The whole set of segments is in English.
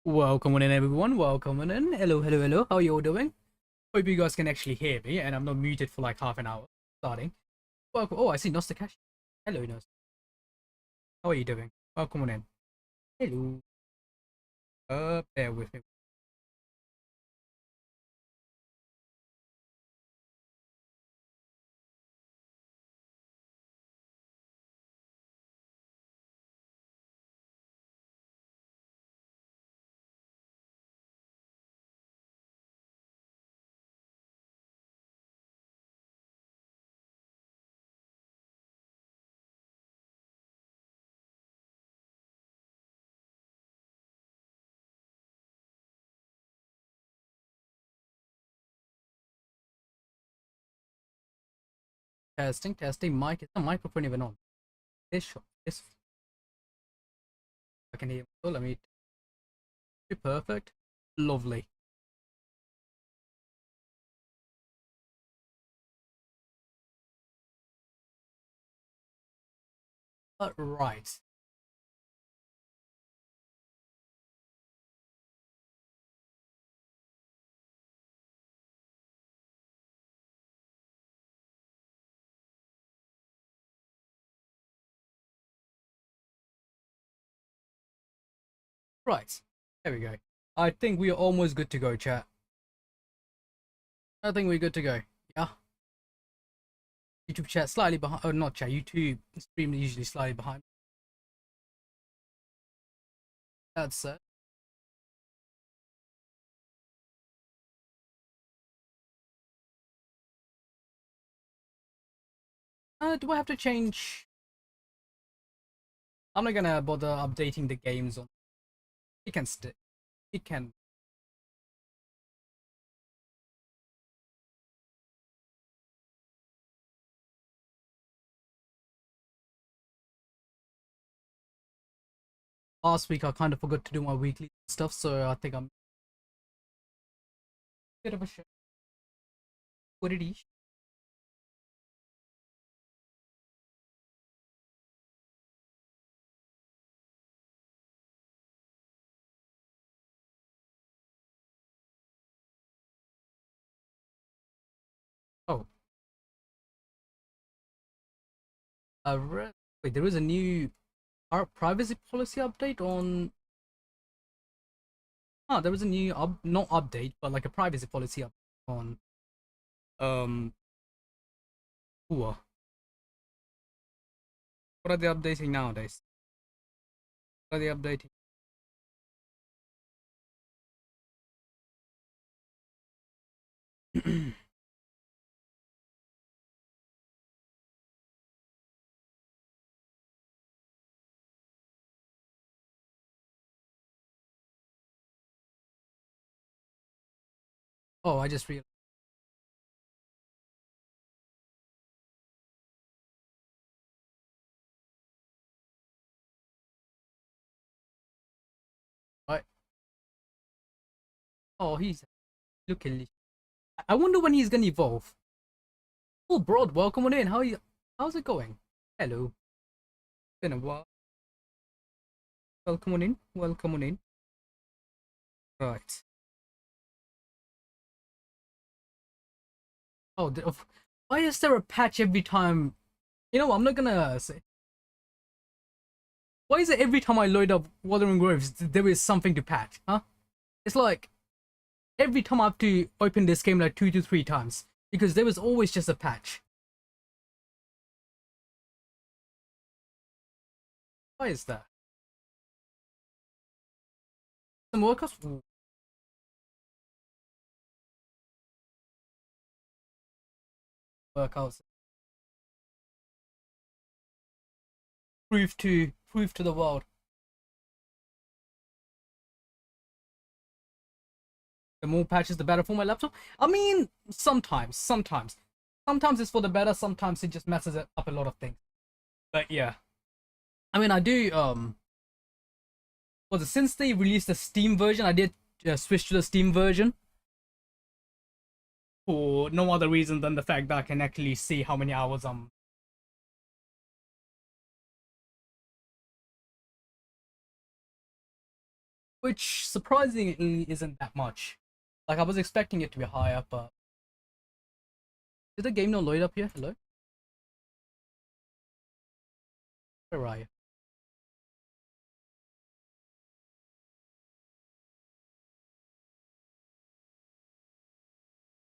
Welcome on in, everyone. Welcome on in. Hello, hello, hello. How you all doing? Hope you guys can actually hear me and I'm not muted for like half an hour. Starting. Welcome. Oh, I see Nostakash. Hello, Nost. How are you doing? Welcome on in. Hello. Bear with me. Testing, testing. Mic. Is the microphone even on? This shot. This. I can hear. So let me. Perfect. Lovely. Right. Right. There we go. I think we are almost good to go, chat. I think we're good to go. Yeah. YouTube chat slightly behind. Oh, not chat. YouTube stream usually slightly behind. That's it. Do I have to change? I'm not gonna bother updating the games on. It can stick. It can. Last week I kind of forgot to do my weekly stuff, so I think I'm a bit of a shit. What it is? Oh, I read. Wait, there is a new our privacy policy update on. Ah, there was a new not update, but like a privacy policy update on. Um, ooh, what are they updating nowadays? What are they updating? Oh, I just realized. Right. Oh, he's looking. I wonder when he's gonna evolve. Oh, Broad, welcome on in. How are you? How's it going? Hello. Been a while. Welcome on in. Welcome on in. Right. Oh, why is there a patch every time? You know, I'm not gonna say. Why is it every time I load up Wuthering Groves, there is something to patch? Huh? It's like every time I have to open this game like 2 to 3 times because there was always just a patch. Why is that? Some workouts. Workouts. Prove to the world. The more patches, the better for my laptop. I mean, sometimes it's for the better. Sometimes it just messes it up a lot of things. But yeah, I mean, I do. Was it since they released the Steam version? I did switch to the Steam version for no other reason than the fact that I can actually see how many hours I'm. which surprisingly isn't that much. Like I was expecting it to be higher, but did the game not load up here? Hello, where are you?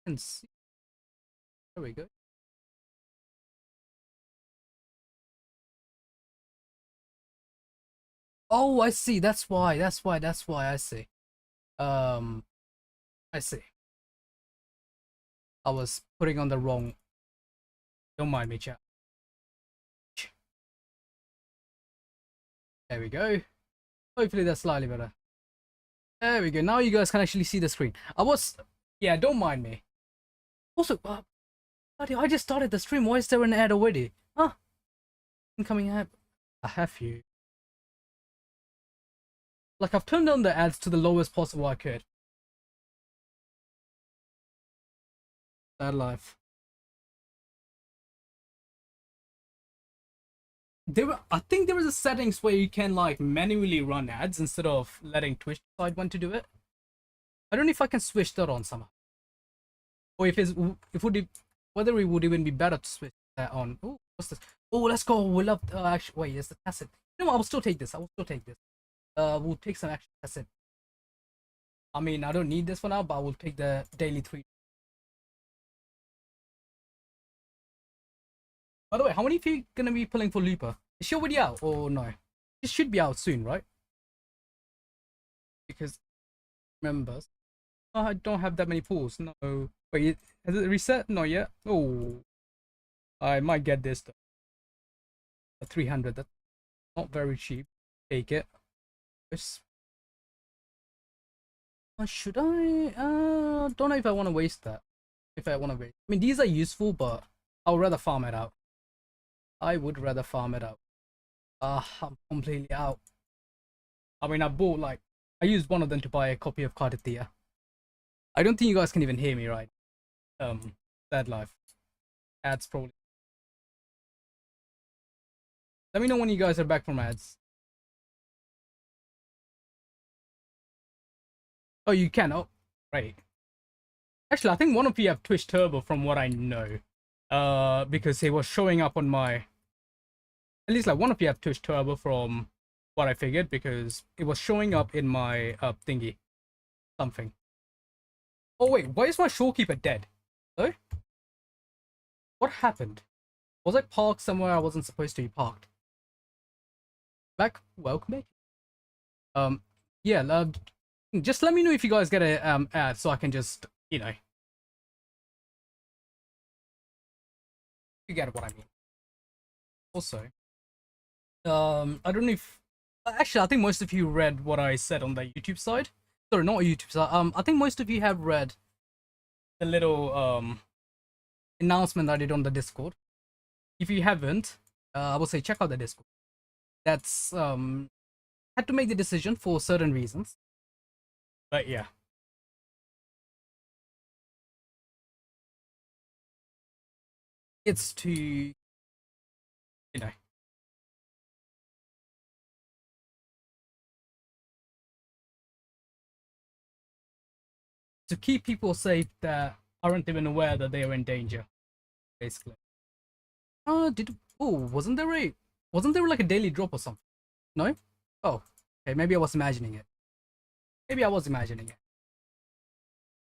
And see, there we go. Oh, I see. That's why. That's why. I see. Um, I see. I was putting on the wrong. Don't mind me, chat. There we go. Hopefully that's slightly better. There we go. Now you guys can actually see the screen. I was, yeah. Don't mind me. Also, bloody, I just started the stream. Why is there an ad already? Huh? Incoming ad. I have you. Like I've turned on the ads to the lowest possible I could. Bad life. I think there is a settings where you can like manually run ads instead of letting Twitch decide when to do it. I don't know if I can switch that on somehow, or if would it, whether it would even be better to switch that on. Oh, what's this? Oh, let's go. We love. Actually, wait, yes, the tacit. No, I will still take this. I will still take this. We'll take some action tacit. I mean, I don't need this for now, but I will take the daily 3. By the way, how many of you gonna be pulling for Looper? Is she already out or no? It should be out soon, right? Because remember, oh, I don't have that many pulls. No. Wait, has it reset? Not yet. Oh, I might get this though. A 300. That's not very cheap. Take it. Yes. Should I? Don't know if I want to waste that. If I want to waste. I mean, these are useful, but I would rather farm it out. I would rather farm it out. I'm completely out. I mean, I used one of them to buy a copy of Cardathea. I don't think you guys can even hear me right. Bad life. Ads probably. Let me know when you guys are back from ads. Oh, you can. Oh, right. Actually, I think one of you have Twitch Turbo from what I know. Because it was showing up on my. At least like one of you have Twitch Turbo from what I figured because it was showing up in my thingy. Something. Oh wait, why is my showkeeper dead? Oh? What happened? Was I parked somewhere I wasn't supposed to be parked? Back, welcome. Yeah, just let me know if you guys get a ad so I can just, you know. You get what I mean. Also, I don't know if actually I think most of you read what I said on the YouTube side. Sorry, not YouTube side. I think most of you have read the little announcement I did on the Discord. If you haven't, I would say check out the Discord. That's had to make the decision for certain reasons. But yeah. It's to, you know, to keep people safe that aren't even aware that they are in danger, basically. Wasn't there like a daily drop or something? No? Oh, okay, maybe I was imagining it. Maybe I was imagining it.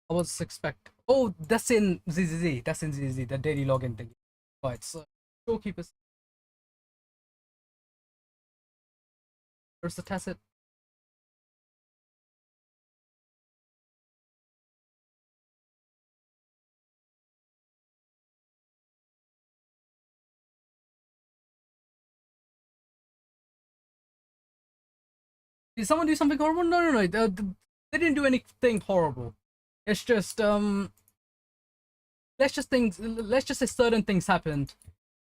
I was expect. Oh, that's in ZZZ. That's in ZZZ. The daily login thing. Right. So storekeepers. Where's the tacit? Did someone do something horrible? No. They didn't do anything horrible. It's just let's just say certain things happened,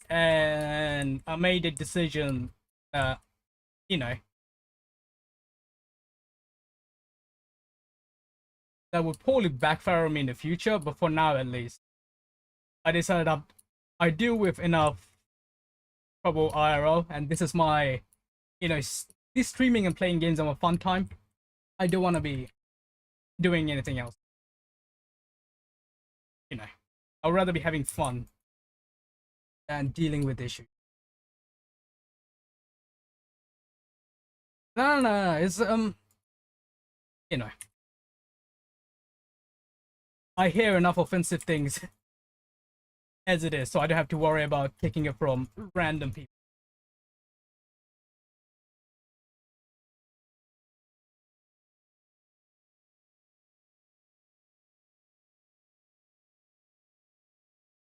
and I made a decision. You know, that would probably backfire on me in the future. But for now, at least, I decided I deal with enough trouble IRL, and this is my, you know, this streaming and playing games are a fun time. I don't want to be doing anything else. You know, I'd rather be having fun than dealing with issues. No. It's you know, I hear enough offensive things as it is, so I don't have to worry about taking it from random people.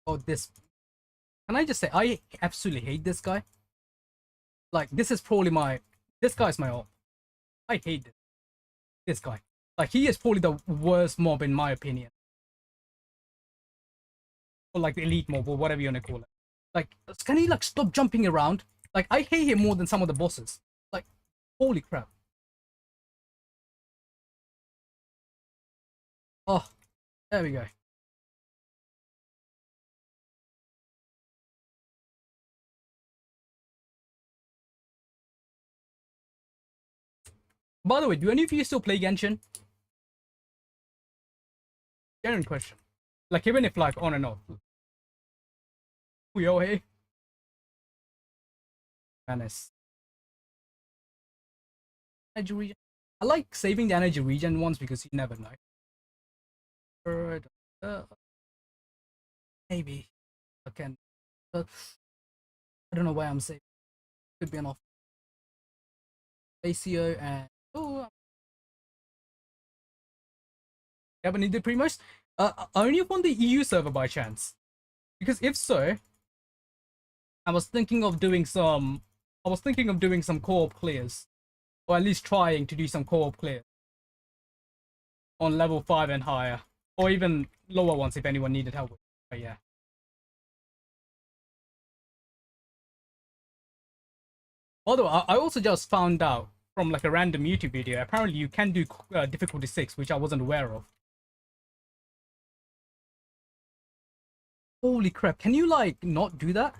Oh, this. Can I just say I absolutely hate this guy? Like, this is probably my. This guy's my all. I hate this guy. Like, he is probably the worst mob in my opinion. Or like the elite mob or whatever you wanna call it. Like, can he like stop jumping around? Like, I hate him more than some of the bosses. Like, holy crap. Oh, there we go. By the way, do any of you still play Genshin? Genuine question. Like, even if like on and off. We all here. Venice. Energy regen. I like saving the energy regen ones because you never know. Uh, maybe I can. I don't know why I'm saving. Could be an off. ACO and oh, yeah, but needed pretty much. Only on the EU server by chance. Because if so, I was thinking of doing some. I was thinking of doing some co-op clears, or at least trying to do some co-op clear on level 5 and higher, or even lower ones if anyone needed help with. But yeah. Although I also just found out from like a random YouTube video, apparently you can do difficulty 6, which I wasn't aware of. Holy crap! Can you like not do that?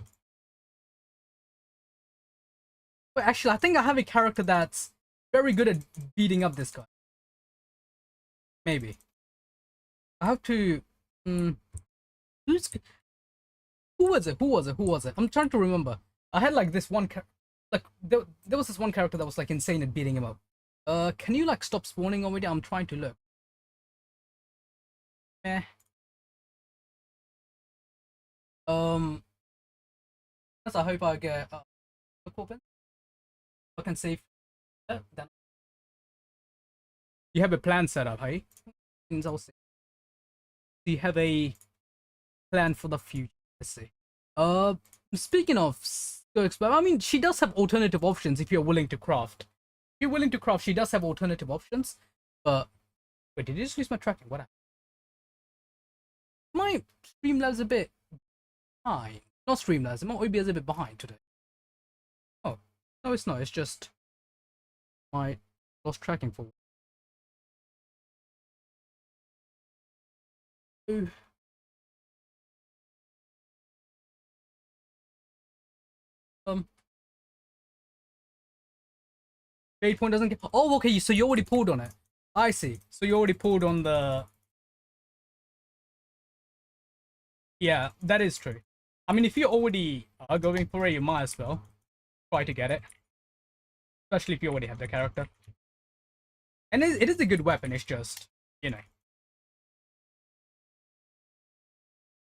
But actually, I think I have a character that's very good at beating up this guy. Maybe I have to. Who's who was it? Who was it? Who was it? I'm trying to remember. I had like this one like there was this one character that was like insane at beating him up. Can you like stop spawning already? I'm trying to look. Eh. Um. I hope I get a open. I can save. Then you have a plan set up, hey? Things I'll see. Do you have a plan for the future? Let's see. Uh, Speaking of skirks, I mean, she does have alternative options if you're willing to craft. If you're willing to craft, she does have alternative options. But wait, did you just lose my tracking? What happened? My Streamlabs a bit high. Not Streamlabs. My OBS is a bit behind today. Oh, no, it's not. It's just my lost tracking for. Ooh. Um, 8 point doesn't get. Oh, okay. So you already pulled on it. I see. So you already pulled on the. Yeah, that is true. I mean, if you already are going for it, you might as well try to get it. Especially if you already have the character. And it is a good weapon, it's just, you know.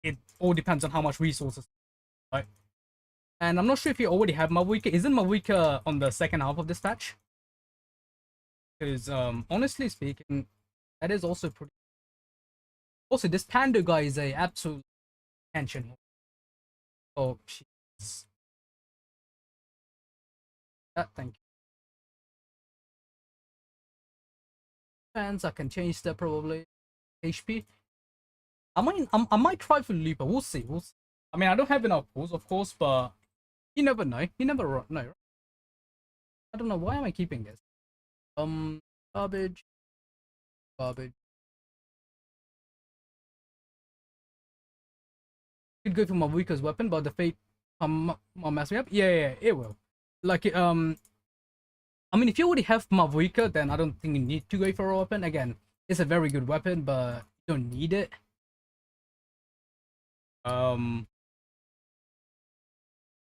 It all depends on how much resources, right? And I'm not sure if you already have Mavuika. Isn't Mavuika on the second half of this patch? Because, honestly speaking, that is also pretty. Also, this Panda guy is a absolute tension. Oh, jeez. Thank you. Fans, I can change that probably. HP. I might try for Looper. We'll see. We'll see. I mean, I don't have enough pulls, of course, but you never know. You never know. I don't know. Why am I keeping this? Garbage. Garbage. Could go for my weakest weapon, but the fate might mess me up. Yeah, it will. Like I mean, if you already have Mavuika, then I don't think you need to go for a weapon. Again, it's a very good weapon, but you don't need it. Um,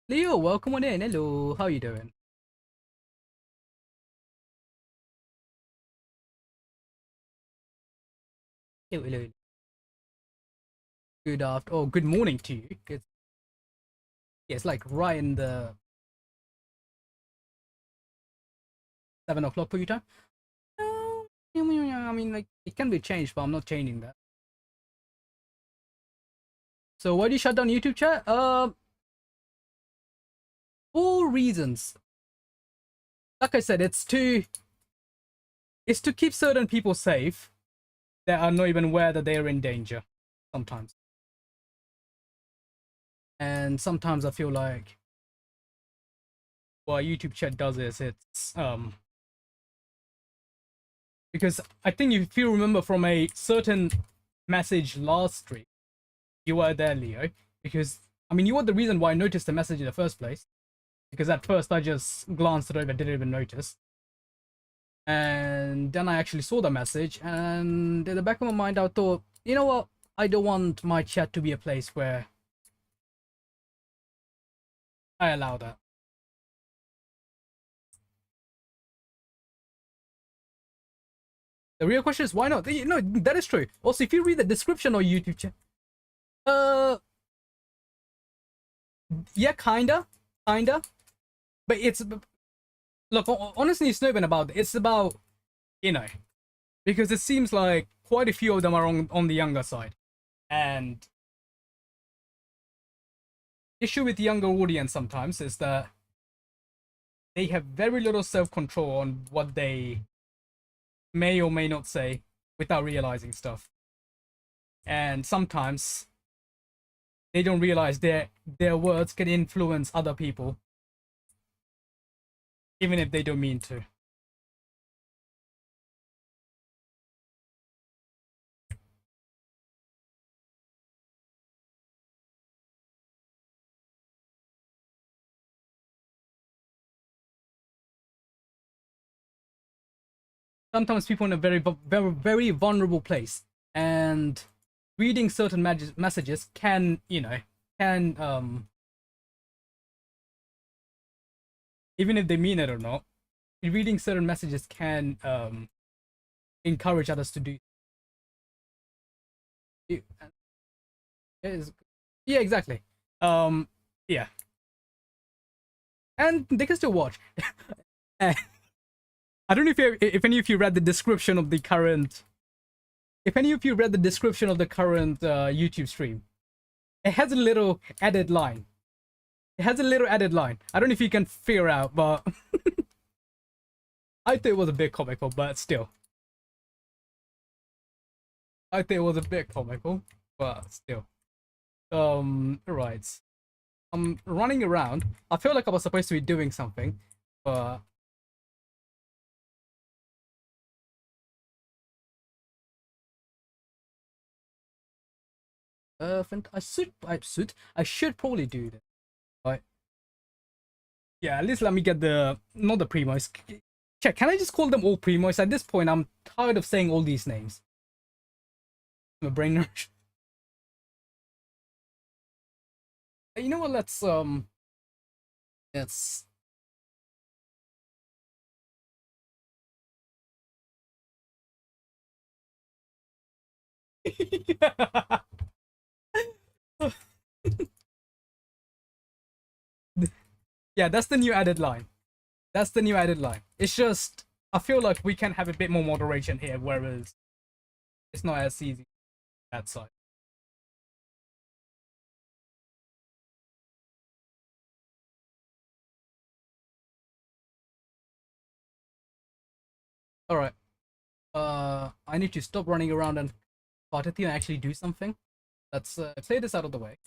Leo, welcome on in. Hello, how you doing? Hello, hello. Good after. Oh, good morning to you. Yeah, it's like right in the 7 o'clock for you time. I mean, like it can be changed, but I'm not changing that. So why do you shut down YouTube chat? For reasons. Like I said, it's to keep certain people safe that are not even aware that they are in danger. Sometimes, and sometimes I feel like what YouTube chat does is it's because I think if you remember from a certain message last stream, you were there, Leo, because I mean you were the reason why I noticed the message in the first place. Because at first I just glanced it over, didn't even notice. And then I actually saw the message, and in the back of my mind, I thought, you know what? I don't want my chat to be a place where I allow that. The real question is why not? No, that is true. Also, if you read the description of YouTube chat, uh, yeah, kinda, but it's look honestly, it's not even about. It's about you know because it seems like quite a few of them are on the younger side, and issue with younger audience sometimes is that they have very little self-control on what they may or may not say without realizing stuff, and sometimes they don't realize their words can influence other people even if they don't mean to. Sometimes people in a very vulnerable place, and reading certain messages can can even if they mean it or not, reading certain messages can encourage others to do it. Yeah, exactly. um yeah, and they can still watch. I don't know if any of you read the description of the current. If any of you read the description of the current YouTube stream, it has a little added line. It has a little added line. I don't know if you can figure out, but I think it was a bit comical. But still, I think it was a bit comical, but still. Right. I'm running around. I feel like I was supposed to be doing something, but I should probably do that. Right. Yeah, at least let me get the not the Primos. Check. Can I just call them all Primos? At this point, I'm tired of saying all these names. My brain nourish. You know what? Let's. Yeah, that's the new added line. That's the new added line. It's just I feel like we can have a bit more moderation here, whereas it's not as easy that side. All right. I need to stop running around and Partathian actually do something. Let's clear this out of the way.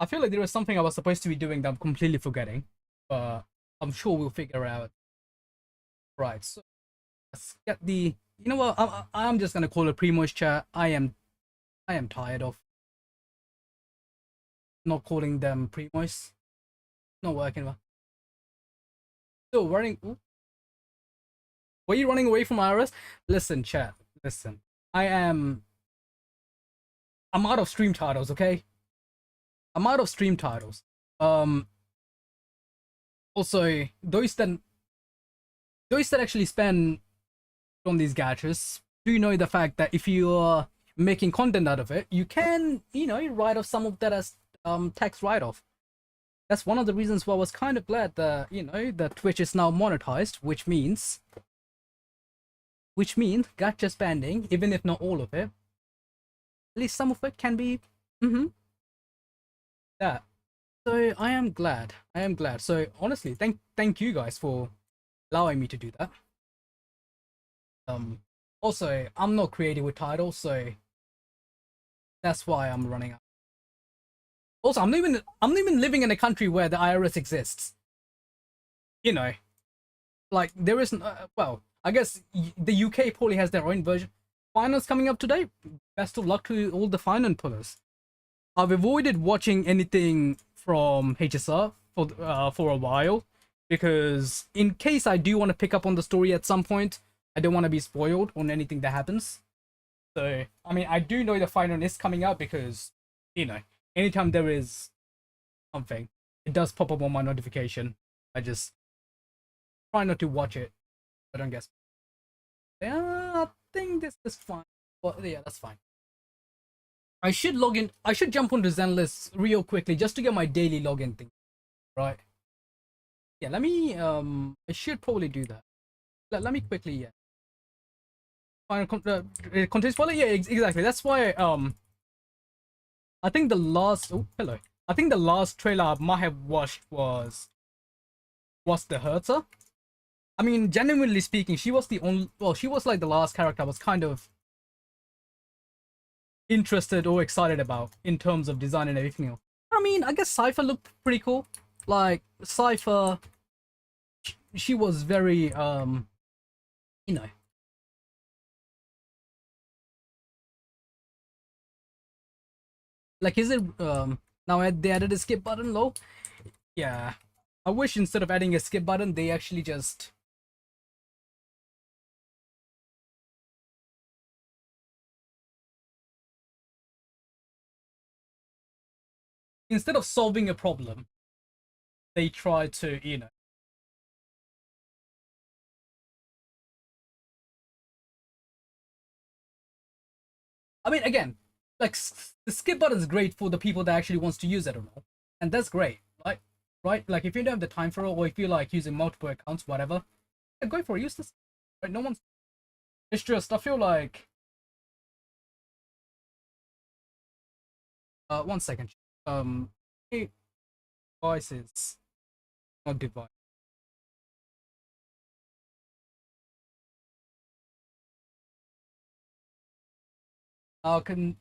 I feel like there was something I was supposed to be doing that I'm completely forgetting, but I'm sure we'll figure out. Right. So let's get the. You know what? I'm just gonna call it Primo's chat. I am tired of not calling them Primo's. Not working well. Still running. Ooh. Were you running away from IRS? Listen, chat. Listen. I am. I'm out of stream titles. Okay. I'm out of stream titles. Um. Also, those that actually spend on these gachas do know the fact that if you are making content out of it, you can, write off some of that as tax write-off. That's one of the reasons why I was kind of glad that that Twitch is now monetized, which means gacha spending, even if not all of it, at least some of it can be that. So I am glad. I am glad. So honestly, thank you guys for allowing me to do that. Also, I'm not creative with titles, so that's why I'm running out. Also, I'm not even living in a country where the IRS exists. You know, like there isn't. Well, I guess the UK probably has their own version. Finals coming up today. Best of luck to all the finance pullers. I've avoided watching anything from HSR for a while because in case I do want to pick up on the story at some point, I don't want to be spoiled on anything that happens. So I mean, I do know the final is coming out because anytime there is something, it does pop up on my notification. I just try not to watch it. I don't guess. Yeah, I think this is fine. Well, yeah, that's fine. I should log in. I should jump onto Zenlist real quickly just to get my daily login thing. Right. Yeah, let me. I should probably do that. Let me quickly. Yeah. Final content spoiler. Yeah, exactly. That's why. I think the last. Oh, hello. I think the last trailer I might have watched was the Hertha. I mean, genuinely speaking, she was the only. Well, she was like the last character I was kind of interested or excited about in terms of design and everything else. I mean, I guess Cypher looked pretty cool. Like Cypher, she was very you know. Like, is it now they added a skip button? Low. Yeah. I wish instead of adding a skip button, they actually just instead of solving a problem, they try to. I mean, again, like the skip button is great for the people that actually wants to use it or not, and that's great, right? Right? Like if you don't have the time for it, or if you like using multiple accounts, whatever, yeah, go for it. Use this. Right? No one's. It's just I feel like. 1 second. Hey, devices, not device. Can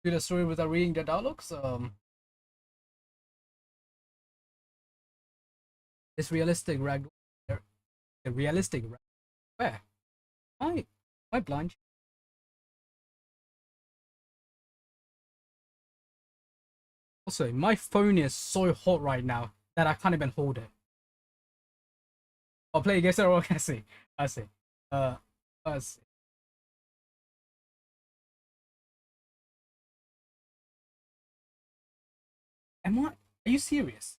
do the story without reading the dialogues. It's realistic rag. The realistic rag. Where? Why? Why blind? Also, my phone is so hot right now that I can't even hold it. I'll play against it. I see. I see. Uh, I see. Am I? Are you serious?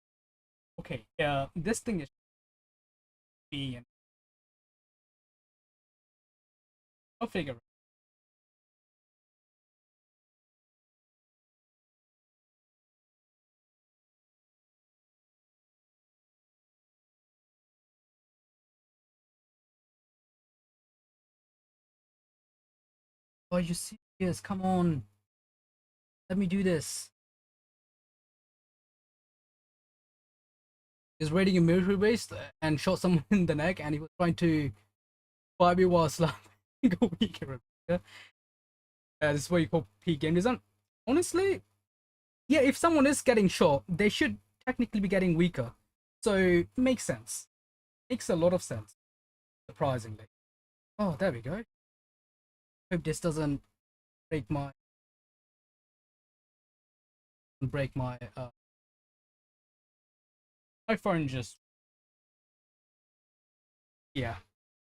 Okay. This thing is being. I'll figure it. Are you serious? Come on. Let me do this. He's raiding a military base and shot someone in the neck, and he was trying to fight me while slapping a weaker. This is what you call peak game design. Honestly, yeah, if someone is getting shot, they should technically be getting weaker. So makes sense. Makes a lot of sense. Surprisingly. Oh, there we go. Hope this doesn't break my my phone just yeah.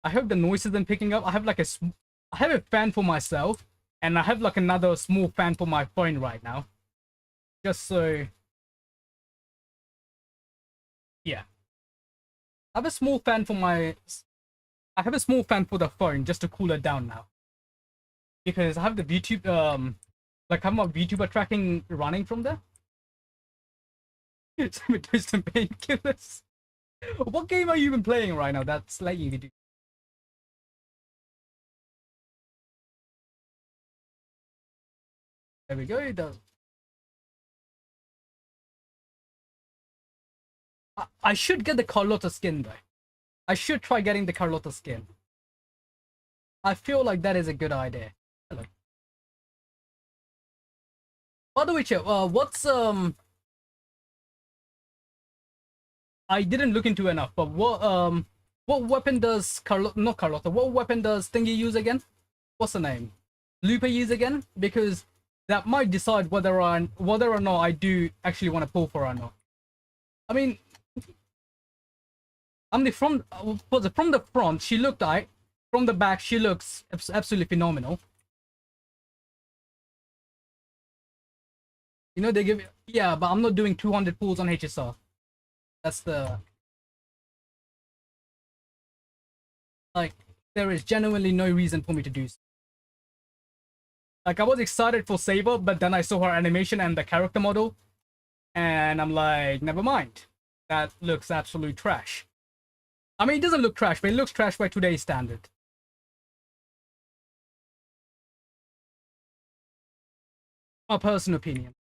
I hope the noise isn't picking up. I have like I have a fan for myself, and I have like another small fan for my phone right now. Just so, yeah. I have a small fan for my. I have a small fan for the phone just to cool it down now. Because I have the YouTube like I'm a VTuber tracking running from there. So we do some painkillers. What game are you even playing right now that's letting you do? There we go. I should get the Carlotta skin though. I should try getting the Carlotta skin. I feel like that is a good idea. Hello. By the way, chat, what's I didn't look into enough, but what weapon does not Carlotta, what weapon does Thingy use again? What's the name? Lupa use again? Because that might decide whether or not I do actually want to pull for her or not. I mean, from the front, she looked alright. From the back, she looks absolutely phenomenal. You know, they give, yeah, but I'm not doing 200 pulls on HSR. That's the, like, there is genuinely no reason for me to do so. Like, I was excited for Saber, but then I saw her animation and the character model, and I'm like, never mind. That looks absolute trash. I mean, it doesn't look trash, but it looks trash by today's standard. My personal opinion.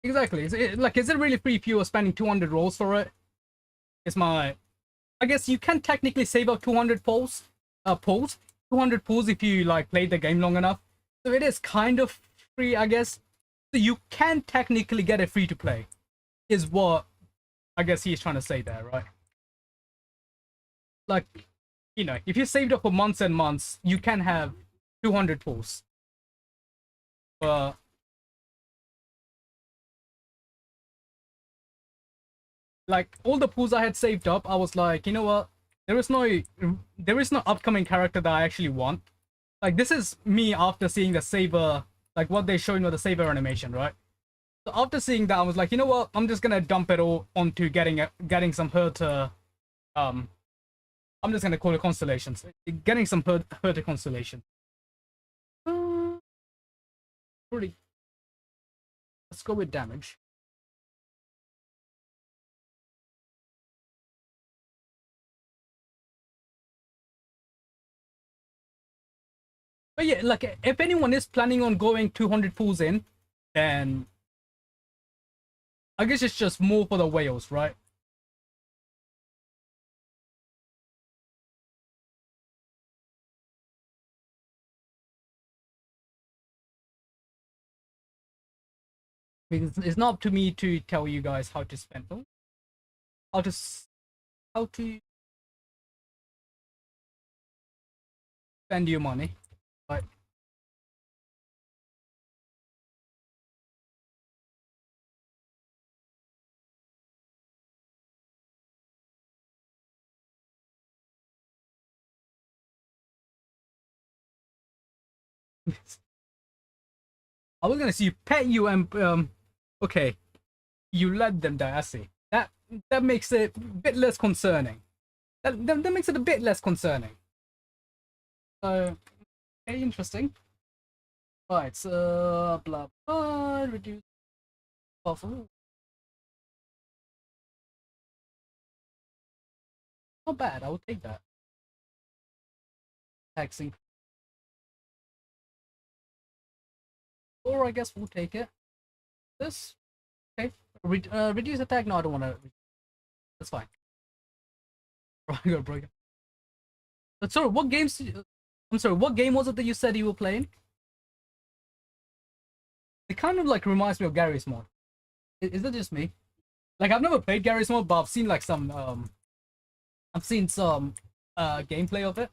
Exactly. Is it really free if you are spending 200 rolls for it? It's my. I guess you can technically save up 200 pulls, 200 pulls if you like played the game long enough. So it is kind of free, I guess. So you can technically get it free to play, is what I guess he's trying to say there, right? Like, you know, if you saved up for months and months, you can have 200 pulls. But like all the pools I had saved up, I was like, you know what? There is no upcoming character that I actually want. Like this is me after seeing the Saber, like what they showed me the Saber animation, right? So after seeing that, I was like, you know what? I'm just gonna dump it all onto getting some Herta. I'm just gonna call it constellations. Getting some Herta constellation. Pretty. Let's go with damage. But yeah, like if anyone is planning on going 200 pools in, then I guess it's just more for the whales, right? Because it's not up to me to tell you guys how to spend them, how to how to spend your money. But I was gonna see you pet you and okay, you let them die. I see. That makes it a bit less concerning. That makes it a bit less concerning. So, okay, interesting. Right, so blah blah reduce buffer. Not bad. I would take that. Taxing, or I guess we'll take it. This okay. Reduce attack. No, I don't want to. That's fine. Broken. But sorry, what games? I'm sorry. What game was it that you said you were playing? It kind of like reminds me of Gary's mod. Is that just me? Like I've never played Gary's mod, but I've seen like some I've seen some gameplay of it.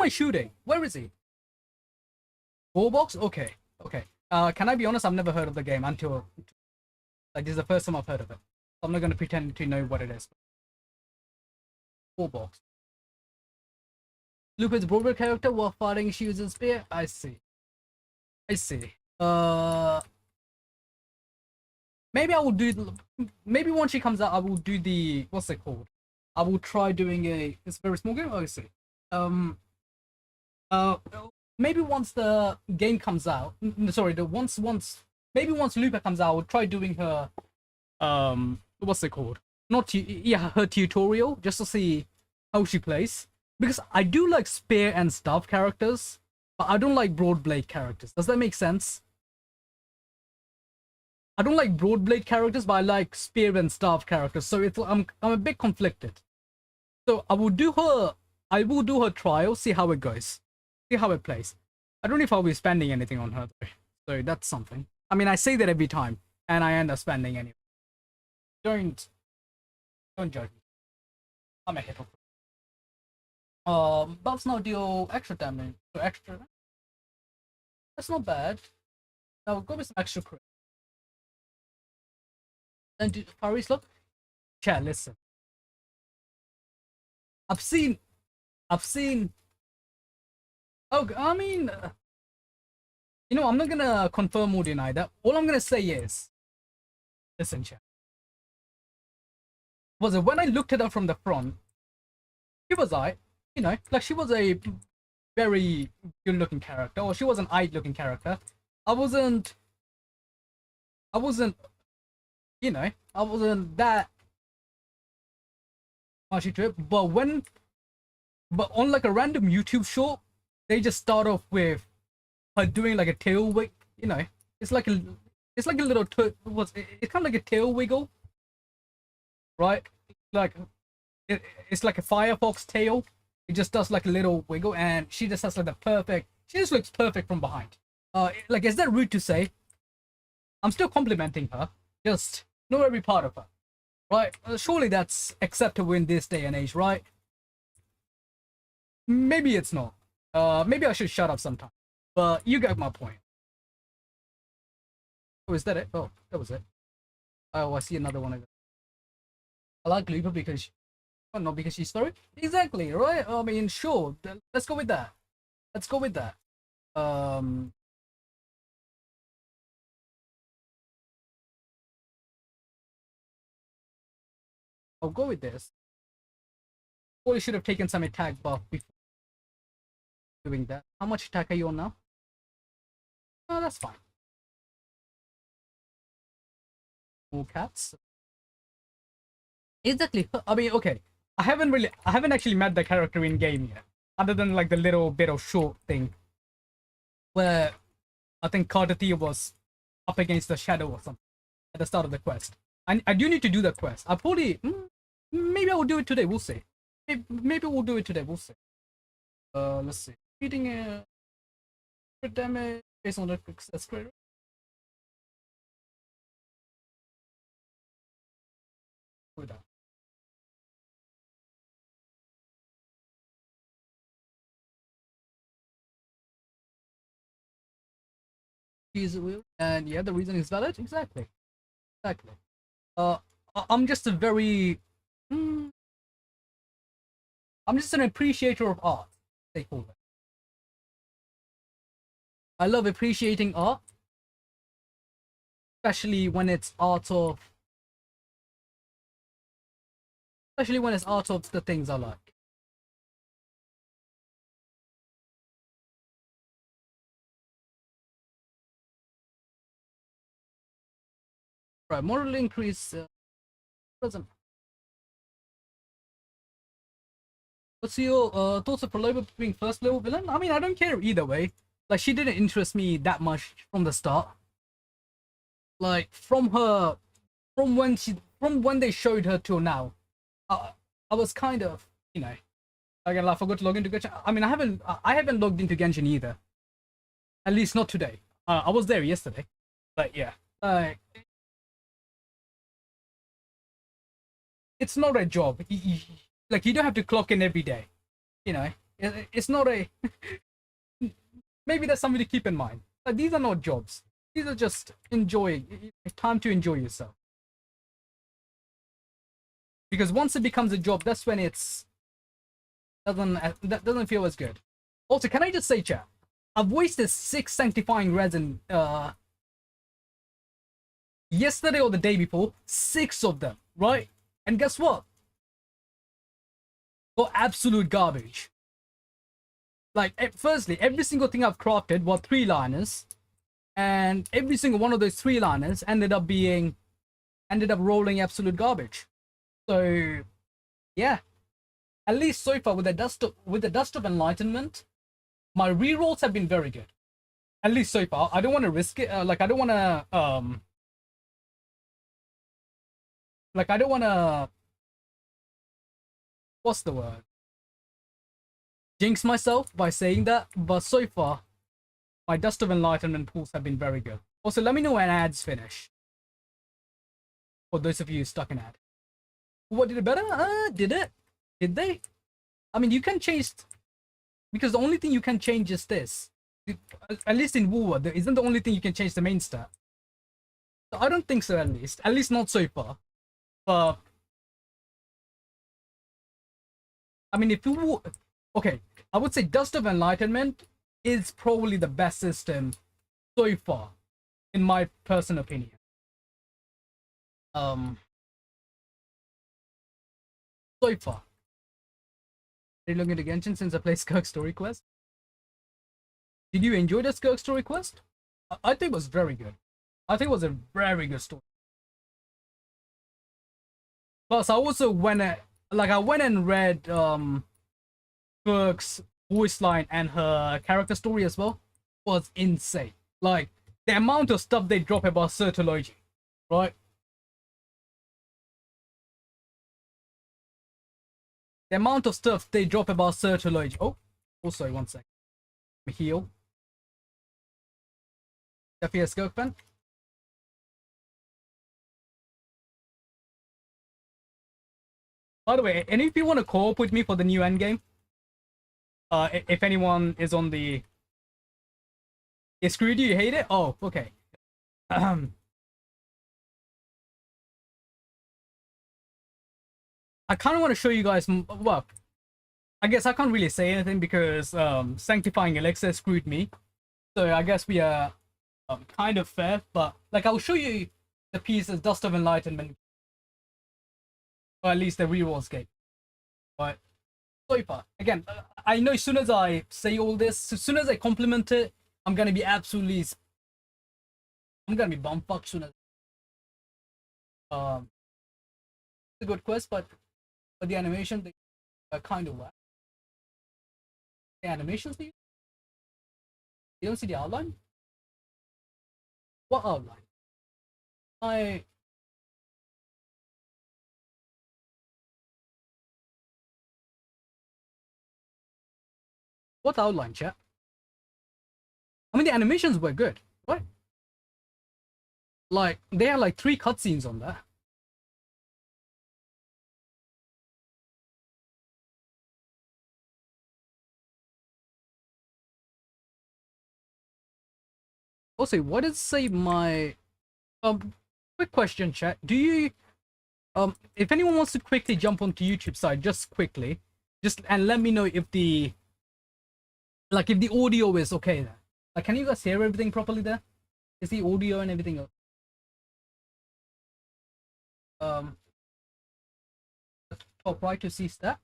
I shooting? Where is he? Warbox? Okay. Okay. Can I be honest? I've never heard of the game until like this is the first time I've heard of it. I'm not gonna pretend to know what it is. Warbox. Lupin's broader character while fighting she uses spear. I see. I see. Maybe I will do. Maybe once she comes out, I will do the what's it called? I will try doing a. It's a very small game. Oh, I see. Um. Uh. Maybe once the game comes out. Sorry. The once. Maybe once Lupa comes out, I will try doing her. What's it called? Not yeah, her tutorial just to see how she plays. Because I do like spear and staff characters, but I don't like broad blade characters. Does that make sense? I don't like broad blade characters, but I like spear and staff characters. So it's I'm a bit conflicted. So I will do her trial, see how it goes, see how it plays. I don't know if I'll be spending anything on her though. So that's something. I mean, I say that every time, and I end up spending anyway. Don't judge me. I'm a hypocrite. Buffs now deal extra damage. So extra. That's not bad. Now go with some extra crit. Then do Faris look. Chat, listen. I've seen. Oh, I mean, you know, I'm not gonna confirm or deny that. All I'm gonna say is, listen, chat. Was it when I looked at her from the front? She was you know, like she was a very good-looking character, or she was an eyed-looking character. I wasn't, you know, I wasn't that much into it. But on like a random YouTube short, they just start off with her doing like a tail wig. You know, it's like a little it's kind of like a tail wiggle, right? Like it's like a Firefox tail. It just does like a little wiggle, and she just has like the perfect. She just looks perfect from behind. Like, is that rude to say? I'm still complimenting her. Just know every part of her, right? Surely that's acceptable in this day and age, right? Maybe it's not. Maybe I should shut up sometime. But you get my point. Oh, is that it? Oh, that was it. Oh, I see another one of them. I like Lupa because. Oh, not because she's story? Exactly, right? I mean, sure. Let's go with that. Let's go with that. I'll go with this. Or you should have taken some attack buff before doing that. How much attack are you on now? Oh, that's fine. More cats. Exactly. I mean, okay. I haven't actually met the character in game yet, other than like the little bit of short thing where I think Carter was up against the shadow or something at the start of the quest. I do need to do the quest. I probably maybe I will do it today. We'll see. Maybe we'll do it today. We'll see. Let's see. Beating damage based on the success rate. With that. And yeah, the reason is valid. Exactly. I'm just a very I'm just an appreciator of art, they call it. I love appreciating art, especially when it's art of the things I like. Right, moral increase doesn't. What's your thoughts of Proloba being first level villain? I mean, I don't care either way. Like, she didn't interest me that much from the start. Like, from when they showed her till now, I was kind of, you know, again, I forgot to log into Gachas. I mean, I haven't logged into Genshin either. At least not today. I was there yesterday, but yeah, it's not a job. Like, you don't have to clock in every day, you know. It's not a. Maybe that's something to keep in mind. Like, these are not jobs. These are just time to enjoy yourself. Because once it becomes a job, that's when that doesn't feel as good. Also, can I just say, chat? I've wasted 6 sanctifying resin yesterday or the day before. 6 of them, right? And guess what? For absolute garbage. Like, firstly, every single thing I've crafted were 3-liners, and every single one of those 3-liners ended up rolling absolute garbage. So, yeah. At least so far with the dust of enlightenment, my rerolls have been very good. At least so far. I don't want to risk it. I don't want to. What's the word? Jinx myself by saying that, but so far, my dust of enlightenment pools have been very good. Also, let me know when ads finish. For those of you stuck in ad. What, did it better? Did it? Did they? I mean, you can change, because the only thing you can change is this. At least in Woolworth, there isn't the only thing you can change the main stat. So I don't think so, at least not so far. But I mean, if you okay, I would say Dust of Enlightenment is probably the best system so far, in my personal opinion. So far. Are you looking at Genshin since I played Skirk Story Quest? Did you enjoy the Skirk Story Quest? I think it was very good. I think it was a very good story. Plus, I also went and read Skirk's voice line and her character story as well. Was insane. Like, the amount of stuff they drop about Certology, right? The amount of stuff they drop about Certology. Oh, also, one sec. Let me heal. Definitely a Skirk fan. By the way, any of you want to co-op with me for the new endgame? If anyone is on the... It screwed you? You hate it? Oh, okay. I kind of want to show you guys... Well, I guess I can't really say anything because Sanctifying Elixir screwed me. So I guess we are kind of fair, but like I'll show you the pieces Dust of Enlightenment. Or at least the reroll game. But so far, again, I know as soon as I say all this, as soon as I compliment it, I'm gonna be absolutely, I'm gonna be bumfucked soon as. It's a good quest, but the animation they are kind of whack. The animations you don't see the outline. What outline? What outline, chat? I mean, the animations were good, right? Like, they had like 3 cutscenes on that. Also, what does say my... quick question, chat. Do you... if anyone wants to quickly jump onto YouTube side, just quickly, and let me know if the... Like, if the audio is okay there. Like, can you guys hear everything properly there? Is the audio and everything else? Top right to see stat.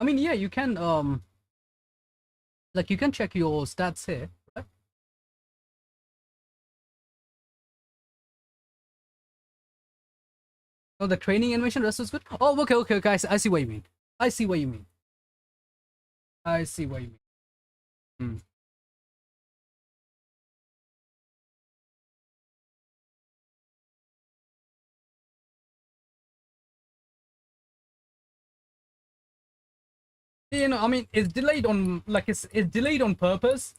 I mean, yeah, you can, like, you can check your stats here, right? Oh, the training animation rest is good? Oh, okay, guys, I see what you mean. I see what you mean. You know, I mean, it's delayed on, like, it's delayed on purpose.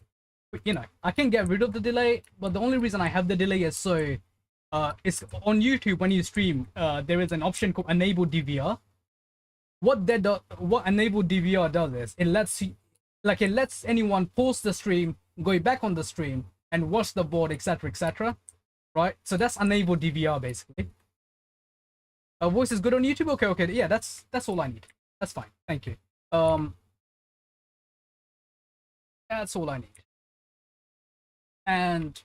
You know, I can get rid of the delay, but the only reason I have the delay is so, it's on YouTube when you stream, there is an option called enable DVR. what enable DVR does is it lets you, like it lets anyone pause the stream, go back on the stream, and watch the board, etc., etc. Right? So that's enable DVR basically. Voice is good on YouTube. Okay, okay, yeah, that's all I need. That's fine. Thank you. That's all I need. And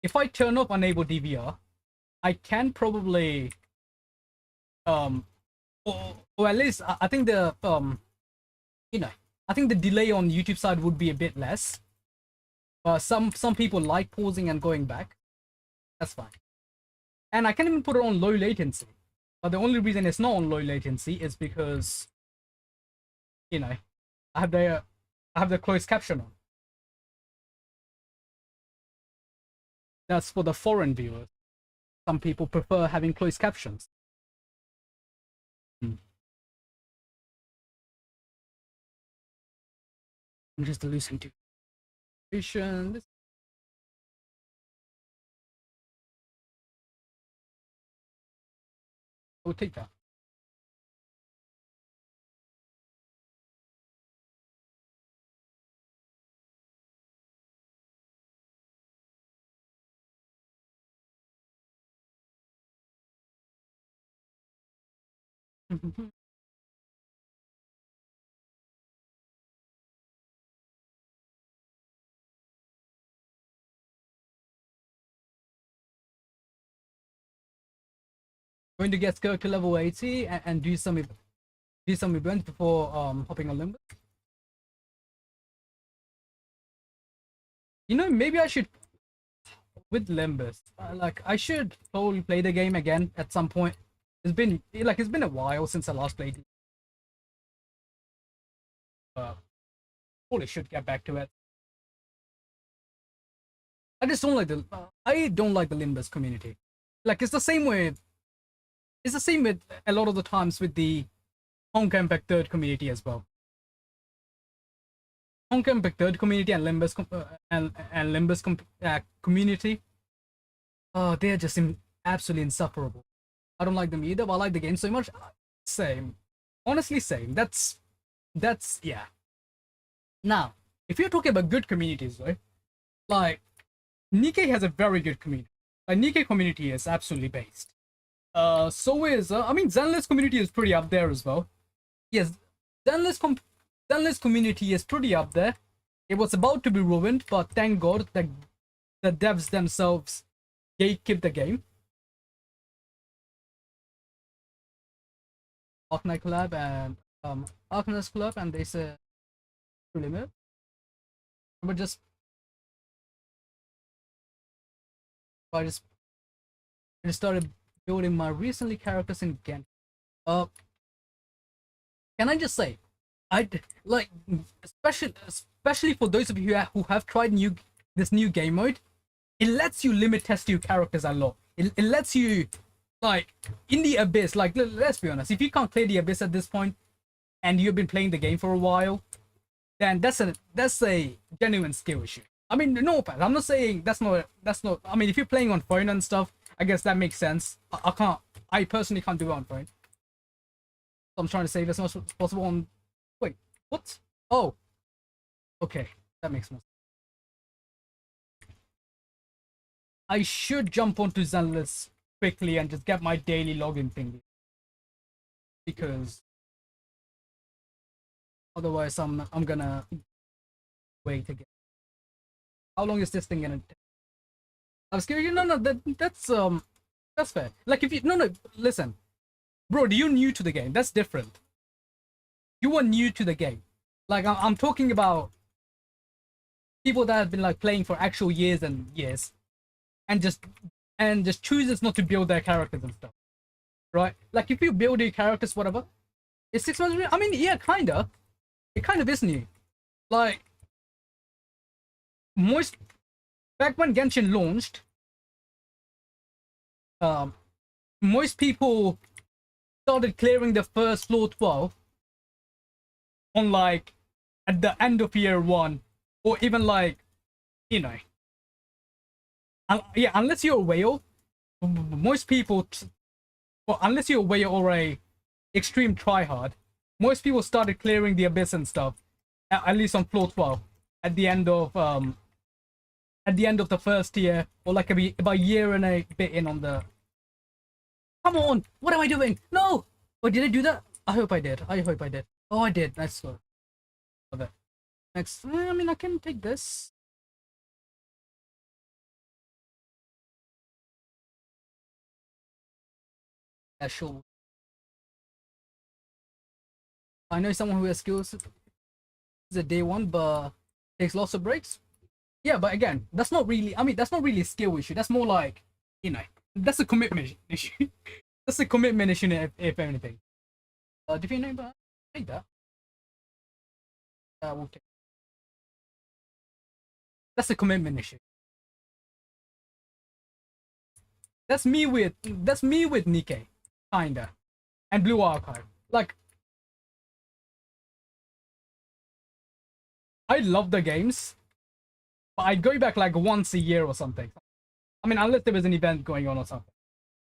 if I turn off enable DVR, I can probably or at least I think the I think the delay on YouTube side would be a bit less. Some people like pausing and going back. That's fine. And I can even put it on low latency. But the only reason it's not on low latency is because I have the closed caption on. That's for the foreign viewers. Some people prefer having closed captions. I'm just losing to vision. We'll take that. Going to get Skirk to level 80 and do some events before hopping on Limbo. Maybe I should with Limbus. Like I should probably play the game again at some point. It's been a while since I last played. Probably should get back to it. I just don't like the Limbus community. Like it's the same with a lot of the times with the Honka Impact Third community as well. Honka Impact Third community and Limbus community. They're just absolutely insufferable. I don't like them either, but I like the game so much. Same. Honestly, same. That's yeah. Now, if you're talking about good communities, right? Like Nikkei has a very good community. Like Nikkei community is absolutely based. So is Zenless community is pretty up there as well. Yes, Zenless community is pretty up there. It was about to be ruined, but thank God that the devs themselves gatekeep the game. Arknight collab and Arkness collab, and they said limit. But I just started building my recently characters in Gen. Can I just say, I like especially for those of you who have tried this new game mode, it lets you limit test your characters a lot. It lets you like in the abyss. Like let's be honest, if you can't clear the abyss at this point, and you've been playing the game for a while, then that's a genuine skill issue. I mean, no, I'm not saying that's not. I mean, if you're playing on phone and stuff, I guess that makes sense. I personally can't do it on phone. So I'm trying to save as much as possible on. Wait, what? Oh, okay, that makes more sense. I should jump onto Zenless quickly and just get my daily login thing, because otherwise I'm gonna wait again. How long is this thing gonna take? I was curious. No, that's fair. Like if you no, listen, bro, you're new to the game. That's different. You are new to the game. Like I'm talking about people that have been like playing for actual years and years, and just chooses not to build their characters and stuff, right? Like if you build your characters, whatever, it's 6 months. I mean, yeah, kinda. It kind of is new. Like most back when Genshin launched, most people started clearing the first floor 12 on like at the end of year 1, or even like yeah, unless you're a whale, most people, well, unless you're a whale or a extreme tryhard, most people started clearing the abyss and stuff, at least on floor 12, at the end of the first year, or like about a year and a bit in on the. Come on, what am I doing? No. Oh, did I do that? I hope I did. I hope I did. Oh, I did. That's good. Love it. Next, I mean, I can take this. Yeah, sure. I know someone who has skills. Is a day one, but takes lots of breaks. Yeah, but again, that's not really. I mean, that's not really a skill issue. That's more like, that's a commitment issue. That's a commitment issue, if anything. Do you know about take that? We'll take. That's a commitment issue. That's me with Nikkei, kinda, and Blue Archive. Like, I love the games, but I go back like once a year or something. I mean, unless there was an event going on or something,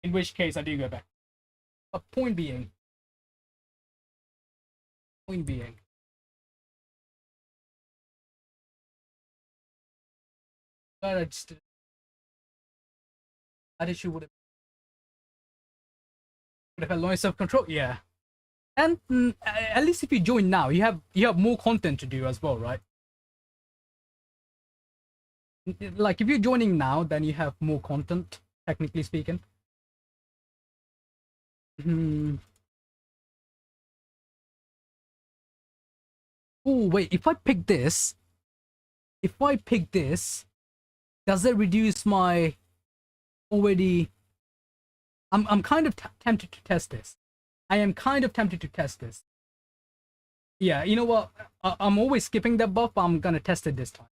in which case I do go back. But point being, glad I just that issue would have had low self control. Yeah, and at least if you join now, you have more content to do as well, right? Like if you're joining now, then you have more content, technically speaking. Hmm. Oh wait, if I pick this, does it reduce my already? I'm kind of tempted to test this. I am kind of tempted to test this. Yeah, you know what? I'm always skipping that buff, but I'm gonna test it this time.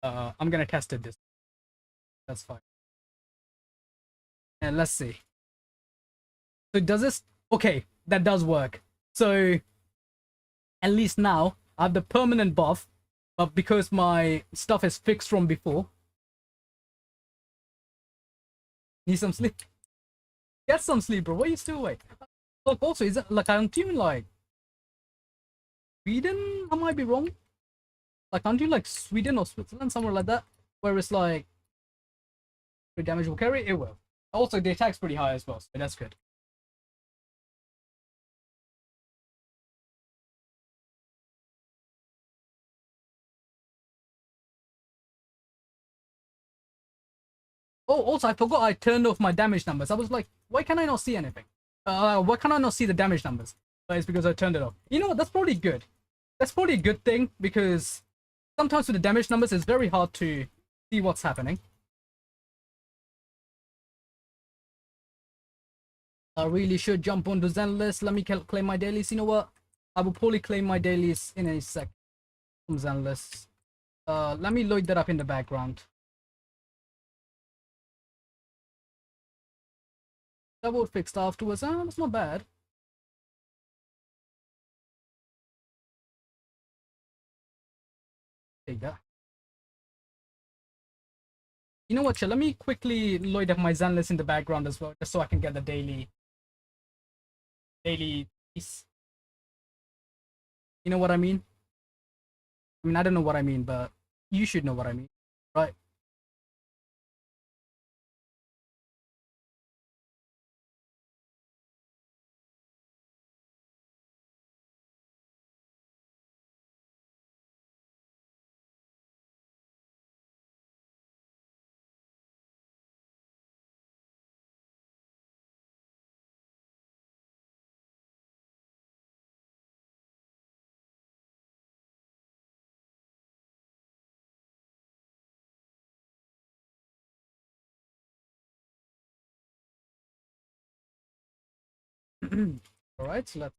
I'm gonna test it this. That's fine. And let's see. So does this? Okay, that does work. So at least now I have the permanent buff, but because my stuff is fixed from before, need some sleep. Get some sleep, bro. Why are you still awake? Look, also, is it like I'm doing like Sweden? I might be wrong. Like I'm doing like Sweden or Switzerland, somewhere like that, where it's like the damage will carry. It will. Also, the attack's pretty high as well, so that's good. Oh, also, I forgot I turned off my damage numbers. I was like, why can I not see anything? Why can I not see the damage numbers? It's because I turned it off. You know what? That's probably good. That's probably a good thing because sometimes with the damage numbers, it's very hard to see what's happening. I really should jump onto Zenless. Let me claim my dailies. You know what? I will probably claim my dailies in a sec from Zenless. Let me load that up in the background. That will fixed afterwards. That's not bad. Take that. You know what, Chill? Let me quickly load up my Zenless in the background as well, just so I can get the daily piece. You know what I mean? I mean, I don't know what I mean, but you should know what I mean, right? All right, so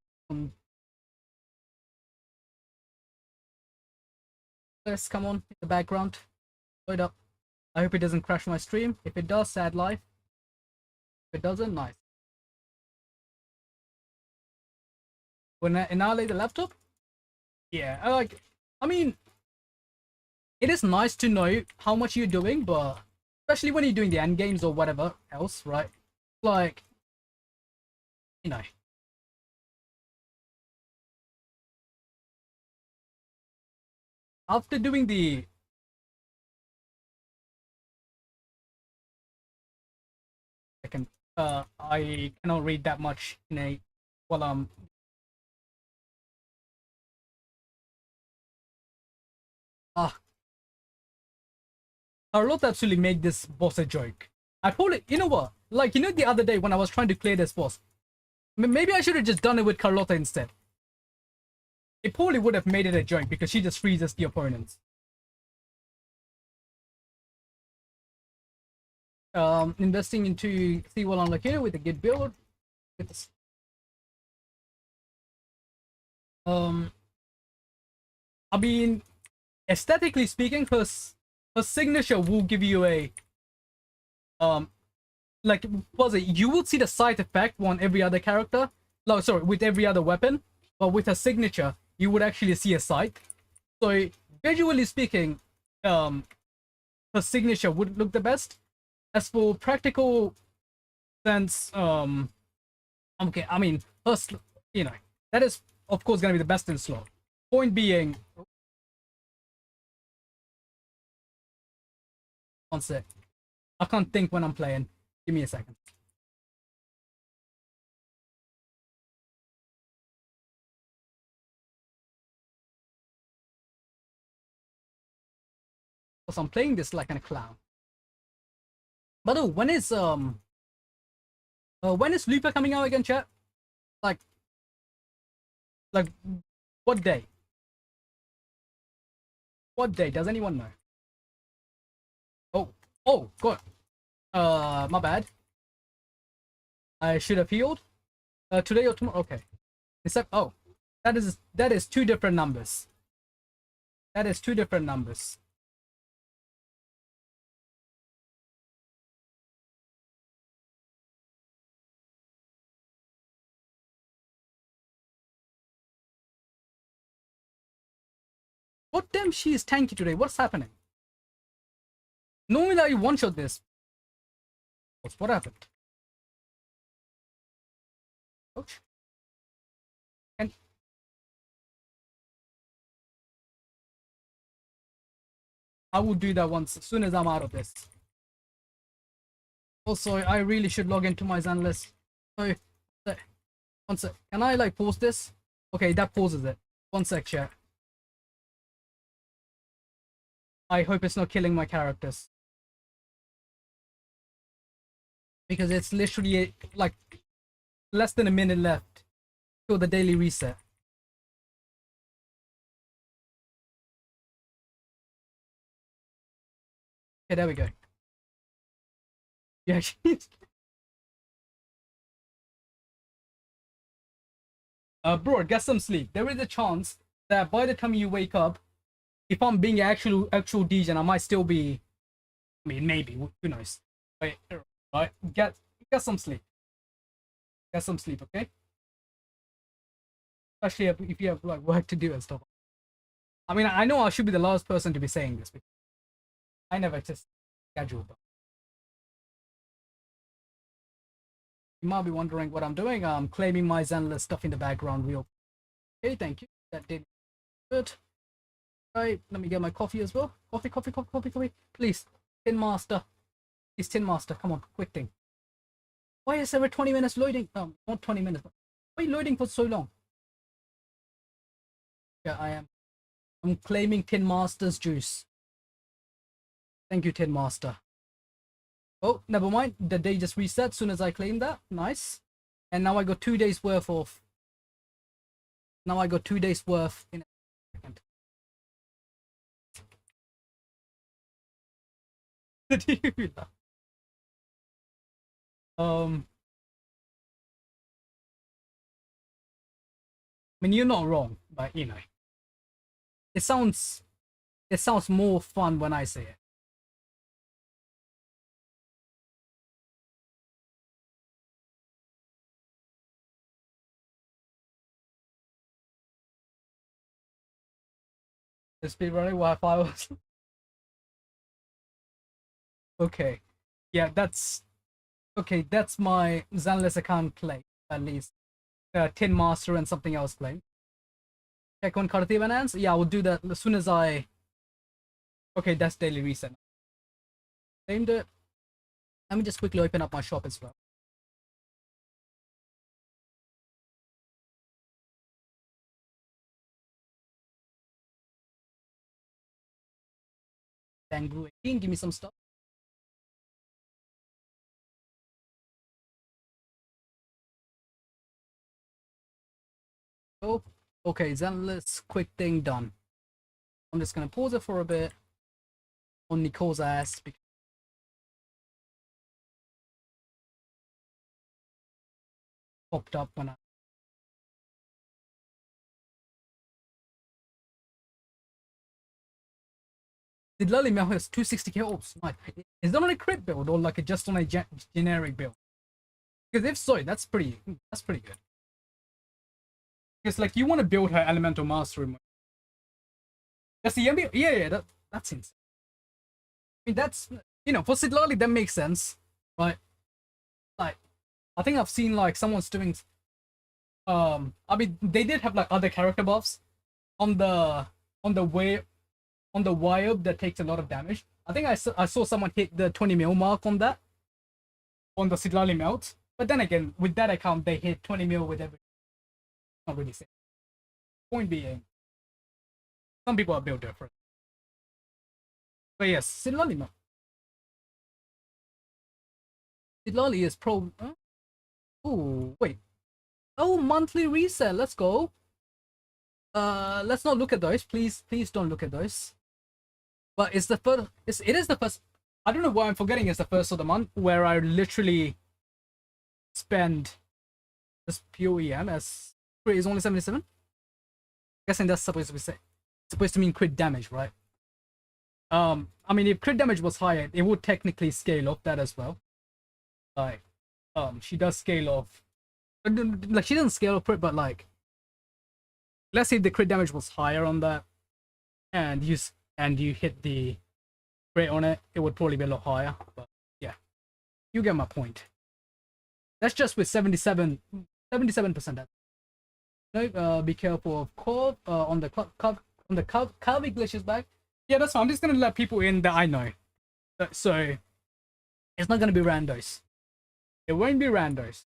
let's come on in the background. Load up. I hope it doesn't crash my stream. If it does, sad life. If it doesn't, nice. When I annihilate the laptop, yeah, I mean, it is nice to know how much you're doing, but especially when you're doing the end games or whatever else, right? Like, you know, after doing the second, I cannot read that much in a while ah Carlotta absolutely made this boss a joke. I probably, you know what? Like, you know, the other day when I was trying to clear this boss, maybe I should have just done it with Carlotta instead. It probably would have made it a joke because she just freezes the opponents. Investing into C1 on Lakina with a good build. With this, I mean, aesthetically speaking, her signature will give you a like, was it, you would see the side effect on every other character, no, sorry, with every other weapon, but with her signature you would actually see a sight. So visually speaking, her signature would look the best. As for practical sense, okay, I mean, her you know, that is of course gonna be the best in slot. Point being, one sec, I can't think when I'm playing. Give me a second. Because I'm playing this like a clown. But oh, when is Looper coming out again, chat? Like, like what day? What day? Does anyone know? Oh, God. My bad. I should have healed. Today or tomorrow? Okay. Except, oh, that is two different numbers. That is two different numbers. What damn she is tanky today? What's happening? Normally I one-shot this. What happened? Ouch. And I will do that once as soon as I'm out of this. Also, I really should log into my Zan list. So, one sec. Can I like pause this? Okay, that pauses it. One sec, chat. I hope it's not killing my characters. Because it's literally like less than a minute left till the daily reset. Okay, there we go. Yeah, bro, get some sleep. There is a chance that by the time you wake up, if I'm being actual Degen, I might still be. I mean, maybe, who knows? Wait, right? Get some sleep. Get some sleep, okay? Especially if you have like work to do and stuff. I mean, I know I should be the last person to be saying this, because I never just schedule. But you might be wondering what I'm doing. I'm claiming my Zenless stuff in the background real. Okay, thank you. That did good. Right, let me get my coffee as well. Coffee. Please, Tin Master. Please, Tin Master. Come on, quick thing. Why is there 20 minutes loading? Not 20 minutes. Why are you loading for so long? Yeah, I am. I'm claiming Tin Master's juice. Thank you, Tin Master. Oh, never mind. The day just reset as soon as I claimed that. Nice. And now I got 2 days worth of. Now I got 2 days worth in a second. I mean, you're not wrong, but you know, it sounds more fun when I say it. The speed running Wi-Fi was okay. Yeah, that's okay. That's my Zanless account claim, at least. Tin Master and something else claim. Check on Karthi Banans. Yeah, I will do that as soon as I Okay, that's daily reset. Named it. Let me just quickly open up my shop as well. Bangoo 18, give me some stuff. Oh, okay, Zenless, quick thing done. I'm just gonna pause it for a bit on Nicole's ass because it popped up when I. Did Lily Mel has 260k orbs? Nice. Is that on a crit build or like just on a generic build? Because if so, that's pretty good. Because like you want to build her elemental mastery. That's the MB. Yeah, that's insane. I mean, that's for Sidlali that makes sense, right? Like, I think I've seen like someone's doing. I mean, they did have like other character buffs on the way on the wire that takes a lot of damage. I think I saw someone hit the 20 mil mark on that on the Sidlali melt. But then again, with that account, they hit 20 mil with every. Not really safe. Point being, some people are built different. But yes, Sidlali melt. Sidlali is pro. Oh wait. Oh, monthly reset. Let's go. Let's not look at those. Please don't look at those. But it's the first. It is the first. I don't know why I'm forgetting. It's the first of the month where I literally spend this pure EM as crit is only 77. Guessing that's supposed to mean crit damage, right? I mean, if crit damage was higher, it would technically scale off that as well. Like, she does scale off. Like, she doesn't scale off crit, but like, let's say the crit damage was higher on that, and you hit the crit on it, it would probably be a lot higher. But yeah, you get my point. That's just with 77%. No, be careful of curve on the curvy glitches back. Yeah, that's fine. I'm just gonna let people in that I know. So it's not gonna be randos. It won't be randos.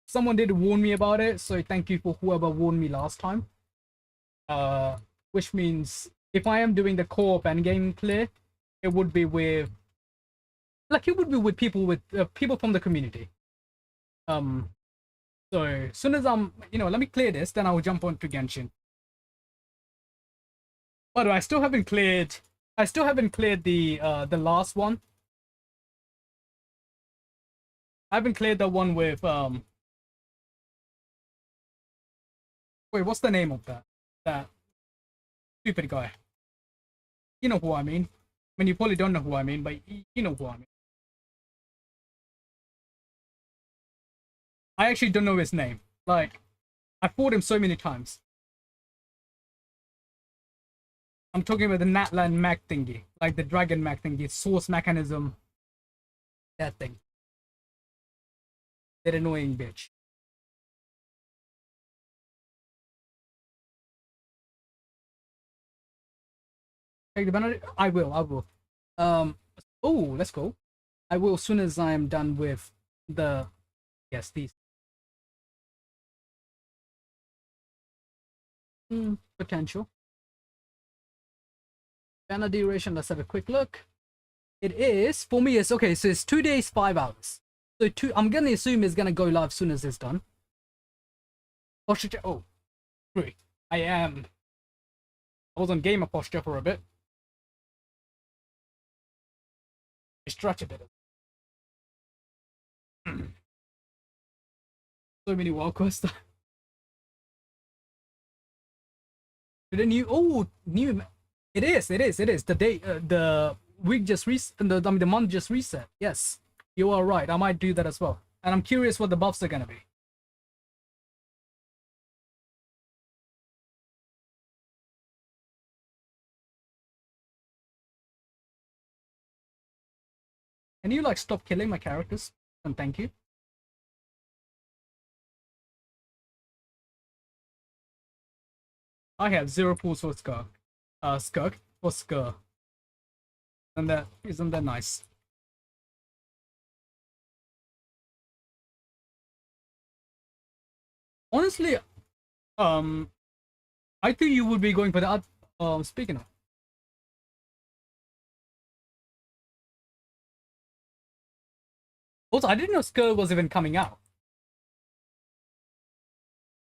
Someone did warn me about it, so thank you for whoever warned me last time. Which means if I am doing the co-op and game clear, it would be with people from the community. So as soon as let me clear this, then I will jump on to Genshin. But I still haven't cleared. The last one. I haven't cleared the one with Wait, what's the name of that stupid guy? You know who I mean. I mean, you probably don't know who I mean, but you know who I mean. I actually don't know his name. Like, I fought him so many times. I'm talking about the Natlan Mac thingy, like the Dragon Mac thingy, source mechanism. That thing. That annoying bitch. Take the banner. I will. Oh, let's go. I will as soon as I am done with the. Yes, these. Potential. Banner duration. Let's have a quick look. It is for me. It's okay. So it's 2 days, 5 hours. So I'm gonna assume it's gonna go live as soon as it's done. Posture. Oh, great. I was on gamer posture for a bit. I stretch a bit. So many wild quests. The new. It is. The day, the week just reset. The month just reset. Yes, you are right. I might do that as well. And I'm curious what the buffs are gonna be. Can you like stop killing my characters? And thank you. I have 0 pulls for Skirk. for Skur. And that isn't that nice? Honestly, um, I think you would be going for the speaking of. Also, I didn't know Skur was even coming out.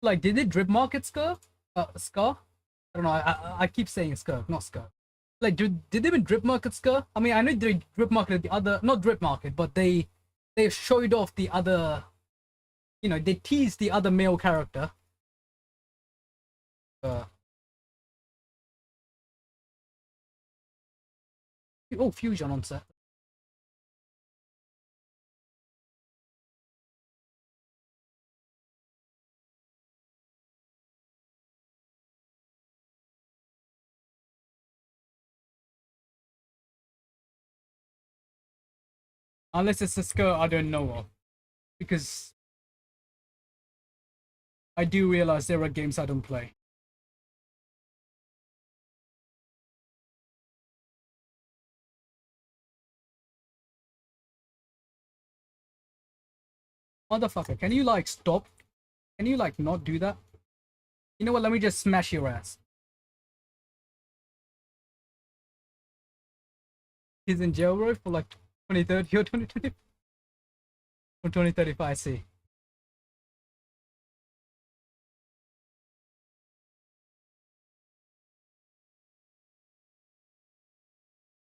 Like, did they drip market Skur? Scar? I don't know. I keep saying Skur, not Skur. Like, did they even drip market Skur? I mean, I know they drip marketed the other, not drip market, but they showed off the other. You know, they teased the other male character. Uh, oh, Fusion on set. Unless it's a Skur I don't know of, because I do realize there are games I don't play. Motherfucker, can you like stop? Can you like not do that? You know what? Let me just smash your ass. He's in jail, bro, for like 2030 or 2020 or 2035. I see.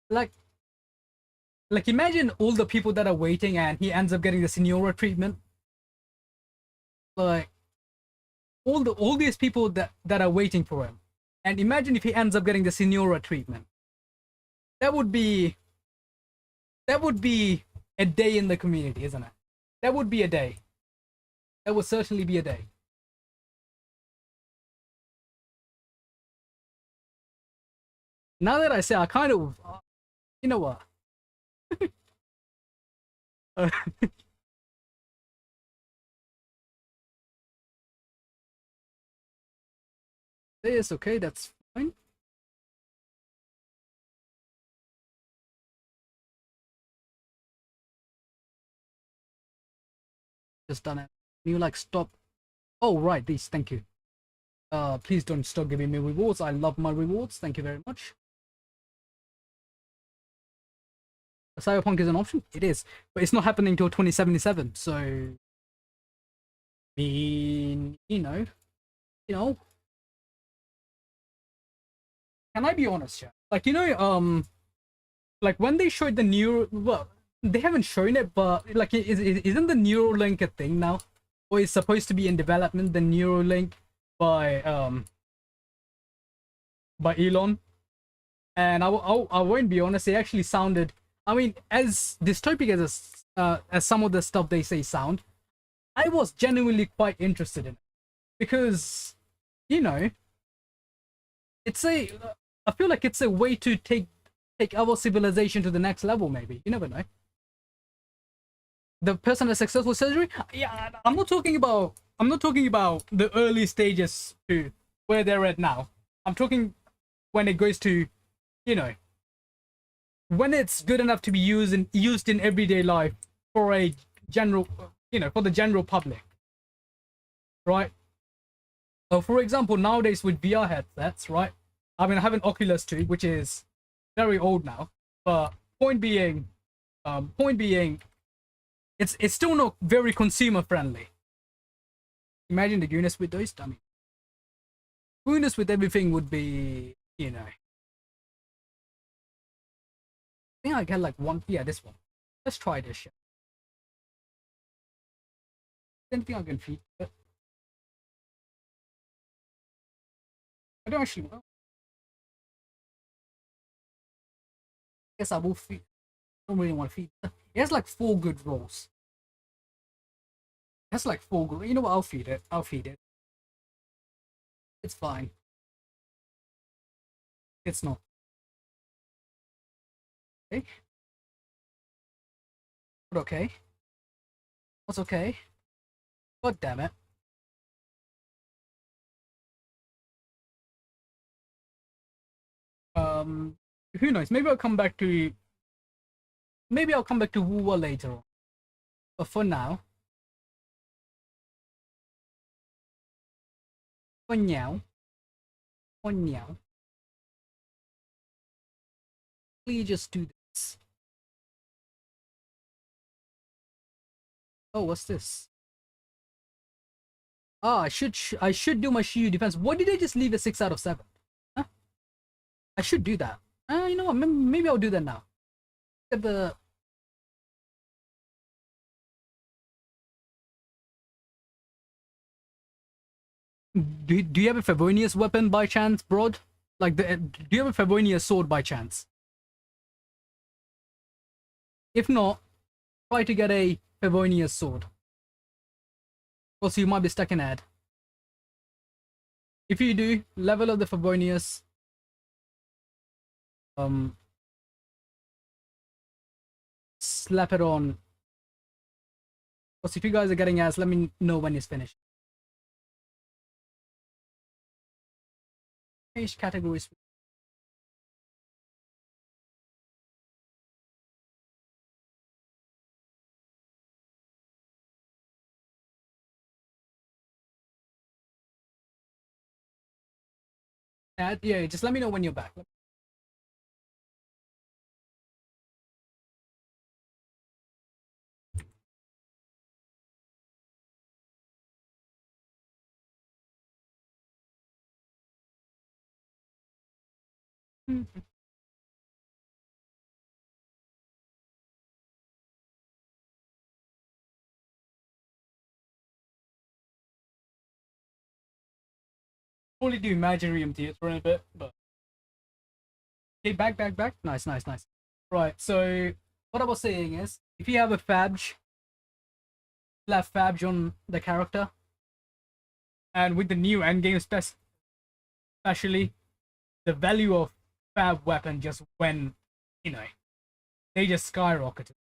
Like, imagine all the people that are waiting, and he ends up getting the Senora treatment. Like, all these people that are waiting for him, and imagine if he ends up getting the Senora treatment. That would be a day in the community, isn't it? That would be a day. That would certainly be a day. Now that I say, I kind of, you know what? Uh, it's okay. That's fine. Just done it. You like stop. Oh right, these. Thank you. Please don't stop giving me rewards. I love my rewards. Thank you very much. Cyberpunk is an option. It is, but it's not happening till 2077. So, I mean, you know. Can I be honest, yeah? Like, like when they showed the new, well, they haven't shown it, but like, isn't the Neuralink a thing now, or is supposed to be in development? The Neuralink by Elon, and I won't be honest, it actually sounded. I mean, as dystopic as some of the stuff they say sound, I was genuinely quite interested in it because you know it's a. I feel like it's a way to take our civilization to the next level. Maybe you never know. The person has successful surgery. Yeah, I'm not talking about. I'm not talking about the early stages to where they're at now. I'm talking when it goes to, you know, when it's good enough to be used in everyday life for a general, for the general public, right? For example, nowadays with VR headsets, right? I mean, I have an Oculus 2, which is very old now, but point being, it's still not very consumer friendly. Imagine the goodness with those dummy. Goodness with everything would be, I think I get like one. Yeah, this one. Let's try this shit. I don't think I can feed it. I don't actually know. I guess I will feed. I don't really want to feed. It has like 4 good rolls. It has like 4 good. You know what? I'll feed it. I'll feed it. It's fine. It's not. Okay. But okay. What's okay? God damn it. Um, who knows? Maybe I'll come back to Wuwa later on. But for now, for now, please just do this. Oh, what's this? Ah, I should do my Shiyu defense. What did I just leave at 6 out of 7? Huh? I should do that. You know what? Maybe I'll do that now. Get the do you have a Favonius weapon by chance, Broad? Like do you have a Favonius sword by chance? If not, try to get a Favonius sword. Also, you might be stuck in ad. If you do, level up the Favonius. Slap it on. Also, if you guys are getting ads, let me know when it's finished. Change categories. Ad, yeah, just let me know when you're back. Probably do Imaginarium Theatre in a bit, but okay, back. Nice. Right, so what I was saying is, if you have a Fabj, left Fabj on the character, and with the new endgame especially, the value of Fab weapon just went, you know, they just skyrocketed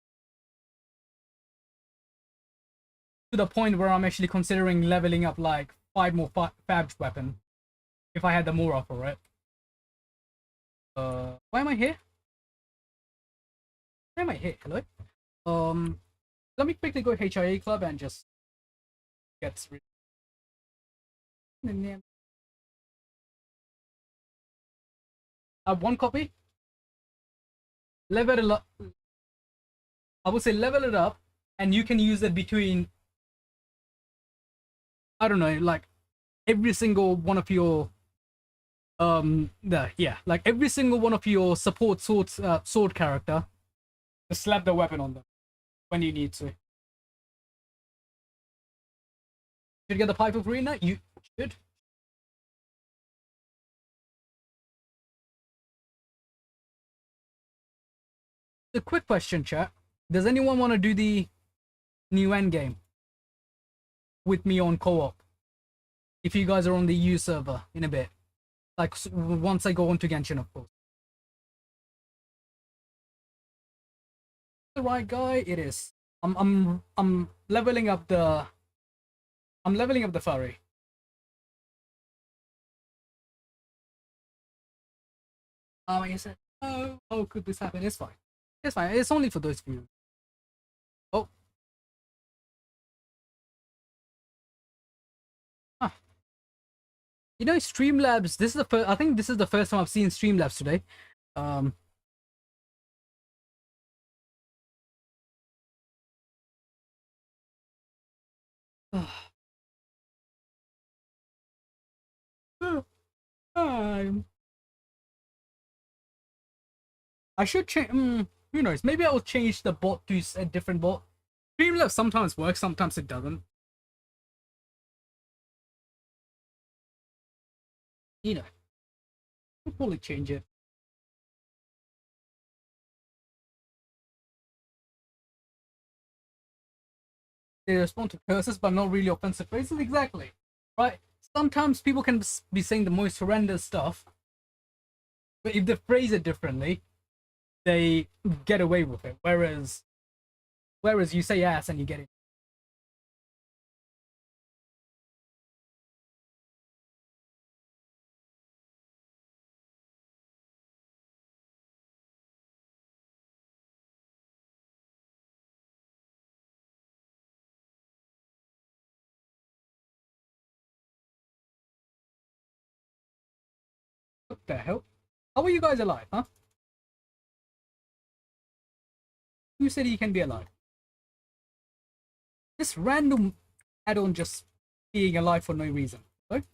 to the point where I'm actually considering leveling up like 5 more Fabj weapon if I had the Mora for it. Why am I here? Why am I here? Hello? Let me quickly go HIA club and just get rid. I have one copy. Level it up. I would say level it up, and you can use it between, I don't know, like every single one of your like every single one of your support sword character. Just slap the weapon on them when you need to. Should you get the pipe for free now? You should. A quick question, chat. Does anyone want to do the new end game with me on co-op? If you guys are on the U server in a bit, like once I go on to Genshin, of course. The right guy, it is. I'm leveling up the. I'm leveling up the furry. I said, oh, how could this happen? It's fine. It's fine. It's only for those few. Oh. Huh. You know, Streamlabs. This is the first. I think this is the first time I've seen Streamlabs today. Um. I should change. Who knows? Maybe I'll change the bot to a different bot. Streamlabs sometimes works, sometimes it doesn't. You know, I'll probably change it. They respond to curses, but not really offensive phrases. Exactly. Right? Sometimes people can be saying the most horrendous stuff, but if they phrase it differently, they get away with it. Whereas you say ass and you get it. What the hell? How are you guys alive, huh? You said you can be alive. This random add-on just being alive for no reason. Right?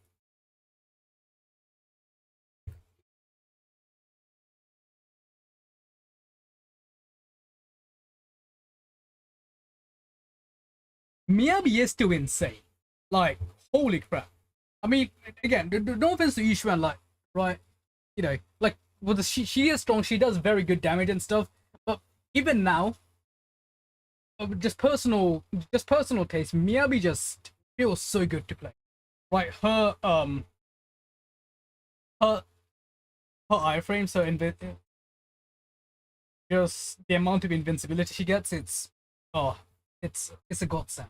Miyabi is still insane. Like, holy crap. I mean, again, no offense to Yushuan, like, right, you know, like, well, she is strong, she does very good damage and stuff, but even now, just personal taste, Miyabi just feels so good to play. Right, her, her iframe, so just the amount of invincibility she gets, oh, it's a godsend,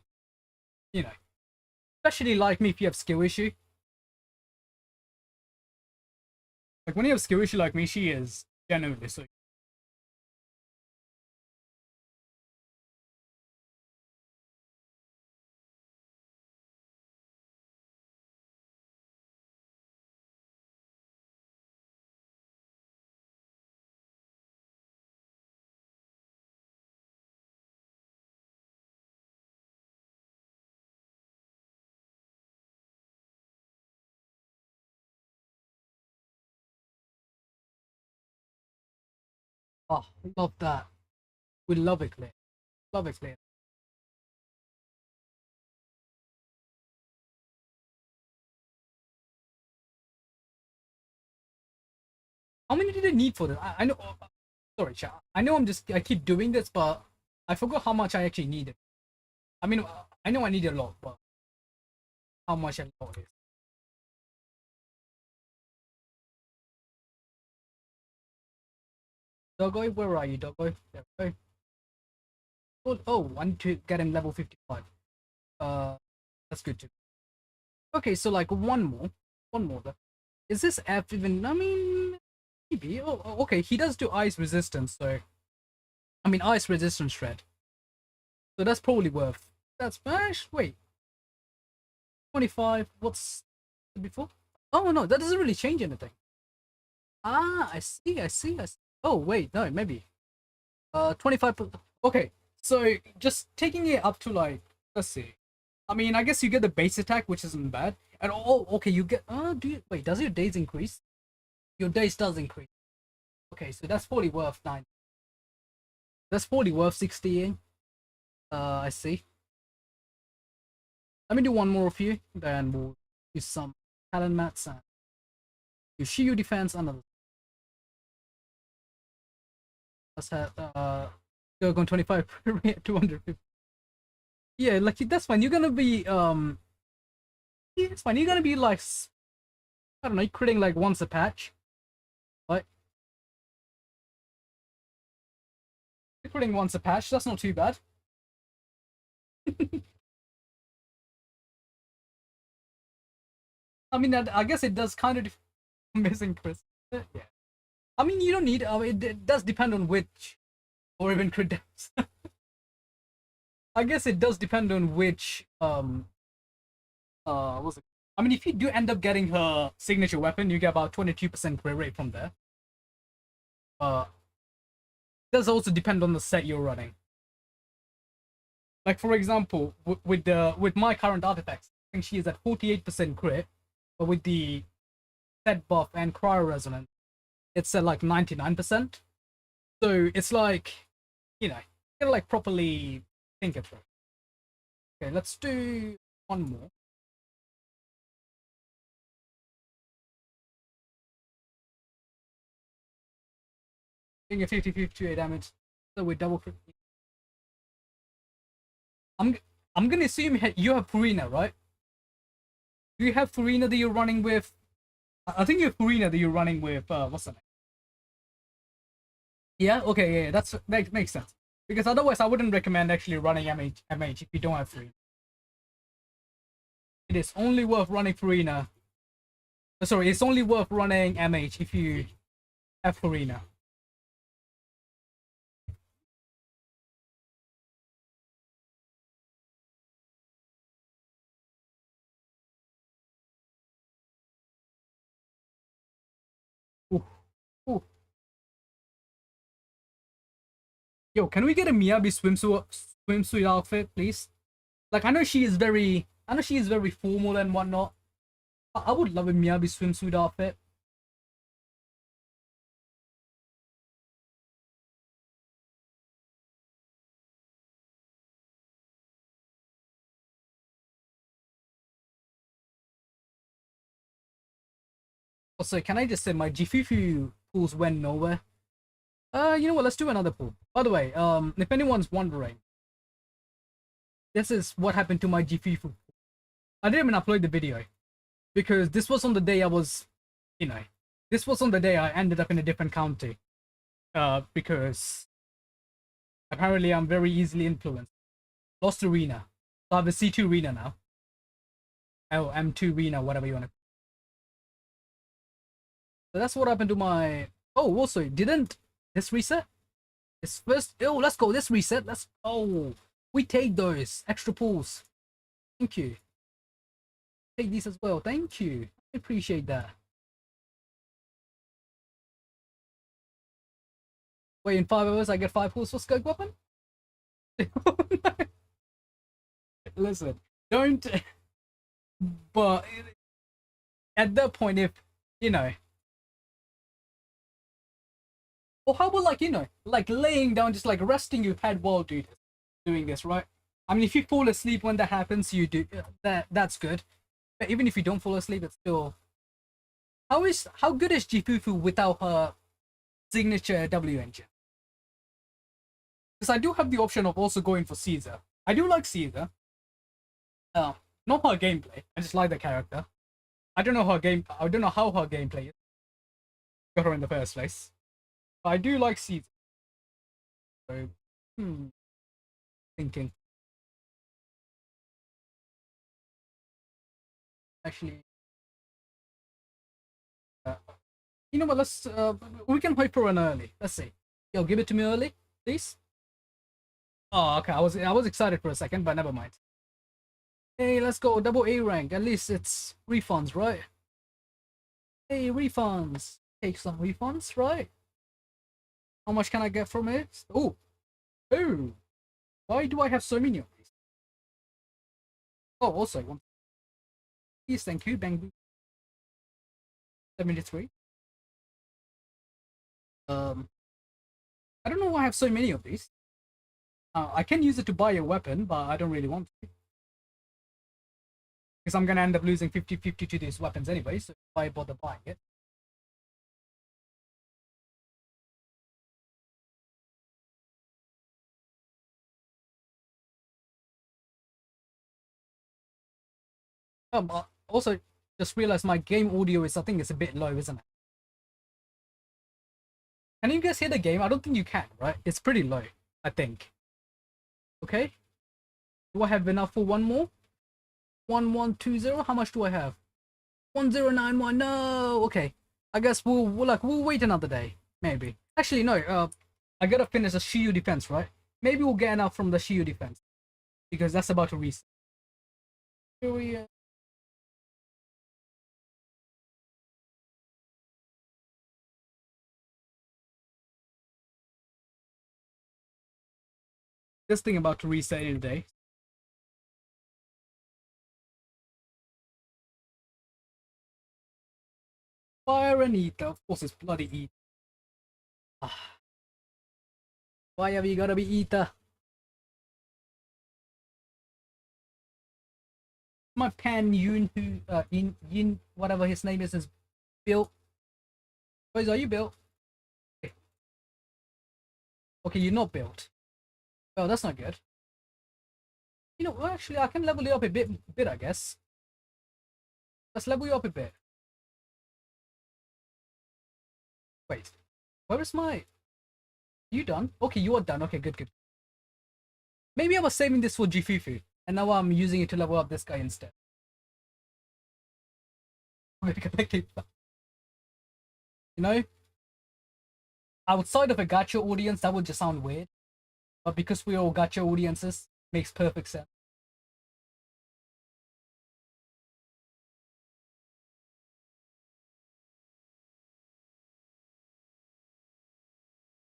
you know. Especially like me if you have skill issue. Like when you have skill issue like me, she is genuinely so. Oh, love that. We love it, Claire. Love it, Claire. How many did I need for this? I know. Sorry, chat. I know I keep doing this, but I forgot how much I actually needed. I mean, I know I need a lot, but how much a lot is. Doggo, where are you, Doggo? There we go. Oh, I need to get him level 55. That's good too. Okay, so like one more. Is this F even? I mean, maybe. Okay. He does do ice resistance, so I mean ice resistance shred. So that's probably worth. That's smash. Wait, 25. What's before? Oh no, that doesn't really change anything. Ah, I see. I see. I see. Oh wait, no, maybe. 25. Okay, so just taking it up to like, let's see. I mean, I guess you get the base attack, which isn't bad. And oh, okay, you get. Do you wait? Does your days increase? Your days does increase. Okay, so that's probably worth 9. That's probably worth 60. I see. Let me do one more of you, then we'll use some talent mats and you shield defense. Another. Let's have go on 25 250. Yeah, like that's fine. You're gonna be yeah, it's fine. You're gonna be like I don't know, critting like once a patch. Like critting once a patch. That's not too bad. I mean, I guess it does kind of missing Chris. Yeah. I mean, you don't need. It does depend on which, or even crit damage. I guess it does depend on which what's it? I mean, if you do end up getting her signature weapon, you get about 22% crit rate from there. Uh, does also depend on the set you're running. Like for example, with my current artifacts, I think she is at 48% crit, but with the set buff and cryo resonance, it's at like 99%. So it's like, you know, you gotta like properly think it through. Okay, let's do one more. Doing a 50-52 damage. So we double crit. I'm I'm gonna assume you have Purina, right? Do you have Purina that you're running with? I think you have Purina that you're running with. What's the name? Yeah. Okay. Yeah. That makes sense. Because otherwise, I wouldn't recommend actually running MH if you don't have Purina. It is only worth running Purina. Sorry, it's only worth running MH if you have Purina. Yo, can we get a Miyabi swimsuit outfit, please? Like, I know she is very formal and whatnot. But I would love a Miyabi swimsuit outfit. Also, can I just say my Jifufu pools went nowhere? You know what? Let's do another pool. By the way, if anyone's wondering, this is what happened to my Jifufu. I didn't even upload the video because this was on the day I was, you know, this was on the day I ended up in a different county. Because apparently I'm very easily influenced. Lost arena. So I have a C2 arena now. Oh, M2 arena, whatever you want to. So that's what happened to my. Oh, also, didn't this reset? This first. Oh, let's go. This reset. Let's. Oh, we take those extra pulls. Thank you. Take these as well. Thank you. I appreciate that. Wait, in 5 hours I get 5 pulls for Skunk Weapon? Listen, don't. But at that point, if you know, or how about like like laying down, just like resting your head while doing this, right? I mean, if you fall asleep when that happens, you do that's good. But even if you don't fall asleep, it's still how good is Jifufu without her signature W engine? Because I do have the option of also going for Caesar. I do like Caesar. Uh, Not her gameplay. I just like the character. I don't know her game. I don't know how her gameplay is. Got her in the first place. But I do like Caesar. So, thinking. Actually, uh, you know what? We can wait for an early. Let's see. Yo, give it to me early, please. Oh, okay. I was excited for a second, but never mind. Hey, let's go. Double A rank. At least it's refunds, right? Hey, refunds. Take some refunds, right? How much can I get from it? Oh. Why do I have so many of these? Oh, also, one. Please, thank you. Bang, 73. Um, I don't know why I have so many of these. I can use it to buy a weapon, but I don't really want to. Because I'm going to end up losing 50-50 to these weapons anyway, so why bother buying it? Also, just realized my game audio is, I think it's a bit low, isn't it? Can you guys hear the game? I don't think you can, right? It's pretty low, I think. Okay. Do I have enough for one more? 1120. How much do I have? 1091. No. Okay. I guess we'll wait another day. Maybe. Actually, no. I gotta finish the Shiyu defense, right? Maybe we'll get enough from the Shiyu defense because that's about to reset. Here we This thing about to reset in a day. Fire and Ether. Of course, it's bloody Ether. Ah, why have you gotta be Ether? My Pan Yun, who Yin, whatever his name is built. Boys, are you built? Okay. Okay, you're not built. Oh, that's not good. You know, well, actually, I can level you up a bit, I guess. Let's level you up a bit. Wait, where is my? You done? Okay, you are done. Okay, good, good. Maybe I was saving this for Jifufu, and now I'm using it to level up this guy instead. You know, outside of a gacha audience, that would just sound weird. But because we're all gacha audiences, makes perfect sense.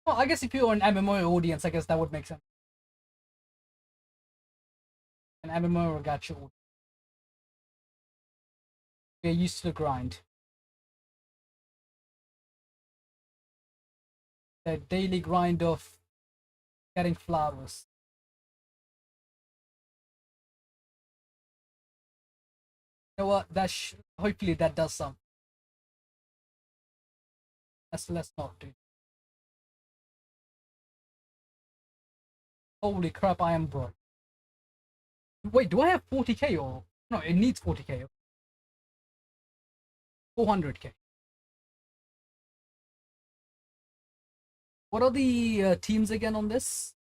Well, I guess if you're an MMO audience, I guess that would make sense. An MMO or gacha audience. They're used to the grind. The daily grind of getting flowers. You know what? Hopefully that does some. Let's not do. Holy crap! I am broke. Wait, do I have 40k or no? It needs 40k. 400k. What are the teams again on this?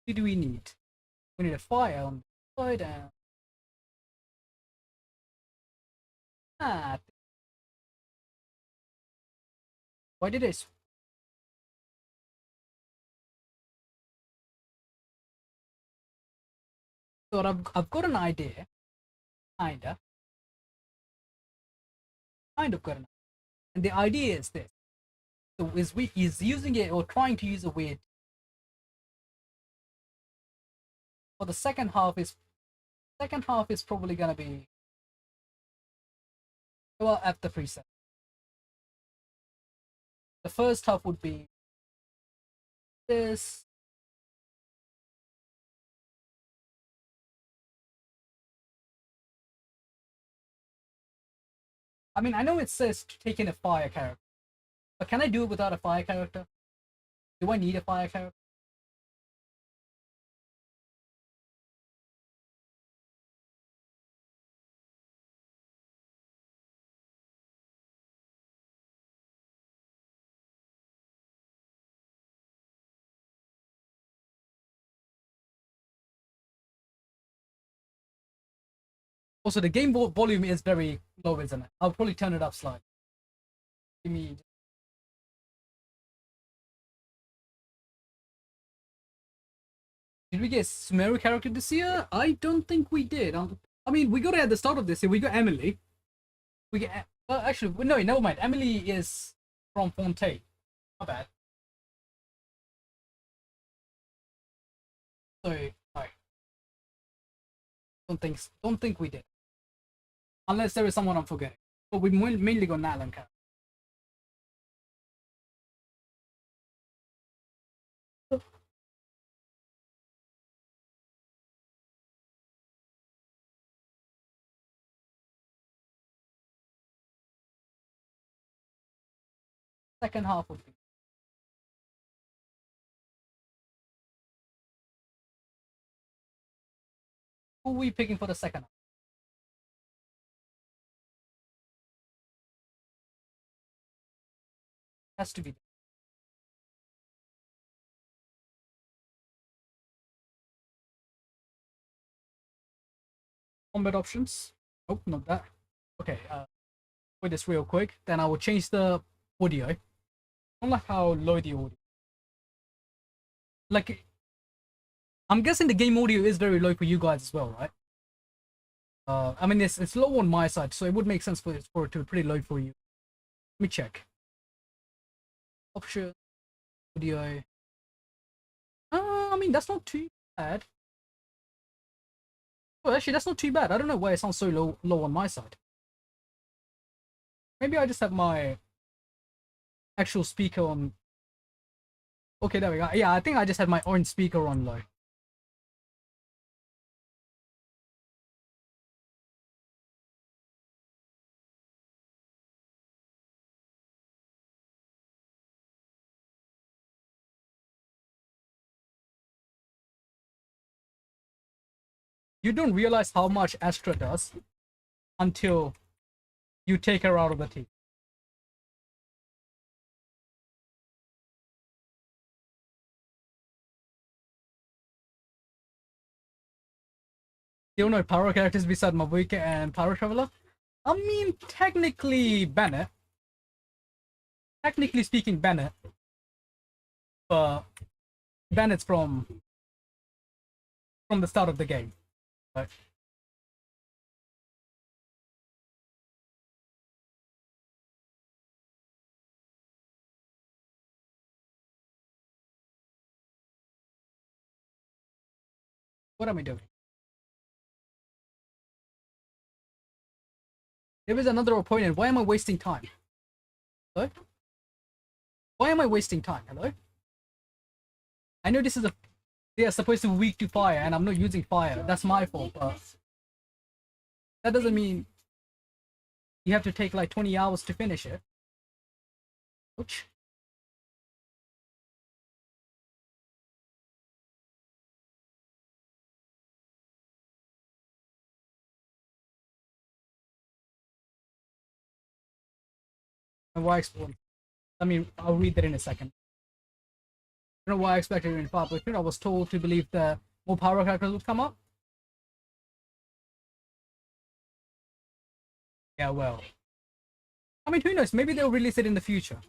What do we need? We need a fire on the side and ah. Why did I? So I've got an idea, kind of got an. And the idea is this: so is using it or trying to use a weird. For the second half is probably gonna be well after preset. The first half would be this. I mean, I know it says to take in a fire character, but can I do it without a fire character? Do I need a fire character? Also, the game volume is very low, isn't it? I'll probably turn it up slightly. Give me. Did we get Sumeru character this year? I don't think we did. I mean, we got it at the start of this year. We got Emily. We get. Actually, no, never mind. Emily is from Fontaine. Not bad. So, no. Don't think we did. Unless there is someone I'm forgetting. But we mainly got Nalan character. Second half would be. Who are we picking for the second half? Has to be. Combat options. Oh, not that. Okay, wait this real quick. Then I will change the audio. I don't like how low the audio. Like, I'm guessing the game audio is very low for you guys as well, right? I mean, it's low on my side, so it would make sense for it to be pretty low for you. Let me check. Option, audio. I mean, that's not too bad. Well, actually, that's not too bad. I don't know why it sounds so low on my side. Maybe I just have my actual speaker on. Okay, there we go. Yeah, I think I just had my own speaker on low. You don't realize how much Astra does until you take her out of the team. You don't know power characters beside Mabuike and Power Traveler? I mean, technically Bennett. Technically speaking, Bennett. But Bennett's from the start of the game. Right? What am I doing? There is another opponent. Why am I wasting time? Hello? Why am I wasting time? Hello? I know this is a... They are supposed to be weak to fire, and I'm not using fire. That's my fault, but... That doesn't mean... You have to take like 20 hours to finish it. Ouch. And why explode? I mean, I'll read that in a second. I don't know why I expected it in public. I was told to believe that more power characters would come up. Yeah, well. I mean, who knows? Maybe they'll release it in the future.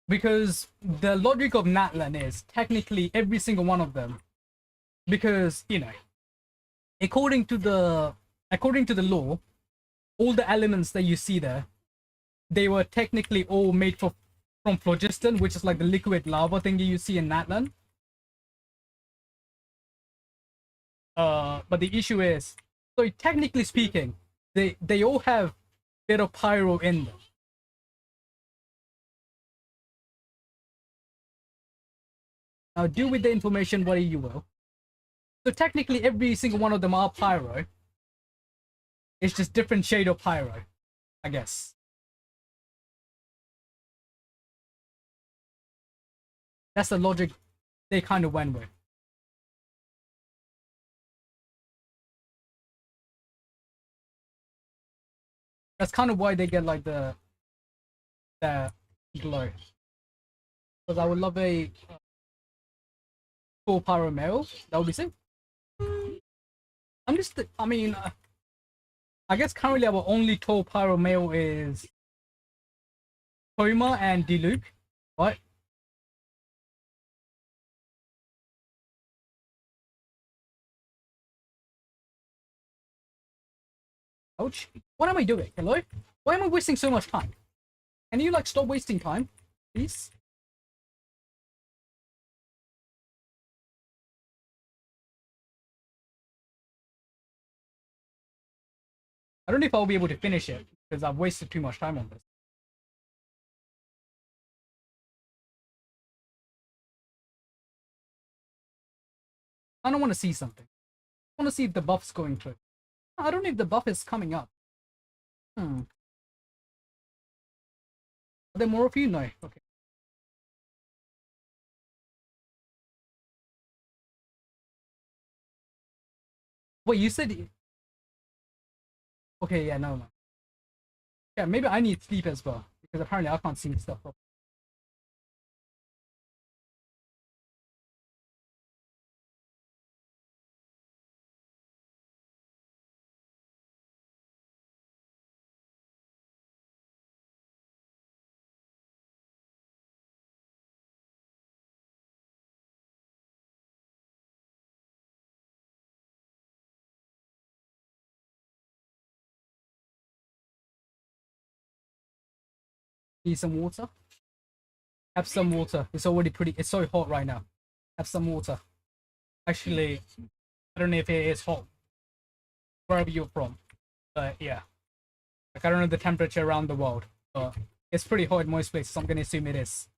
Because the logic of Natlan is technically every single one of them. Because, you know, according to the law, all the elements that you see there, they were technically all made from phlogiston, which is like the liquid lava thing you see in Natlan. But the issue is, so technically speaking, they all have bit of pyro in them. Now deal with the information what you will. So technically every single one of them are pyro. It's just different shade of pyro, I guess. That's the logic they kind of went with. That's kind of why they get like the glow. Because I would love a full pyro male. That would be sick. I mean, I guess currently our only tall pyro male is Koma and Diluc, right? Ouch. What am I doing? Hello? Why am I wasting so much time? Can you like stop wasting time, please? I don't know if I'll be able to finish it because I've wasted too much time on this. I don't want to see something. I want to see if the buff's going through. I don't know if the buff is coming up. Are there more of you? No. Okay. Wait, you said... Okay, yeah, no. Yeah, maybe I need sleep as well. Because apparently I can't see stuff. Need some water? Have some water. It's already pretty... It's so hot right now. Have some water. Actually, I don't know if it is hot wherever you're from. But yeah. Like, I don't know the temperature around the world. But it's pretty hot in most places. So I'm going to assume it is.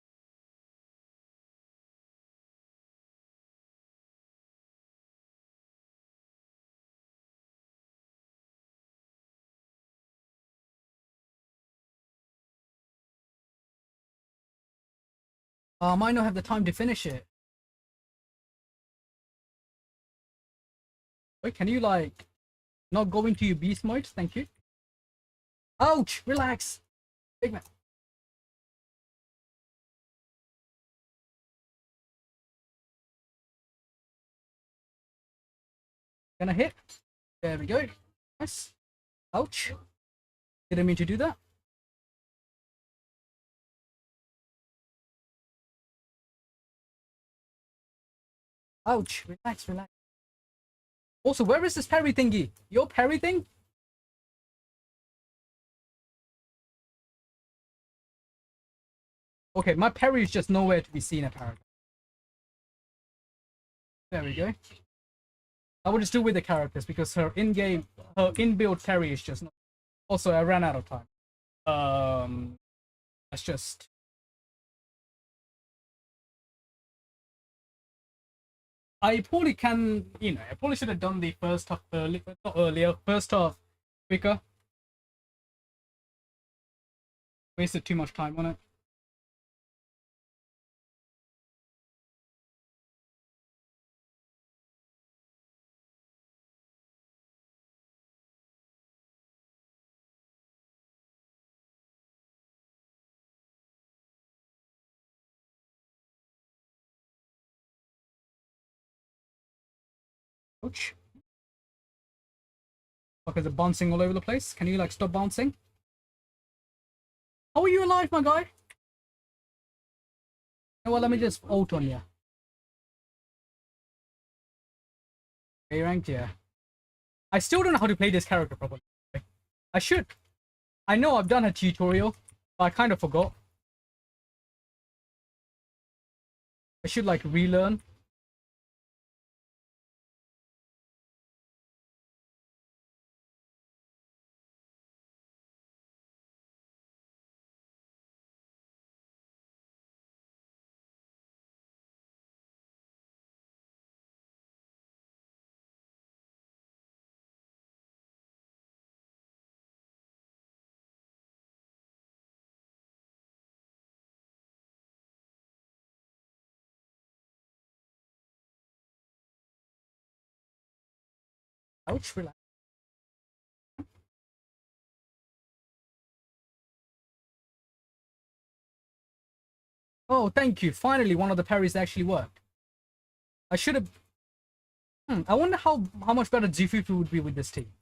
I might not have the time to finish it. Wait, can you like not go into your beast mode? Thank you. Ouch! Relax! Big man. Gonna hit. There we go. Nice. Ouch. Didn't mean to do that. Ouch. Relax, relax. Also, where is this parry thingy? Your parry thing? Okay, my parry is just nowhere to be seen apparently. There we go. I will just do with the characters because her inbuilt parry is just not. Also, I ran out of time. That's just. I probably can, I probably should have done the first half early, not earlier. First half quicker. Wasted too much time on it. Ouch. Fuck, is it bouncing all over the place? Can you like stop bouncing? How are you alive, my guy? Well, let me just ult on you. A ranked, yeah. I still don't know how to play this character properly. I should. I know I've done a tutorial, but I kind of forgot. I should like relearn. Ouch, relax. Oh, thank you. Finally, one of the parries actually worked. I should have. I wonder how much better G50 would be with this team.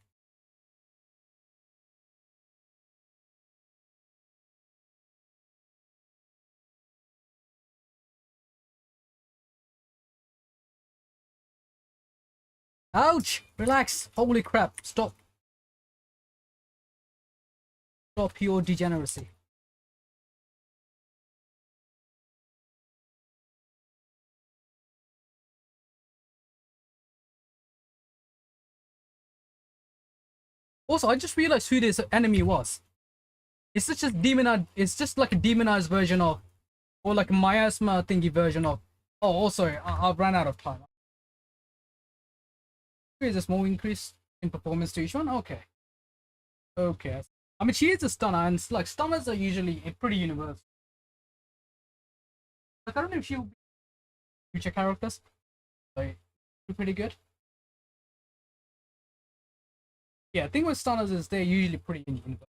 Ouch! Relax. Holy crap! Stop. Stop your degeneracy. Also, I just realized who this enemy was. It's just demonized. It's just like a demonized version of, or like a miasma thingy version of. Oh, also, I've ran out of time. Is a small increase in performance to each one? Okay. Okay. I mean, she is a stunner, and like stunners are usually pretty universal. Like, I don't know if she'll be future characters. Like, pretty good. Yeah, the thing with stunners is they're usually pretty universal.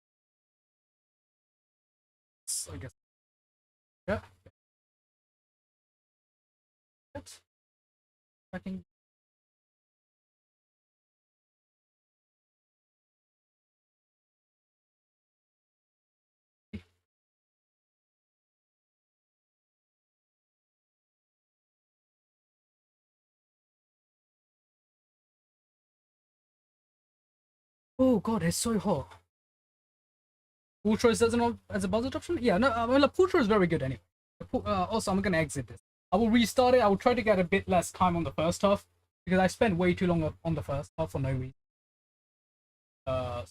I guess. Yeah. That's tracking. Oh god, it's so hot. Ultra doesn't have as a budget option? Yeah, no, well, Ultra is very good anyway. Also, I'm gonna exit this. I will restart it. I will try to get a bit less time on the first half because I spent way too long on the first half for no reason. Uh,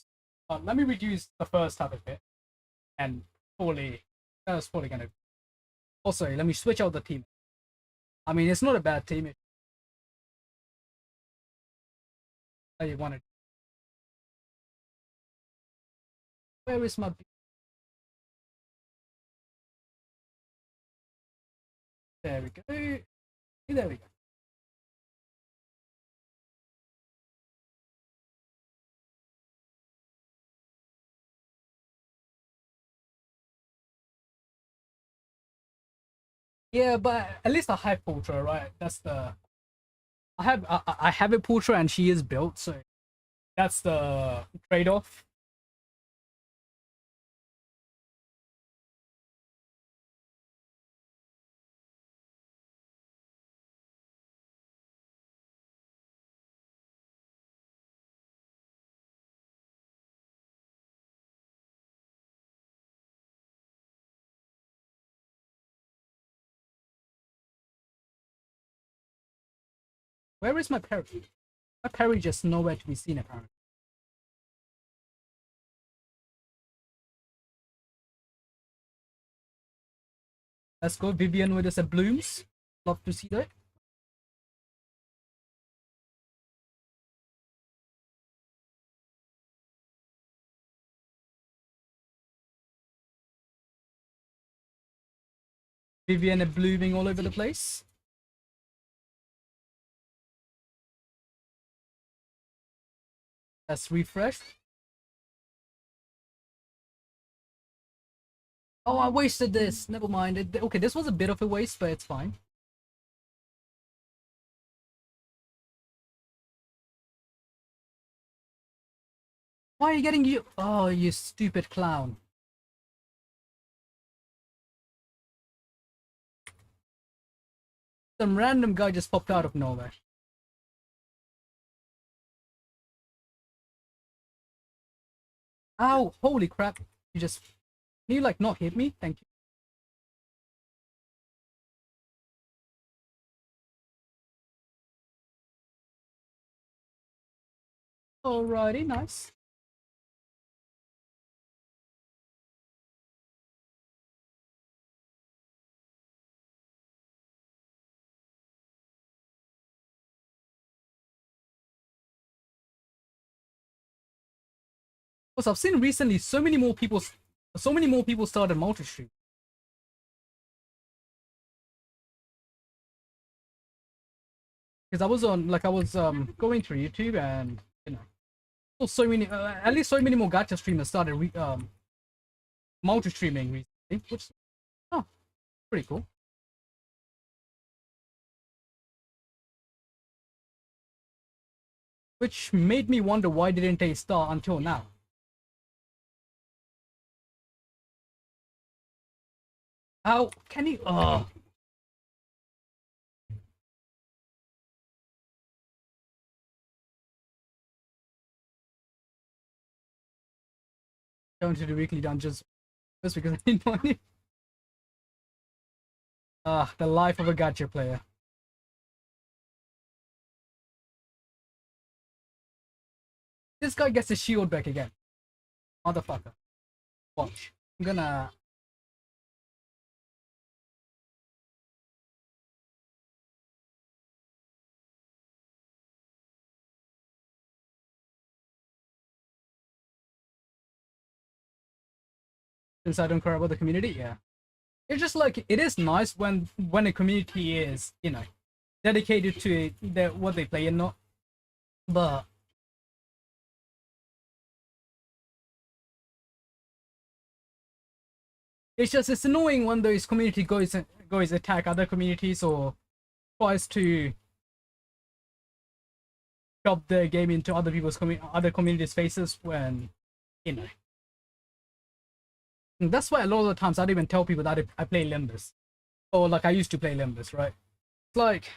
Let me reduce the first half a bit, and fully, that's fully gonna. Also, let me switch out the team. I mean, it's not a bad team. You want it. Where is my? There we go. There we go. Yeah, but at least I have Ultra, right? That's the I have a Ultra and she is built, so that's the trade-off. Where is my parry? My parry just nowhere to be seen apparently. Let's go, Vivian with us at Blooms. Love to see that. Vivian at blooming all over the place. Let's refresh. Oh, I wasted this. Never mind. Okay, this was a bit of a waste, but it's fine. Why are you getting you? Oh, you stupid clown. Some random guy just popped out of nowhere. Ow, holy crap. You just... Can you, like, not hit me? Thank you. Alrighty, nice. Because I've seen recently so many more people started multi-stream. Because I was going through YouTube and you know, so many at least so many more gacha streamers started multi-streaming recently, which oh pretty cool. Which made me wonder why didn't they start until now. How can you? Going to the weekly dungeons just because I need money. The life of a gacha player. This guy gets his shield back again. Motherfucker. Watch. I'm gonna... Since I don't care about the community, yeah. It's just like, it is nice when a community is, you know, dedicated to what they play and not... But... It's annoying when those community goes attack other communities or tries to shove the game into other communities' faces when, you know. And that's why a lot of the times I don't even tell people that I play Limbus. Or like I used to play Limbus, right? It's like,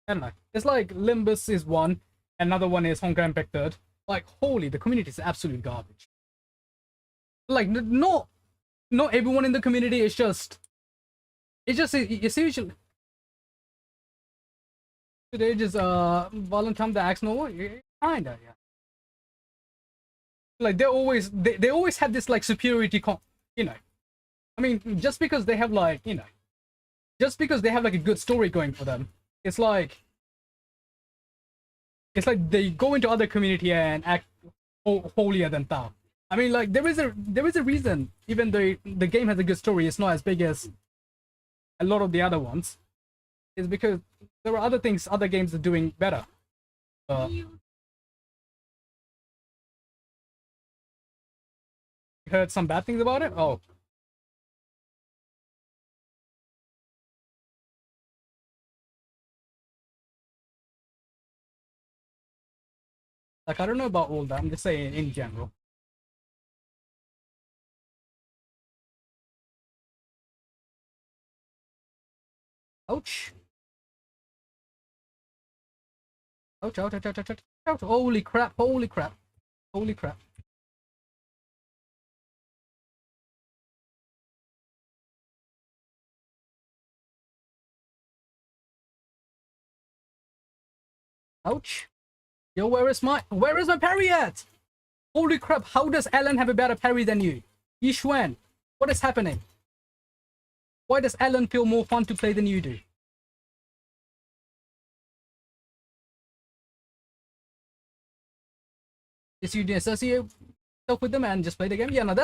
I don't know. It's like Limbus is one, another one is Honkai Impact Third. Like, holy, the community is absolute garbage. Like, not everyone in the community is just... It's just, you see, today just, Valentine the Axe Nova? Kinda, yeah. Like, they always have this, like, superiority, you know. I mean, just because they have, like, you know, just because they have, like, a good story going for them, it's like they go into other community and act holier than thou. I mean, like, there is a reason, even though the game has a good story, it's not as big as a lot of the other ones, is because there are other things other games are doing better. You heard some bad things about it? Oh. Like, I don't know about all that, I'm just saying in general. Ouch. Ouch, ouch, ouch, ouch, ouch, ouch. Holy crap, holy crap. Holy crap. Ouch. Yo, where is my parry at? Holy crap, how does Alan have a better parry than you? Yishuan, what is happening? Why does Alan feel more fun to play than you do? Just you associate yourself with them and just play the game? Yeah, no,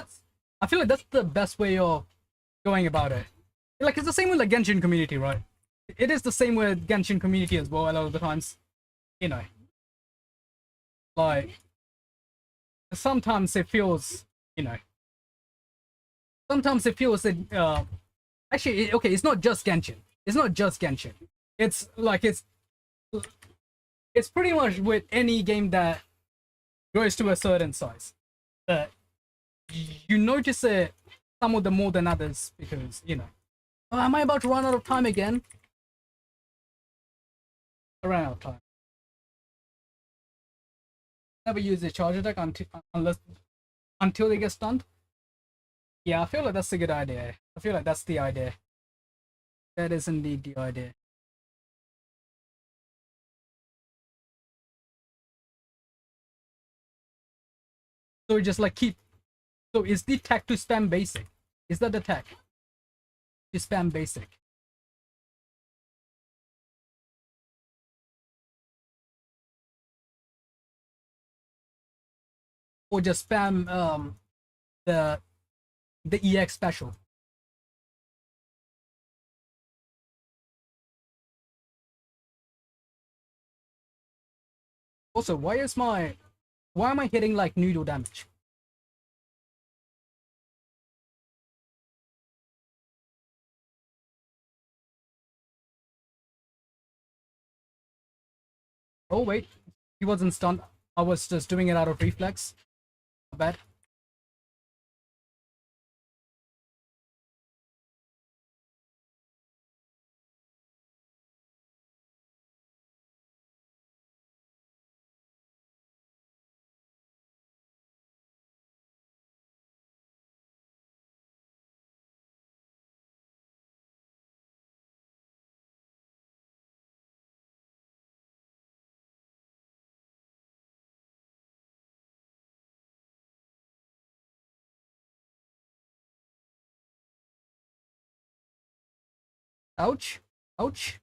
I feel like that's the best way of going about it. Like, it's the same with like Genshin community, right? It is the same with Genshin community as well a lot of the times. You know, like, sometimes it feels, you know, sometimes it feels that, actually, okay, it's not just Genshin. It's not just Genshin. It's like, it's pretty much with any game that grows to a certain size. You notice it some of them more than others because, you know. Oh, am I about to run out of time again? I ran out of time. Never use the charge attack until they get stunned. Yeah, I feel like that's a good idea. I feel like that's the idea. That is indeed the idea. So just like keep. So is the tech to spam basic? Is that the tech? To spam basic? Or just spam the EX special? Also, why am I hitting like noodle damage? Oh wait, he wasn't stunned. I was just doing it out of reflex. Not bad. Ouch. Ouch.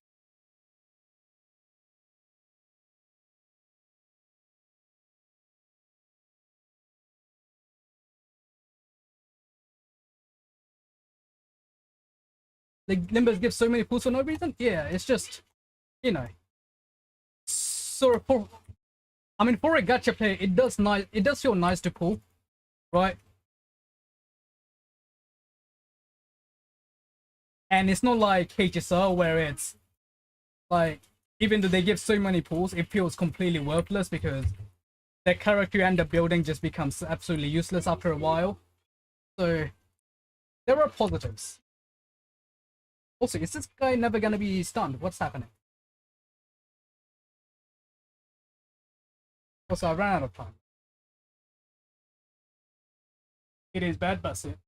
Like Nimbus gives so many pulls for no reason. Yeah, it's just, you know. So for, I mean, for a gacha player, it does nice. It does feel nice to pull, right? And it's not like HSR where it's like, even though they give so many pulls, it feels completely worthless because their character and the building just becomes absolutely useless after a while. So there are positives. Also, is this guy never gonna be stunned? What's happening? Also, I ran out of time. It is bad, but it.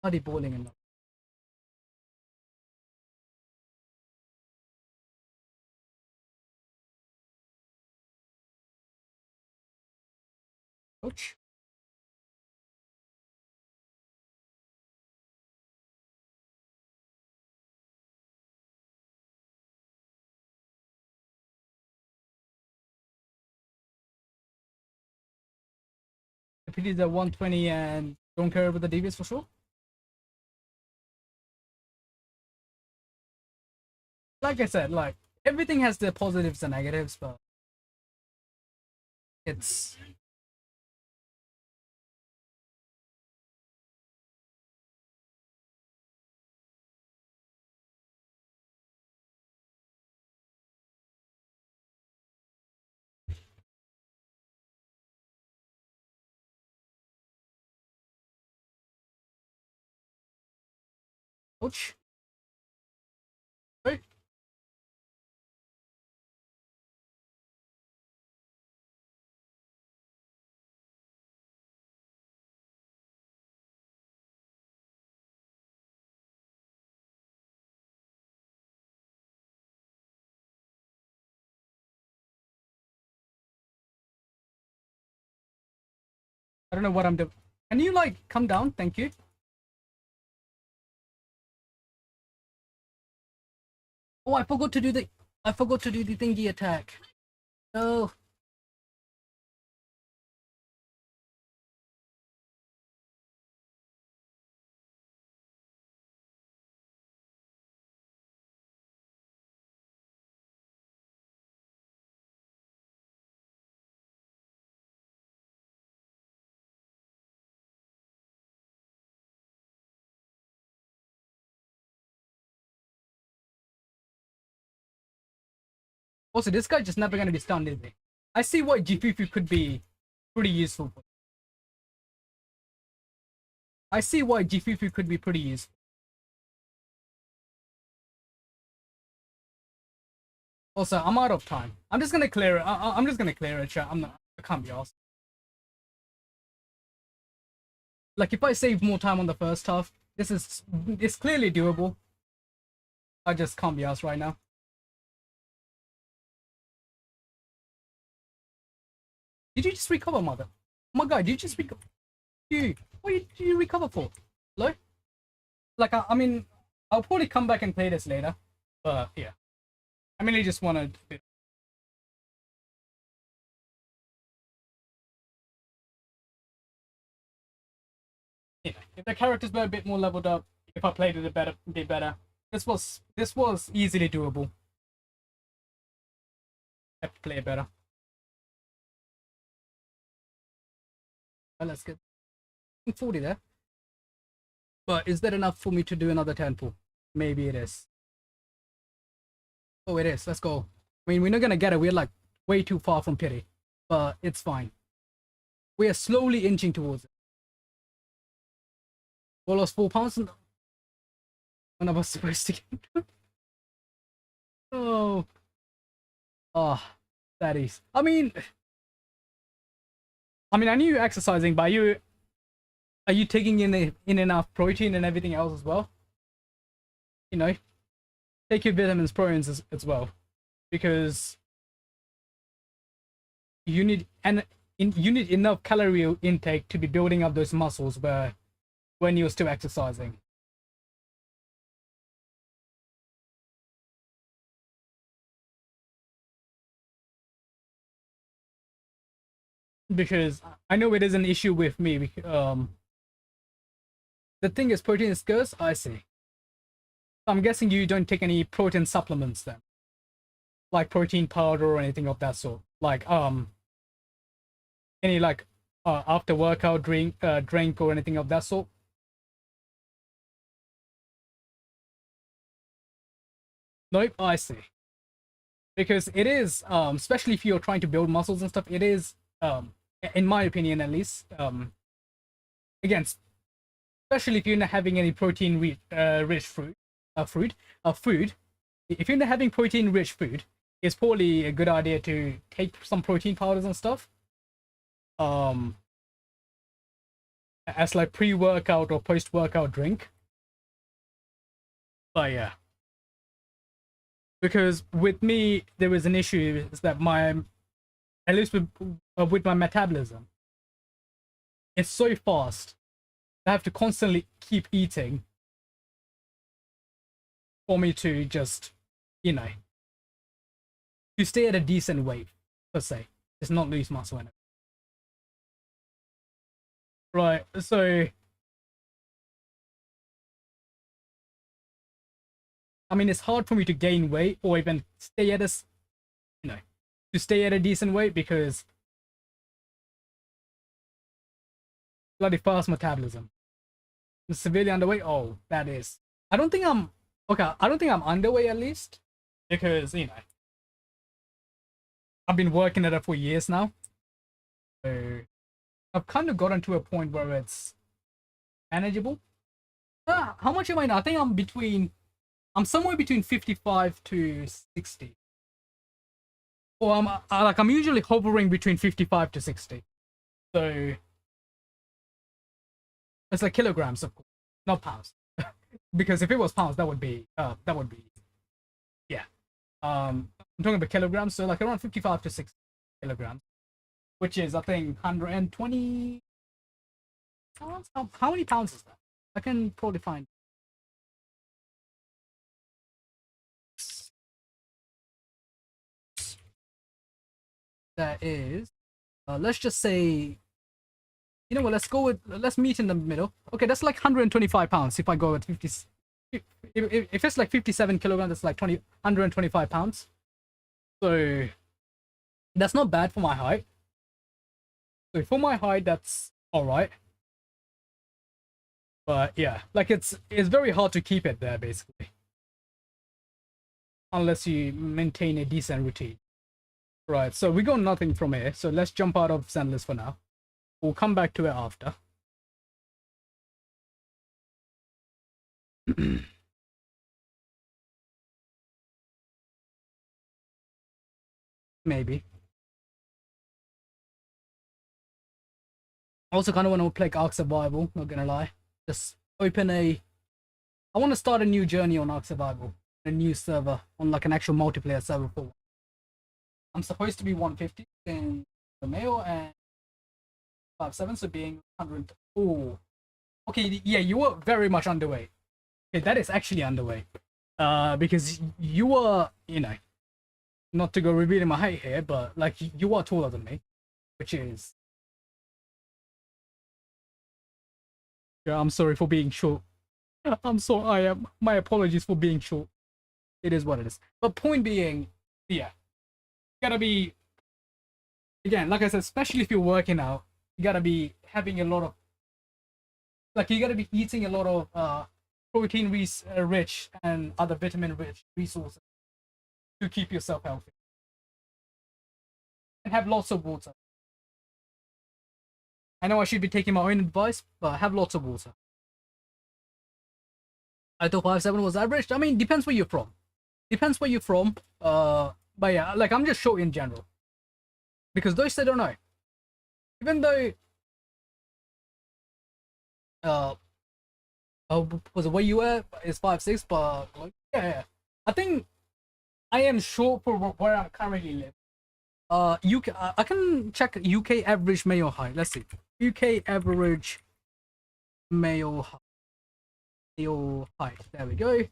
Bloody bowling in. Ouch. If it is a 120 and don't care about the DVS for sure. Like I said, like everything has the positives and negatives, but it's ouch. Right? I don't know what I'm doing. Can you like come down? Thank you. Oh, I forgot to do the. I forgot to do the thingy attack. No. Also, this guy just never gonna be stunned, is he? I see why Jifufu could be pretty useful. I see why Jifufu could be pretty useful. Also, I'm out of time. I'm just gonna clear it. I'm just gonna clear it, chat. I'm not. I can't be asked. Like, if I save more time on the first half, it's clearly doable. I just can't be asked right now. Did you just recover, mother? Oh my god, did you just recover? What did you recover for? Hello? Like, I mean, I'll probably come back and play this later. But, yeah. I mainly just wanted... You know, if the characters were a bit more leveled up, if I played it a bit better. This was easily doable. I have to play it better. Well, let's get 40 there. But is that enough for me to do another 10 pull? Maybe it is. Oh, it is. Let's go. I mean, we're not gonna get it. We're like way too far from pity. But it's fine. We are slowly inching towards it. We lost £4 when I was supposed to get. Oh. Oh, that is. I mean, I knew you exercising, but are you taking in enough protein and everything else as well? You know, take your vitamins, proteins as well, because you need you need enough calorie intake to be building up those muscles when you're still exercising. Because I know it is an issue with me. The thing is, protein is scarce. I see. I'm guessing you don't take any protein supplements then, like protein powder or anything of that sort. Like any like after workout drink or anything of that sort. Nope, I see. Because it is especially if you're trying to build muscles and stuff, it is in my opinion at least again, especially if you're not having any protein rich food, if you're not having protein rich food, it's probably a good idea to take some protein powders and stuff as like pre-workout or post-workout drink. But yeah, because with me there is an issue is that at least with my metabolism, it's so fast. I have to constantly keep eating for me to just, you know, to stay at a decent weight, per se. Just not lose muscle in it. Right, so I mean, it's hard for me to gain weight or even stay at to stay at a decent weight because bloody fast metabolism. I'm severely underweight. Oh, that is. I don't think I'm okay. I don't think I'm underweight at least because I've been working at it for years now. So I've kind of gotten to a point where it's manageable. How much am I now? I think I'm somewhere between 55 to 60. Or I'm usually hovering between 55 to 60. So it's like kilograms, of course, not pounds. Because if it was pounds, that would be yeah. I'm talking about kilograms, so like around 55 to 60 kilograms, which is I think 120 How many pounds is that? I can probably find. That is, let's just say, you know what? Let's meet in the middle. Okay, that's like 125 pounds. If I go at 50, if it's like 57 kilograms, that's like 125 pounds. So that's not bad for my height. So for my height, that's all right. But yeah, like it's very hard to keep it there basically, unless you maintain a decent routine. Right. So we got nothing from here. So let's jump out of Sandless for now. We'll come back to it after. Maybe. Also, kind of want to play Ark Survival. Not gonna lie. Just open a. I want to start a new journey on Ark Survival, a new server on like an actual multiplayer server for. I'm supposed to be 150 in the male and 5'7", so being 100. Oh, okay. Yeah, you were very much underweight. Okay, that is actually underweight. Because you are, you know, not to go revealing my height here, but like you are taller than me, which is. Yeah, I'm sorry for being short. I'm sorry. I am. My apologies for being short. It is what it is. But point being, yeah, gotta be. Again, like I said, especially if you're working out, you gotta be having a lot of. Like you gotta be eating a lot of protein rich and other vitamin rich resources to keep yourself healthy, and have lots of water. I know I should be taking my own advice, but have lots of water. I thought 5'7" was average. I mean, depends where you're from. Depends where you're from. But yeah, like I'm just short in general. Because those that don't know, even though uh was where you were is 5'6", but like, yeah, I think I am short for where I currently live. UK, I can check UK average male height. Let's see. UK average male height. There we go.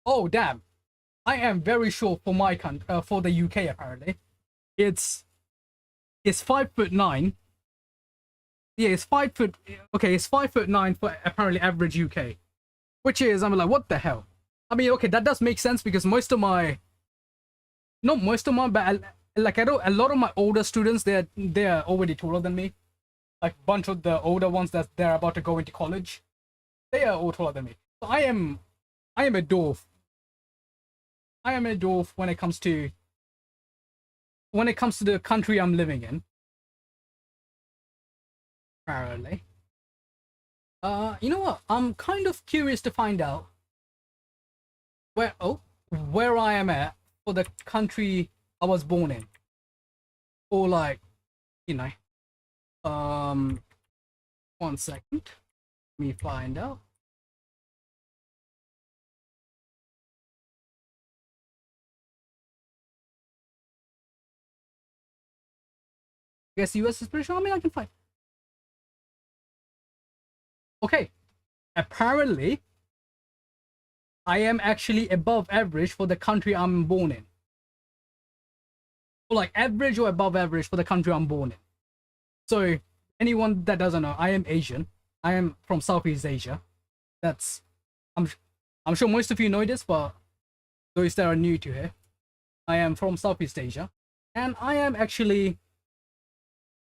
Oh damn, I am very short for my for the UK apparently. It's 5'9". Yeah, it's 5 foot. Okay, it's 5'9" for apparently average UK, which is I'm like, what the hell? I mean, okay, that does make sense because most of my, not most of my, but like I know a lot of my older students, they're already taller than me. Like a bunch of the older ones that they're about to go into college, they are all taller than me. So I am a dwarf. I am a dwarf when it comes to the country I'm living in. Apparently. You know what? I'm kind of curious to find out where I am at for the country I was born in, or like, you know, 1 second. Let me find out. I guess US is pretty sure. I mean, I can find. Okay, apparently, I am actually above average for the country I'm born in. Or like average or above average for the country I'm born in. So anyone that doesn't know, I am Asian. I am from Southeast Asia. That's I'm sure most of you know this, but those that are new to here, I am from Southeast Asia, and I am actually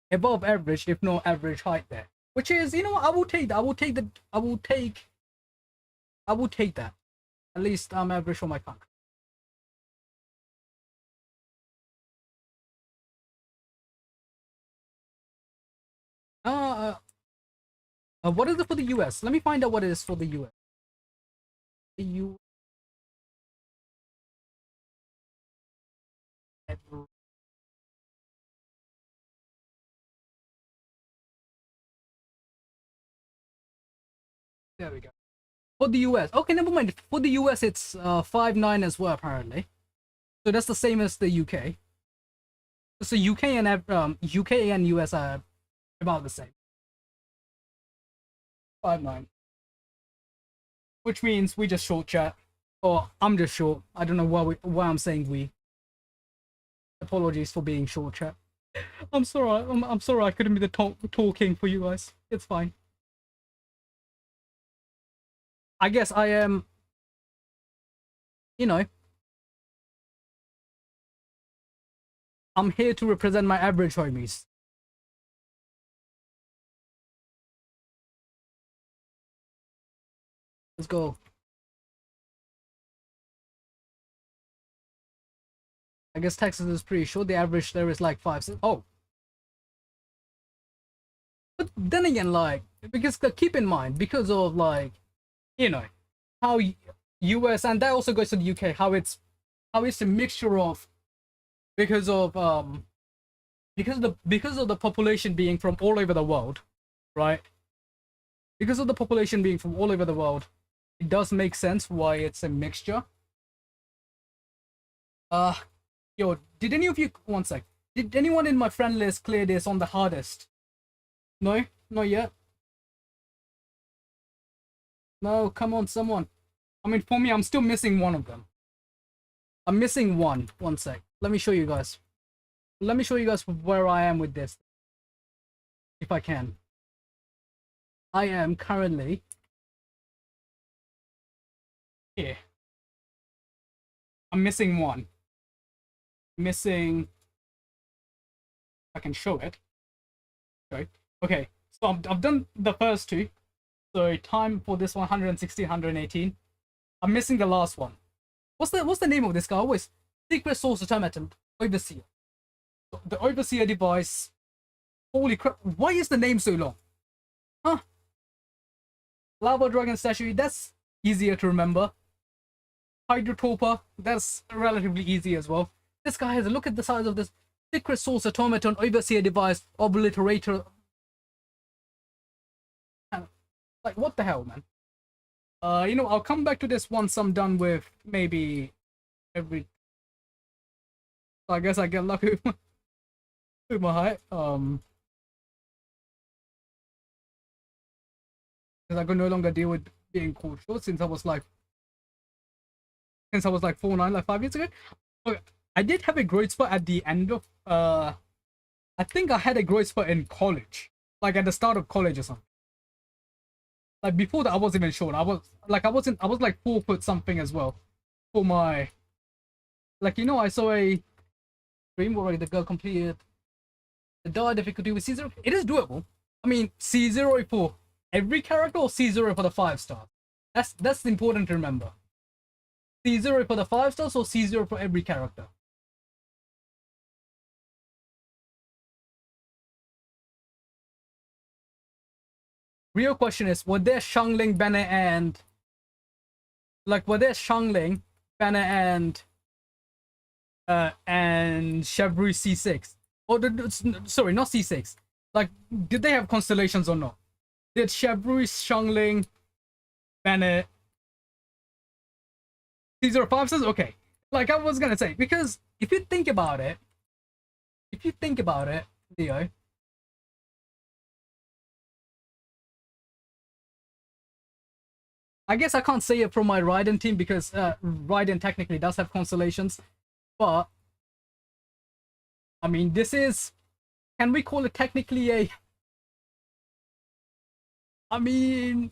above average, if not average height there. Which is, you know, I will take that. I will take that. At least I'm average for my country. Uh, what is it for the US? Let me find out what it is for the US. The U. There we go. For the US. Okay, never mind. For the US, it's 5'9" as well, apparently. So that's the same as the UK. So UK and US are about the same. 5'9", which means we just short chat, or I'm just short. I don't know why I'm saying we. Apologies for being short chat. I'm sorry. I'm sorry. I couldn't be the talking for you guys. It's fine. I guess I am. You know, I'm here to represent my average homies. Let's go. I guess Texas is pretty short. The average there is like 5. Oh, but then again, like, because keep in mind, because of like, you know, how US, and that also goes to the UK, how it's a mixture of, because of the population being from all over the world, right? Because of the population being from all over the world, it does make sense why it's a mixture. Yo, did any of you, one sec, did anyone in my friend list clear this on the hardest? No, not yet. No, come on, someone. I mean, for me, I'm still missing one of them. I'm missing one. One sec. Let me show you guys. Let me show you guys where I am with this, if I can. I am currently here. I'm missing one. Missing. I can show it. Okay. Okay. So I've done the first two. So time for this 160, 118. I'm missing the last one. What's the name of this guy? Always secret source automaton overseer. The overseer device. Holy crap! Why is the name so long? Huh? Lava dragon statue. That's easier to remember. Hydrotopa. That's relatively easy as well. This guy has a look at the size of this secret source automaton overseer device obliterator. Like, what the hell, man? You know, I'll come back to this once I'm done with maybe every. I guess I get lucky with my height. Because I could no longer deal with being called short since I was like 4'9", like 5 years ago. Okay, I did have a growth spurt at the end of I think I had a growth spurt in college, like at the start of college or something. Like before that, I wasn't even short. I was like 4 foot something as well. For my, like, you know, I saw a stream where the girl completed the DAR difficulty with C0. It is doable. I mean, C0 for every character or C0 for the 5 stars. That's important to remember. C0 for the 5 stars or C0 for every character. Real question is, were there Shangling, Banner, and Shangling, Banner, and Chevrolet C6? Or sorry, not C6. Like, did they have constellations or not? Did Chevrolet, Shangling, Banner, C05 says okay. Like I was gonna say, because if you think about it, Leo. I guess I can't say it from my Raiden team because Raiden technically does have constellations, but I mean, this is, can we call it technically a? I mean,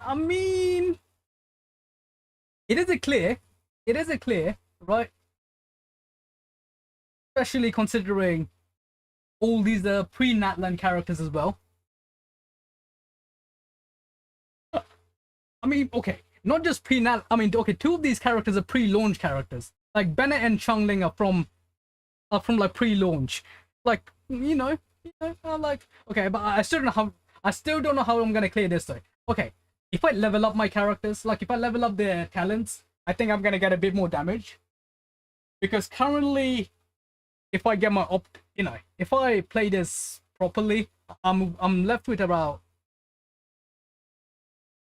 it is a clear, right? Especially considering all these pre-Natlan characters as well. I mean, okay, not just pre-Nat. I mean, okay, 2 of these characters are pre-launch characters. Like Bennett and Changling are from like pre-launch. Like I'm like, okay, but I still don't know how I'm gonna clear this though. Okay, if I level up my characters, like if I level up their talents, I think I'm gonna get a bit more damage. Because currently, if I get my if I play this properly, I'm left with about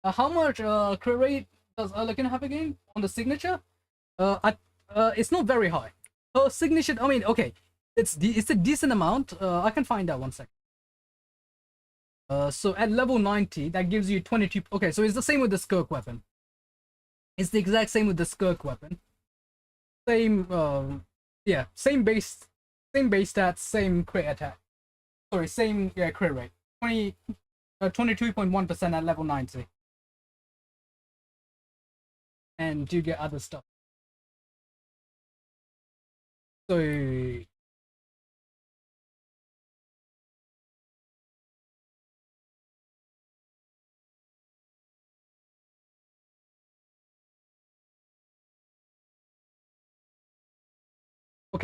how much crit rate does Arlequin have again on the signature? It's not very high. Her signature, I mean, okay, it's a decent amount. I can find out one sec. So at level 90, that gives you 22. Okay, so it's the same with the Skirk weapon. It's the exact same with the Skirk weapon. Same, yeah, same base stats, same crit attack. Sorry, same crit rate. 22.1% at level 90. And you get other stuff. So okay,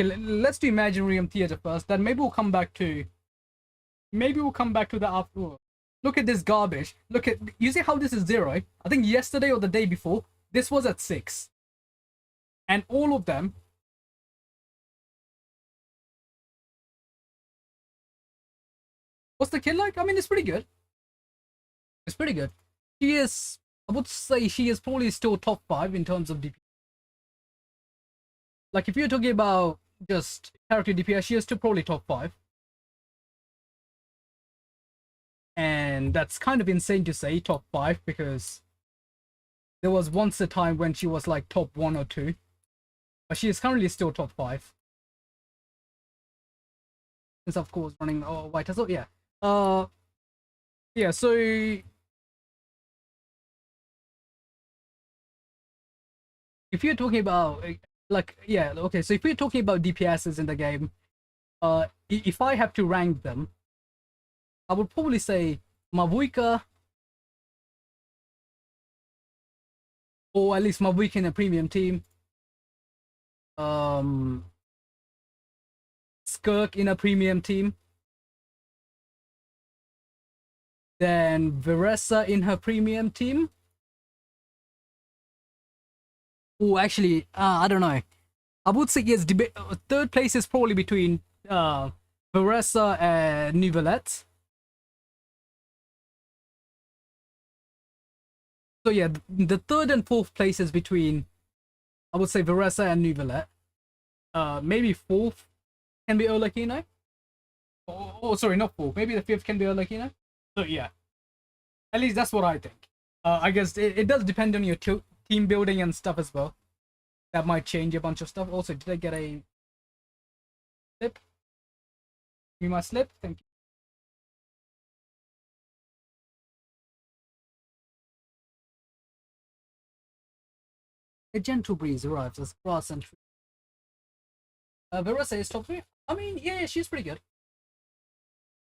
let's do Imaginarium Theater first. Then maybe we'll come back to that after. Look at this garbage. Look at, you see how this is 0? I think yesterday or the day before this was at 6, and all of them. What's the kid like? I mean, it's pretty good. It's pretty good. She is. I would say she is probably still top 5 in terms of DPS. Like if you're talking about just character DPS, she is still probably top 5. And that's kind of insane to say top 5, because there was once a time when she was like top 1 or 2, but she is currently still top 5. Since of course running White Hustle, yeah. Yeah, so if you're talking about like, yeah, okay, so if we're talking about DPSs in the game, if I have to rank them, I would probably say Mavuika, or at least Mavuika in a premium team, Skirk in a premium team, then Veressa in her premium team. Oh, actually, I don't know. I would say yes. Third place is probably between Veressa and Nivelette. So yeah, the third and fourth place is between, I would say, Veressa and Nivelette. Maybe fourth can be Olakino. Oh, sorry, not fourth. Maybe the fifth can be Olakino. So yeah, at least that's what I think. I guess it does depend on your team building and stuff as well. That might change a bunch of stuff. Also, did I get a slip? Me my slip? Thank you. A gentle breeze arrives as grass and trees. Veressa is top 3. I mean, yeah, she's pretty good.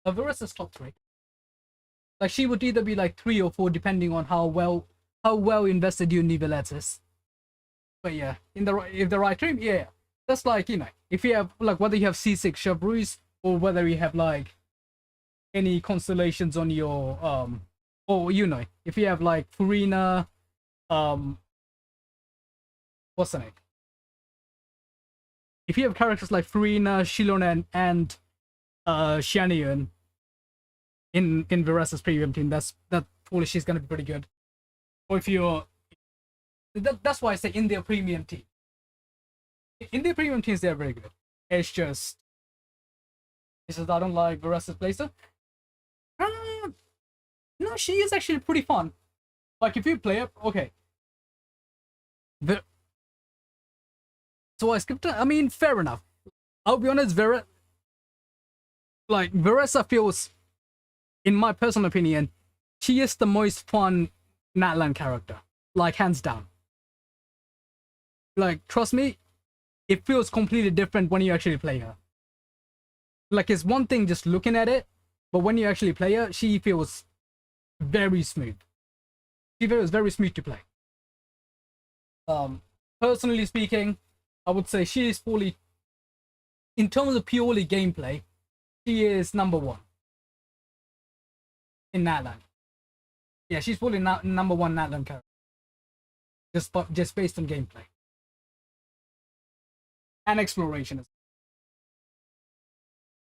Veressa's top 3. Like she would either be like 3 or 4 depending on how well invested you in Nivelette is. But yeah, if the right team, yeah, that's like, if you have like, whether you have C6 Chabruise or whether you have like any constellations on your or if you have like Furina, what's the name? If you have characters like Furina, Shilonen, and Shanian in Veressa's premium team, that probably she's gonna be pretty good. Or if you're that's why I say in their premium team. In their premium teams, they're very good. It's just I don't like Veressa's playster. No, she is actually pretty fun. Like if you play it, okay. So I skipped it. I mean, fair enough. I'll be honest, Veressa feels, in my personal opinion, she is the most fun Natlan character. Like hands down. Like trust me, it feels completely different when you actually play her. Like it's one thing just looking at it, but when you actually play her, she feels very smooth. She feels very smooth to play. Personally speaking, I would say she is fully, in terms of purely gameplay, she is number 1 in Natlan. Yeah, she's fully number 1 Natlan character. Just based on gameplay and exploration.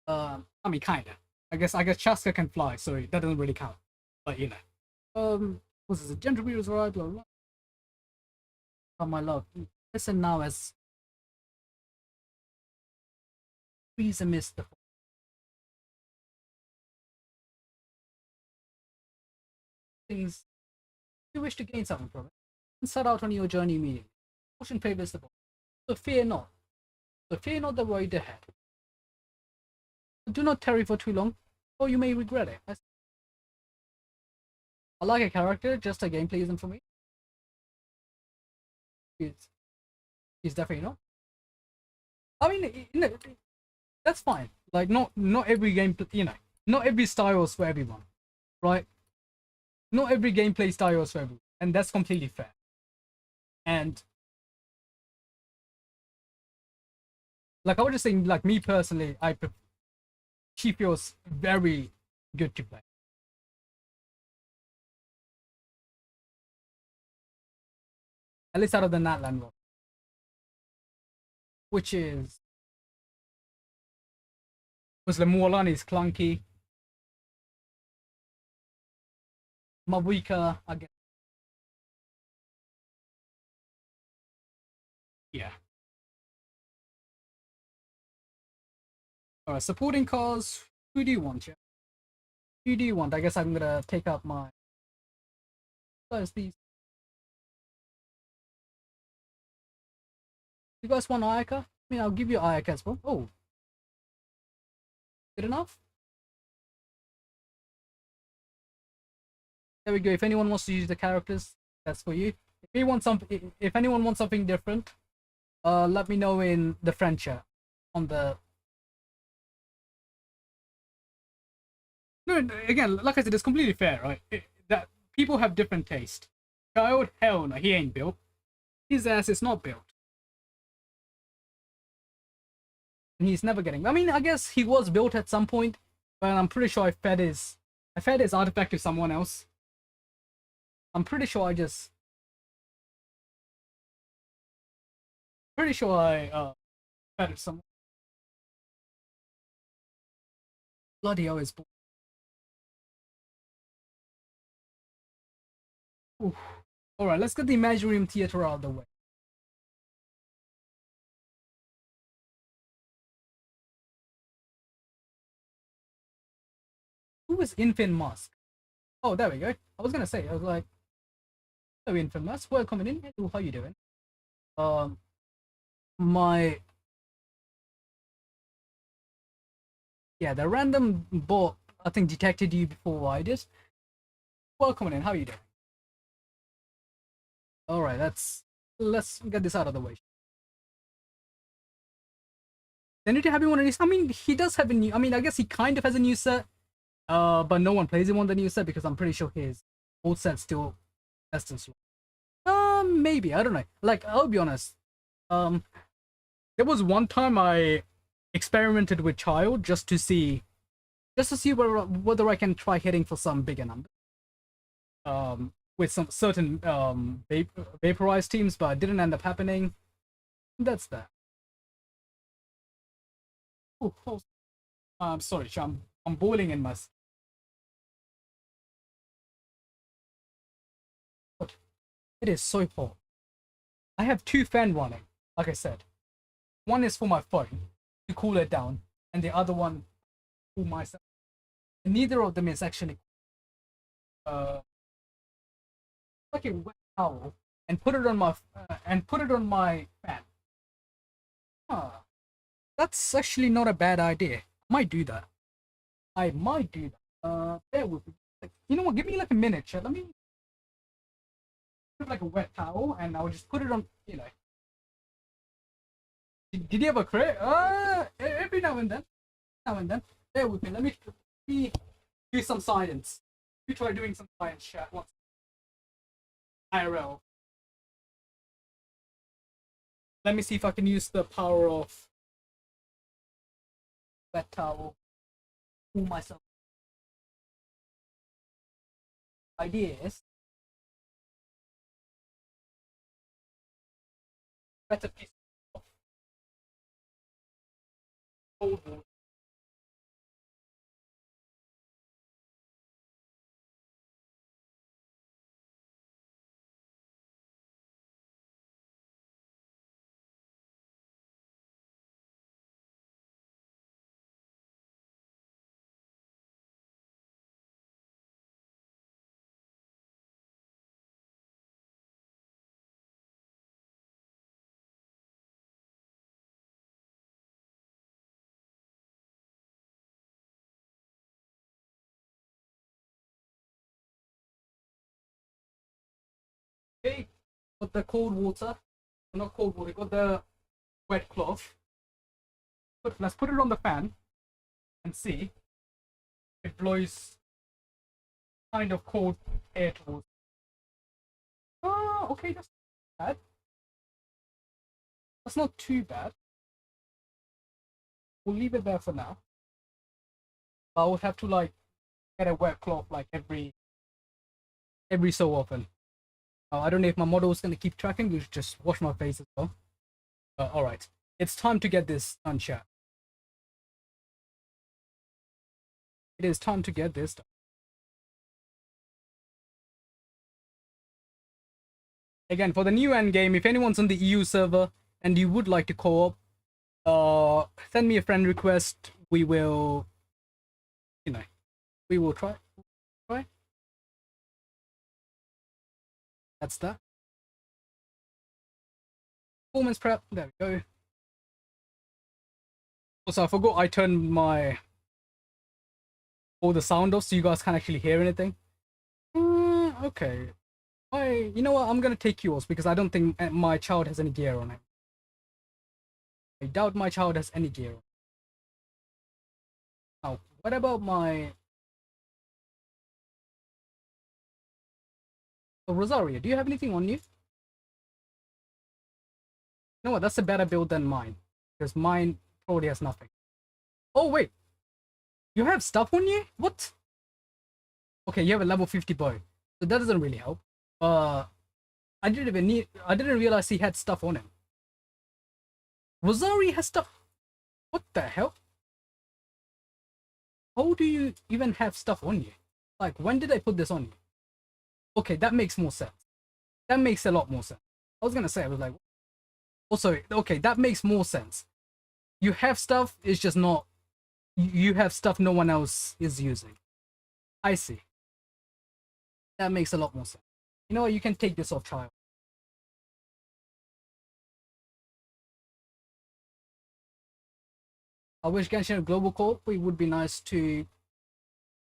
I mean, kinda. I guess Chaska can fly, so that doesn't really count. But what's this? A gentle breeze arrive, blah blah. Oh my love, listen now as breeze amidst the things you wish to gain something from it, and set out on your journey immediately. Caution favors the bold. So fear not. So fear not the road ahead. Do not tarry for too long, or you may regret it. I like a character, just a gameplay isn't for me. It's, it's definitely not. I mean, that's fine. Like, not every game, not every style is for everyone, right? Not every gameplay style is for everyone, and that's completely fair. And like I was just saying, like me personally, she feels very good to play. At least out of the Natlan one, which is Muslim Mulan is clunky. Mabuika, I guess. Yeah. Alright, supporting cause. Who do you want, yeah? Who do you want? I guess I'm gonna take up my. Those these. You guys want Ayaka? I mean, I'll give you Ayaka as well. Oh, good enough. There we go. If anyone wants to use the characters, that's for you. If anyone wants something different, let me know in the friend chat on the. No, again, like I said, it's completely fair, right? That people have different taste. Child, hell no, he ain't built. His ass is not built. And he's never getting. I mean, I guess he was built at some point, but I'm pretty sure I fed his artifact to someone else. I'm pretty sure I fed it someone. Bloody hell is. All right, let's get the Imaginarium Theater out of the way. Who is Infant Musk? Oh, there we go. I was gonna say, I was like, hello, Infant Musk. Welcome in. Hello, how you doing? Um, my yeah, the random bot I think detected you before I did. Welcome in. How you doing? All right, let's get this out of the way. They need to have him on a new. I mean, he does have a new. I mean, I guess he kind of has a new set. But no one plays him on the new set because I'm pretty sure his old set still has and slow. Maybe I don't know. Like, I'll be honest. Um, there was one time I experimented with Child just to see whether I can try hitting for some bigger number. With some certain vaporized teams, but it didn't end up happening. That's that. Oh, I'm sorry, I'm boiling in my. But it is so hot. I have two fans running. Like I said, one is for my phone to cool it down, and the other one for myself. And neither of them is actually uh like a wet towel and put it on my fan. Huh. That's actually not a bad idea. I might do that. I might do that. Bear with me. Like, you know what? Give me like a minute, chat. Let me put like a wet towel, and I'll just put it on. Did you have a crit? Every now and then. Now and then. Bear with me. Let me do some science. We try doing some science, chat. Once. IRL. Let me see if I can use the power of wet towel. Cool myself. Idea is better piece of cold water. Okay, got the cold water. Not cold water, got the wet cloth. But let's put it on the fan and see if it blows kind of cold air towards. Oh, okay, that's not bad. That's not too bad. We'll leave it there for now. But I would have to like get a wet cloth like every so often. I don't know if my model is gonna keep tracking. You should just wash my face as well. All right, it's time to get this done, chat. It is time to get this done. Again, for the new end game, if anyone's on the EU server and you would like to co-op, send me a friend request. We will, we will try. Try. That's that. Performance prep. There we go. Also, I forgot I turned all the sound off so you guys can't actually hear anything. Okay. You know what? I'm gonna take yours because I don't think my child has any gear on it. I doubt my child has any gear. Now, what about my Rosaria? Do you have anything on you? You know what? That's a better build than mine because mine probably has nothing. Oh wait, you have stuff on you? What? Okay, you have a level 50 bow, so that doesn't really help. I didn't realize he had stuff on him. Rosari has stuff. What the hell? How do you even have stuff on you? Like, when did I put this on you? Okay, that makes more sense. That makes a lot more sense. I was gonna say, I was like, also, okay, that makes more sense. You have stuff, it's just not, you have stuff no one else is using. I see. That makes a lot more sense. You know what, you can take this off, child. I wish Genshin had global co-op. It would be nice to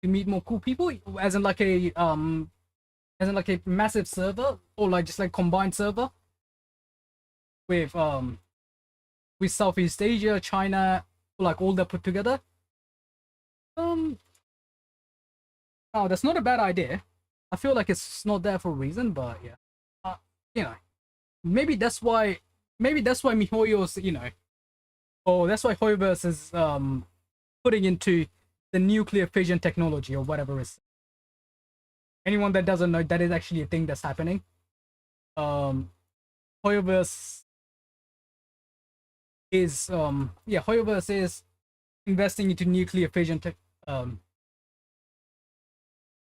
meet more cool people, as in like a massive server or like just like combined server with Southeast Asia, China, like all that put together. Oh, that's not a bad idea. I feel like it's not there for a reason, but yeah, you know, maybe that's why MiHoYo's, that's why Hoyoverse is putting into the nuclear fission technology or whatever is. Anyone that doesn't know, that is actually a thing that's happening. Hoyoverse is Hoyoverse is investing into nuclear fission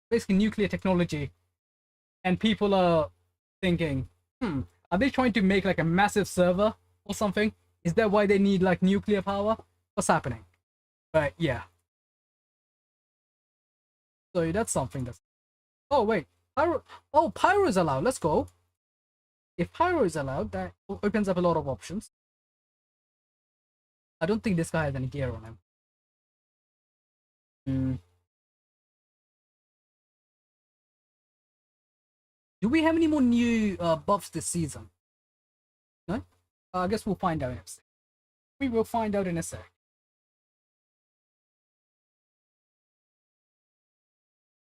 basically nuclear technology, and people are thinking, are they trying to make like a massive server or something? Is that why they need like nuclear power? What's happening? But yeah, so that's something that's. Oh wait, pyro. Oh, pyro is allowed. Let's go. If pyro is allowed, that opens up a lot of options. I don't think this guy has any gear on him. Do we have any more new buffs this season? No? I guess we'll find out in a sec. We will find out in a sec.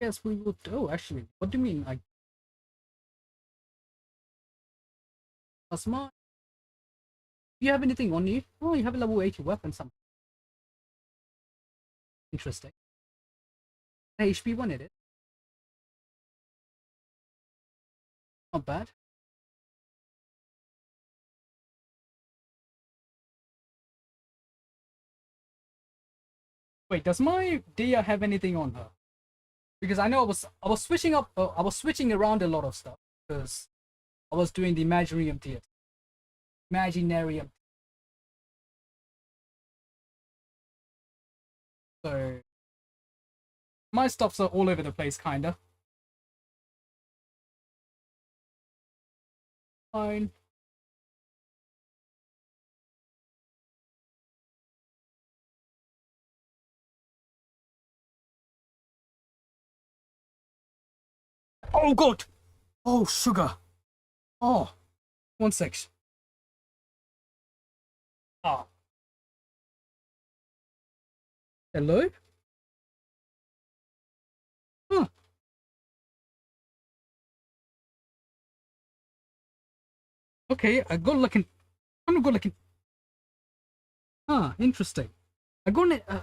Yes, we will. Oh, actually, what do you mean? Like, smart. Do you have anything on you? Oh, you have a level 80 weapon. Something interesting. HP 1 it is. Not bad. Wait, does my Dia have anything on her? Because I know I was switching up. I was switching around a lot of stuff because I was doing the Imaginarium theater. Imaginarium. So my stuffs are all over the place, kinda. Fine. Oh god! Oh sugar! Oh, one sec. Oh, hello? Huh. Okay, I got like an. I'm got like an. Interesting. I got an. I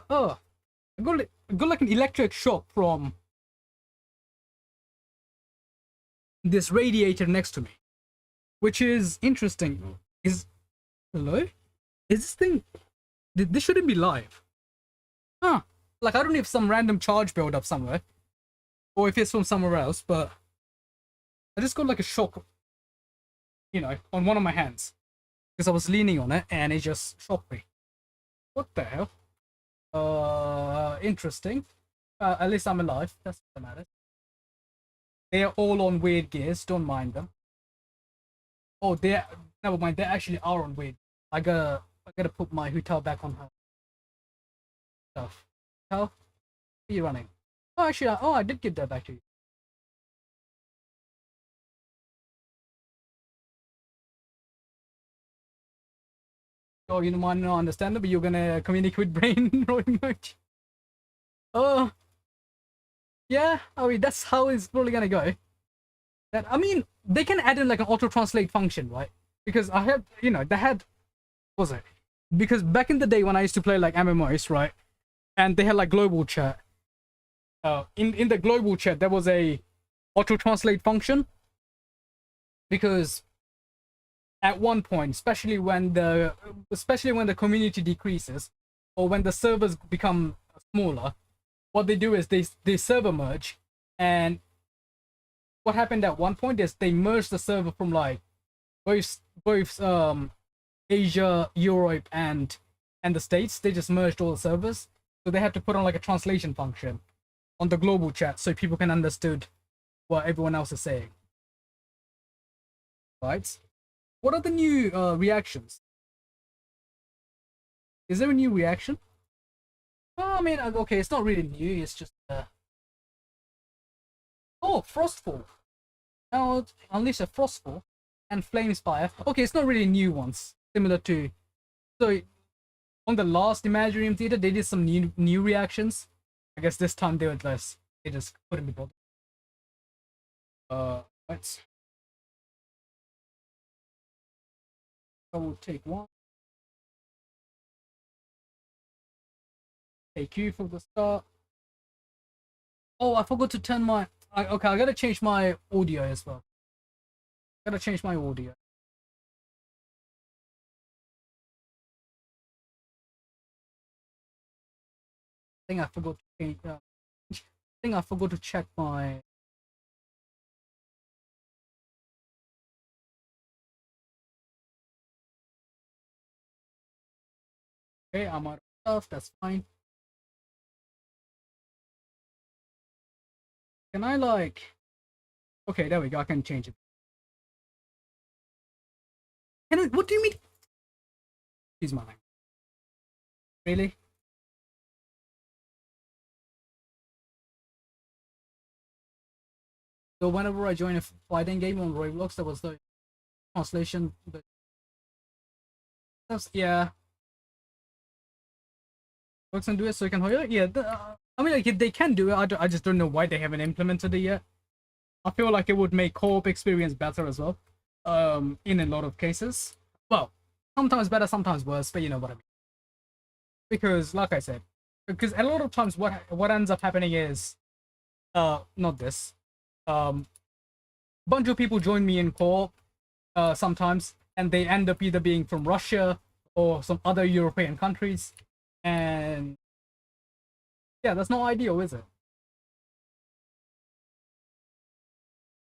got like an electric shock from this radiator next to me, which is interesting. Is hello? Is this thing? This shouldn't be live. Huh. Like, I don't know if some random charge build up somewhere, or if it's from somewhere else, but I just got like a shock, on one of my hands because I was leaning on it and it just shocked me. What the hell? Interesting. At least I'm alive. That's what matters. They're all on weird gears. Don't mind them. Oh, they're never mind. They actually are on weird. I gotta put my hotel back on her stuff. How are you running? Oh, actually, I did give that back to you. Oh, you might not understand it, but you're gonna communicate with brain very much. Oh, yeah. I mean, that's how it's probably gonna go. That I mean, they can add in like an auto translate function, right? Because I had, they had, what was it? Because back in the day when I used to play like MMOs, right, and they had like global chat. In the global chat there was a auto translate function because at one point, especially when the community decreases or when the servers become smaller, what they do is they server merge, and what happened at one point is they merged the server from like both Asia, Europe, and the States. They just merged all the servers, so they had to put on like a translation function on the global chat so people can understood what everyone else is saying. Right? What are the new reactions? Is there a new reaction? Well, I mean, okay, it's not really new. It's just oh, Frostfall. Now unleash a Frostfall and Flamespire. Okay, it's not really new ones. Similar to so on the last Imaginarium Theater, they did some new reactions. I guess this time they were less. They just couldn't be bothered. Let's. I will take one. Take you for the start. Oh, I forgot to turn my. Okay, I gotta change my audio as well. Gotta change my audio. I think I forgot to change. I think I forgot to check my. Okay, I'm out of stuff. That's fine. Can I like? Okay, there we go. I can change it. Can I? What do you mean? Excuse my language. Really? So whenever I join a fighting game on Roblox, there was the translation. But that's yeah. Works and do it so you can hold it. Yeah. I mean, like they can do it. I just don't know why they haven't implemented it yet. I feel like it would make co-op experience better as well. In a lot of cases. Well, sometimes better, sometimes worse, but you know what I mean. Because, like I said, because a lot of times what ends up happening is, not this. Bunch of people join me in co-op, sometimes, and they end up either being from Russia or some other European countries, and yeah, that's not ideal, is it?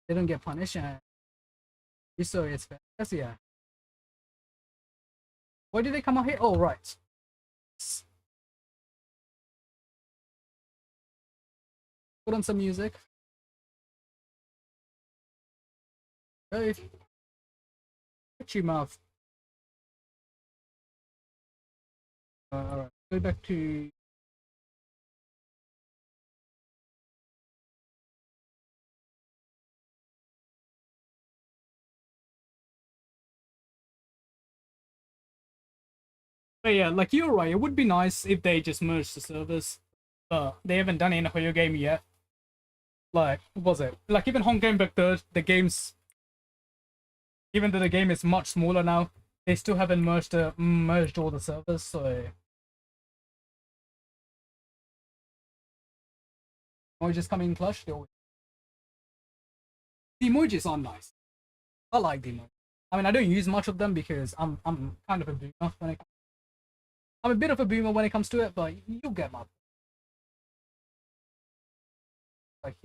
They don't get punished, and so it's fair. Yes, yeah. Why did they come out here? Oh, right. Put on some music. Hey, shut your mouth. Alright, go back to. But yeah, like you're right. It would be nice if they just merged the servers, but they haven't done it in a Hoyo game yet. Like, what was it? Like even Hong Game Back Third, the game's even though the game is much smaller now, they still haven't merged all the servers. So emojis coming in clutch. The emojis are nice. I like the emojis. I mean, I don't use much of them because I'm kind of a boomer when it. I'm a bit of a boomer when it comes to it, but you'll get my like.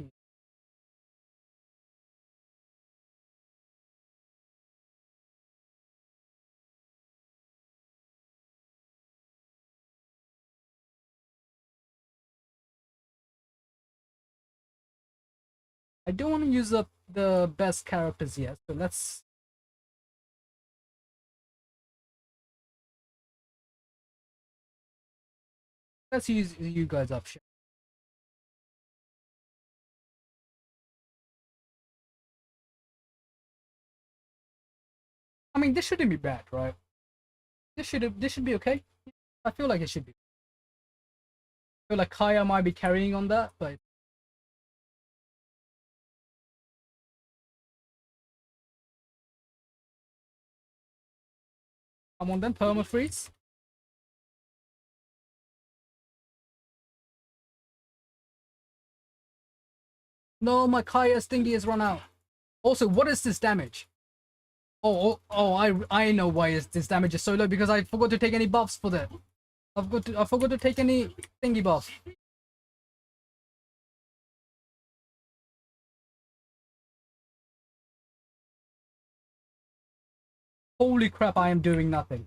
I don't want to use up the best characters yet, so let's use you guys up. I mean, this shouldn't be bad, right? This should be okay. I feel like it should be. I feel like Kaya might be carrying on that, but come on then, permafreeze. No, my Kaya's thingy has run out. Also, what is this damage? I know why this damage is so low because I forgot to take any buffs for that. I forgot to take any thingy buff. Holy crap! I am doing nothing.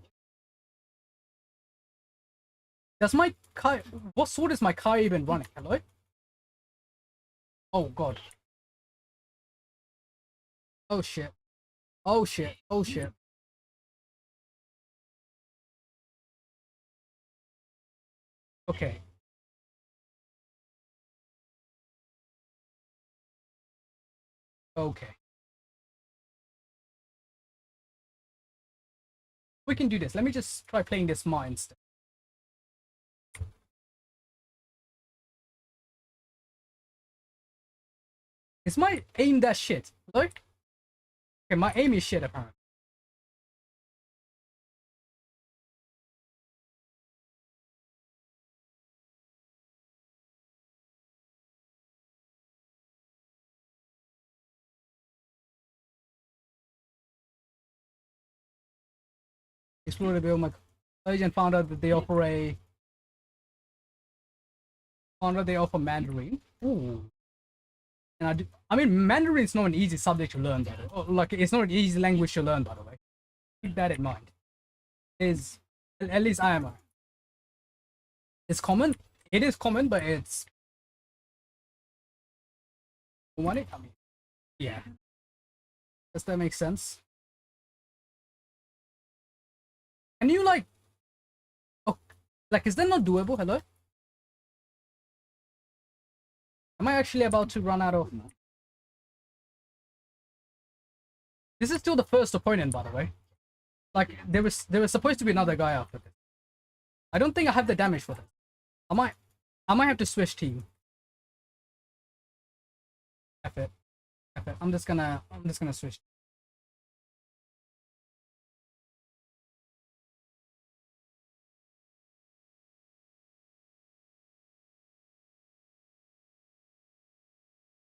Does my Kai? What sword is my Kai even running? Hello? Oh god. Oh shit. Oh shit. Oh shit. Okay. Okay. We can do this. Let me just try playing this Ma instead. Is my aim that shit? Hello? Okay, my aim is shit apparently. Explored a bit of my agent found out that they offer Mandarin. Ooh. And I mean Mandarin is not an easy subject to learn by the way. Like it's not an easy language to learn by the way. Keep that in mind. Is at least I am. It's common. It is common, but it's money. I mean, yeah. Does that make sense? Can you like, oh, like is that not doable? Hello? Am I actually about to run out of? This is still the first opponent, by the way. Like there was supposed to be another guy after this. I don't think I have the damage for this. I might have to switch team. F it. F it. I'm just gonna switch.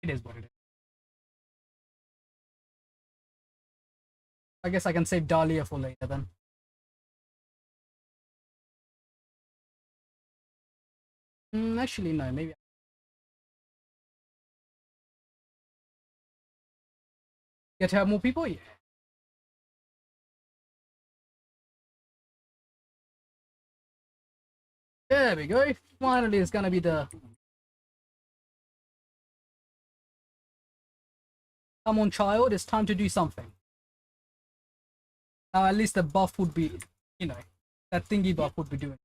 It is what it is. I guess I can save Dahlia for later then. Actually, no. Maybe get to have more people. Yeah. There we go. Finally, it's gonna be the. Come on, child. It's time to do something. Now, at least the buff would be, you know, that thingy buff would be doing.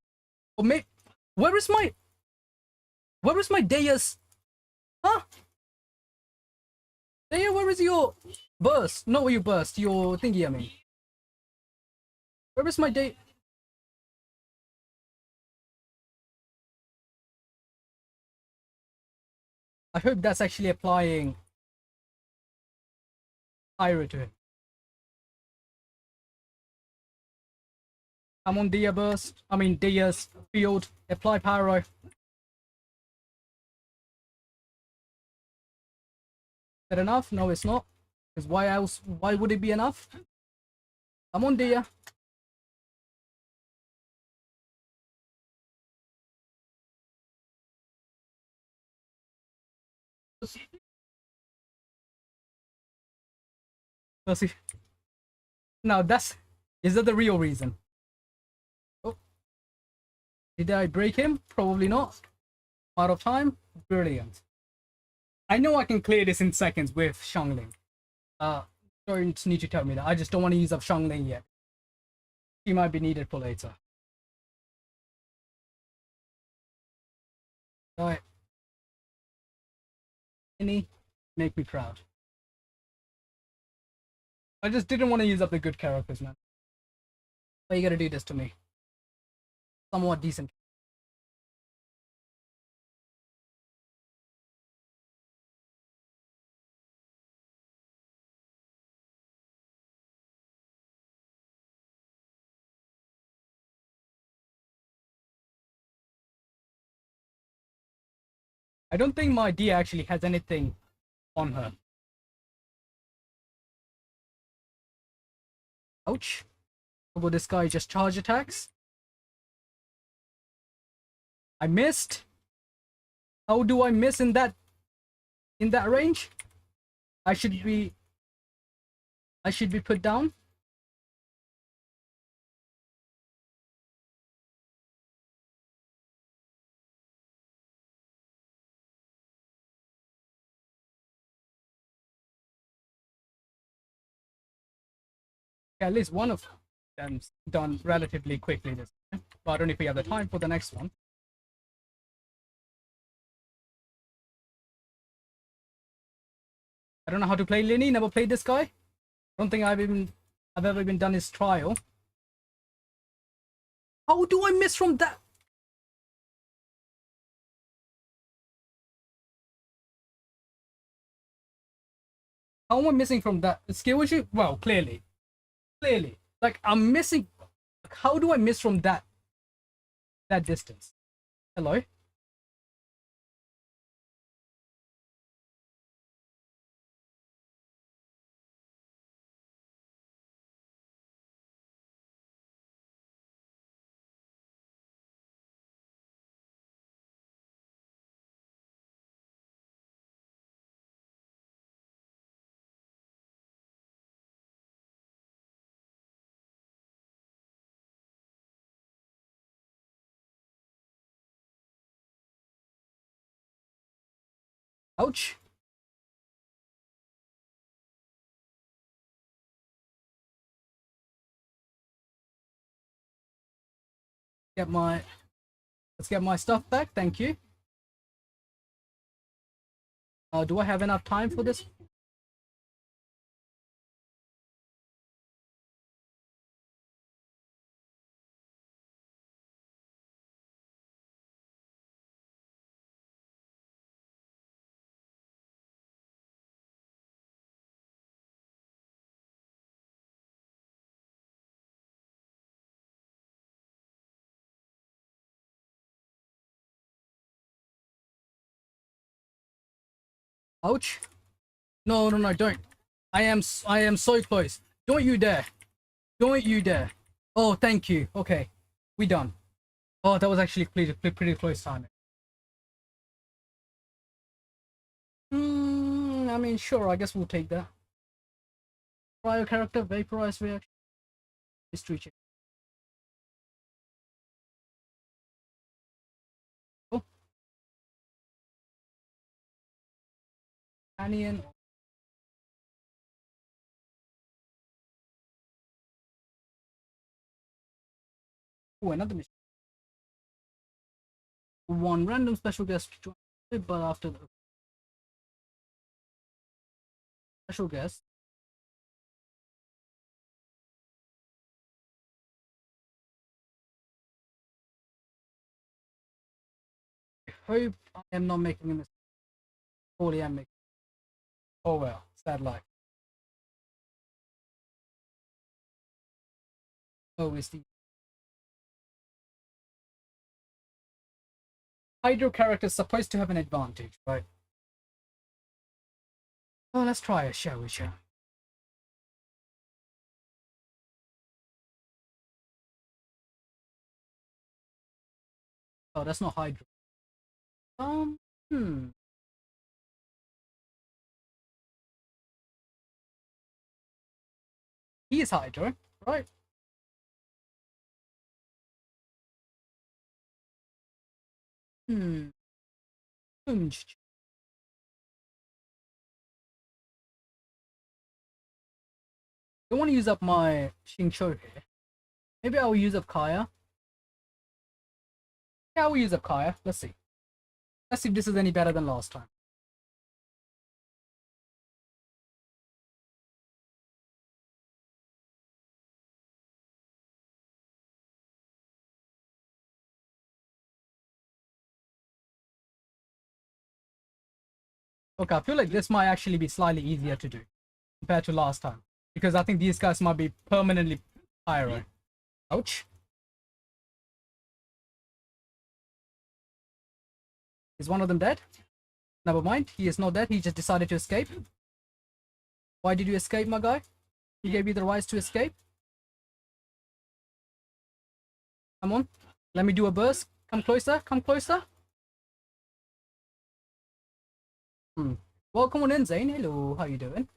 Or may. Where is my. Where is my Deus? Huh? Dea, where is your burst? Not your burst. Your thingy. I mean. Where is my day? I hope that's actually applying pyro to him. I'm on Dia burst. I mean Dia's field. Apply pyro. Is that enough? No, it's not. Because why else? Why would it be enough? I'm on Dia. Mercy. Now that's is that the real reason? Oh, did I break him? Probably not. Out of time. Brilliant. I know I can clear this in seconds with Xiangling. Uh, don't need to tell me that. I just don't want to use up Xiangling yet. She might be needed for later. Alright. Any make me proud. I just didn't want to use up the good characters, man. Why you gotta do this to me? Somewhat decent. I don't think my Dia actually has anything on her. Ouch. Will this guy just charge attacks? I missed. How do I miss in that range? I should be put down. At least one of them done relatively quickly this time. But I don't know if we have the time for the next one. I don't know how to play Linny, never played this guy. Don't think I've ever been done his trial. How do I miss from that? How am I missing from that skill issue? Well, clearly. Like I'm missing. How do I miss from that distance? Hello? Ouch. Get my Let's get my stuff back, thank you. Do I have enough time for this? Ouch. No, no, no, don't. I am so close. Don't you dare. Don't you dare. Oh, thank you. Okay. We done. Oh, that was actually pretty close timing. I mean, sure, I guess we'll take that. Prior character, vaporized reaction. History check. Oh, Anion. Oh, another mission. One random special guest to join, but after the special guest, I hope I am not making a mistake. Holy am. Oh well, sad life. Oh, it's the Hydro character is supposed to have an advantage, right? Oh, let's try it, shall we, shall? Oh, that's not Hydro. Hmm. He is Hydro, right? Hmm. Hmm. I want to use up my Xingqiu here. Maybe I'll use up Kaya. Yeah, I'll use up Kaya. Let's see. Let's see if this is any better than last time. Okay, I feel like this might actually be slightly easier to do compared to last time. Because I think these guys might be permanently pyro. Ouch. Is one of them dead? Never mind. He is not dead. He just decided to escape. Why did you escape, my guy? He gave you the rights to escape. Come on. Let me do a burst. Come closer. Come closer. Hmm. Welcome on in, Zane. Hello. How you doing?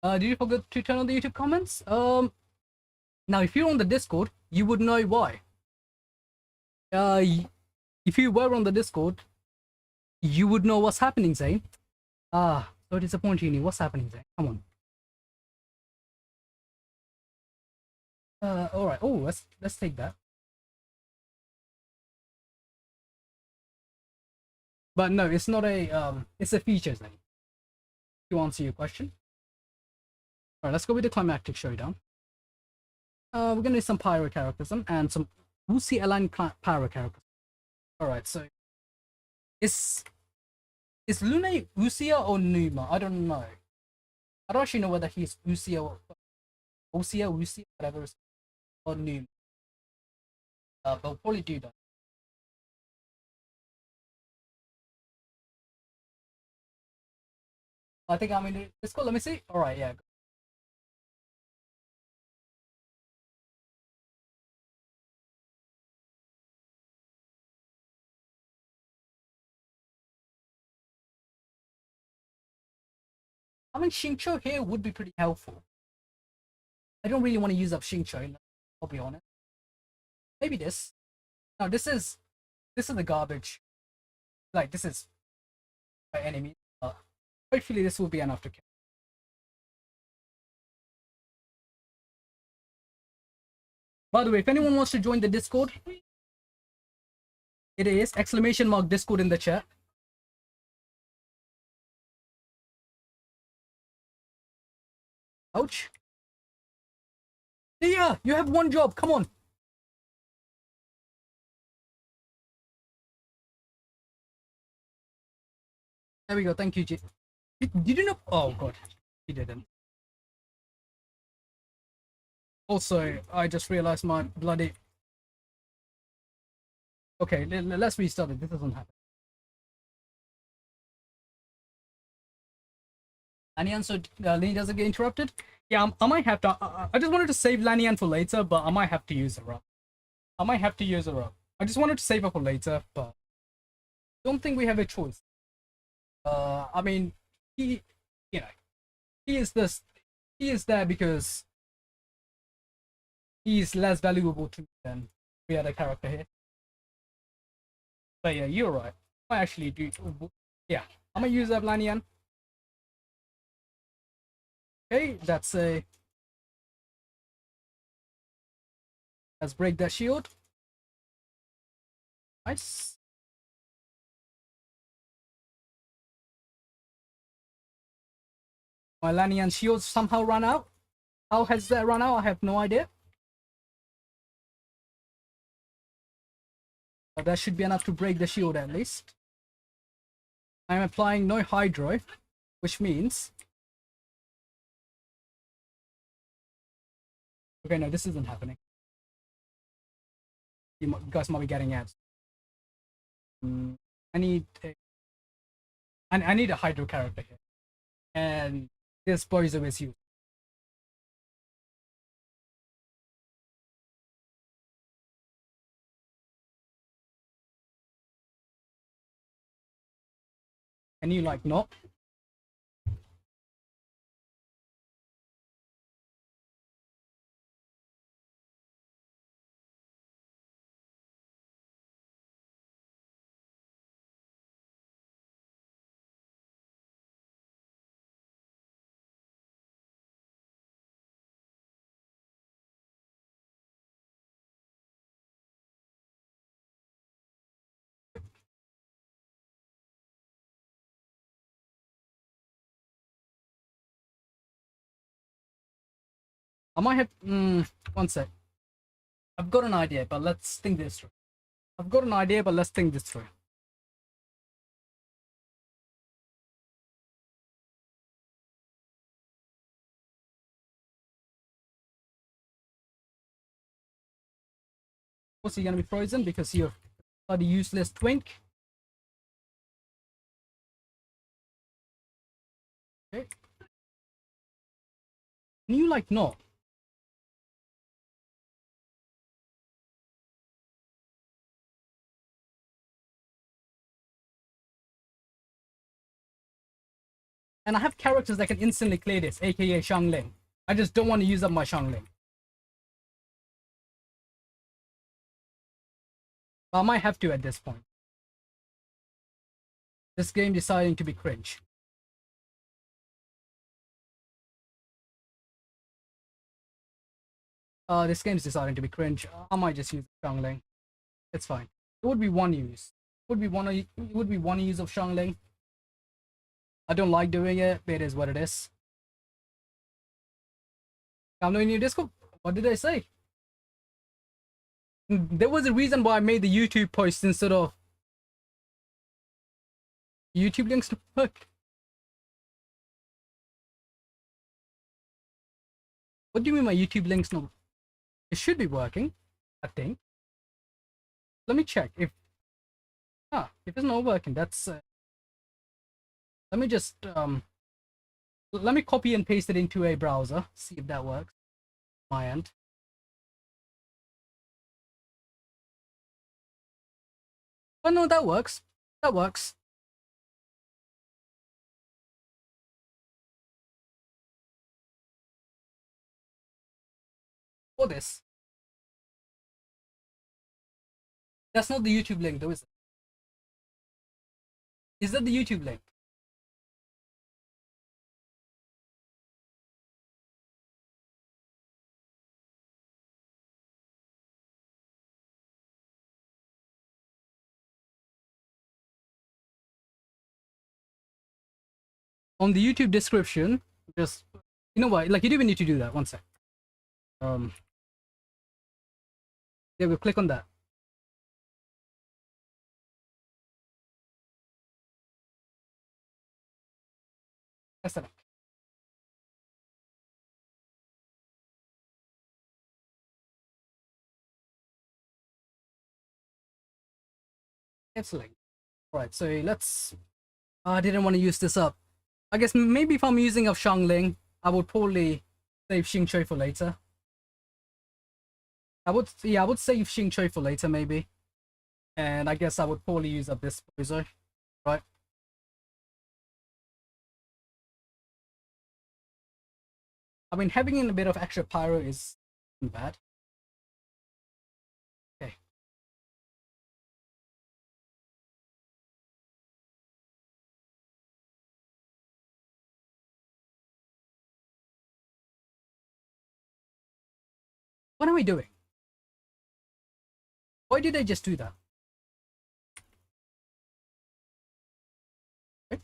Did you forget to turn on the YouTube comments? Now if you're on the Discord, you would know why. Uh, if you were on the Discord, you would know what's happening, Zane. Ah, so disappointing. What's happening, Zane? Come on. All right. Oh, let's take that. But no, it's not a it's a feature, Zane. To answer your question. All right, let's go with the climactic showdown. We're gonna do some pyro characters and some Wuxi aligned pyro characters. All right, so is Lune Usia or Numa? I don't know. I don't actually know whether he's Usia or Usia, whatever, or Numa. But we'll probably do that. I think I'm in Discord. Let me see. All right, yeah. I mean, Xingqiu here would be pretty helpful. I don't really want to use up Xingqiu. I'll be honest. Maybe this. No, this is the garbage. Like this is my enemy. Hopefully this will be enough to kill. By the way, if anyone wants to join the Discord, it is exclamation mark Discord in the chat. Ouch. Yeah, you have one job. Come on. There we go. Thank you, J. Did you know? Oh god, he didn't. Also, I just realized my bloody. Okay, let's restart it. This doesn't happen. Lanian, so Lini doesn't get interrupted. Yeah, I might have to. I just wanted to save Lanian for later, but I might have to use her up. I might have to use her up. I just wanted to save her for later, but don't think we have a choice. I mean, he, you know, he is this. He is there because he's less valuable to me than the other character here. But yeah, you're right. I actually do. Yeah, I'm gonna use up Lanian. Okay, that's a. Let's break that shield. Nice. My Lanian shield somehow run out. How has that run out? I have no idea. That should be enough to break the shield at least. I'm applying no hydro, which means... Okay, no, this isn't happening. You guys might be getting ads. I need I need a hydro character here. And this poison is used. And you like not? I might have one sec. I've got an idea, but let's think this through. I've got an idea, but let's think this through. What's he gonna be frozen because you're a useless twink? Okay. And you like not? And I have characters that can instantly clear this, aka Xiangling. I just don't want to use up my Xiangling. But I might have to at this point. This game deciding to be cringe. This game's deciding to be cringe. I might just use Xiangling. It's fine. It would be one use. It would be one use of Xiangling. I don't like doing it, but it is what it is. I'm not in your Discord. What did I say? There was a reason why I made the YouTube post instead of YouTube links to work. What do you mean my YouTube links not? It should be working, I think. Let me check if if it's not working. That's let me just let me copy and paste it into a browser. See if that works. My end. Oh no, that works. That works. For this. That's not the YouTube link, though, is it? Is that the YouTube link? On the YouTube description, just you know what? Like you don't even need to do that. One sec. Yeah, we'll click on that. That's the link. It's the link. Right. So let's. I didn't want to use this up. I guess maybe if I'm using of Xiangling, I would probably save Xingqiu for later. I would save Xingqiu for later maybe. And I guess I would probably use up this poison, right? I mean, having in a bit of extra pyro is bad. Okay. What are we doing? Why did I just do that? Okay.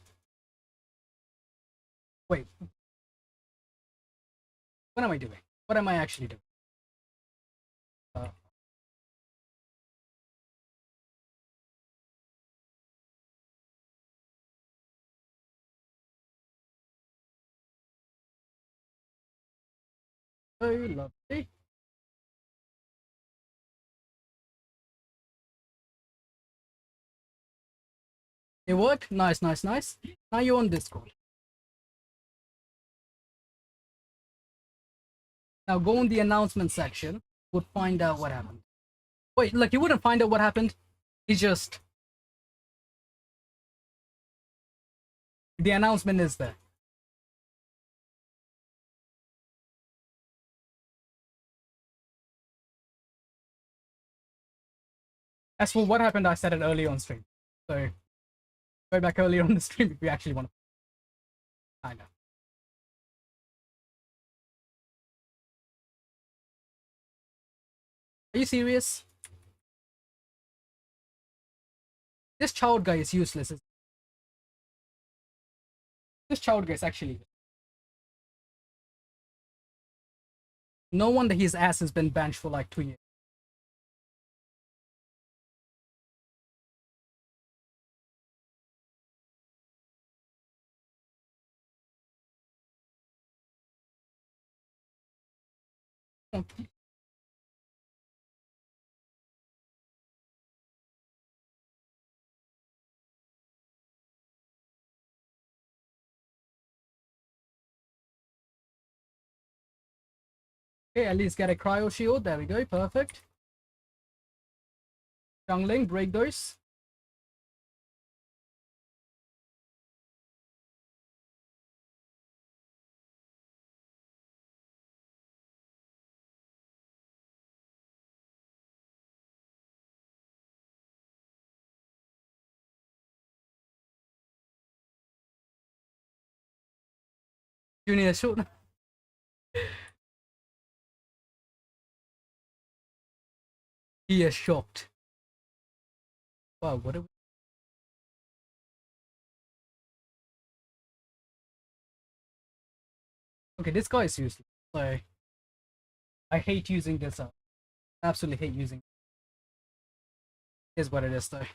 Wait. What am I doing? What am I actually doing? Oh, lovely. It worked. Nice, nice, nice. Now you're on Discord. Now go in the announcement section. Would find out what happened. Wait, look, you wouldn't find out what happened. It's just the announcement is there. As for what happened, I said it earlier on stream. So go back earlier on the stream if you actually want to. I know. Are you serious? This child guy is useless. This child guy is actually. No wonder his ass has been banished for like 2 years. Okay, at least get a cryo shield. There we go. Perfect. Jungling, break those. Junior shoot. He is shocked. Wow, what are we... Okay, this guy is useless. So I hate using this up. Absolutely hate using it. Is what it is though.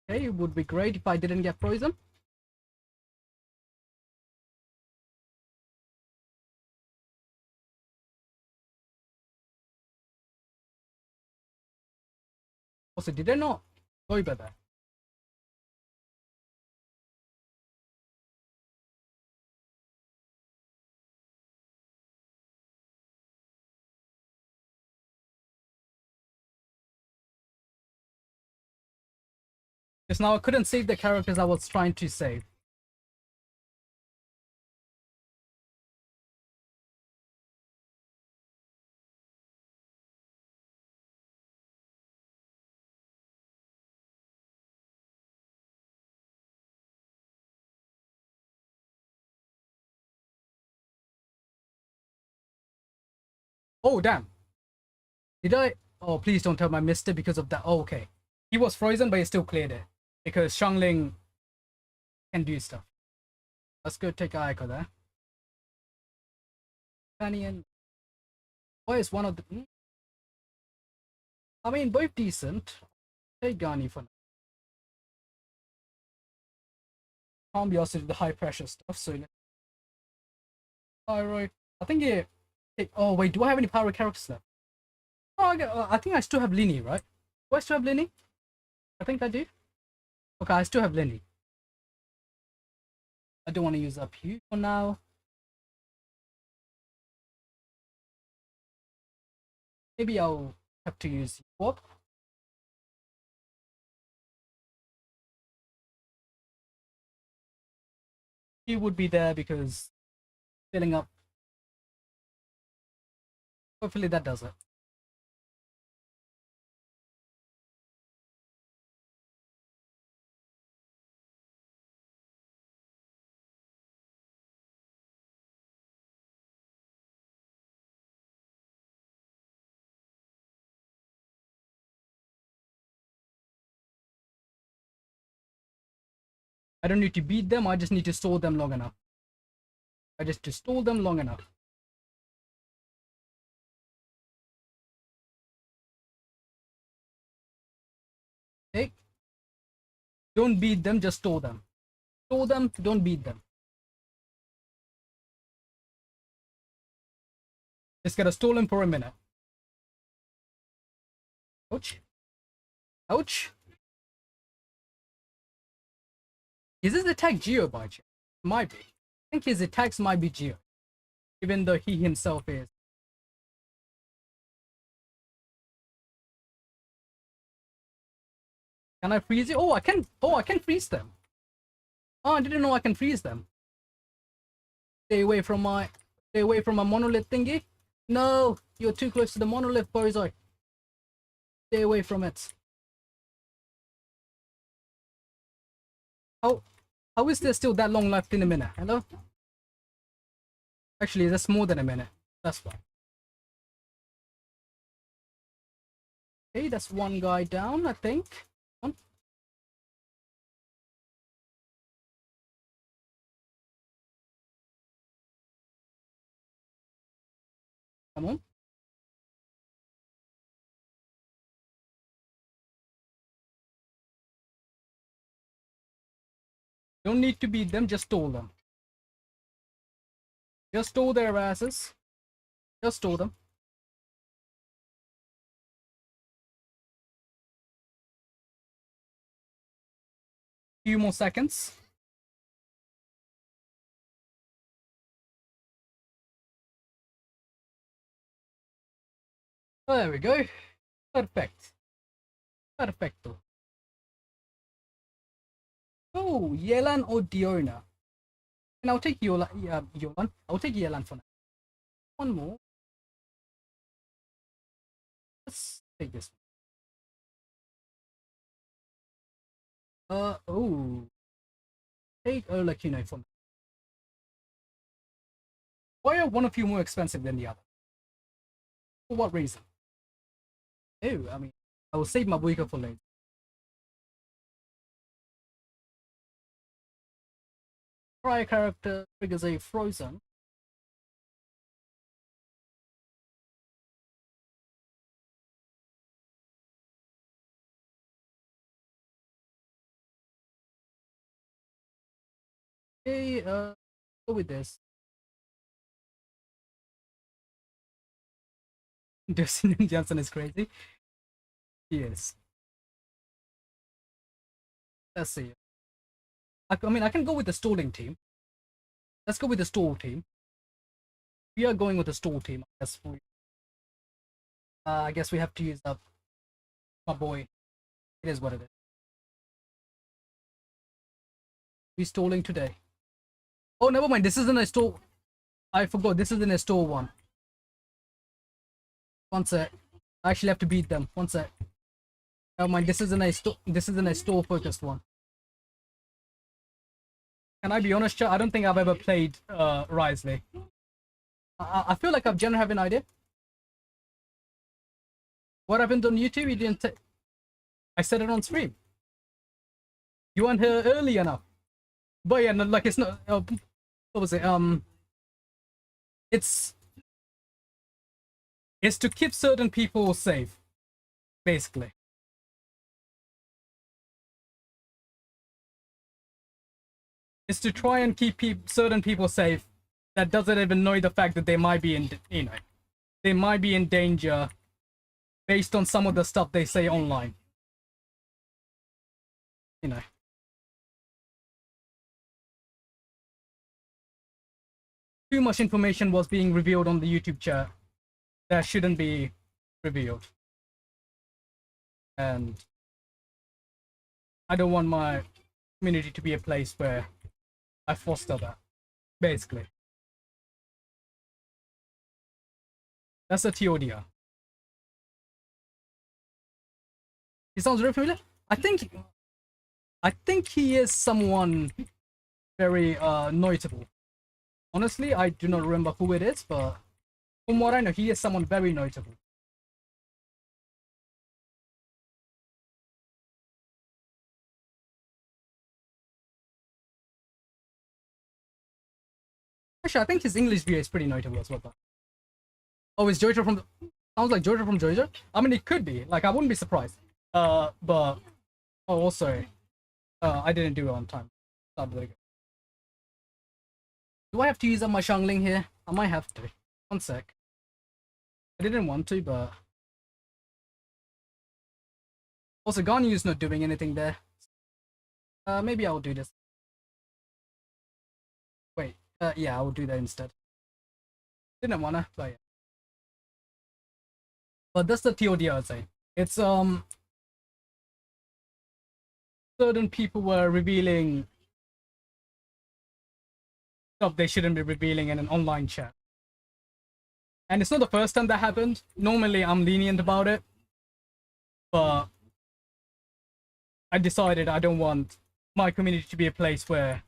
Okay, it would be great if I didn't get frozen. Also, did I not go over there? Because now I couldn't save the characters I was trying to save. Oh, damn. Did I? Oh, please don't tell me I missed it because of that. Oh, okay. He was frozen, but he still cleared it. Because Xiangling can do stuff. Let's go take Aiko there. Canyon. Why is one of the... I mean, both decent. Take Gani for now. Can't be also the high pressure stuff, so... Alright. I think it... Oh, wait, do I have any power characters left? Oh, I think I still have Lini, right? Do I still have Lini? I think I do. Okay, I still have Lini. I don't want to use up Hugh for now. Maybe I'll have to use Warp. He would be there because filling up. Hopefully that does it. I don't need to beat them, I just need to stall them long enough. I just to stall them long enough. Okay. Don't beat them, just store them. Store them, don't beat them. Just gotta stall them for a minute. Ouch. Ouch. Is his attack Geo by chance? Might be. I think his attacks might be Geo. Even though he himself is. Can I freeze it? Oh, I can. Oh, I can freeze them. Oh, I didn't know I can freeze them. Stay away from my. Stay away from my monolith thingy. No, you're too close to the monolith, Bozo. Stay away from it. How is there still that long left in a minute? Hello? Actually, that's more than a minute. That's fine. Okay, that's one guy down, I think. One. Come on. Don't need to beat them, just stall them. Just stall their asses. Just stall them. Few more seconds. Oh, there we go. Perfect. Perfecto. Oh, Yelan or Diona? And I'll take Yolan. Yeah, Yolan. I'll take Yelan for now. One more. Let's take this one. Oh. Take Urlakino for now. Why are one of you more expensive than the other? For what reason? Oh, I mean, I will save my Buika for later. Prior character triggers a frozen. Okay, go with this. Dustin Johnson is crazy. He is. Let's see. I mean, I can go with the stalling team. Let's go with the stall team. We are going with the stall team. I guess we have to use up my boy. It is what it is. We stalling today. Oh, never mind. This isn't a stall. I forgot. This isn't a stall one. One sec. I actually have to beat them. One sec. Never mind. This isn't a store focused one. Can I be honest, chat? I don't think I've ever played Risley. I feel like I've generally have an idea. What happened on YouTube? You didn't. I said it on stream. You weren't here early enough. But yeah, no, like it's not. What was it? It's to keep certain people safe, basically. It's to try and keep certain people safe that doesn't even know the fact that they might be in, they might be in danger based on some of the stuff they say online. Too much information was being revealed on the YouTube chat that shouldn't be revealed. And I don't want my community to be a place where I foster that, basically. That's a TODR. He sounds very familiar. I think he is someone very notable. Honestly, I do not remember who it is, but from what I know, he is someone very notable. Actually, I think his English view is pretty notable as well. Though. Oh, is Jojo from? Sounds like Jojo from Jojo. I mean, it could be. Like, I wouldn't be surprised. But Oh, also, I didn't do it on time. Start with it again. Do I have to use up my Shangling here? I might have to. One sec. I didn't want to, but also Ganyu's not doing anything there. Maybe I'll do this. Wait. Yeah, I will do that instead. Didn't wanna, but yeah. But that's the TOD I'd say. It's certain people were revealing stuff they shouldn't be revealing in an online chat. And it's not the first time that happened. Normally I'm lenient about it. But I decided I don't want my community to be a place where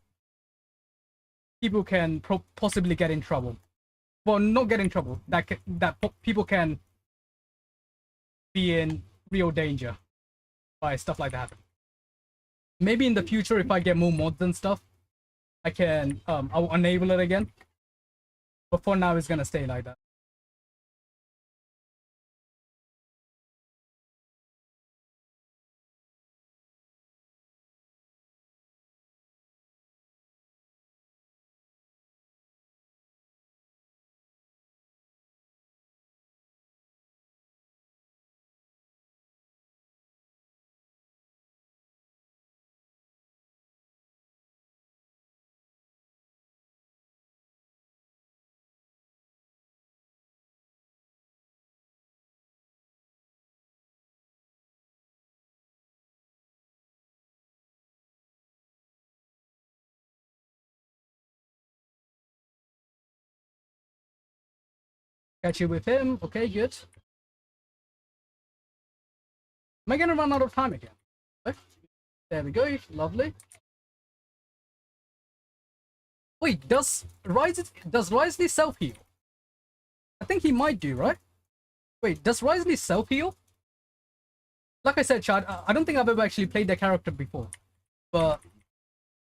people can possibly get in trouble. Well, not get in trouble. That people can be in real danger by stuff like that. Maybe in the future, if I get more mods and stuff, I'll enable it again. But for now, it's gonna stay like that. Catch you with him. Okay, good. Am I gonna run out of time again? There we go. Lovely. Wait, does Risley self heal? I think he might do, right? Wait, does Risley self heal? Like I said, Chad, I don't think I've ever actually played that character before. But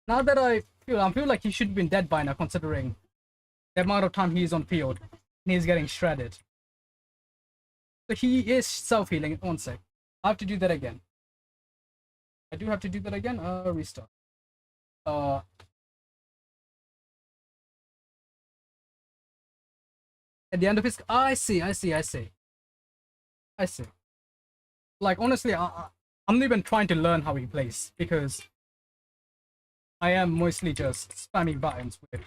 now that I feel like he should have been dead by now, considering the amount of time he's on field and he's getting shredded. So he is self healing. One sec. I have to do that again. I do have to do that again. Restart. At the end of his, I see. Like honestly, I'm not even trying to learn how he plays because I am mostly just spamming buttons with.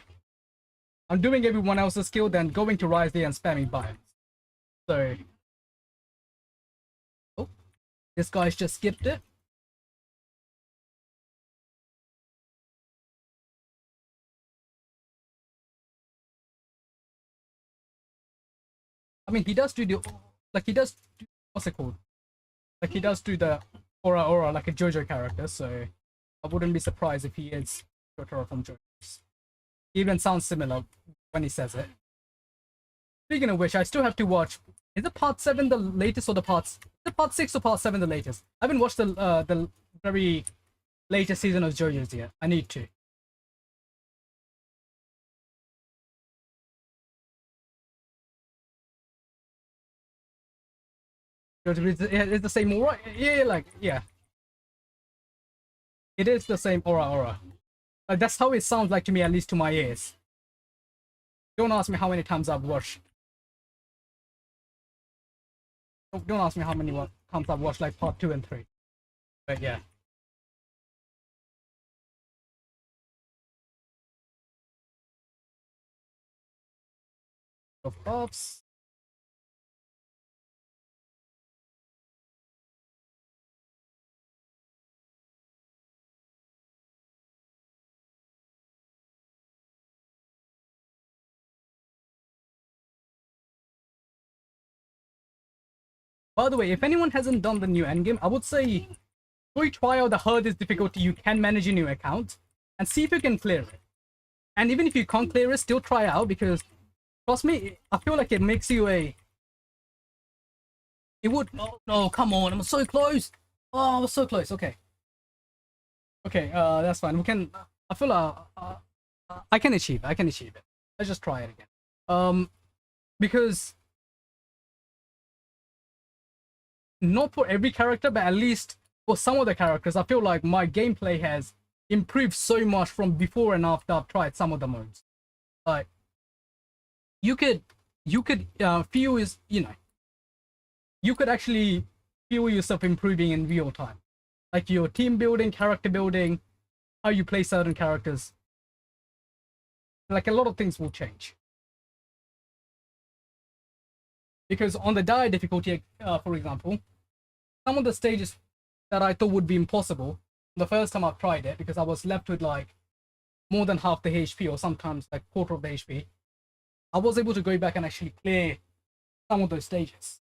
I'm doing everyone else's skill, then going to Risley and spamming buttons. So, oh, this guy's just skipped it. I mean, he does do the what's it called? Like he does do the aura like a JoJo character. So I wouldn't be surprised if he is Totoro from JoJo. He even sounds similar when he says it. Speaking of which, I still have to watch. Is it part 7 the latest or the parts? Is it part 6 or part 7 the latest? I haven't watched the very latest season of JoJo's yet. I need to. It's the same aura. Yeah. It is the same aura. That's how it sounds like to me, at least to my ears. Don't ask me how many times I've watched. Don't ask me how many times I've watched like part 2 and 3. But yeah. Of buffs. By the way, if anyone hasn't done the new endgame, I would say go try out the hardest difficulty you can manage in your account and see if you can clear it. And even if you can't clear it, still try out because trust me, I feel like it makes you a. It would. Oh no! Come on! I'm so close. Oh, I was so close. Okay. Okay. That's fine. We can. I feel I can achieve. I can achieve it. Let's just try it again. Because not for every character, but at least for some of the characters, I feel like my gameplay has improved so much from before and after I've tried some of the modes. Like, you could feel is, you could actually feel yourself improving in real time, like your team building, character building, how you play certain characters. Like, a lot of things will change because on the dire difficulty, for example, some of the stages that I thought would be impossible the first time I've tried it, because I was left with like more than half the HP or sometimes like quarter of the HP, I was able to go back and actually clear some of those stages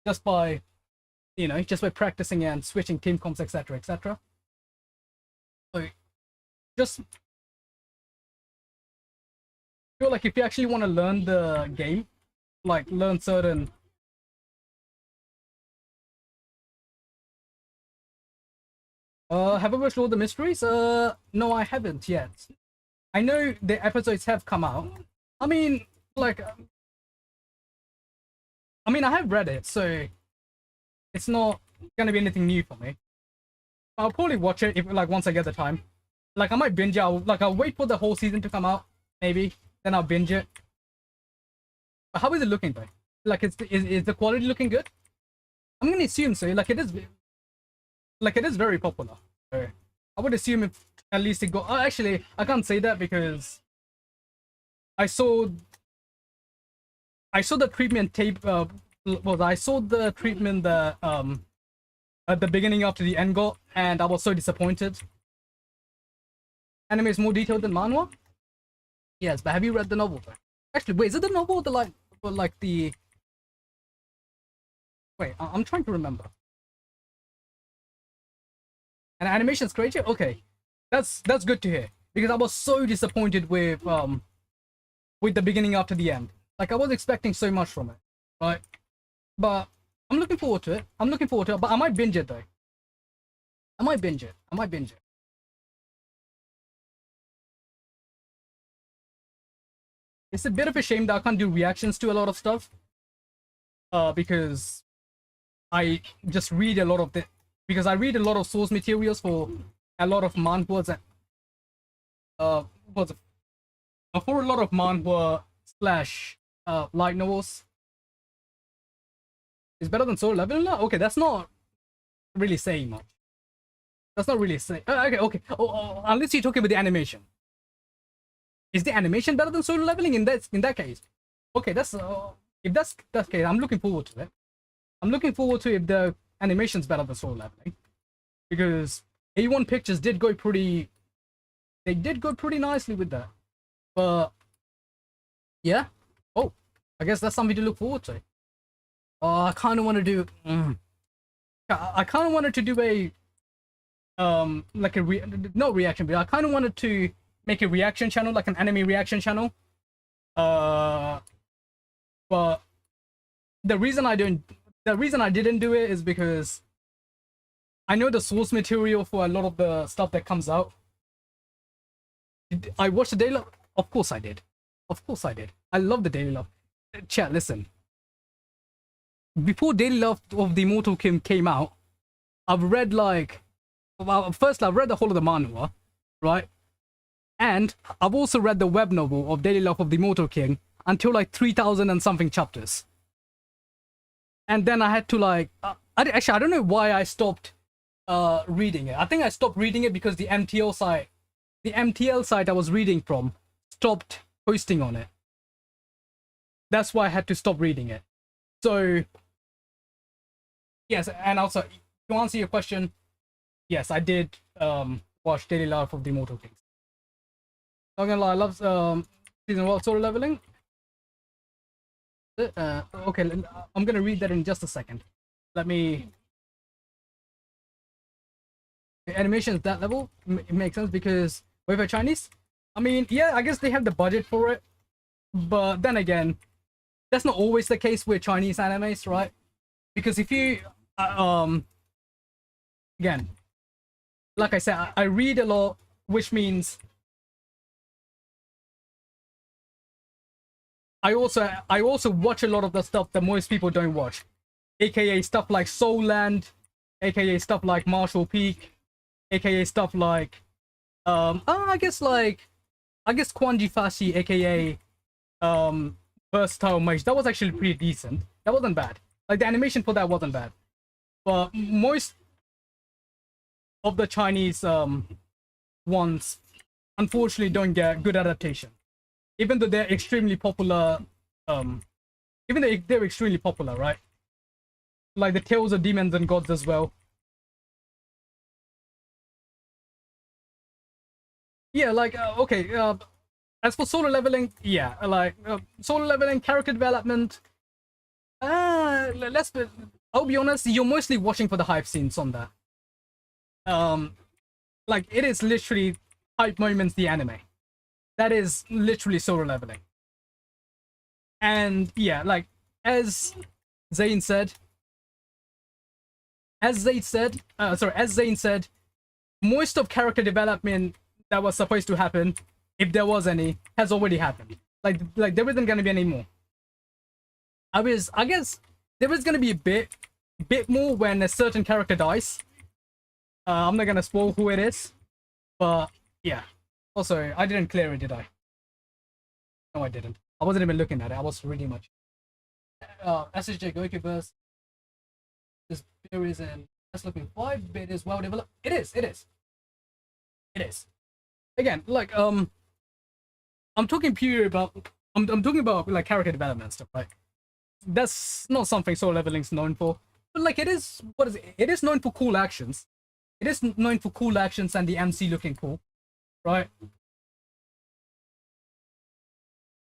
just by, just by practicing and switching team comps, etc., etc. So just feel like if you actually want to learn the game, like learn certain have I watched all the mysteries? No, I haven't yet. I know the episodes have come out. I mean, like, I have read it, so it's not gonna be anything new for me. I'll probably watch it if, like, once I get the time. Like, I might binge it. I'll wait for the whole season to come out, maybe. Then I'll binge it. But how is it looking though? Like, is the quality looking good? I'm gonna assume so. Like, it is very popular. So I would assume if at least it go. Oh, actually, I can't say that because I saw the treatment tape. I saw the treatment that at the beginning after the end got, and I was so disappointed. Anime is more detailed than manhwa. Yes, but have you read the novel though? Actually, wait, is it the novel or like the? Wait, I'm trying to remember. And animation's great. Okay, that's good to hear, because I was so disappointed with the beginning after the end. Like, I was expecting so much from it, right? But I'm looking forward to it. But I might binge it though. I might binge it. It's a bit of a shame that I can't do reactions to a lot of stuff. Because I just read a lot of because I read a lot of source materials for a lot of manhwas and for a lot of manhwa slash light novels. It's better than Solo Leveling now? Okay, that's not really saying much. That's not really saying. Okay. Unless you're talking about the animation. Is the animation better than Solo Leveling in that case? Okay, that's if that's the case, I'm looking forward to it. I'm looking forward to if the animation's better than Solo Leveling, because A1 Pictures did go pretty. They did go pretty nicely with that, but yeah. Oh, I guess that's something to look forward to. I kind of want to do. I kind of wanted to do a like no reaction, but I kind of wanted to make a reaction channel, like an anime reaction channel. But the reason I didn't do it is because I know the source material for a lot of the stuff that comes out. I watched the Daily Love. Of course I did. I love the Daily Love. Chat, listen. Before Daily Love of the Immortal Kim came out, I've read first I've read the whole of the manhwa, right? And I've also read the web novel of Daily Life of the Immortal King until like 3,000 and something chapters. And then I had to I don't know why I stopped reading it. I think I stopped reading it because the MTL site I was reading from stopped posting on it. That's why I had to stop reading it. So, yes, and also, to answer your question, yes, I did watch Daily Life of the Immortal King. Not gonna lie, I love season 1 Solo Leveling. Okay, I'm gonna read that in just a second. Let me. The animation is that level. It makes sense because wait for Chinese. I mean, yeah, I guess they have the budget for it, but then again, that's not always the case with Chinese animes, right? Because if you again, like I said, I read a lot, which means I also watch a lot of the stuff that most people don't watch, aka stuff like Soul Land, aka stuff like Marshall Peak, aka stuff like I guess Kwanji Fashi, aka Versatile Mage. That was actually pretty decent. That wasn't bad. Like the animation for that wasn't bad. But most of the Chinese ones unfortunately don't get good adaptation. Even though they're extremely popular, even though they're extremely popular, right? Like the Tales of Demons and Gods as well. Yeah, like okay. As for solo leveling, yeah, like solo leveling, character development. Let's be. I'll be honest. You're mostly watching for the hype scenes on that. Um, like it is literally hype moments. The anime. That is literally solo leveling. And yeah, like as Zane said, as Zane said, most of character development that was supposed to happen, if there was any, has already happened. Like there isn't gonna be any more. I guess there is gonna be a bit more when a certain character dies. I'm not gonna spoil who it is, but yeah. Also, I didn't clear it, did I? No, I didn't. I wasn't even looking at it. I was reading much. SSJ Gokuverse. This series and that's looking 5-bit is well developed. It is. Again, like I'm talking pure about I'm talking about like character development stuff, right? That's not something Soul Leveling's known for. But like it is it is known for cool actions. It is known for cool actions and the MC looking cool, right?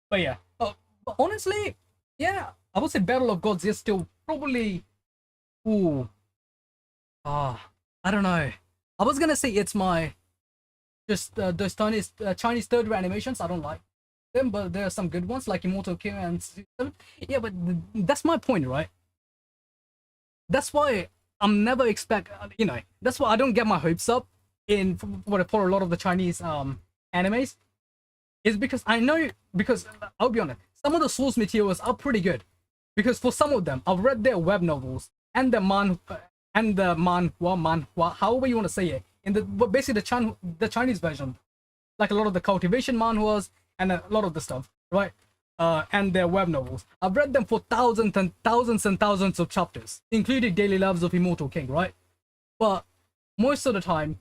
But yeah. But honestly, yeah, I would say Battle of Gods is still probably ooh. I don't know. I was gonna say it's my just those Chinese third animations. I don't like them, but there are some good ones like Immortal King and System. Yeah, but that's my point, right? That's why I'm never expect That's why I don't get my hopes up in for a lot of the Chinese animes. Is because I know because I'll be honest, some of the source materials are pretty good. Because for some of them, I've read their web novels and the manhwa, however you want to say it, in but basically the Chinese version, like a lot of the cultivation manhwas and a lot of the stuff, right? And their web novels. I've read them for thousands and thousands of chapters, including Daily Lives of Immortal King, right? But most of the time,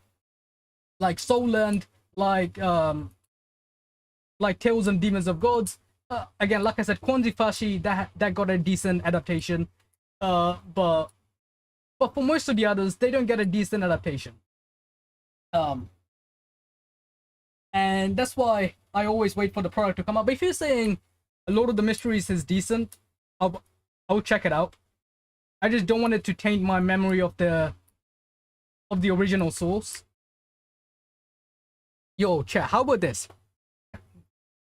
like Soul Land, like Tales and Demons of Gods. Again, like I said, Kwanzi Fashi that got a decent adaptation, but for most of the others, they don't get a decent adaptation. And that's why I always wait for the product to come out. But if you're saying a lot of the mysteries is decent, I'll check it out. I just don't want it to taint my memory of the original source. Yo, chat, how about this?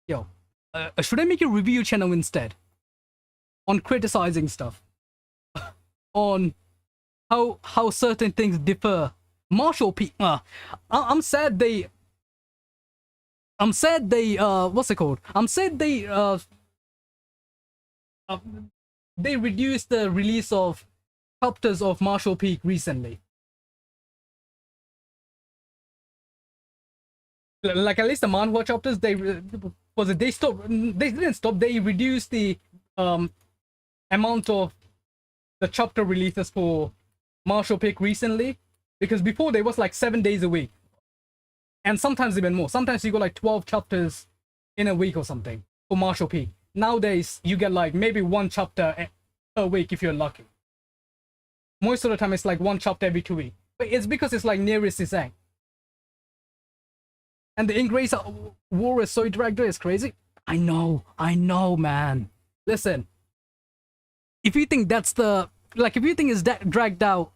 Yo, should I make a review channel instead? On criticizing stuff. On how certain things differ. Marshall P. I'm sad they what's it called? I'm sad they reduced the release of chapters of Marshall Peak recently. Like at least the manhwa chapters, they didn't stop. They reduced the amount of the chapter releases for Marshall Peak recently, because before there was like 7 days a week, and sometimes even more. Sometimes you got like 12 chapters in a week or something for Marshall Peak. Nowadays you get like maybe 1 chapter a week if you're lucky. Most of the time it's like 1 chapter every 2 weeks. But it's because it's like nearest Sisang. And the Ingrace war is so dragged out, it's crazy. I know, man. Listen, if you think that's if you think it's that dragged out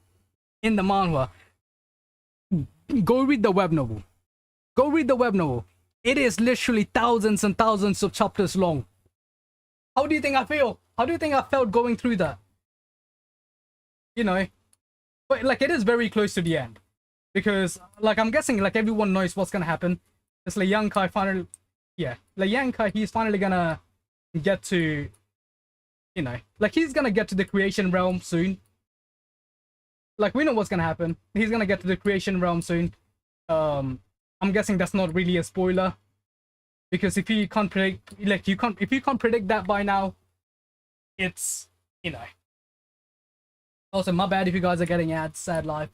in the manhwa, go read the web novel. It is literally thousands and thousands of chapters long. How do you think I feel? How do you think I felt going through that? But like it is very close to the end. Because like I'm guessing like everyone knows what's gonna happen. It's like Yankai finally, he's finally gonna get to, like he's gonna get to the creation realm soon. like we know what's gonna happen. He's gonna get to the creation realm soon. I'm guessing that's not really a spoiler, because if you can't predict, like if you can't predict that by now, it's, you know. Also, my bad if you guys are getting ads. Sad life.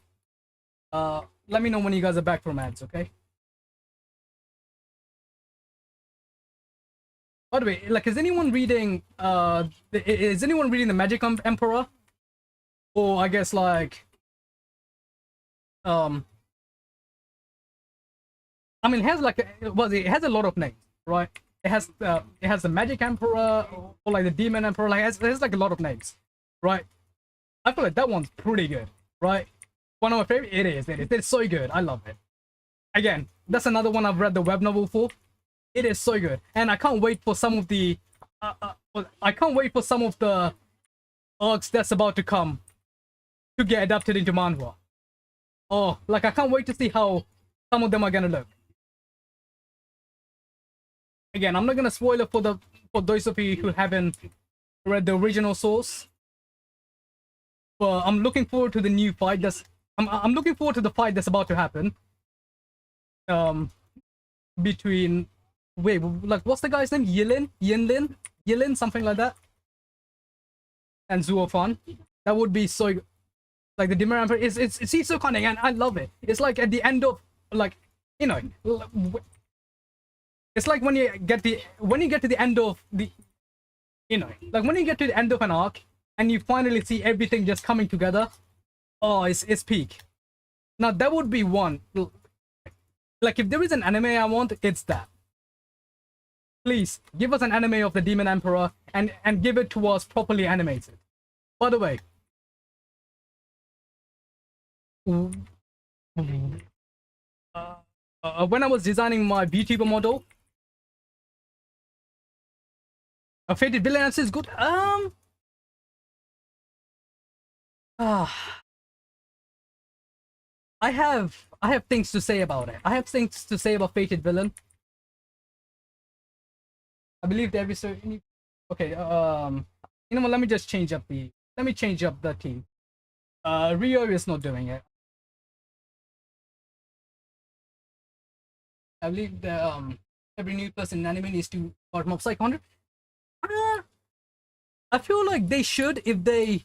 Let me know when you guys are back from ads, okay? By the way, like, is anyone reading the Magic Emperor? Or I guess like, I mean, it has like, well, it has a lot of names, right? It has the Magic Emperor, or like the Demon Emperor. Like, it has like a lot of names, right? I feel like that one's pretty good, right? One of my favorite. It is. It's so good. I love it. Again, that's another one I've read the web novel for. It is so good, and I can't wait for some of the. I can't wait for some of the arcs that's about to come to get adapted into manhwa. Oh, like, I can't wait to see how some of them are gonna look. Again, I'm not gonna spoil it for those of you who haven't read the original source. But I'm looking forward to the new fight. I'm looking forward to the fight that's about to happen. Between, wait, like, what's the guy's name? Yinlin, something like that. And Zuofan. That would be so, like, the Demon Emperor it's he's so cunning, and I love it. It's like at the end of, like, you know, it's like when you get to the end of the, you know, like when you get to the end of an arc and you finally see everything just coming together. Oh, it's peak. Now that would be one. Like, if there is an anime I want, it's that. Please give us an anime of the Demon Emperor, and give it to us properly animated. By the way, when I was designing my VTuber model, a Fated Villain is good. I have things to say about it. I have things to say about Fated Villain. I believe the episode. Okay. You know what? Let me just change up the. Let me change up the team. Rio is not doing it. I believe the every new person in anime needs to start Mob Psych 100. I feel like they should, if they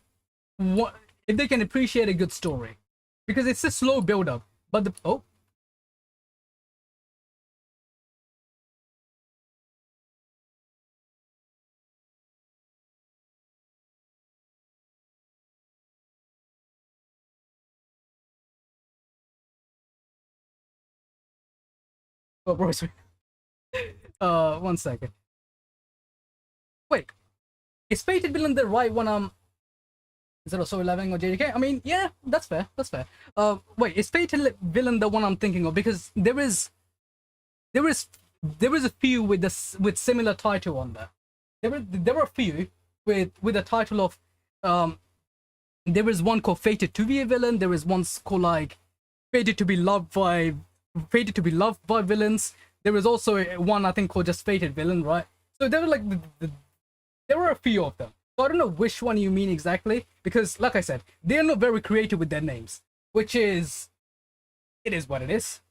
can appreciate a good story, because it's a slow build up. But the oh. Oh, bro, sorry. 1 second. Wait, is Fated Villain the right one? Is it also 11 or JDK? I mean, yeah, that's fair. That's fair. Wait, is Fated Villain the one I'm thinking of? Because there is a few with similar title on there. There were a few with a title of there is one called Fated to be a Villain. There is one called like Fated to be loved by villains. There was also one, I think, called just Fated Villain, right? So there were like there were a few of them. So I don't know which one you mean exactly, because like I said, they're not very creative with their names, which is, it is what it is.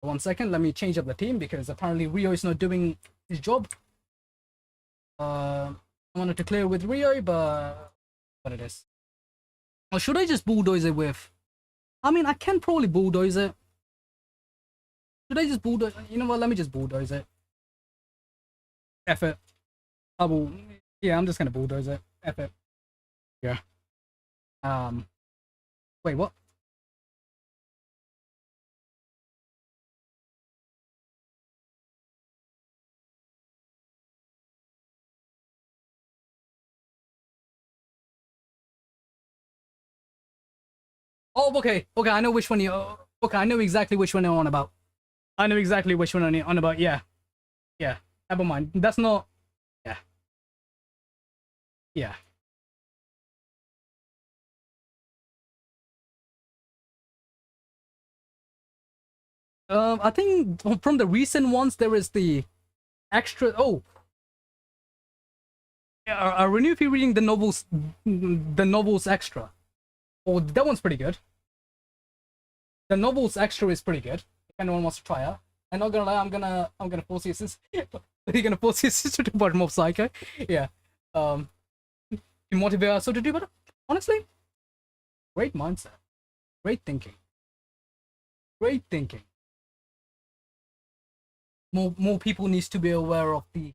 1 second, let me change up the team, because apparently Rio is not doing his job. I wanted to clear with Rio, but what it is. Or should I just bulldoze it with? I mean, I can probably bulldoze it. Should I just bulldoze? You know what? Let me just bulldoze it. F it. Yeah, I'm just gonna bulldoze it. F it. Yeah. Wait, what? Oh, okay. Okay, I know which one you. Okay, I know exactly which one you're on about. I know exactly which one I'm on about. Yeah. Yeah. Never mind. That's not. Yeah. Yeah. I think from the recent ones there is the extra. Oh, are any of you reading the novels extra, Oh, that one's pretty good. The novels extra is pretty good. If anyone wants to try out. I'm not gonna lie, I'm gonna force your sister. You're gonna force your sister to watch Mob Psycho. Yeah. Um, you motivate us to do better. Honestly, great mindset, great thinking, great thinking. More people needs to be aware of the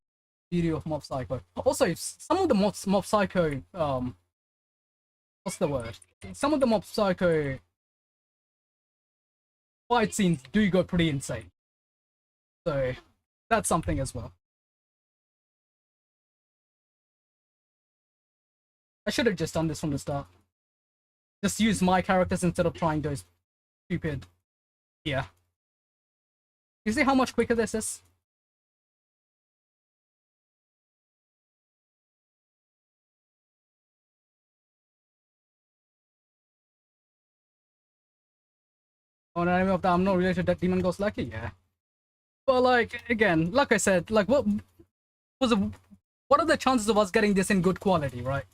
beauty of Mob Psycho. Also, some of the Mob Psycho what's the word? Some of the Mob Psycho fight scenes do go pretty insane. So that's something as well. I should have just done this from the start. Just use my characters instead of trying those stupid. Yeah. You see how much quicker this is? On an anime of that, I'm not related to that Demon Ghost Lucky, yeah. But like again, like I said, like was it, what are the chances of us getting this in good quality, right?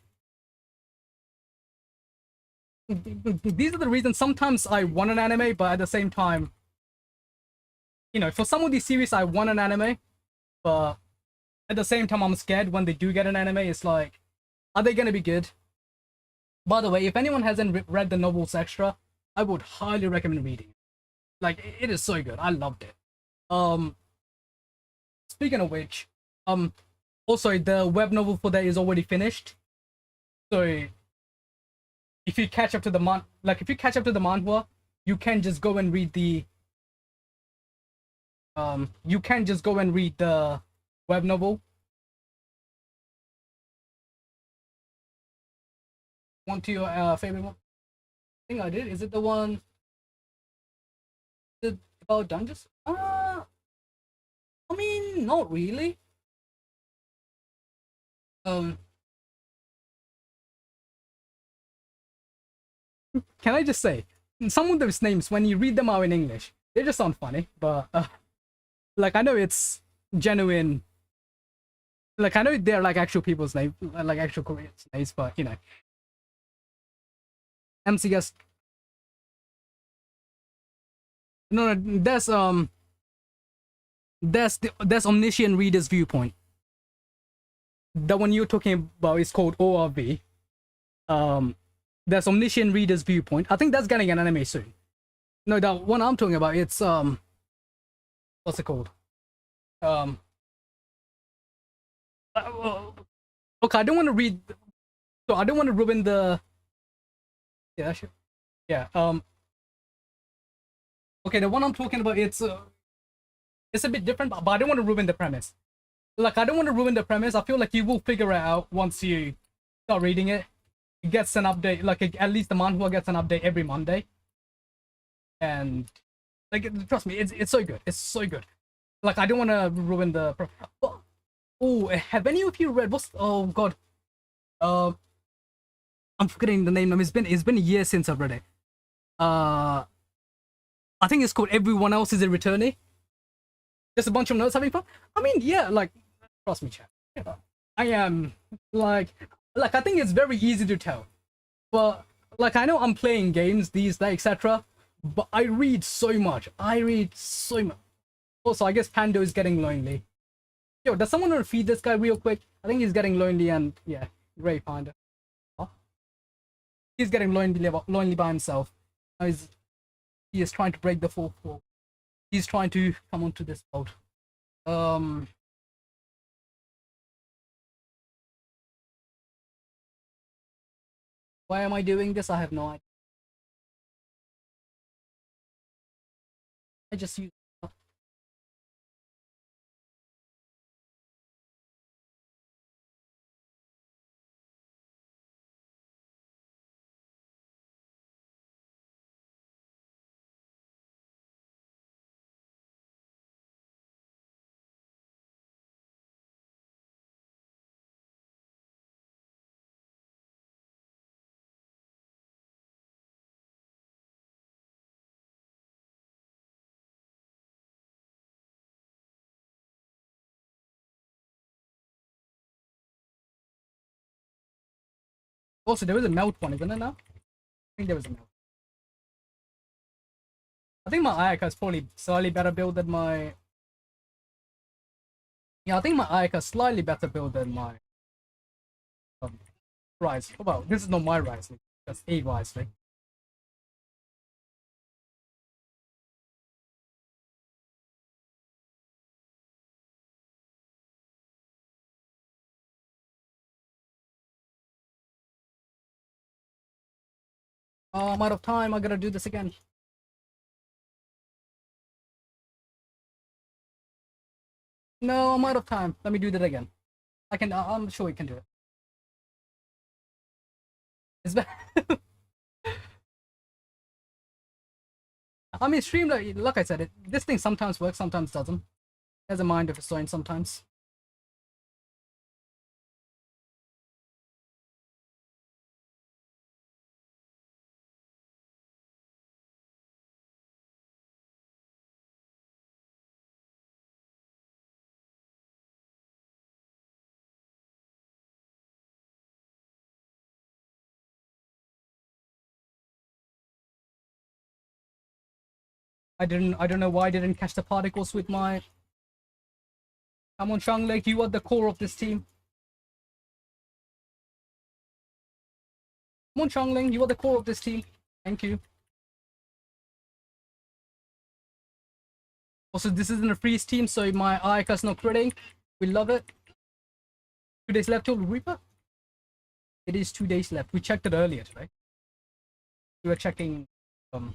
These are the reasons sometimes I want an anime, but at the same time, for some of these series I want an anime, but at the same time I'm scared when they do get an anime. It's like, are they gonna be good? By the way, if anyone hasn't read the novels extra, I would highly recommend reading it. Like it is so good. I loved it. Um, Speaking of which, also the web novel for that is already finished. So if you catch up to the if you catch up to the manhwa, you can just go and read the you can just go and read the web novel. One to your favorite one? I think I did. Is it the one about dungeons? I mean, not really. Um, can I just say, some of those names when you read them out in English, they just sound funny. But like I know it's genuine. Like I know they're like actual people's names, like actual Koreans names, but MCS. No, no, that's omniscient reader's viewpoint. The one you're talking about is called ORV. Um, that's omniscient reader's viewpoint. I think that's getting an anime soon. No, the one I'm talking about, it's what's it called? Um, okay, I don't want to read, so I don't want to ruin the. Yeah, sure. Yeah. Okay, the one I'm talking about, it's a bit different, but I don't want to ruin the premise. Like, I don't want to ruin the premise. I feel like you will figure it out once you start reading it. It gets an update, like at least the manhwa gets an update every Monday, and like trust me, it's so good. It's so good. Like I don't want to ruin the. Oh, have any of you read? What's oh god? Uh, I'm forgetting the name. It's been a year since I've read it. Uh, I think it's called Everyone Else Is a Returnee. Just a bunch of notes having fun. I mean, yeah, like trust me, chat. I am like I think it's very easy to tell, but like I know I'm playing games these days, etc. But I read so much. I read so much. Also, I guess Pando is getting lonely. Yo, does someone want to feed this guy real quick? I think he's getting lonely and yeah, Ray Panda. Huh? He's getting lonely by himself. He is trying to break the fourth wall. He's trying to come onto this boat. Um, why am I doing this? I have no idea. I just use. Also, there is a melt one, isn't it now? think there was a melt. I think my Ayaka is probably slightly better build than my. Yeah, I think my Ayaka is slightly better build than my um, Rise. Oh, well, this is not my Rise. That's a Rise. Oh, I'm out of time. I gotta do this again. No, I'm out of time. Let me do that again. I can. I'm sure we can do it. It's bad. I mean, stream like I said, this thing sometimes works, sometimes doesn't. It has a mind of its own sometimes. I don't know why I didn't catch the particles with my. Come on, Shang Lake, you are the core of this team. Come on, Shangling, you are the core of this team. Thank you. Also, this isn't a freeze team, so my Ayaka's not critting. We love it. 2 days left till Reaper? It is 2 days left. We checked it earlier today. We were checking. Um.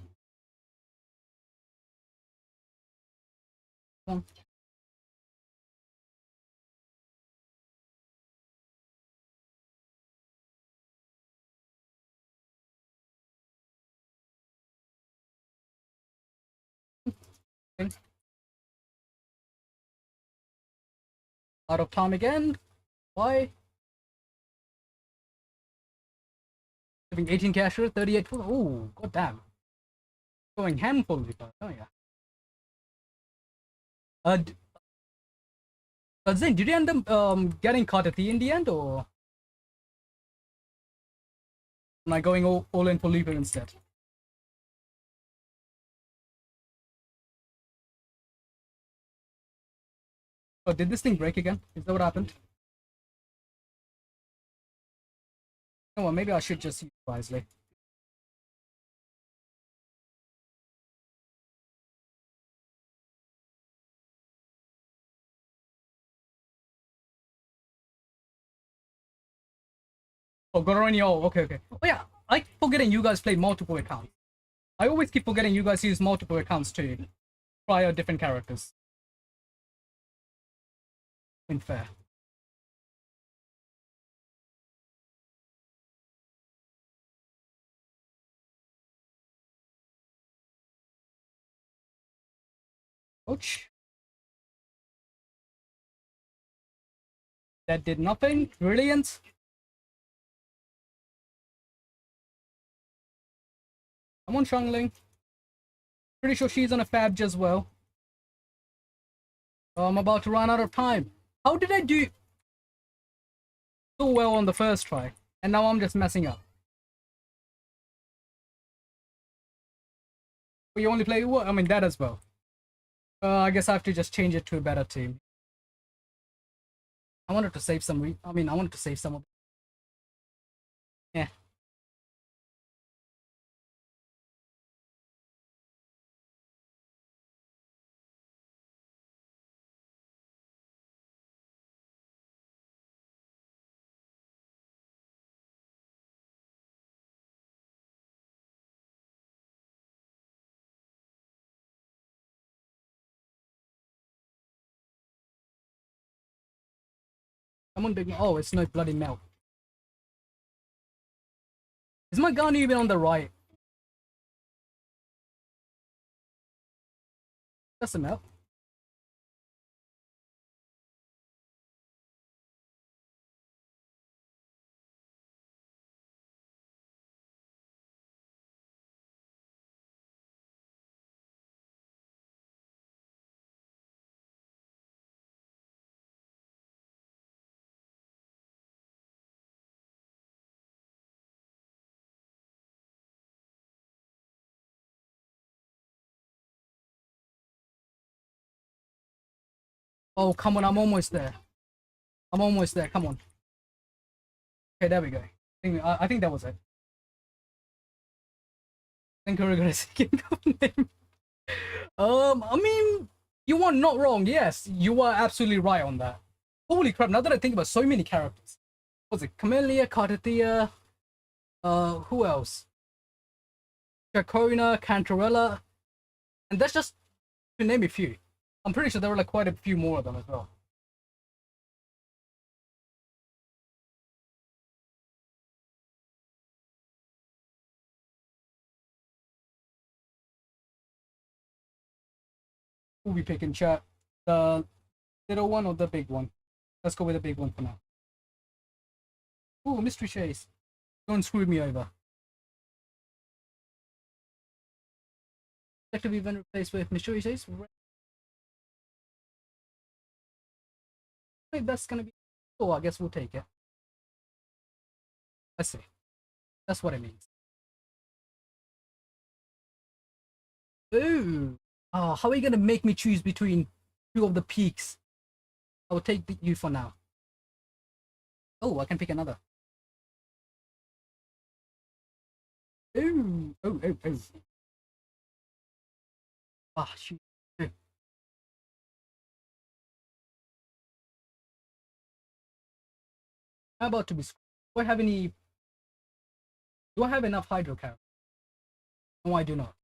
Out of time again. Why? Having 18 cashier, 38 full. Oh, goddamn. Going handful with that. Oh, yeah. Zane, did you end up getting caught at in the end, or am I going all in for Leaper instead? Oh, did this thing break again? Is that what happened? Oh, well, maybe I should just use it wisely. Oh, Goroni, oh, okay, okay. Oh, yeah, I keep forgetting you guys play multiple accounts. I always keep forgetting you guys use multiple accounts to try out different characters. In fair. Ouch. That did nothing. Brilliant. I'm on Shangling. Pretty sure she's on a Fab as well. Oh, I'm about to run out of time. How did I do so well on the first try? And now I'm just messing up. But you only play what? I mean, that as well. I guess I have to just change it to a better team. I wanted to save some. I mean, I wanted to save some of. Yeah. Come on, big. Oh, it's no bloody melt. Is my gun even on the right? That's a melt. Oh, come on, I'm almost there. I'm almost there. Come on. Okay, there we go. I think that was it. Thank you, regrets. Name. I mean, you are not wrong. Yes, you are absolutely right on that. Holy crap! Now that I think about so many characters, was it Camellia, Cartathea? Who else? Chacona, Cantarella, and that's just to name a few. I'm pretty sure there were like quite a few more of them as well. Who we picking, chat? The little one or the big one? Let's go with the big one for now. Ooh, mystery chase. Don't screw me over. Detective event replaced with mystery chase. Wait, that's gonna be. Oh, I guess we'll take it. Let's see. That's what it means. Ooh. Oh, how are you gonna make me choose between two of the peaks? I will take you for now. Oh, I can pick another. Ooh. Oh, oh, oh. Ah, shoot. How about to be? Do I have any? Do I have enough hydro characters? No, I do not.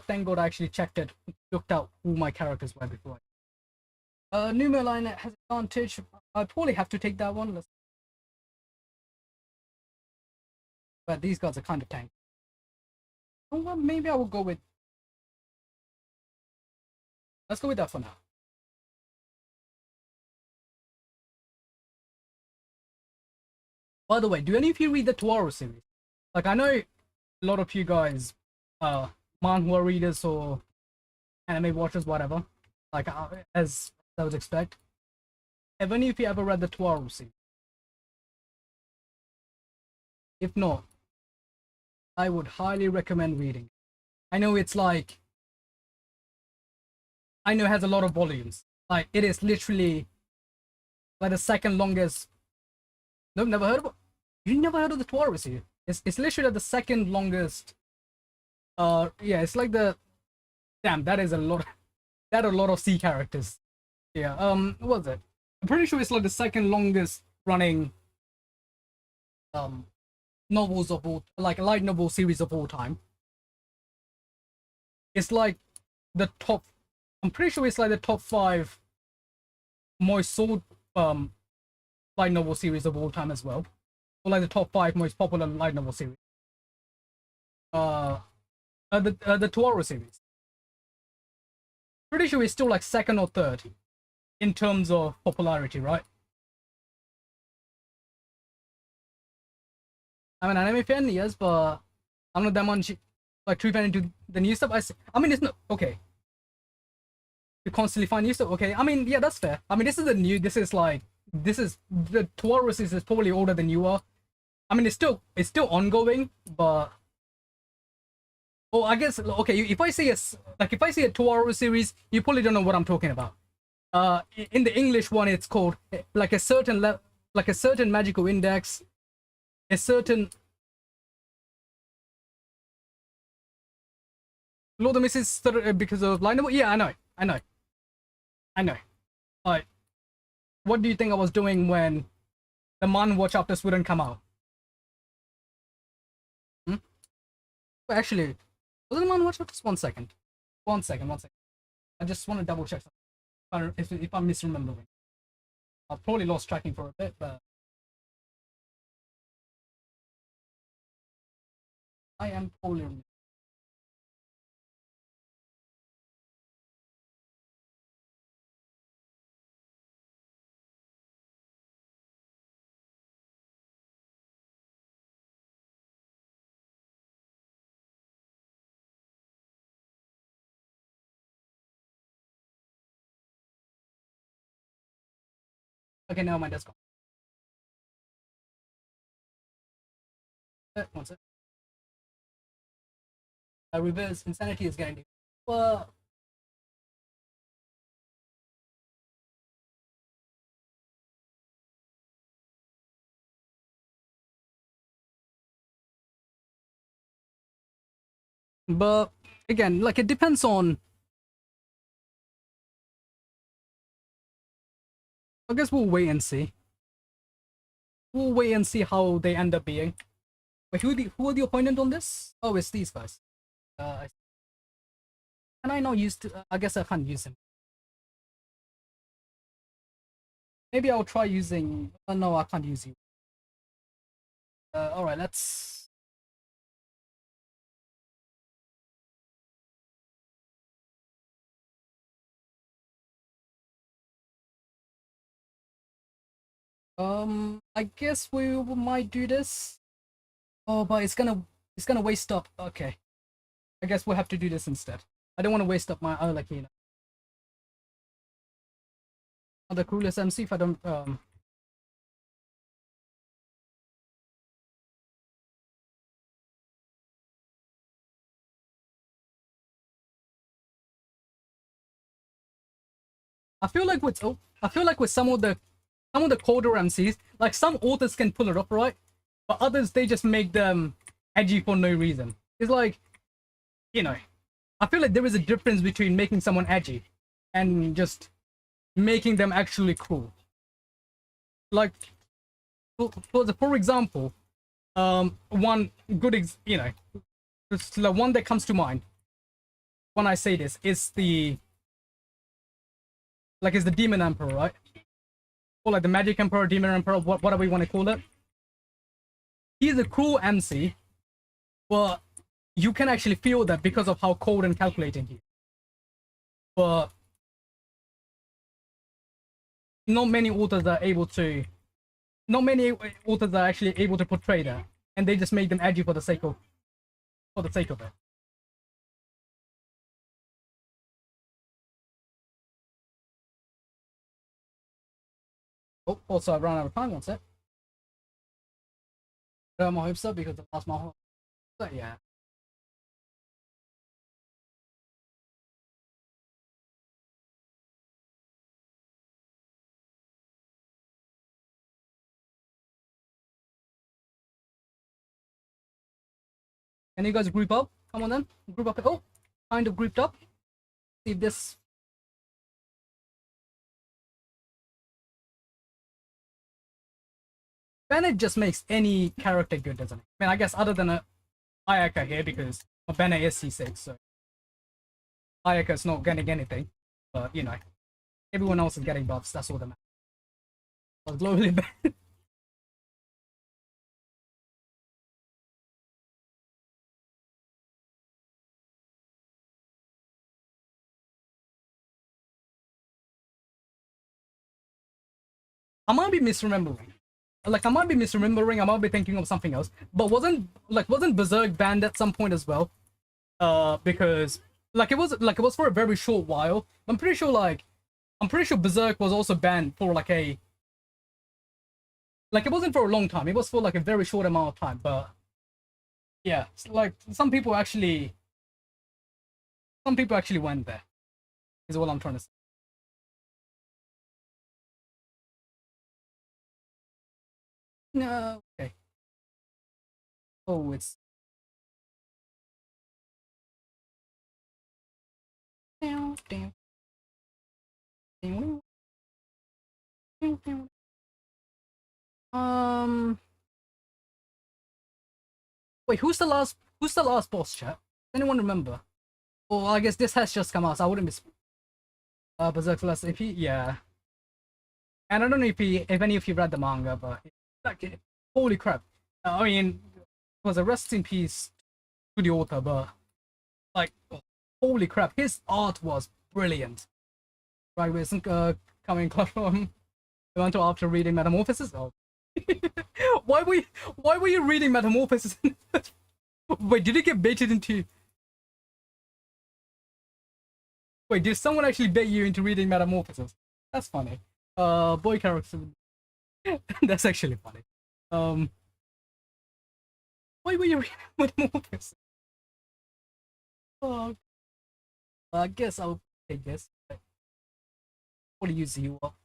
Thank God I actually checked it, looked out who my characters were before. Numer line has advantage. I probably have to take that one. But these guys are kind of tank. Oh, well, maybe I will go with. Let's go with that for now. By the way, do any of you read the Tuaro series? Like, I know a lot of you guys, manhwa readers or anime watchers, whatever. Like, as I would expect. Have any of you ever read the Tuaro series? If not, I would highly recommend reading. I know it's like, I know it has a lot of volumes. Like, it is literally like the second longest. Nope, never heard of it. You never heard of the Tuaro series? It's literally the second longest. Yeah, it's like the. Damn, that is a lot. That a lot of C characters. Yeah. What was it? I'm pretty sure it's like the second longest running um novels of all, like a light novel series of all time. It's like the top. I'm pretty sure it's like the top five most sold light novel series of all time as well, or like the top five most popular light novel series. Uh, the Tuaro series. Pretty sure it's still like second or third in terms of popularity, right? I'm an anime fan, yes, but I'm not that much like true fan into the new stuff. I mean, it's not okay. You constantly find new stuff. Okay, I mean, yeah, that's fair. I mean, this is the new. This is like this is the Taurus is probably older than you are. I mean, it's still ongoing, but oh, I guess okay. If I say if I say a Taurus series, you probably don't know what I'm talking about. In the English one, it's called like a certain like a certain magical index, a certain Lord of the Misses because of line. Yeah, I know. Like, what do you think I was doing when the manhwa chapters wouldn't come out? Hmm? Well, actually, was it the manhwa chapters? 1 second. 1 second, 1 second. I just want to double check something. If I'm misremembering. I've probably lost tracking for a bit, but I am probably. Okay, now my desk. 1 second. Reverse insanity is guaranteed. Well, But again, like it depends on. I guess we'll wait and see. We'll wait and see how they end up being. Wait, who are the opponent on this? Oh, it's these guys. Can I not use? I guess I can't use him. Maybe I'll try using. No, I can't use you. All right, let's. I guess we might do this. Oh, but it's gonna waste up. Okay, I guess we'll have to do this instead. I don't want to waste up my like the coolest MC if I don't I feel like with some of the colder MCs, like some authors can pull it off, right? But others they just make them edgy for no reason. It's like, you know, I feel like there is a difference between making someone edgy and just making them actually cool. Like for example, one good the one that comes to mind when I say this is the Demon Emperor, right? Or like the Magic Emperor, Demon Emperor, whatever we want to call it. He's a cool MC, but you can actually feel that because of how cold and calculating he is. But not many authors are able to. Not many authors are actually able to portray that, and they just make them edgy for the sake of it. Oh, also I ran out of time. One sec. My hopes up because I lost my whole. But yeah. Can you guys group up? Come on then. Group up. Oh, kind of grouped up. See if this. Bennett just makes any character good, doesn't it? I mean, I guess other than a Ayaka here because Bennett is C6, so Ayaka's not getting anything. But everyone else is getting buffs. That's all that matters. But globally, I might be misremembering. Like I might be misremembering. I might be thinking of something else. But wasn't Berserk banned at some point as well? Because it was for a very short while. I'm pretty sure Berserk was also banned for it wasn't for a long time. It was for like a very short amount of time. But yeah, like some people actually went there. Is what I'm trying to say. No, okay. Oh, it's down, down, down, down, down. Wait, Who's the last boss, chat? Anyone remember? Oh, I guess this has just come out, so I wouldn't be. Berserk last AP, yeah. And I don't know if any of you read the manga, but like, holy crap! I mean, it was a rest in peace to the author, but like, holy crap, his art was brilliant. Right, we isn't coming from to after reading Metamorphosis. Oh, why were you, why were you reading Metamorphosis? Wait, did you get baited into? Wait, did someone actually bait you into reading Metamorphosis? That's funny. Boy character. That's actually funny. Um, why were you reading Metamorphosis? Oh, I guess I'll take this. What do you use you up?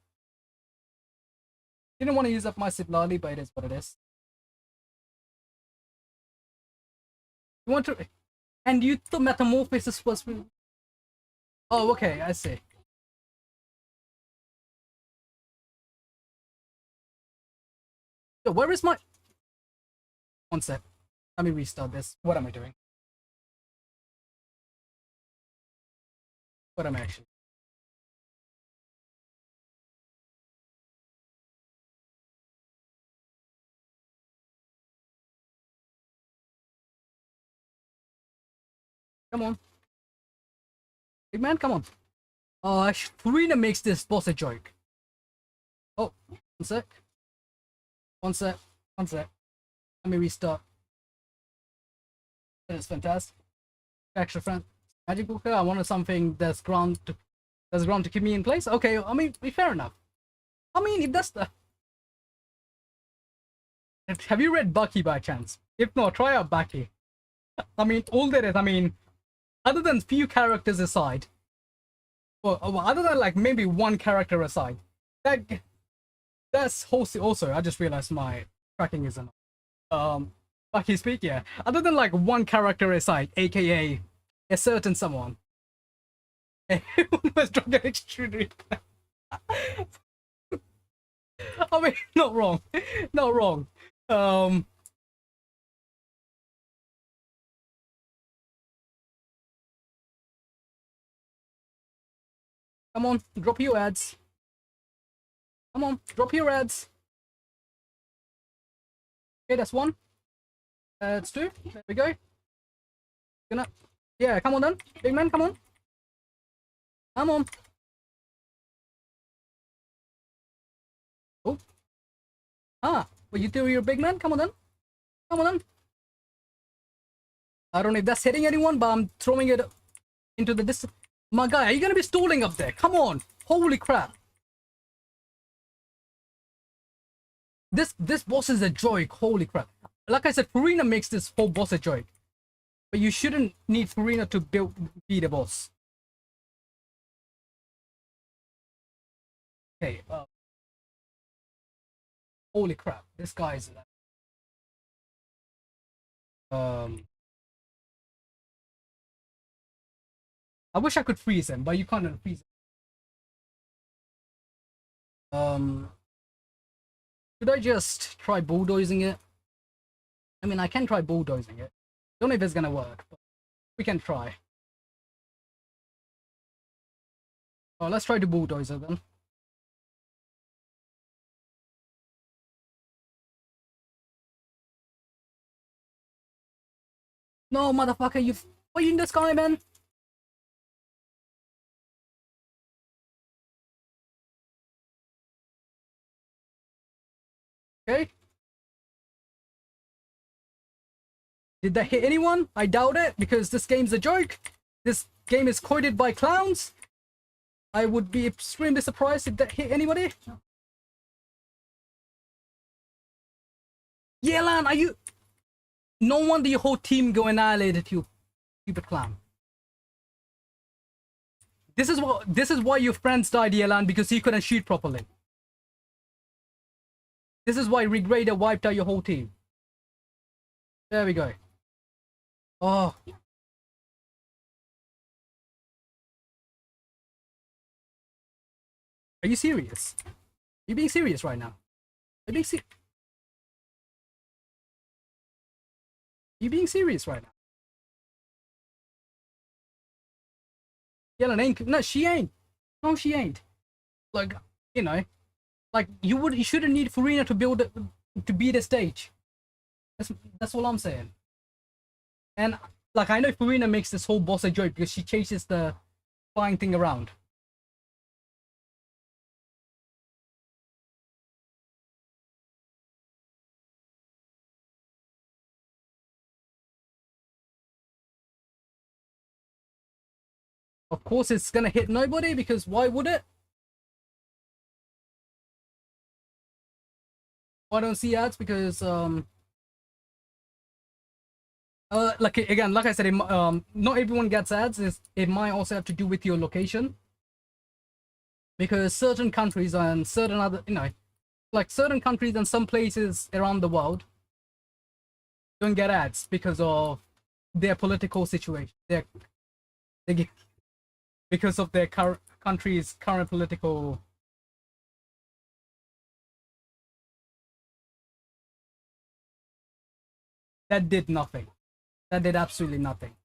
Didn't want to use up my Siblali, but it is what it is. You want to? And you thought Metamorphosis was... Oh, okay, I see. So where is my... One sec. Let me restart this. What am I doing? What am I actually... Come on. Big man, come on. Farina makes this boss a joke. Oh, one sec. One sec. One sec. Let me restart. That is fantastic. Extra friend. Magic Booker, I wanted something that's ground to keep me in place. Okay, I mean, fair enough. I mean, if that's the... Have you read Bucky by chance? If not, try out Bucky. I mean, all there is, I mean, other than few characters aside, well, other than like maybe one character aside, that's also, I just realized my tracking isn't. Bucky speak, yeah. Other than like one character aside, aka a certain someone. Everyone was drunk and extruded. I mean, not wrong. Not wrong. Come on, drop your ads. Come on, drop your ads. Okay, that's one. That's two. There we go. Gonna... Yeah, come on then. Big man, come on. Come on. Oh. Ah, well, you do your big man? Come on then. Come on then. I don't know if that's hitting anyone, but I'm throwing it into the distance. My guy, are you gonna be stalling up there? Come on. Holy crap. This boss is a joke. Holy crap. Like I said, Farina makes this whole boss a joke. But you shouldn't need Farina to be the boss. Okay, holy crap. This guy is... I wish I could freeze him, but you can't freeze him. Should I just try bulldozing it? I mean, I can try bulldozing it. Don't know if it's gonna work, but we can try. Oh, let's try to bulldoze it then. No, motherfucker, what are you in the sky, man? Okay. Did that hit anyone? I doubt it, because this game's a joke. This game is coded by clowns. I would be extremely surprised if that hit anybody. Yelan, are you... No wonder your whole team go annihilated, you stupid clown. This is why your friends died, Yelan, because you couldn't shoot properly. This is why Regrader wiped out your whole team. There we go. Oh. Are you serious? Are you being serious right now? Are you being serious? You being serious right now? Yellen ain't... No, she ain't. No, she ain't. Like, you know, like you shouldn't need Farina to beat the stage. That's all I'm saying. And like, I know Farina makes this whole boss a joke because she chases the flying thing around. Of course, it's gonna hit nobody because why would it? I don't see ads because like again, like I said, not everyone gets ads. It might also have to do with your location, because certain countries and certain other, you know, like certain countries and some places around the world don't get ads because of their political situation, they, because of their country's current political. That did nothing. That did absolutely nothing.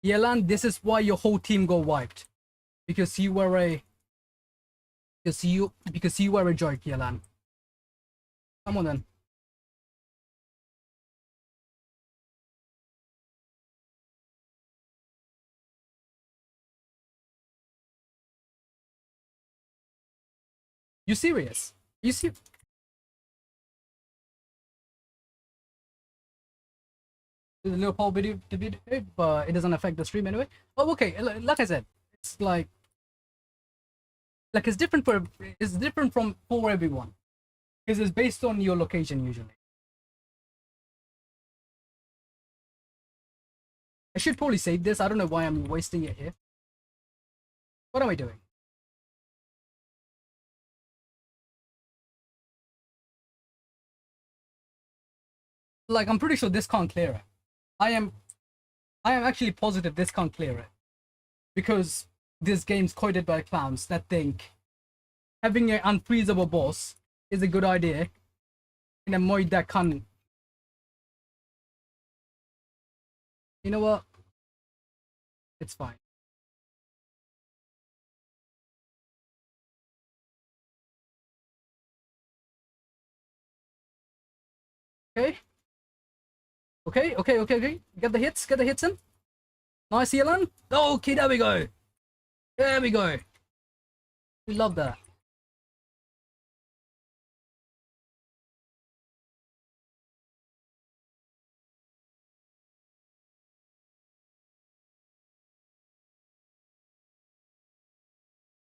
Yelan, this is why your whole team got wiped. Because you were a because you were a jerk, Yelan. Come on then. You serious? You see? The little poll video, but it doesn't affect the stream anyway. Oh, okay. Like I said, it's like it's different from for everyone because it's based on your location usually. I should probably save this. I don't know why I'm wasting it here. What am I doing? Like I'm pretty sure this can't clear it. I am actually positive this can't clear it because this game's coded by clowns that think having an unfreezable boss is a good idea in a mode that can. You know what? It's fine. Okay. Okay. Get the hits in. Nice, Elan. Okay, there we go. There we go. We love that.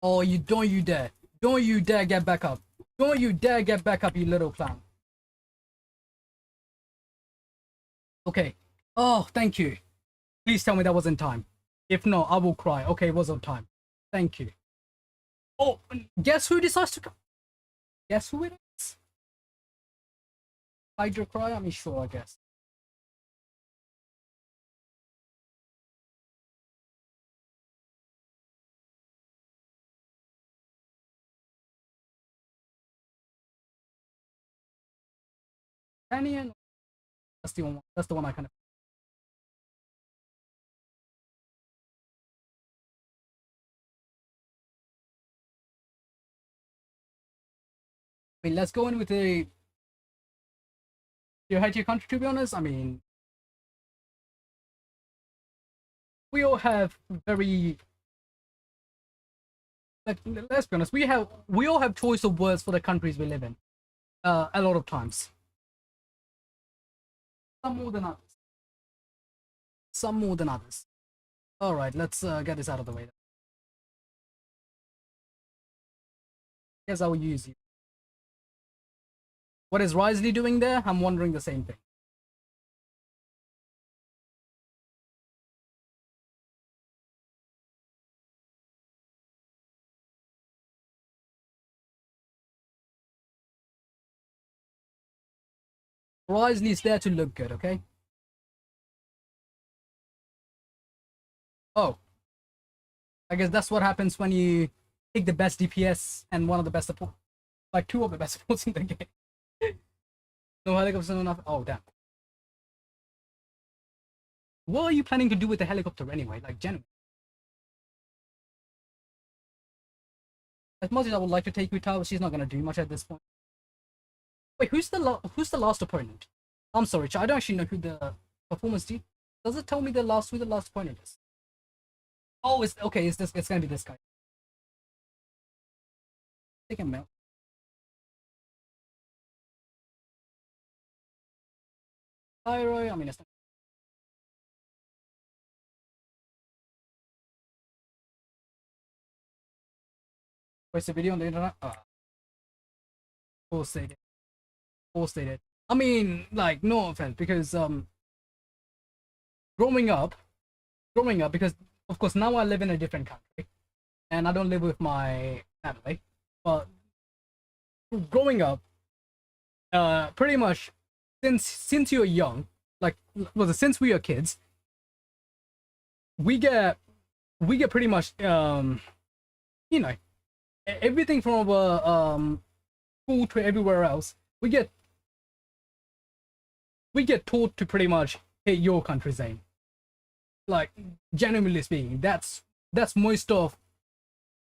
Oh, don't you dare. Don't you dare get back up. Don't you dare get back up, you little clown. Okay. Oh, thank you. Please tell me that was in time. If not, I will cry. Okay, it was on time. Thank you. Oh, guess who decides to come? Guess who it is? Hydro cry? I mean, sure, I guess. Canyon? That's the one. That's the one I kind of. I mean, let's go in with the. You had your country, to be honest. I mean, we all have very. Like, let's be honest. We all have choice of words for the countries we live in. A lot of times. Some more than others. Some more than others. All right, let's get this out of the way. Guess I will use you. What is Risley doing there? I'm wondering the same thing. Risley's there to look good, okay? Oh. I guess that's what happens when you take the best DPS and one of the best support. Like two of the best supports in the game. No helicopters, no nothing. Oh, damn. What are you planning to do with the helicopter anyway? Like, genuinely. As much as I would like to take Utah, she's not gonna do much at this point. Wait, who's the last opponent? I'm sorry, I don't actually know who the performance team. Does it tell me who the last opponent is? Oh, it's okay. It's gonna be this guy. Take him out. Thyroid. I mean, it's not. Where's the video on the internet? Full stated. Full stated. I mean, like, no offense, because growing up, because of course now I live in a different country, and I don't live with my family, but growing up, pretty much since you're young, like since we are kids, we get pretty much you know everything from our school to everywhere else. We get taught to pretty much hate your country's name. Like, genuinely speaking, that's most of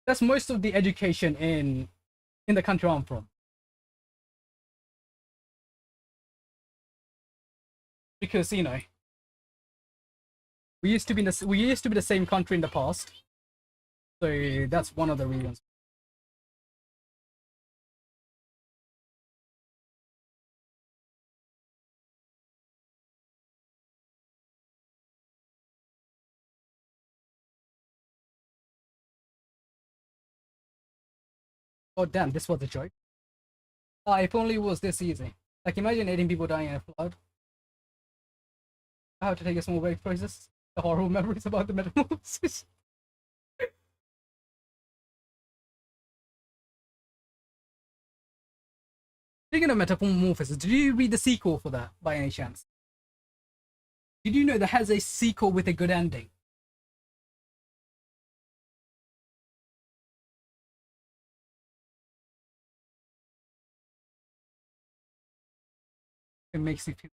the education in the country I'm from. Because we used to be the same country in the past, so that's one of the reasons. Oh damn, this was a joke. If only it was this easy. Like, imagine 18 people dying in a flood. I have to take a small break for this. The horrible memories about the metamorphosis. Speaking of metamorphosis, did you read the sequel for that by any chance? Did you know that has a sequel with a good ending? It makes you feel.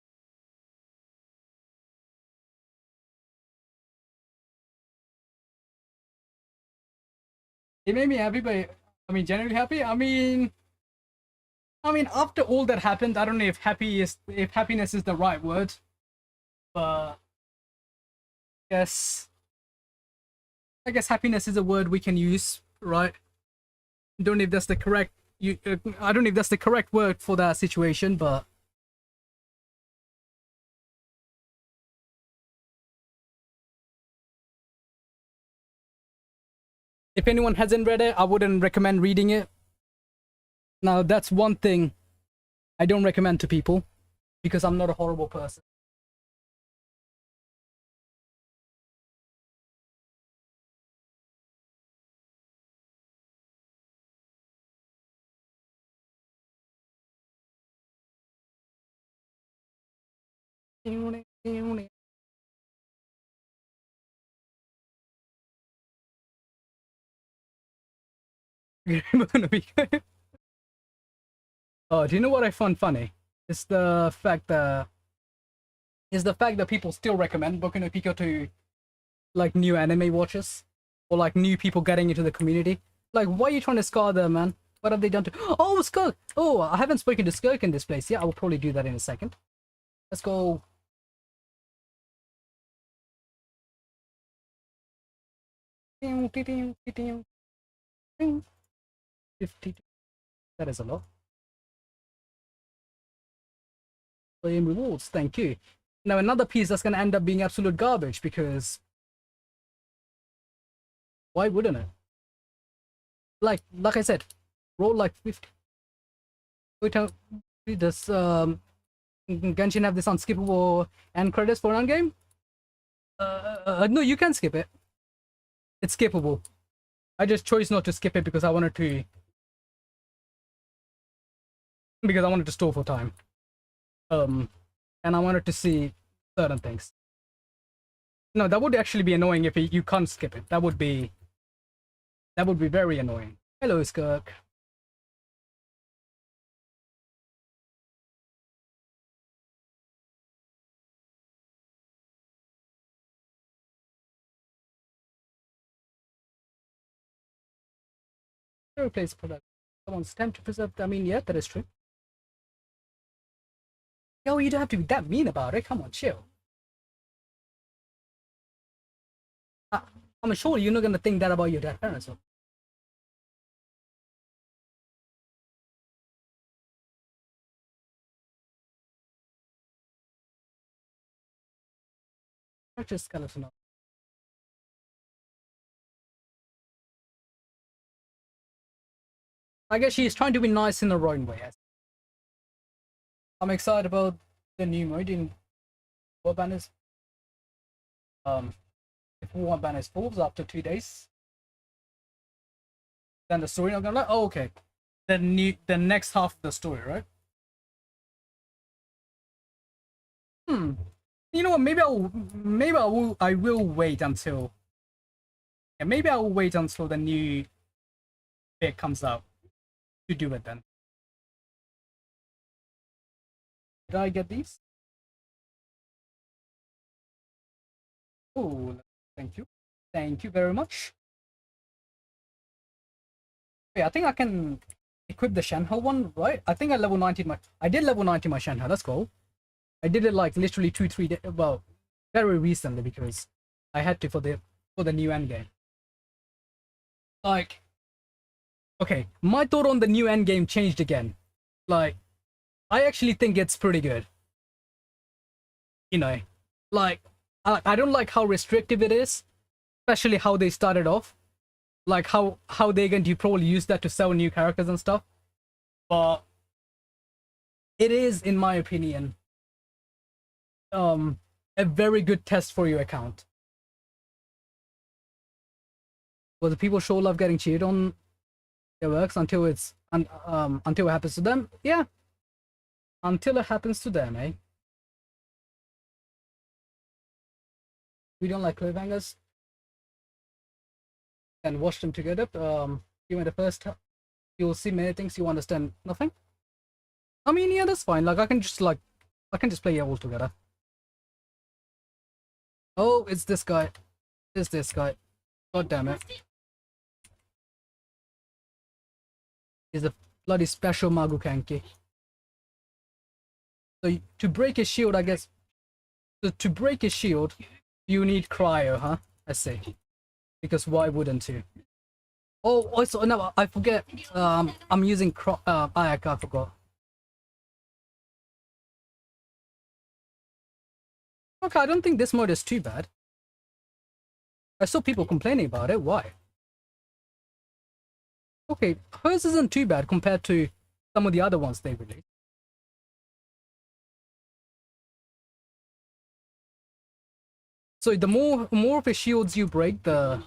It made me happy, but I mean, generally happy. I mean, after all that happened, I don't know if happiness is the right word, but yes, I guess happiness is a word we can use, right? Don't know if that's the correct I don't know if that's the correct word for that situation, but if anyone hasn't read it, I wouldn't recommend reading it. Now, that's one thing I don't recommend to people because I'm not a horrible person. Oh, do you know what I find funny? It's the fact that people still recommend Boku no Pico to like new anime watchers or like new people getting into the community. Like, why are you trying to scar them, man? What have they done to? Oh, Skirk! Oh, I haven't spoken to Skirk in this place. Yeah, I will probably do that in a second. Let's go. 50. That is a lot. Claim rewards. Thank you. Now another piece that's gonna end up being absolute garbage because why wouldn't it? Like I said, roll like 50. Wait, does Genshin have this unskippable end credits for an game? No, you can skip it. It's skippable. I just chose not to skip it because I wanted to store for time. And I wanted to see certain things. No, that would actually be annoying if you can't skip it. That would be very annoying. Hello, Skirk. Replace product. Someone's time to preserve. I mean, yeah, that is true. Yo, you don't have to be that mean about it. Come on, chill. I, I'm sure you're not gonna think that about your dead parents. So. Purchase skeleton. I guess she's trying to be nice in her own way. I'm excited about the new mode in War Banners. If War Banners falls after 2 days, then the story not gonna like, oh, okay. the next half of the story, right? Hmm. You know what? I will wait until. Yeah, maybe I will wait until the new bit comes out to do it then. Did I get these? Oh, thank you. Thank you very much. Yeah, I think I can equip the Shenhe one, right? I think I did level 90 my Shenhe. Let's go. I did it like literally 2-3 days, well, very recently because I had to for the new endgame. Like, okay, my thought on the new endgame changed again. Like, I actually think it's pretty good. You know, like I don't like how restrictive it is, especially how they started off. Like how they're going to probably use that to sell new characters and stuff. But it is, in my opinion, um, a very good test for your account. Well, the people sure love getting cheated on their works until it happens to them. Yeah, until it happens to them, eh? We don't like cliffhangers. And watch them together. Even the first, you'll see many things you understand nothing. I mean, yeah, that's fine. Like, I can just play it all together. Oh, it's this guy. It's this guy. God damn it. He's a bloody special Magukanki. So to break his shield, I guess. So to break his shield, you need cryo, huh? I see. Because why wouldn't you? Oh, also no, I forget. I'm using I forgot. Okay, I don't think this mode is too bad. I saw people complaining about it. Why? Okay, hers isn't too bad compared to some of the other ones they released. So the more of the shields you break, the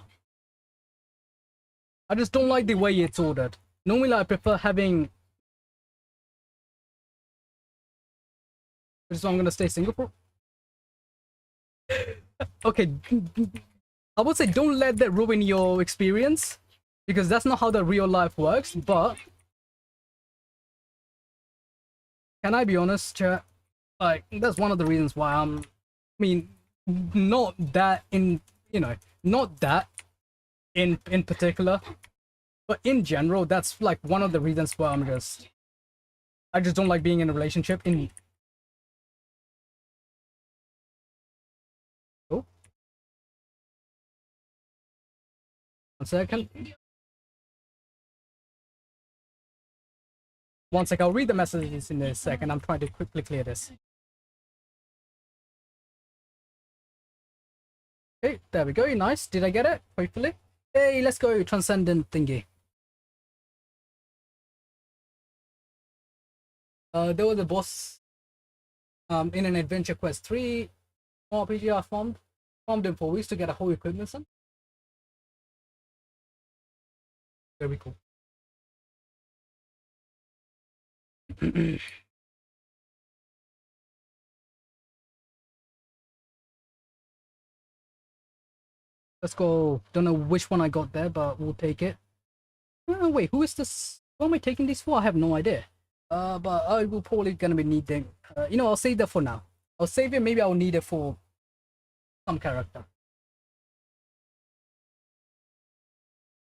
I just don't like the way it's ordered. Normally, I prefer having. So I'm gonna stay Singapore. Okay, I would say don't let that ruin your experience because that's not how the real life works. But can I be honest, chat? Like that's one of the reasons why I mean, not that in not that in particular, but in general, that's like one of the reasons why I just don't like being in a relationship. Oh, 1 second. 1 sec. I'll read the messages in a second. I'm trying to quickly clear this. Okay, there we go. Nice. Did I get it? Hopefully. Hey, let's go. Transcendent thingy. There was a boss in an Adventure Quest 3 RPG I formed in 4 weeks to get a whole equipment set. Very cool. Let's go. Don't know which one I got there, but we'll take it. Wait, who is this? Who am I taking these for? I have no idea. But I will probably gonna be needing. I'll save that for now. I'll save it. Maybe I'll need it for some character.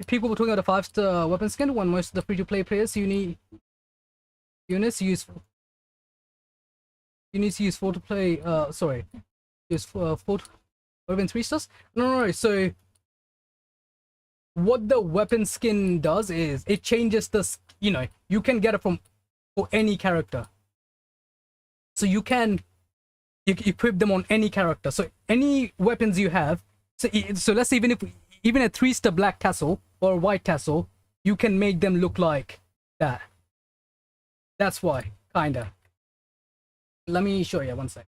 People were talking about the 5-star weapon skin when most of the free-to-play players units use you need to use 4 to play. Sorry, use 4 weapon 3 stars. No. So what the weapon skin does is it changes the. You can get it from for any character. So you can equip them on any character. So any weapons you have. So let's say even a 3-star black tassel or a white tassel, you can make them look like that. That's why, kinda. Let me show you 1 sec.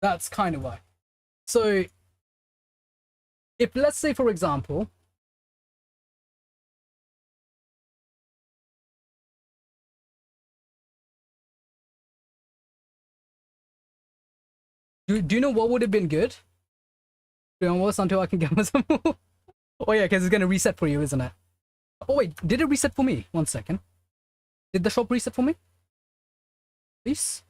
That's kind of why. So if let's say for example, Do you know what would have been good? You know what? Until I can get myself. Oh yeah, because it's gonna reset for you, isn't it? Oh wait, did it reset for me? 1 second. Did the shop reset for me? Please.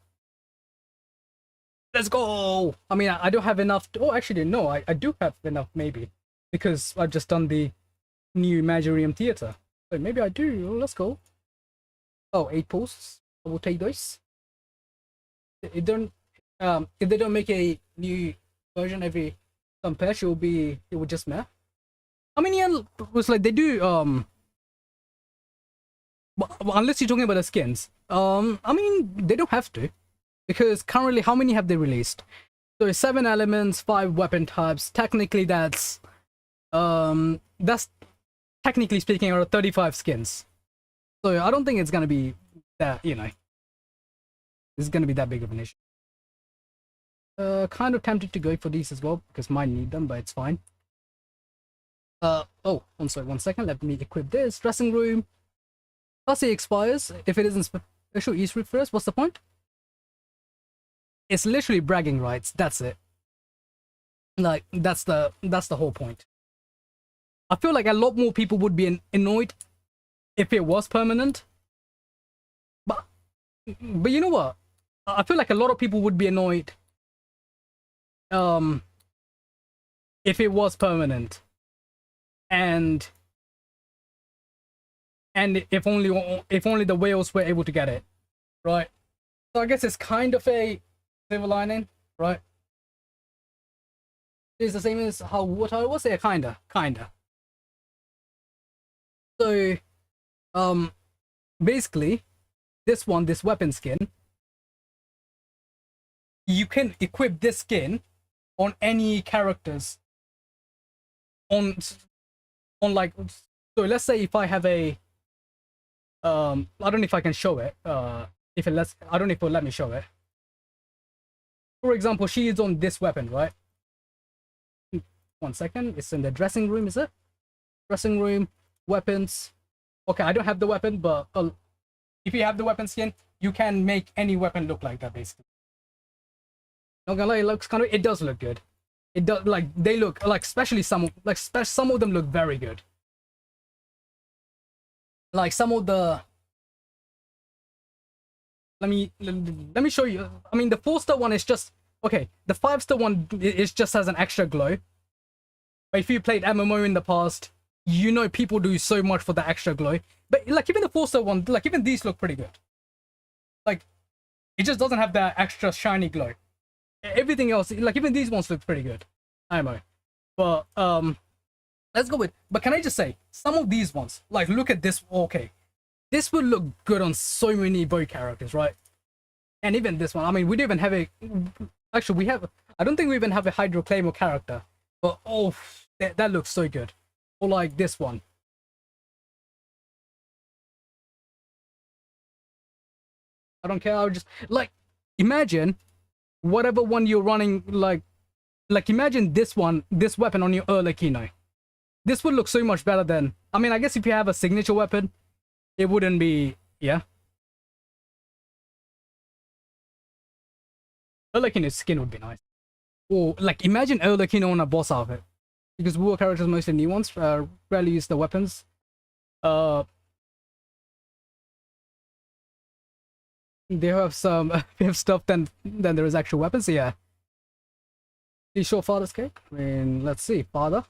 Let's go. I mean, I don't have enough. Oh, actually, no. I do have enough, maybe, because I've just done the new Imaginarium Theater. So maybe I do. Let's go. Oh, 8 posts. I will take those. It don't. If they don't make a new version every some patch, it would just meh. I mean, yeah, it was like they do. But unless you're talking about the skins. I mean, they don't have to, because currently, how many have they released? So 7 elements, 5 weapon types. Technically, that's technically speaking, around 35 skins. So I don't think it's gonna be that, it's gonna be that big of an issue. Kind of tempted to go for these as well because mine need them, but it's fine. Oh, I'm sorry, 1 second. Let me equip this dressing room. Plus it expires if it isn't special East for us. What's the point? It's literally bragging rights. That's it. Like that's the whole point. I feel like a lot more people would be annoyed if it was permanent. But you know what? I feel like a lot of people would be annoyed if it was permanent, and if only the whales were able to get it, right? So I guess it's kind of a silver lining, right? It's the same as how water was. It kinda. So basically this weapon skin, you can equip this skin on any characters on like, so let's say if I have a I don't know if I can show it, if it lets, I don't know if it'll let me show it. For example, she is on this weapon, right? 1 second. It's in the dressing room, is it? Dressing room, weapons. Okay, I don't have the weapon, but if you have the weapon skin, you can make any weapon look like that, basically. Not gonna lie, it looks kind of, it does look good. It does, like, they look like, especially some of them look very good. Like some of the, let me show you. I mean, the 4-star one is just okay. The 5-star one is just has an extra glow. But if you played MMO in the past, you know people do so much for the extra glow. But like even the 4-star one, like even these look pretty good. Like it just doesn't have that extra shiny glow. Everything else, like even these ones look pretty good. IMO. But let's go with, but can I just say, some of these ones, like look at this. Okay, this would look good on so many bow characters, right? And even this one, I mean, we don't even have a, actually we have, I don't think we even have a Hydro Claymore character, but oh, that looks so good. Or like this one. I don't care, I'll just, like, imagine whatever one you're running, like imagine this weapon on your Kino. This would look so much better than, I mean, I guess if you have a signature weapon, it wouldn't be, yeah. Kino's skin would be nice. Or, like, imagine Kino on a boss outfit. Because war characters, mostly new ones, rarely use the weapons. They have some, they have stuff than there is actual weapons, so yeah. Please show father's cake. I mean, let's see, father.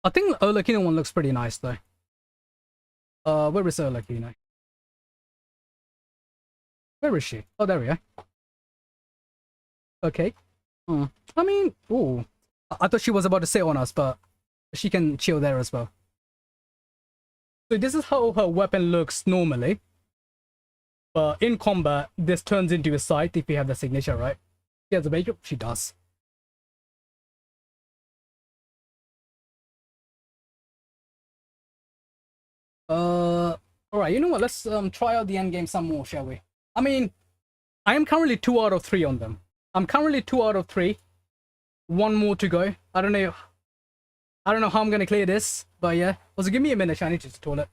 I think Kino one looks pretty nice though. Where is Kino? Where is she? Oh, there we are. Okay. I mean, ooh. I thought she was about to sit on us, but she can chill there as well. So this is how her weapon looks normally. But in combat, this turns into a sight if you have the signature, right? She has a makeup? She does. Alright, you know what? Let's try out the end game some more, shall we? I mean, I am currently 2 out of 3 on them. I'm currently 2 out of 3. 1 more to go. I don't know how I'm gonna clear this, but yeah. Also, give me a minute, I need to use the toilet.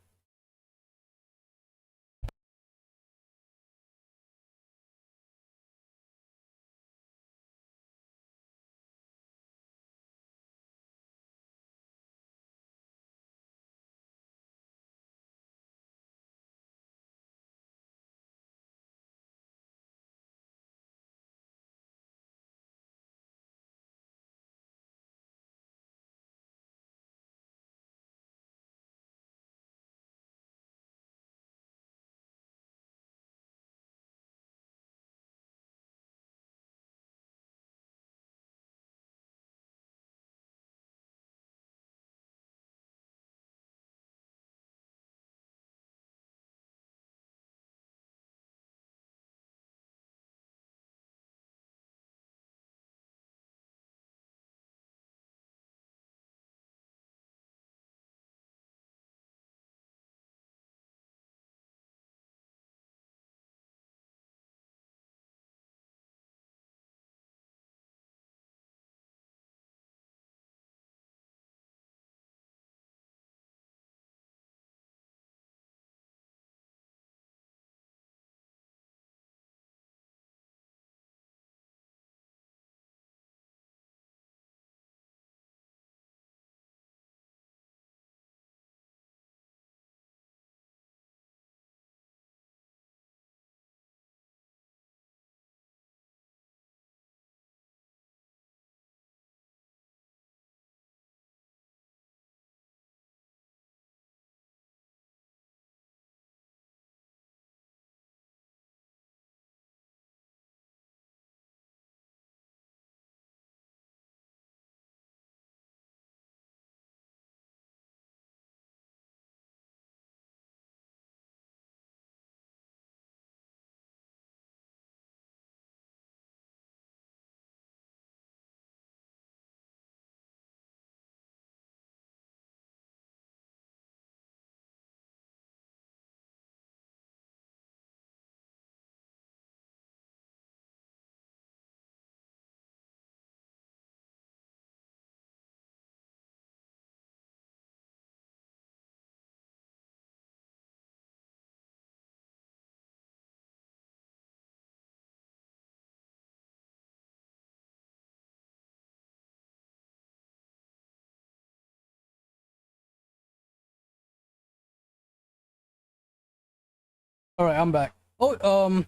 All right, I'm back. Oh,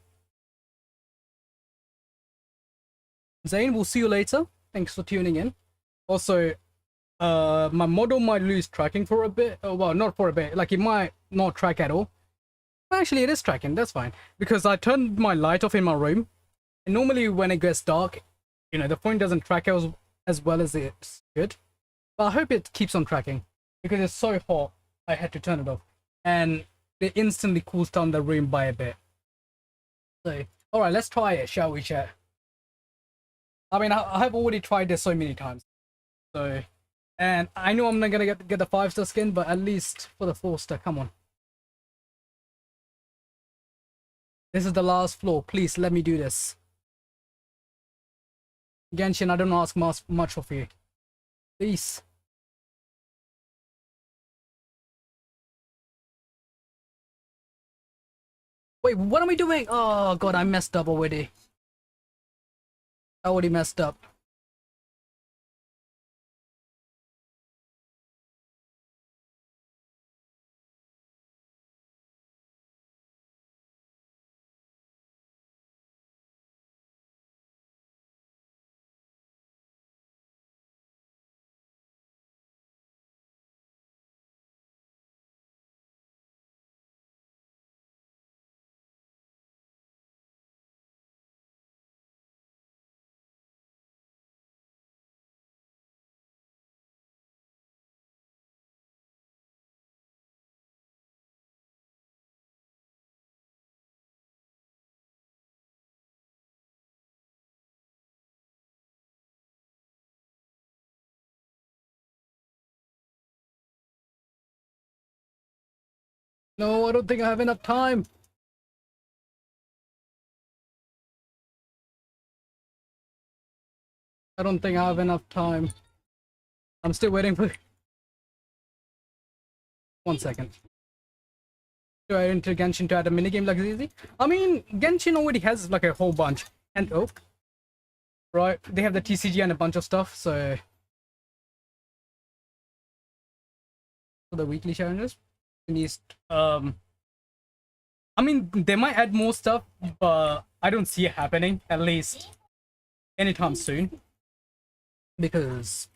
Zane, we'll see you later. Thanks for tuning in. Also, my model might lose tracking for a bit. Oh, well, not for a bit. Like, it might not track at all. Actually, it is tracking. That's fine. Because I turned my light off in my room. And normally when it gets dark, the phone doesn't track as well as it should. But I hope it keeps on tracking. Because it's so hot, I had to turn it off. And it instantly cools down the room by a bit. So, alright, let's try it, shall we, chat? I mean, I have already tried this so many times. So, and I know I'm not gonna get the 5-star skin, but at least for the 4-star, come on. This is the last floor. Please let me do this. Genshin, I don't ask much of you. Please. Wait, what am I doing? Oh god, I messed up already. I already messed up. No, I don't think I have enough time. I don't think I have enough time. I'm still waiting for... 1 second. Do I enter Genshin to add a minigame like easy? I mean, Genshin already has like a whole bunch. And oh, right, they have the TCG and a bunch of stuff, so... For the weekly challenges. I mean, they might add more stuff, but I don't see it happening, at least anytime soon. Because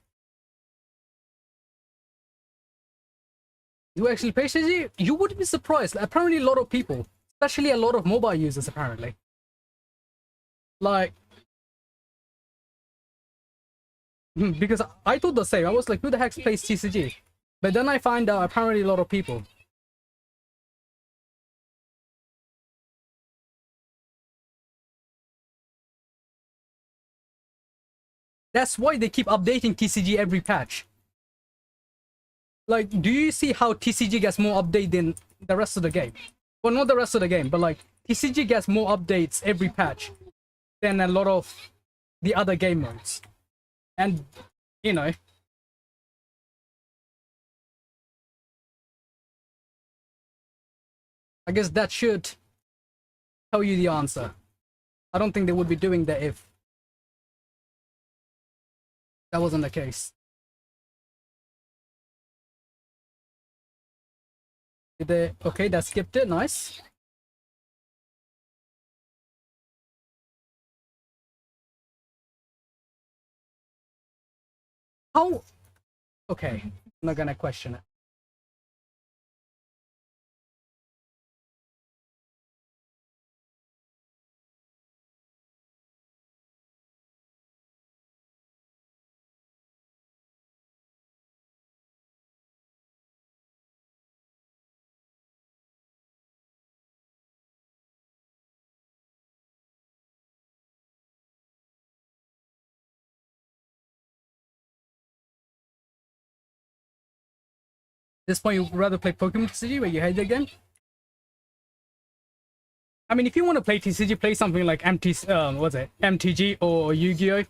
you actually pay TCG, you wouldn't be surprised. Apparently, a lot of people, especially a lot of mobile users, apparently, like, because I thought the same. I was like, who the heck plays TCG? But then I find out apparently a lot of people. That's why they keep updating TCG every patch. Like, do you see how TCG gets more update than the rest of the game? Well, not the rest of the game, but like, TCG gets more updates every patch than a lot of the other game modes. And, I guess that should tell you the answer. I don't think they would be doing that if that wasn't the case. Did they? Okay, that skipped it. Nice. How? Okay, I'm not gonna question it. At this point, you'd rather play Pokemon TCG where you hate the game? I mean, if you want to play TCG, play something like what's it? MTG or Yu-Gi-Oh!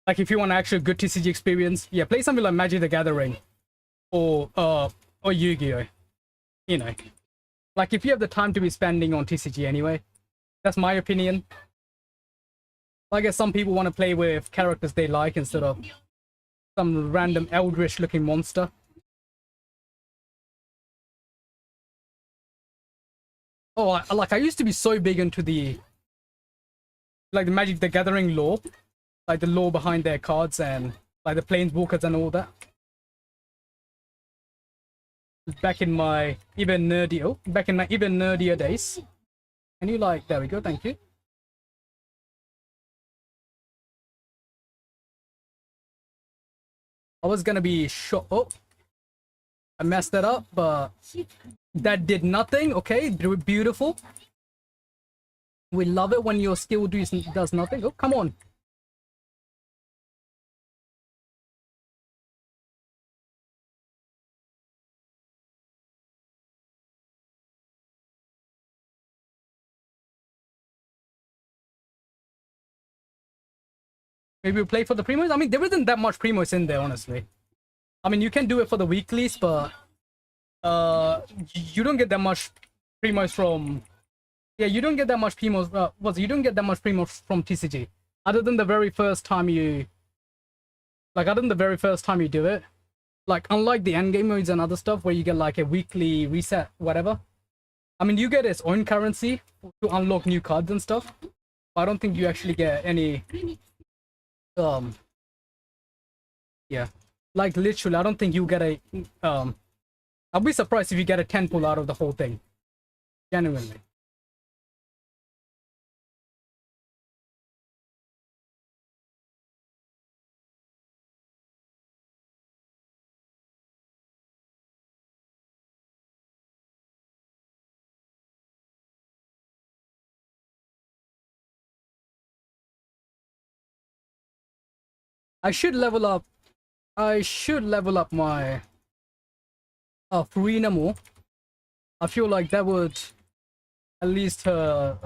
Like, if you want actually good TCG experience, yeah, play something like Magic the Gathering or Yu-Gi-Oh! Like, if you have the time to be spending on TCG anyway, that's my opinion. I guess some people want to play with characters they like instead of some random eldritch looking monster. Oh, I used to be so big into the like the Magic the Gathering lore, like the lore behind their cards and like the planeswalkers and all that. Back in my even nerdier days. And you like, there we go, thank you. I was gonna be shot. Oh, I messed that up, but that did nothing. Okay, beautiful. We love it when your skill does nothing. Oh, come on. Maybe we play for the primos. I mean, there isn't that much primos in there, honestly. I mean, you can do it for the weeklies, but you don't get that much primos from. Yeah, you don't get that much primos. You don't get that much primos from TCG, other than the very first time you, other than the very first time you do it. Like, unlike the endgame modes and other stuff where you get like a weekly reset, whatever. I mean, you get its own currency to unlock new cards and stuff. But I don't think you actually get any. Um, yeah, like literally, I don't think you get a. I'll be surprised if you get a 10 pull out of the whole thing. Genuinely. I should level up. I should level up my Farina more. I feel like that would at least at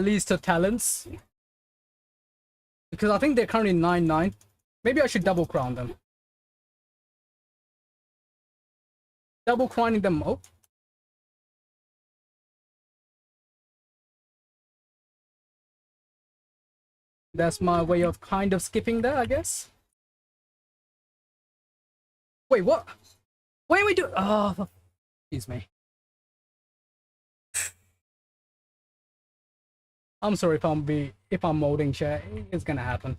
least her talents, because I think they're currently 9-9. Maybe I should double crown them. Double crowning them. Oh, that's my way of kind of skipping that, I guess. Wait, what? Why are we do? Oh, excuse me. I'm sorry if I'm molding shit. It's gonna happen.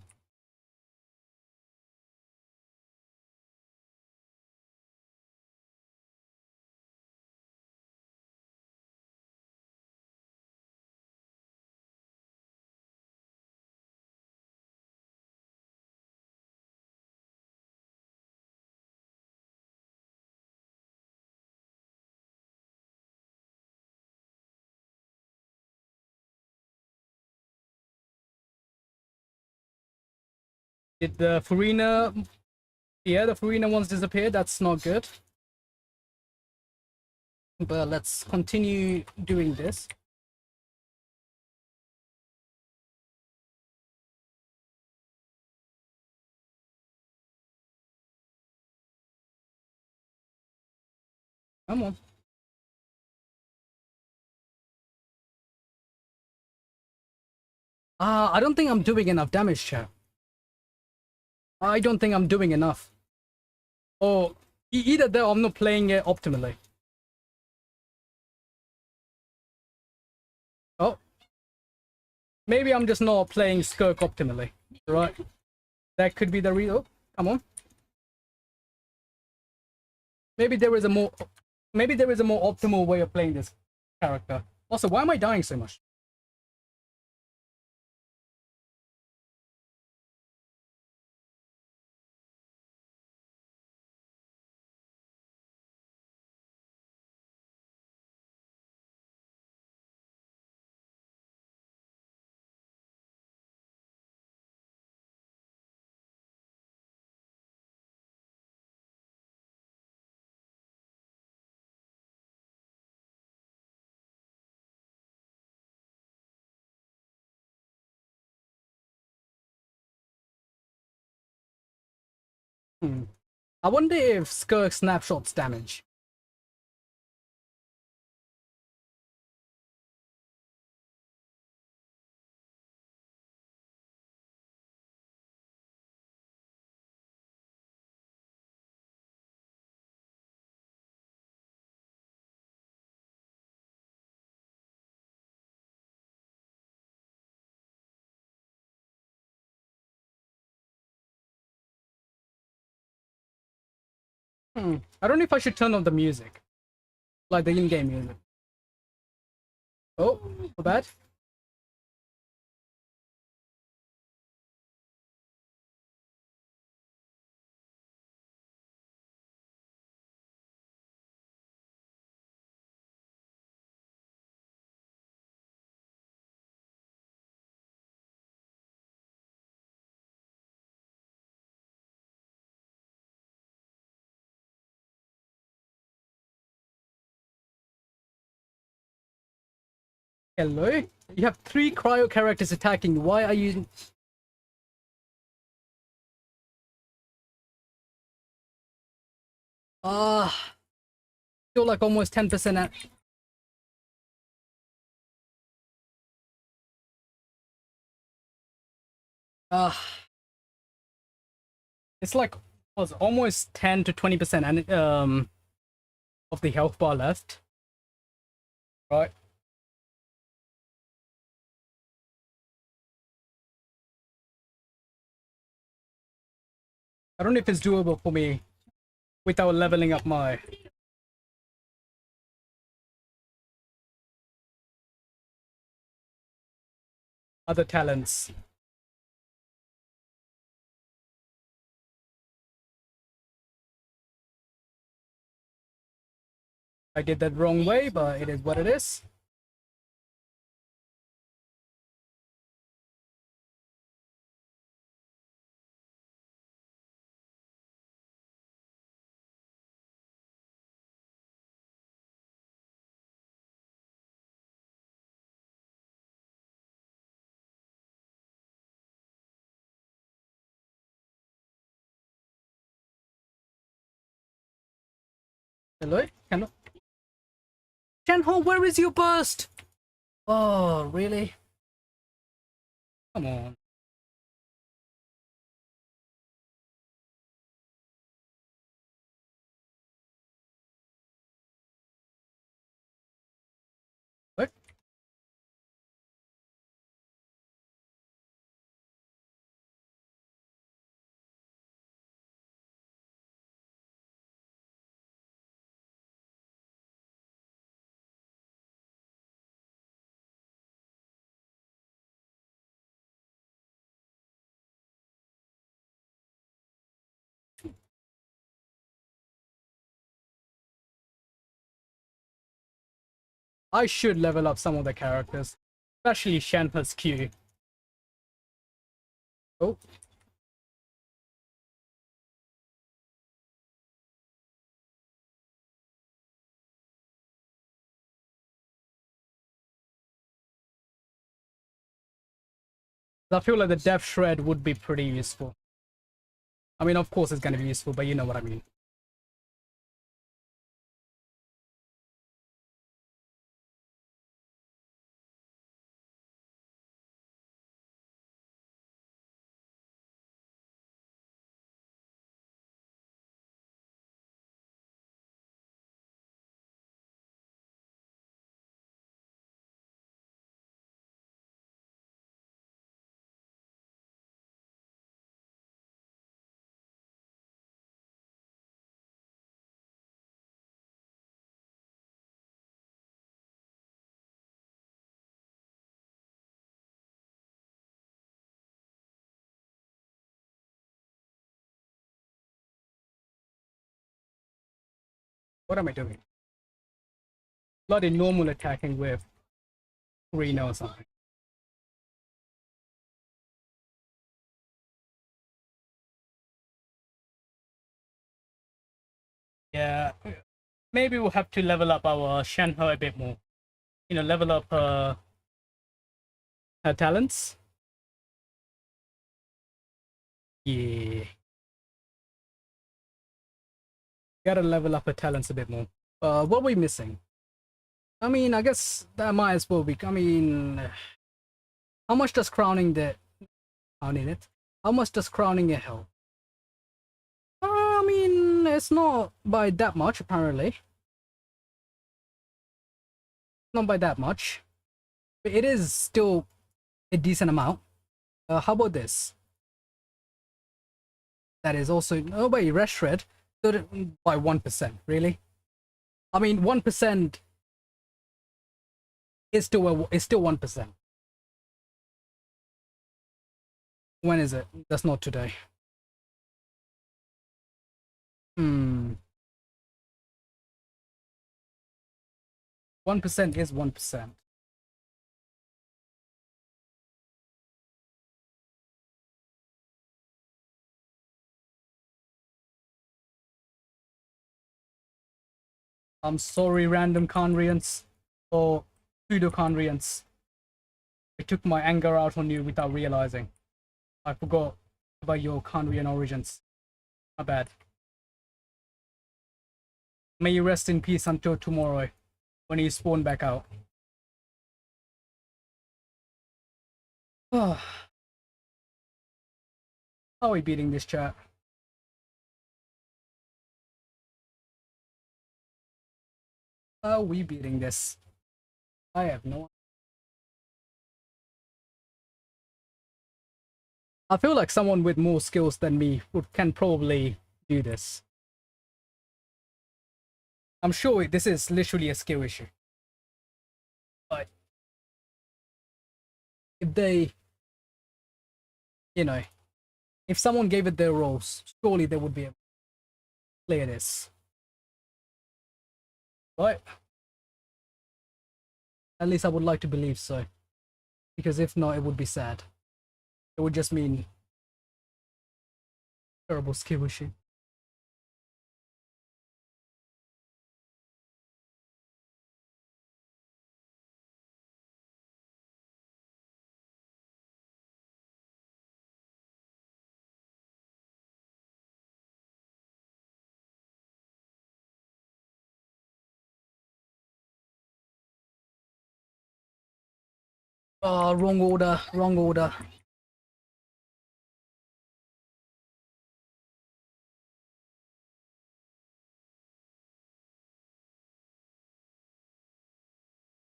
Did the Farina? Yeah, the Farina ones disappeared. That's not good. But let's continue doing this. Come on. I don't think I'm doing enough damage, chat. I don't think I'm doing enough. Or either that or I'm not playing it optimally. Oh, maybe I'm just not playing Skirk optimally. Right? That could be the reason. Oh, come on. Maybe there is a more optimal way of playing this character. Also, why am I dying so much? Hmm. I wonder if Skirk snapshots damage. I don't know if I should turn off the music, like the in-game music. Oh, for bad. Hello? You have 3 cryo characters attacking you. Why are you... Still like almost 10% at... It's like was almost 10 to 20% and of the health bar left. Right. I don't know if it's doable for me without leveling up my other talents. I did that wrong way, but it is what it is. Hello? Cannot... Shenho, where is your burst? Oh, really? Come on. What? I should level up some of the characters, especially Shenhe's Q. Oh. I feel like the Death Shred would be pretty useful. I mean, of course it's gonna be useful, but you know what I mean. What am I doing? Bloody normal attacking with Reno or something. Yeah, maybe we'll have to level up our Shenhe a bit more. You know, level up her talents. Yeah. Gotta level up her talents a bit more. What are we missing? I mean, I guess that might as well be. I mean, how much does crowning the crowning it? How much does crowning it help? I mean, it's not by that much apparently. Not by that much. But it is still a decent amount. How about this? That is also... Oh wait, rest shred. by 1%, really? I mean, 1% is still 1%. When is it? That's not today. 1% is 1%. I'm sorry, random Conrians or pseudo Conrians. I took my anger out on you without realizing. I forgot about your Conrian origins. My bad. May you rest in peace until tomorrow when you spawn back out. How are we beating this chat? How are we beating this? I have no idea. I feel like someone with more skills than me can probably do this. I'm sure this is literally a skill issue. But if they, you know, if someone gave it their roles, surely they would be able to clear this. But at least I would like to believe so. Because if not, it would be sad. It would just mean terrible skill issue. Oh, wrong order, wrong order.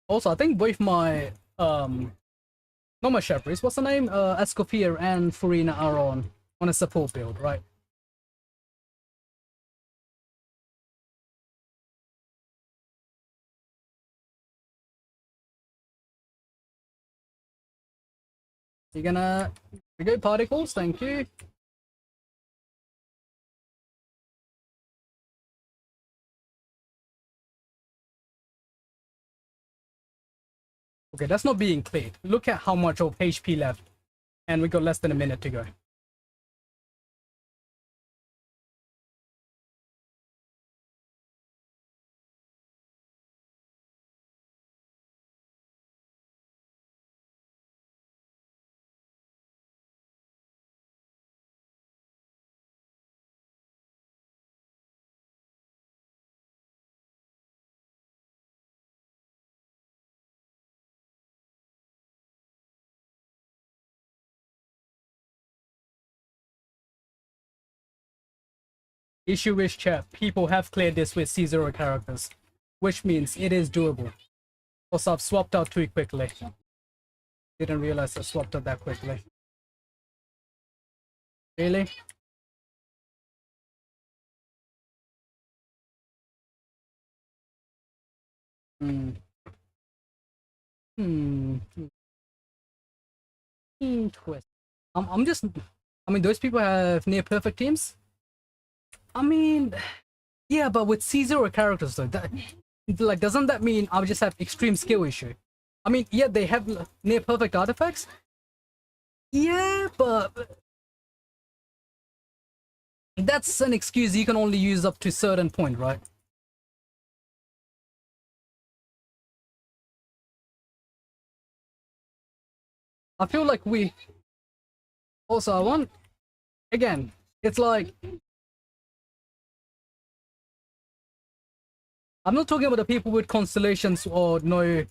Also, I think both my not my Shepherd's, what's the name? Escoffier and Farina are on a support build, right? You're gonna we go particles, thank you. Okay, that's not being cleared. Look at how much of HP left, and we got less than a minute to go. Issue is, chat, people have cleared this with C0 characters, which means it is doable. Also, I've swapped out too quickly. Didn't realize I swapped out that quickly. Really? Hmm. Hmm. Twist. I'm just. I mean, those people have near perfect teams. I mean, yeah, but with C0 characters though, that like doesn't that mean I just have extreme skill issue? I mean, yeah, they have near perfect artifacts. Yeah, but that's an excuse you can only use up to a certain point, right? I feel like we also I want again. It's like I'm not talking about the people with constellations or no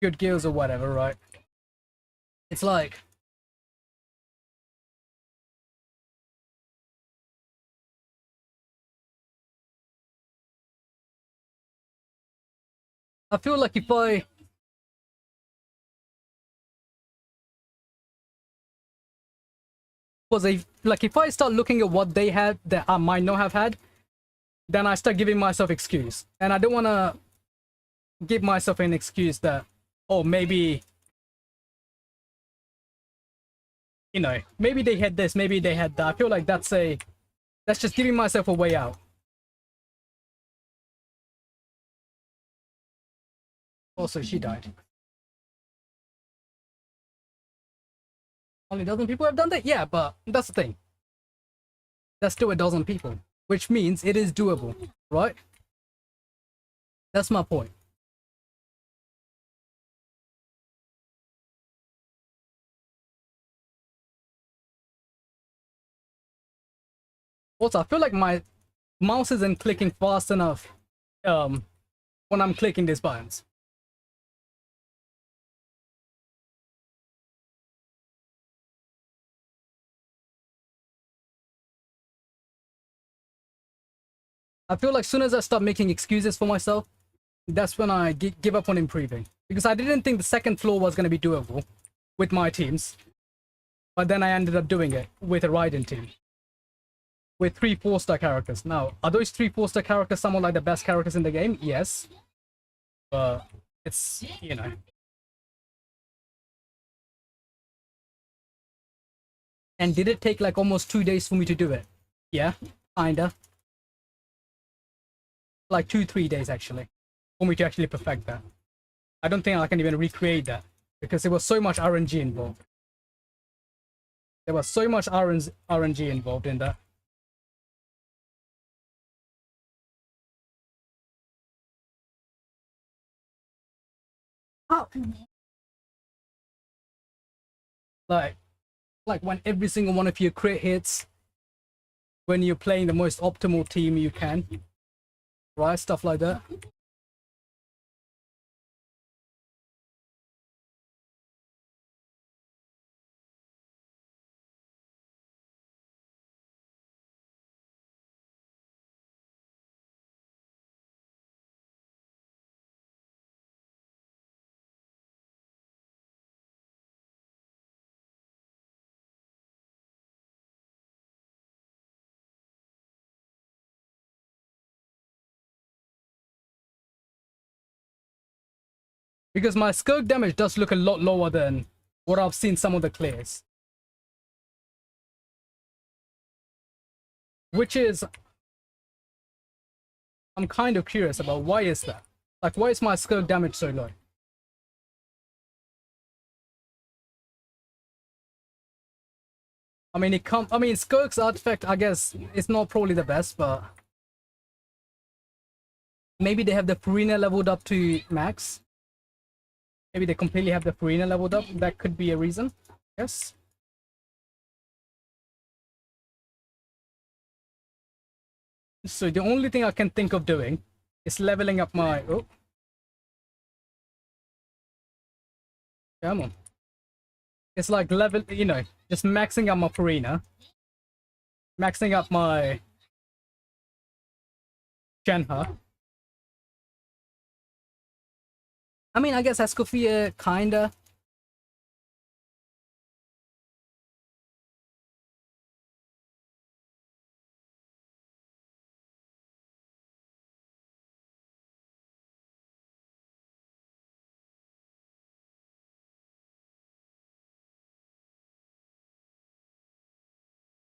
good gears or whatever, right? It's like I feel like if I Because if I start looking at what they had that I might not have had, then I start giving myself excuse, and I don't want to give myself an excuse that, oh, maybe, maybe they had this, maybe they had that. I feel like that's just giving myself a way out. Also, she died. Only a dozen people have done that? Yeah, but that's the thing. That's still a dozen people, which means it is doable, right? That's my point. Also, I feel like my mouse isn't clicking fast enough when I'm clicking these buttons. I feel like as soon as I start making excuses for myself, that's when I give up on improving. Because I didn't think the second floor was going to be doable with my teams. But then I ended up doing it with a Raiden team. With 3 4-star characters. Now, are those 3 4-star characters some of like the best characters in the game? Yes. But it's, And did it take like almost 2 days for me to do it? Yeah, kinda. Like 2-3 days actually. For me to actually perfect that. I don't think I can even recreate that. Because there was so much RNG involved. There was so much RNG involved in that. Oh. Like when every single one of your crit hits, when you're playing the most optimal team you can, right? Stuff like that. Because my skill damage does look a lot lower than what I've seen some of the clears. Which is, I'm kind of curious about why is that? Like, why is my skill damage so low? I mean, Skirk's artifact, I guess, it's not probably the best, but maybe they have the Farina leveled up to max. Maybe they completely have the Farina leveled up. That could be a reason. Yes. So the only thing I can think of doing is leveling up my... Oh. Come on. It's like just maxing up my Farina. Maxing up my Shenhe. I mean, I guess Escoffier, kinda.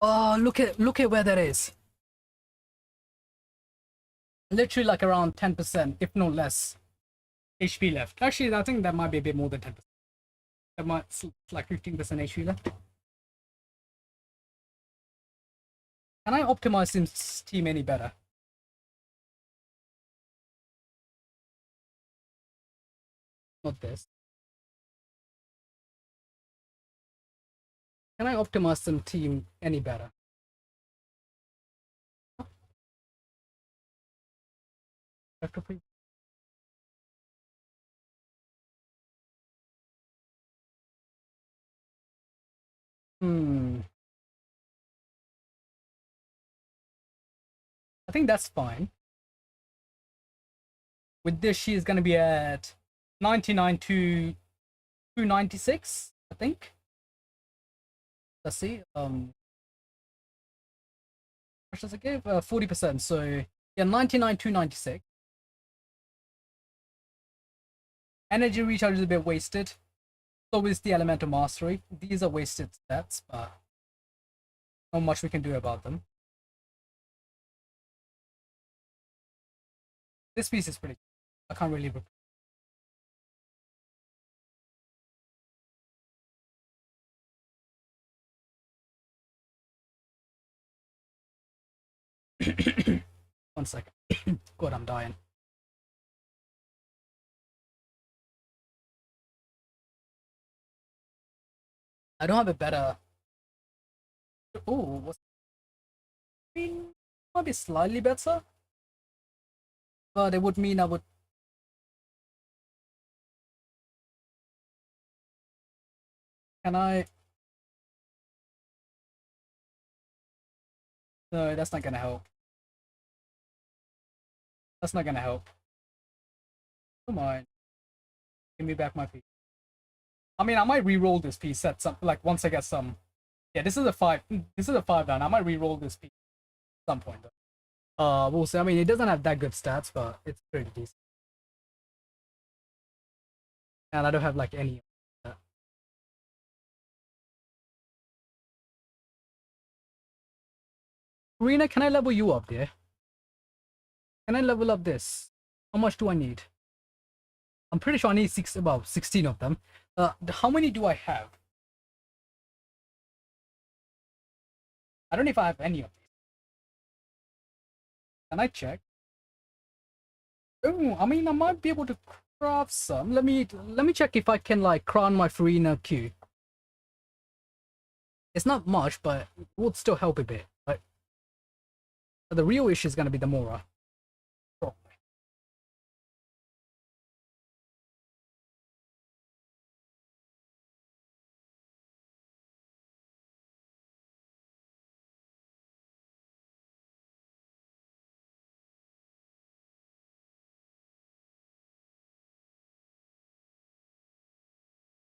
Oh, look at where that is. Literally like around 10%, if not less, HP left. Actually, I think that might be a bit more than 10%. That might it's like 15% HP left. Can I optimize this team any better? Not this. Can I optimize some team any better? Hmm. I think that's fine. With this, she's gonna be at 99 to 296, I think. Let's see. much does it give? 40%. So yeah, 99 to 96. Energy recharge is a bit wasted. So is the elemental mastery. These are wasted stats, but not much we can do about them. This piece is pretty. I can't really. One second. God, I'm dying. I don't have a better. Oh, what's. I mean, might be slightly better, but it would mean I would. Can I? No, that's not gonna help. That's not gonna help. Come on, give me back my piece. I mean, I might re-roll this piece at some like once I get some. Yeah, this is a 5. This is a 5 down. I might re-roll this piece at some point though. We'll see. I mean, it doesn't have that good stats, but it's pretty decent. And I don't have like any. Rena, can I level you up there? Can I level up this? How much do I need? I'm pretty sure I need about 16 of them. How many do I have? I don't know if I have any of these. Can I check? Oh, I mean, I might be able to craft some. Let me check if I can like crown my Farina Q. It's not much, but it would still help a bit. But the real issue is gonna be the Mora.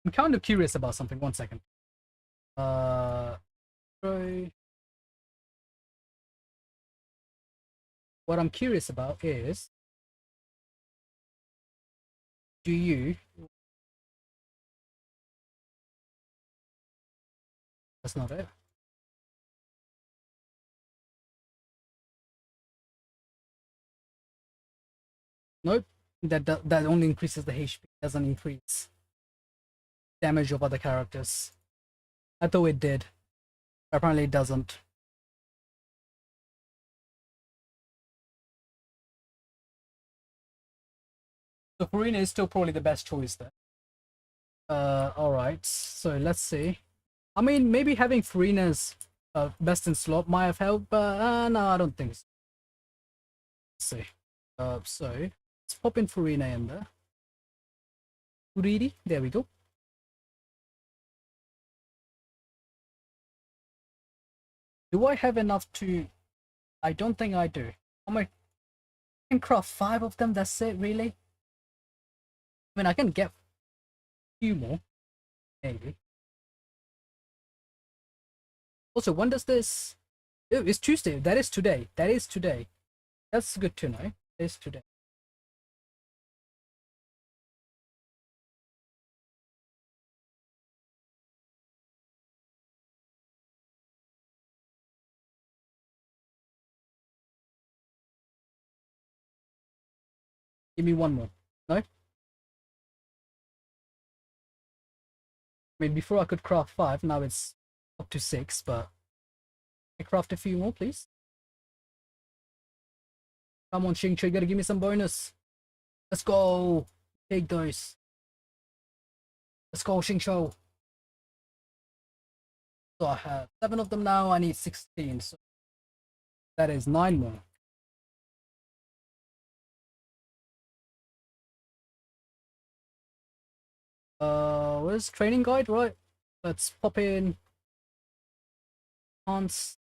I'm kind of curious about something. One second. Troy. What I'm curious about is, do you? That's not it. Nope. That only increases the HP. Doesn't increase damage of other characters. I thought it did. Apparently, it doesn't. So Farina is still probably the best choice there. Alright. So let's see. I mean, maybe having Farina's best in slot might have helped, but no, I don't think so. Let's see. So let's pop in Farina in there. Greedy. There we go. Do I have enough to? I don't think I do. I can craft 5 of them. That's it, really. I mean, I can get a few more, maybe. Also, when does this? Oh, it's Tuesday. That is today. That is today. That's good to know. It is today. Give me one more. No? I mean, before I could craft 5, now it's up to 6, but I craft a few more, please. Come on, Xingqiu, you gotta give me some bonus. Let's go. Take those. Let's go, Xingqiu. So I have 7 of them now. I need 16. So that is 9 more. Where's training guide? Right. Let's pop in. Hans.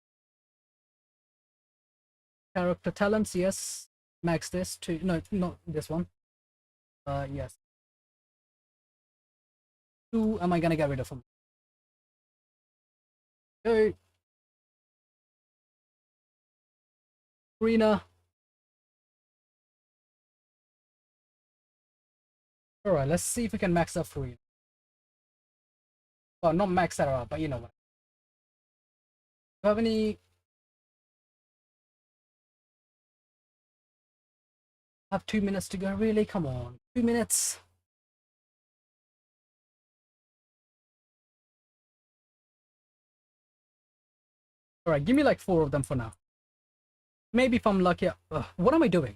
Character talents, yes. Max this to no, not this one. Yes. Who am I gonna get rid of him? Go. Arena. Alright, let's see if we can max out Farina. Well, not max that out, but you know what. Do you have any... I have 2 minutes to go, really? Come on. 2 minutes. Alright, give me like 4 of them for now. Maybe if I'm lucky. What am I doing?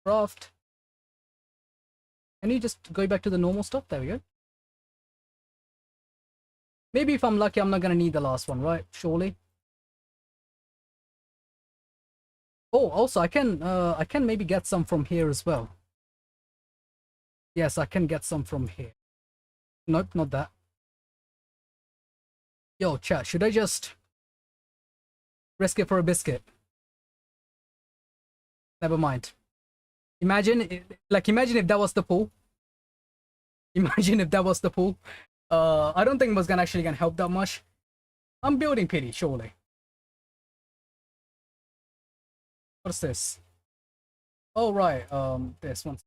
Craft. Can you just go back to the normal stuff? There we go. Maybe if I'm lucky, I'm not gonna need the last one, right? Surely. Oh, also I can maybe get some from here as well. Yes, I can get some from here. Nope, not that. Yo, chat, should I just risk it for a biscuit? Never mind. Imagine if that was the pool. Imagine if that was the pool. I don't think it was actually gonna help that much. I'm building pity, surely. What's this? Oh right, this one.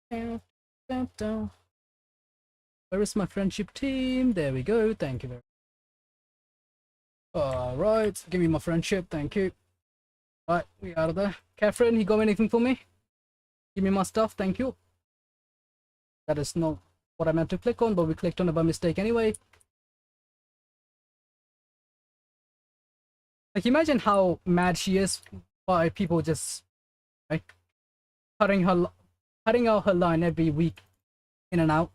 Where is my friendship team? There we go. Thank you very much. Alright, give me my friendship, thank you. Right, we out of there. Catherine, you got anything for me? Give me my stuff, thank you. That is not what I meant to click on, but we clicked on it by mistake anyway. Like, imagine how mad she is by people just like cutting out her line every week, in and out.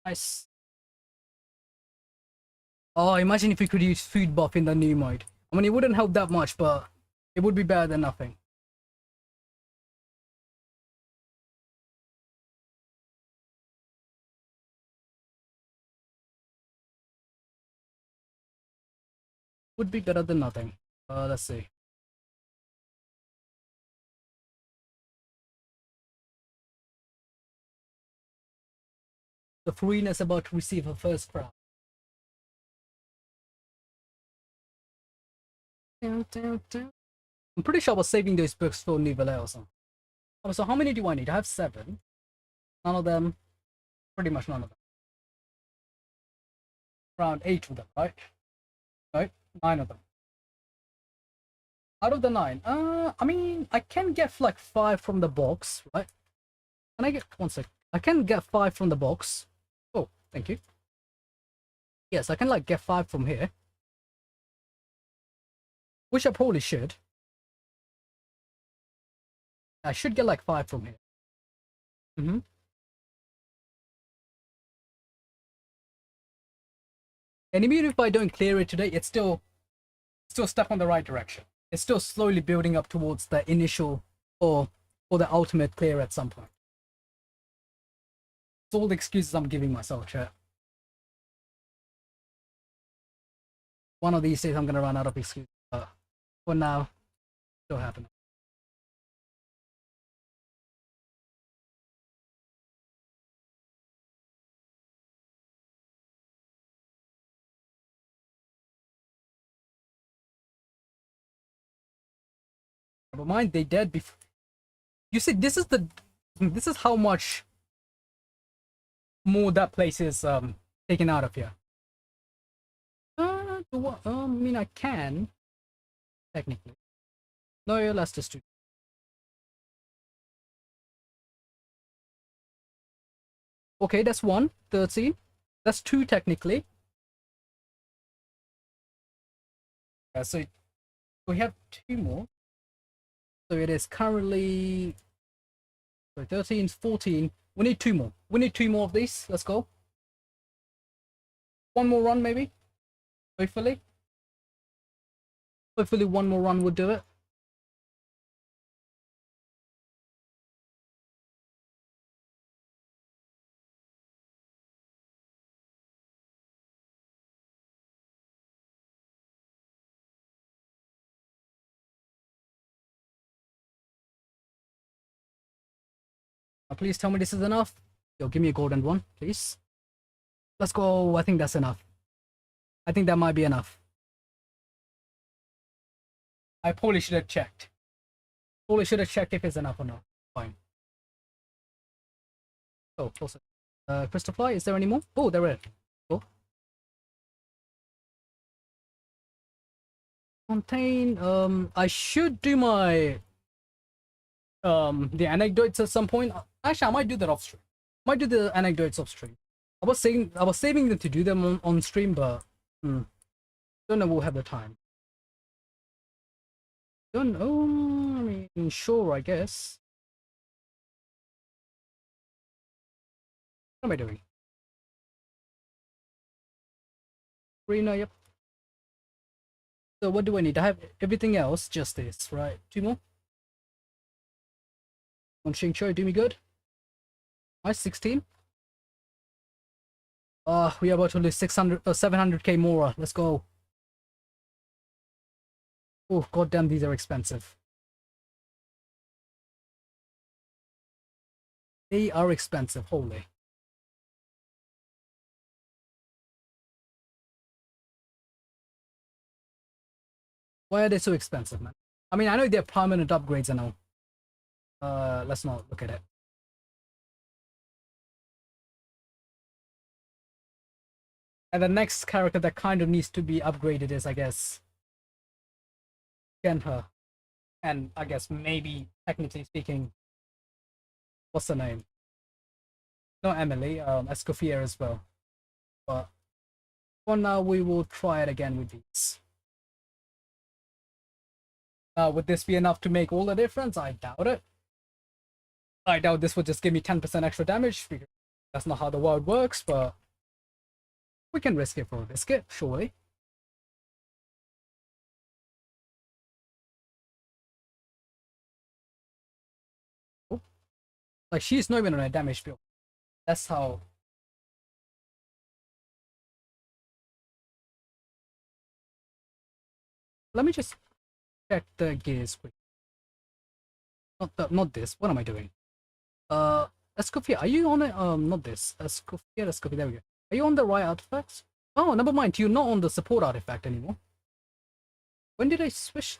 Nice. Oh, imagine if we could use food buff in the new mode. I mean, it wouldn't help that much, but it would be better than nothing. Would be better than nothing. Let's see. The Farina is about to receive her first crown. I'm pretty sure I was saving those books for Nouvelle or something. Oh, so how many do I need? I have 7. None of them. Pretty much none of them. Around 8 of them, right? Right? 9 of them. Out of the 9, I mean, I can get like 5 from the box, right? Can I get 1 sec? I can get 5 from the box. Oh, thank you. Yes, I can like get 5 from here. Which I probably should. I should get like 5 from here. And even if I don't clear it today, it's still step on the right direction. It's still slowly building up towards the initial or the ultimate clear at some point. It's all the excuses I'm giving myself, chat. One of these days I'm gonna run out of excuses. For now, still happening. Never mind, they dead before. You see, this is how much more that place is taken out of here. I mean, I can technically. No, yeah, let's just do. Okay, that's 1, 13. That's 2 technically. Yeah, so we have 2 more. So it is currently 13, 14. We need 2 more. We need 2 more of these. Let's go. 1 more run, maybe. Hopefully. Hopefully 1 more run would do it. Please tell me this is enough. Yo, give me a golden one, please. Let's go. I think that's enough. I think that might be enough. I probably should have checked. Probably should have checked if it's enough or not. Fine. Oh, closer. Crystal Fly, is there any more? Oh, there is. Oh. Contain, I should do my, the anecdotes at some point. Actually, I might do that off stream. Might do the anecdotes off stream. I was saving them to do them on stream, but, don't know we'll have the time. Don't know, I mean, sure, I guess. What am I doing? Arena, yep. So what do I need? I have everything else, just this, right? Two more? On Xingqiu, do me good. Nice, 16. We are about to lose 600 or 700k more. Let's go. Oh, goddamn, these are expensive. They are expensive, holy. Why are they so expensive, man? I mean, I know they're permanent upgrades and all. Let's not look at it. And the next character that kind of needs to be upgraded is, I guess, Genha. And I guess maybe, technically speaking, what's the name? Not Emily, Escoffier as well. But for now, we will try it again with these. Would this be enough to make all the difference? I doubt it. I doubt this would just give me 10% extra damage, because that's not how the world works, but we can risk it for a biscuit, surely. Oh. Like, she's not even on a damage build. That's how. Let me just check the gears quick. Not this. What am I doing? Escoffier, are you on it? Not this. Escoffier, there we go. Are you on the right artifacts? Oh, never mind. You're not on the support artifact anymore. When did I switch?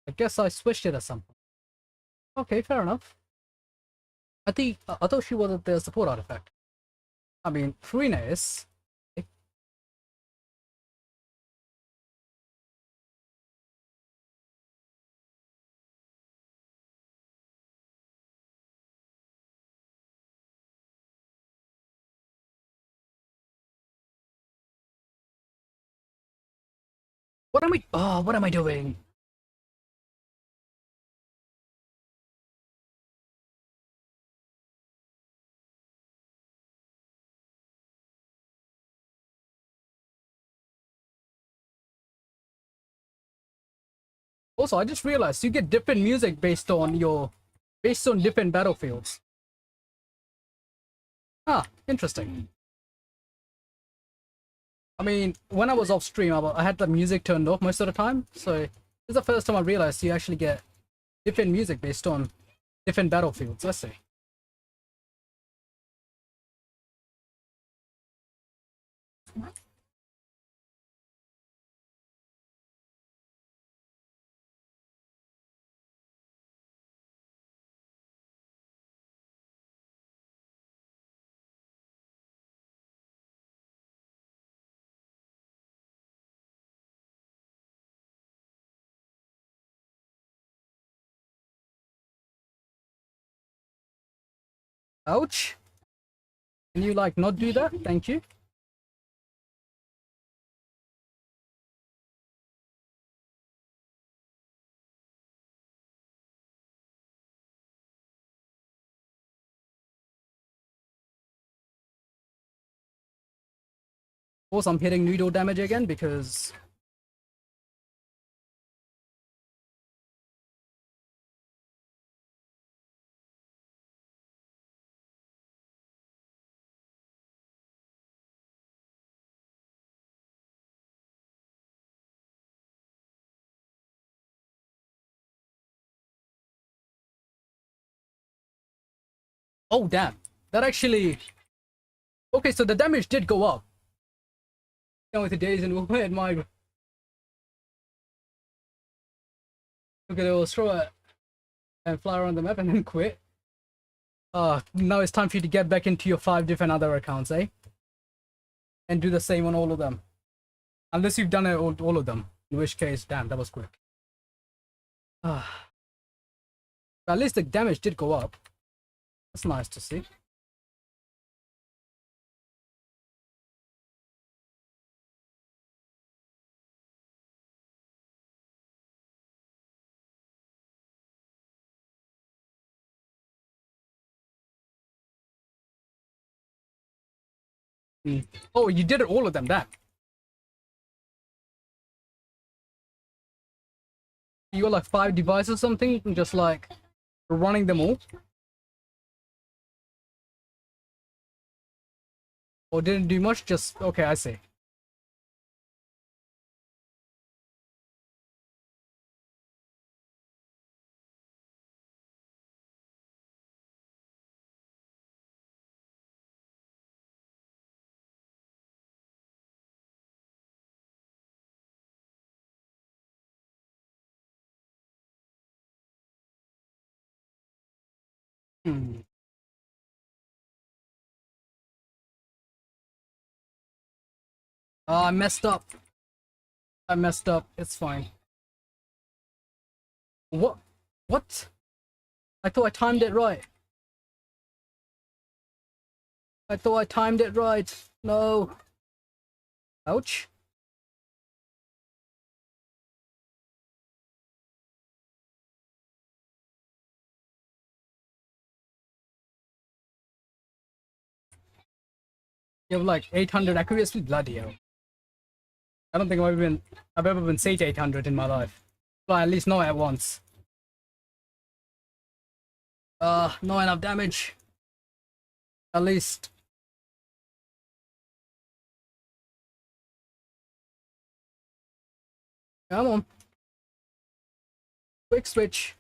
I guess I switched it at some point. Okay, fair enough. I thought she was the support artifact. I mean, Farina is. What am I? Oh, what am I doing? Also, I just realized you get different music based on different battlefields. Ah, interesting. I mean, when I was off stream, I had the music turned off most of the time, so this is the first time I realized you actually get different music based on different battlefields. Let's see. Ouch. Can you like not do that? Thank you. Also, I'm hitting noodle damage again because oh damn, that actually Okay, so the damage did go up. Down with the days and we'll hit my. Okay, they'll throw it and fly around the map and then quit. Now it's time for you to get back into your 5 different other accounts, eh? And do the same on all of them. Unless you've done it all of them. In which case, damn, that was quick. But at least the damage did go up. That's nice to see. Oh, you did it all of them, damn. You got like 5 devices or something, and just like running them all. Or didn't do much, just okay, I see. Hmm. I messed up. I messed up. It's fine. What? What? I thought I timed it right. I thought I timed it right. No. Ouch. You have like 800 accuracy? Bloody hell. I don't think I've ever been sage 800 in my life. Well, at least not at once. Not enough damage. At least. Come on. Quick switch.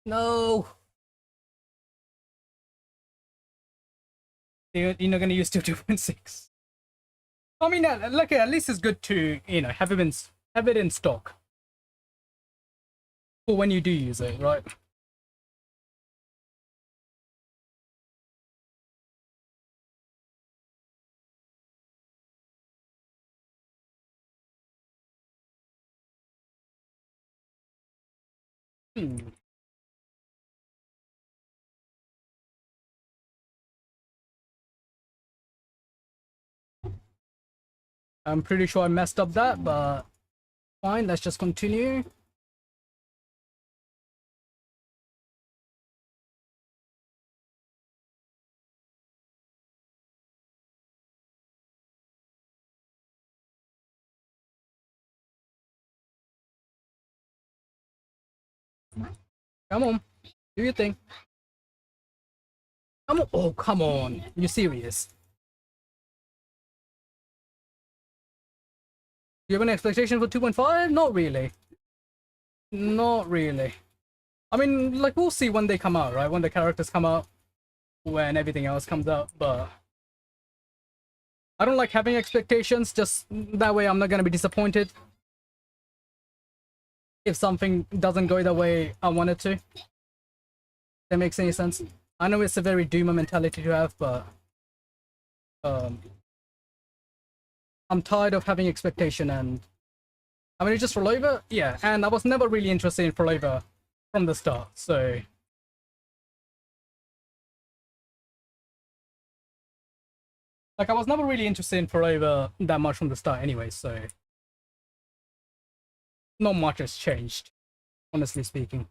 No. You're not gonna use 2.6. I mean, look, at least it's good to, have it in stock for when you do use it, right? Hmm. I'm pretty sure I messed up that, but fine, let's just continue. Come on, do your thing. Come on. Oh, come on. You serious? You have an expectation for 2.5? Not really. Not really. I mean, like, we'll see when they come out, right? When the characters come out, when everything else comes out, but I don't like having expectations, just that way I'm not gonna be disappointed if something doesn't go the way I want it to. That makes any sense. I know it's a very doomer mentality to have, but um, I'm tired of having expectation. And I mean, it's just rollover, yeah. And I was never really interested in rollover from the start, so like I was never really interested in rollover that much from the start, anyway. So not much has changed, honestly speaking.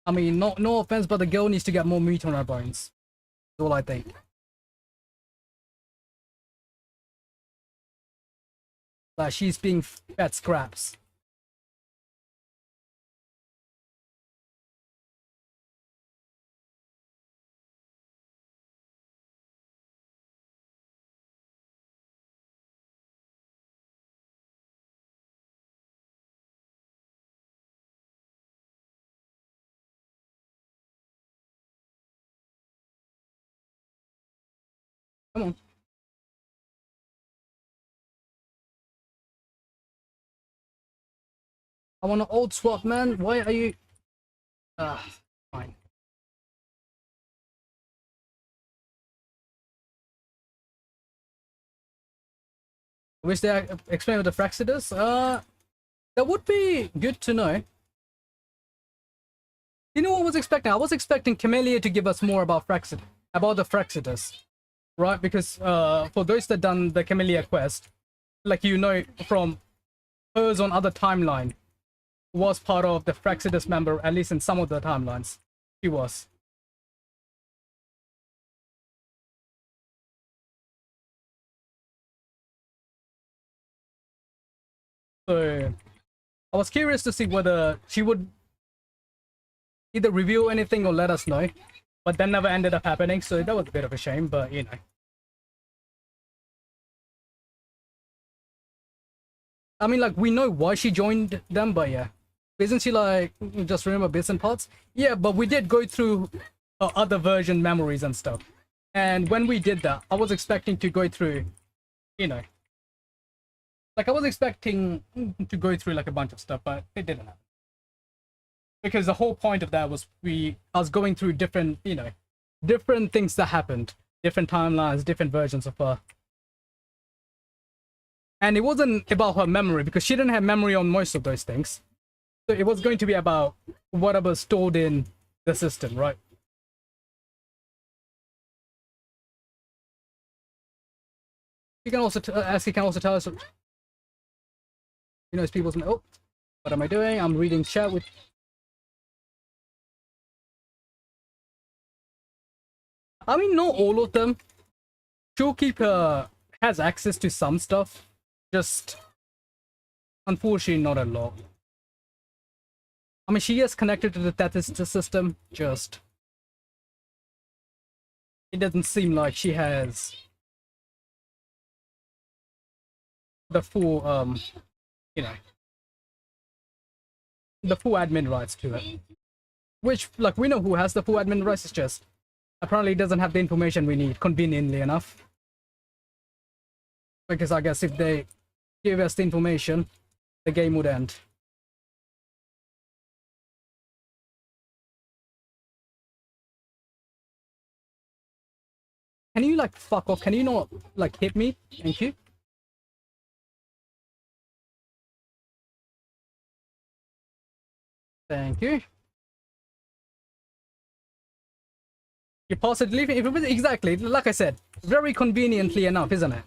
I mean, no offense, but the girl needs to get more meat on her bones. That's all I think. Like she's being fed scraps. I want an old swap, man. Why are you... fine. Wish they explain what the Fraxit is. That would be good to know. You know what I was expecting? I was expecting Camellia to give us more about Fraxit, about the Fraxitus, right? Because for those that done the Camellia quest, like you know from hers on other timeline, was part of the Fraxitus member, at least in some of the timelines. She was. So I was curious to see whether she would either reveal anything or let us know, but that never ended up happening, so that was a bit of a shame, but you know. I mean, like, we know why she joined them, but yeah. Isn't she like, just remember bits and parts? Yeah, but we did go through other version memories and stuff. And when we did that, I was expecting to go through, you know, like I was expecting to go through like a bunch of stuff, but it didn't happen. Because the whole point of that was I was going through different, you know, different things that happened, different timelines, different versions of her. And it wasn't about her memory because she didn't have memory on most of those things. So it was going to be about whatever stored in the system, right? You can also ask. You can also tell us. You know, as people's. Oh, what am I doing? I'm reading chat with. I mean, not all of them. Showkeeper has access to some stuff, just unfortunately not a lot. I mean, she is connected to the Tethys system, just it doesn't seem like she has the full, you know, the full admin rights to it. Which, like, we know who has the full admin rights, it's just apparently doesn't have the information we need, conveniently enough. Because I guess if they give us the information, the game would end. Can you, like, fuck off? Can you not, like, hit me? Thank you. Thank you. You pass it, leave it. Exactly, like I said, very conveniently enough, isn't it?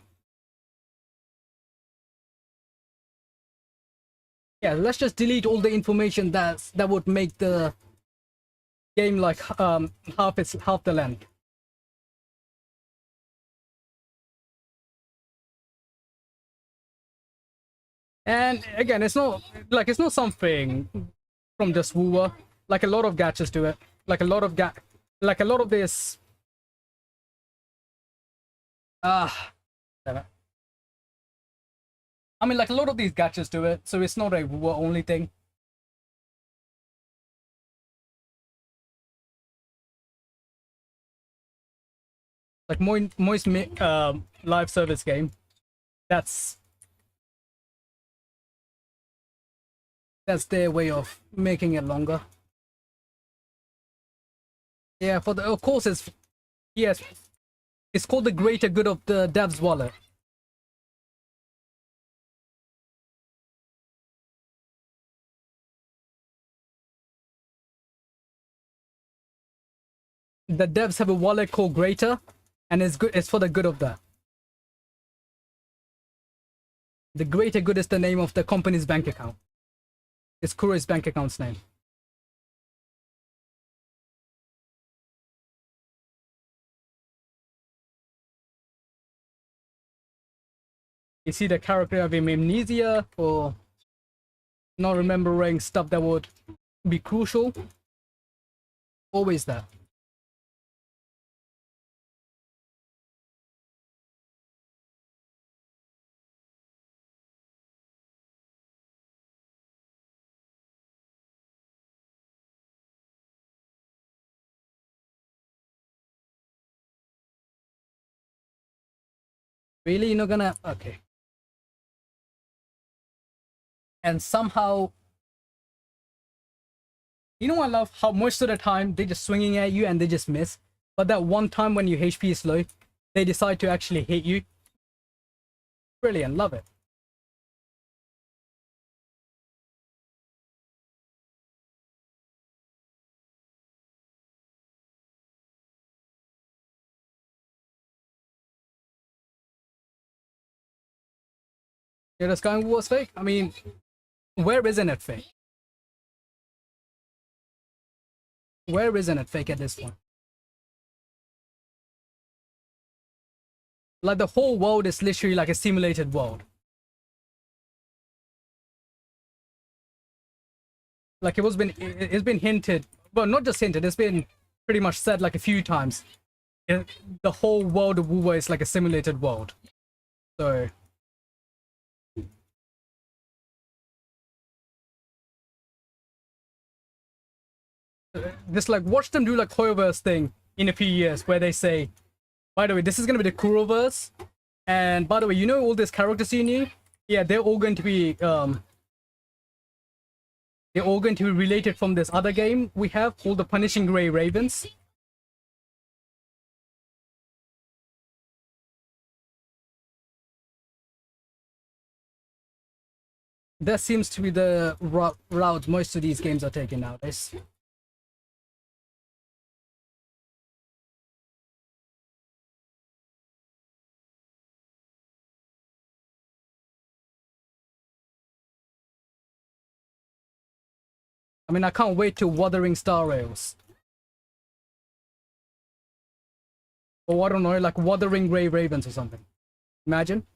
Yeah, let's just delete all the information that would make the game like half the length. And again, it's not something from just wooer. Like a lot of gachas do it. Like a lot of this. Damn it. I mean, like a lot of these gachas do it, so it's not a wooer only thing. Like most live service game, that's their way of making it longer. Yeah, for the of course it's yes, it's called the greater good of the dev's wallet. The devs have a wallet called Greater, and it's good. It's for the good of that. The Greater Good is the name of the company's bank account. It's Kuro's bank account's name. You see the character having amnesia or not remembering stuff that would be crucial. Always that. Really, you're not gonna okay. And somehow You know, I love how most of the time they're just swinging at you and they just miss. But that one time when your HP is low, they decide to actually hit you. Brilliant, love it. Yeah, the Sky was fake. I mean, where isn't it fake? Where isn't it fake at this point? Like the whole world is literally like a simulated world. Like it's been hinted, well, not just hinted, it's been pretty much said like a few times. The whole world of Wuwa is like a simulated world. So just like watch them do like Hoyoverse thing in a few years where they say, by the way, this is gonna be the Kuroverse, and by the way, you know all these characters you knew? Yeah, they're all going to be related from this other game we have called the Punishing Gray Ravens. That seems to be the route most of these games are taking nowadays. I mean, I can't wait to Wuthering Star Rails. Or I don't know, like Wuthering Gray Ravens or something. Imagine.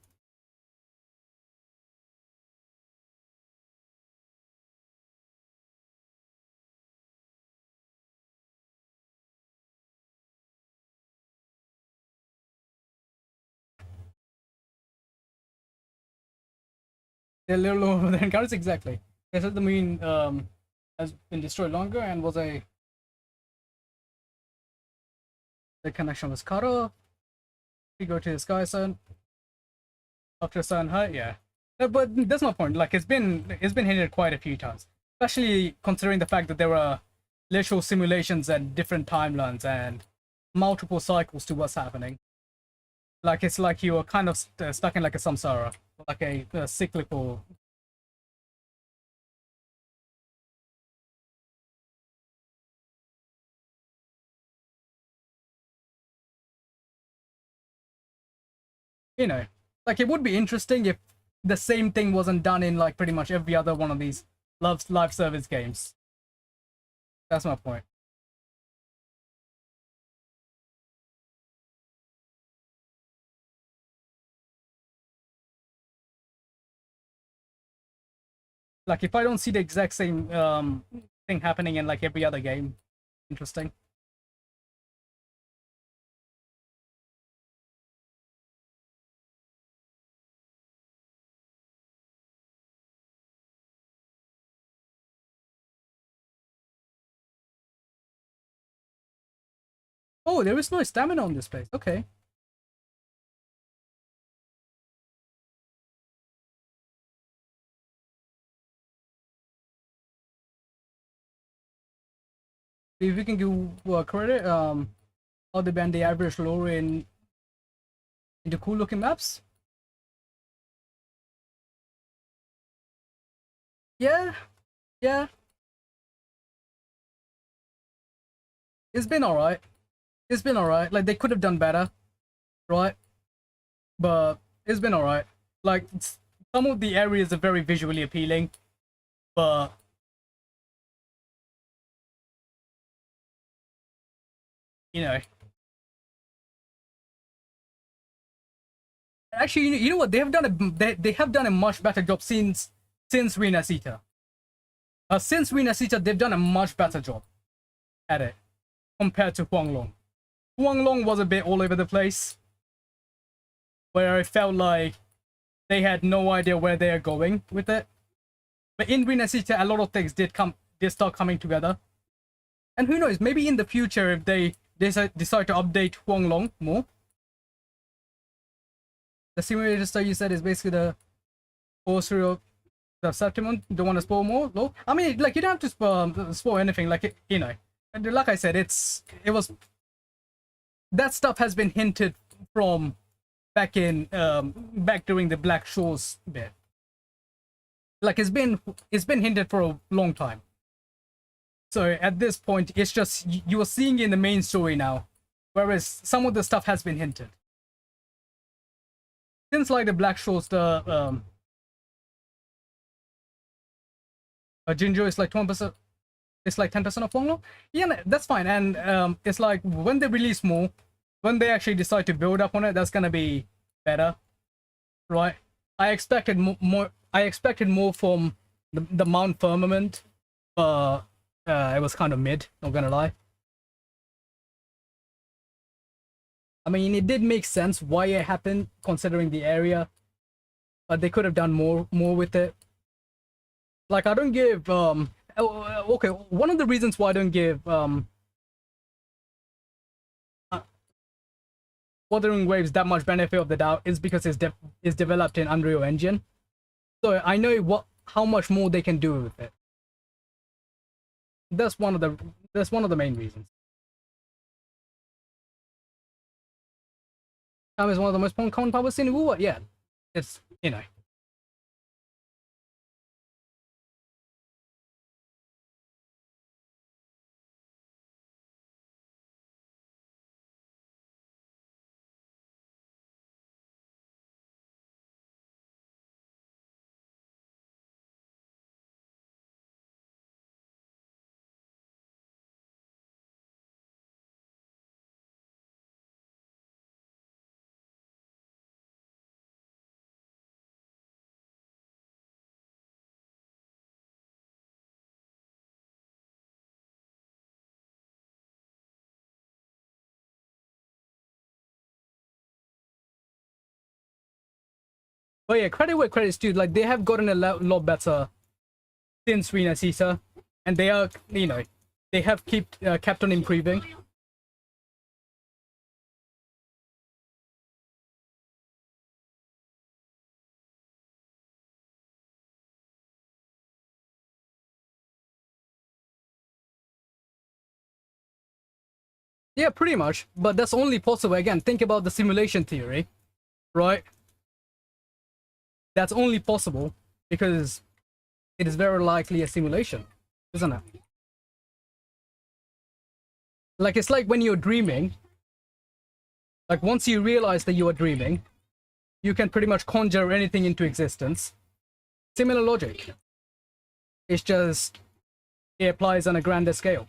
They're a little over the encounters, exactly. They said the moon has been destroyed longer and was the connection was cut off. We go to the sky sun. After sun height, yeah. But that's my point. Like it's been hinted quite a few times. Especially considering the fact that there are literal simulations and different timelines and multiple cycles to what's happening. Like it's like you are kind of stuck in like a samsara, like a cyclical. You know, like it would be interesting if the same thing wasn't done in like pretty much every other one of these live service games. That's my point. Like if I don't see the exact same thing happening in like every other game, interesting. Oh, there is no stamina on this place. Okay. If we can give credit, other than the average lore in the cool looking maps. Yeah, yeah. It's been alright. It's been alright. Like they could have done better, right? But it's been alright. Like some of the areas are very visually appealing, but you know, actually, you know what? They have done a much better job since Renasita. Since Renasita, they've done a much better job at it compared to Huanglong. Huanglong was a bit all over the place, where I felt like they had no idea where they are going with it. But in Renasita, a lot of things did start coming together. And who knows? Maybe in the future, if they decide to update Huanglong more, the simulator stuff you said is basically the poster of The Septimum don't want to spoil more. No, I mean, like, you don't have to spoil anything. Like, you know, like I said, it was that stuff has been hinted from back during the Black Shores bit. Like, it's been hinted for a long time. So at this point, it's just you are seeing it in the main story now, whereas some of the stuff has been hinted. Since like the Black Shores, the Ginger is like 20%. It's like 10% of Longlaw. Yeah, that's fine. And it's like when they release more, when they actually decide to build up on it, that's gonna be better, right? I expected more. I expected more from the Mount Firmament, but it was kind of mid. Not gonna lie. I mean, it did make sense why it happened considering the area, but they could have done more with it. Like, I don't give okay, one of the reasons why I don't give Wuthering Waves that much benefit of the doubt is because it's developed in Unreal Engine, so I know how much more they can do with it. That's one of the main reasons. Time is one of the most common powers in War. Yeah, it's, you know. But yeah, credit where credit's due. Like, they have gotten a lot better since Rena Caesar, and they are, you know, they have kept on improving. Yeah, pretty much. But that's only possible. Again, think about the simulation theory, right? That's only possible because it is very likely a simulation, isn't it? Like, it's like when you're dreaming. Like, once you realize that you are dreaming, you can pretty much conjure anything into existence. Similar logic. It's just it applies on a grander scale.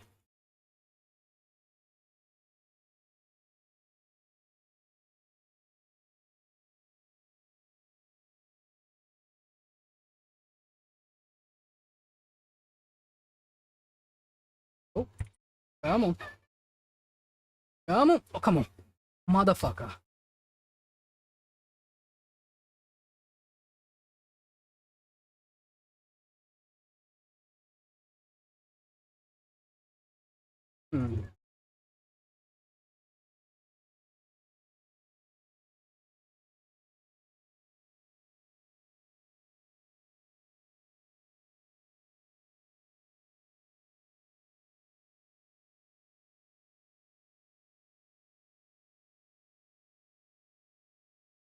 Oh, come on. Come on. Oh, come on. Motherfucker. Hmm.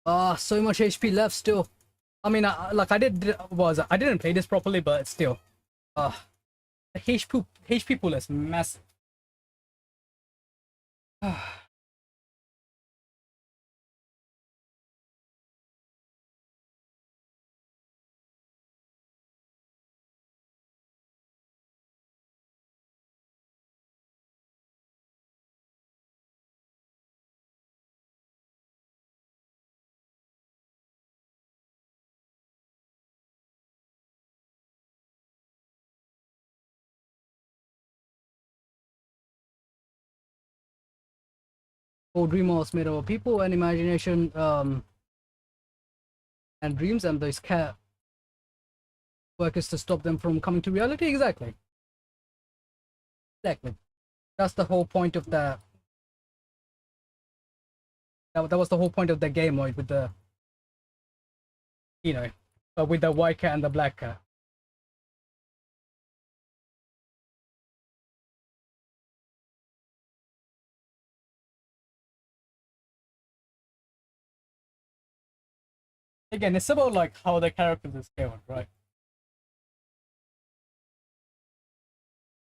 Ah, so much HP left still. I mean, like, I didn't play this properly, but still. The HP pool is massive. Whole dream was made of people and imagination, and dreams, and those cat work is to stop them from coming to reality. Exactly. Exactly. That's the whole point of that was the whole point of the game, right? With the, you know, with the white cat and the black cat. Again, it's about like how the characters are scaled, right?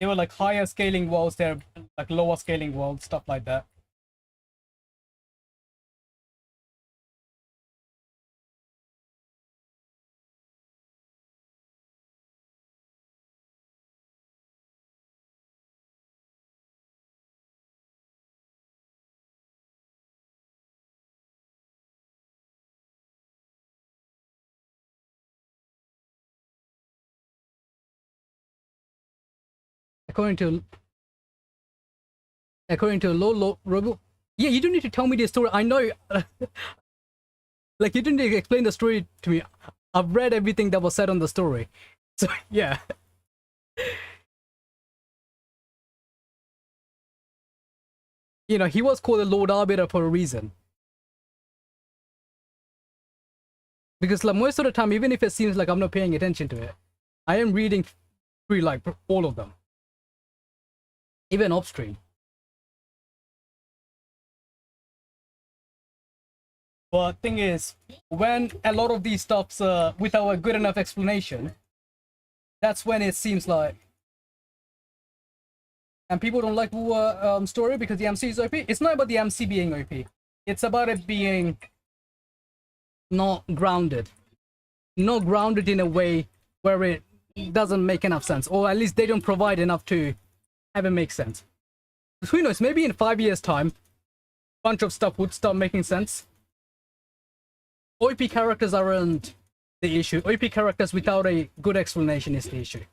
They were like higher scaling worlds, they're like lower scaling worlds, stuff like that. According to Lolo Robo. Yeah, you don't need to tell me the story. I know. Like you didn't need to explain the story to me. I've read everything that was said on the story. So yeah, he was called the Lord Arbiter for a reason. Because like most of the time, even if it seems like I'm not paying attention to it, I am reading through like all of them, even upstream. But thing is, when a lot of these stuffs without a good enough explanation, that's when it seems like, and people don't like story because the MC is OP. It's not about the MC being OP. It's about it being not grounded, not grounded in a way where it doesn't make enough sense, or at least they don't provide enough to have it make sense. Who knows? Maybe in 5 years' time, a bunch of stuff would start making sense. OP characters aren't the issue. OP characters without a good explanation is the issue.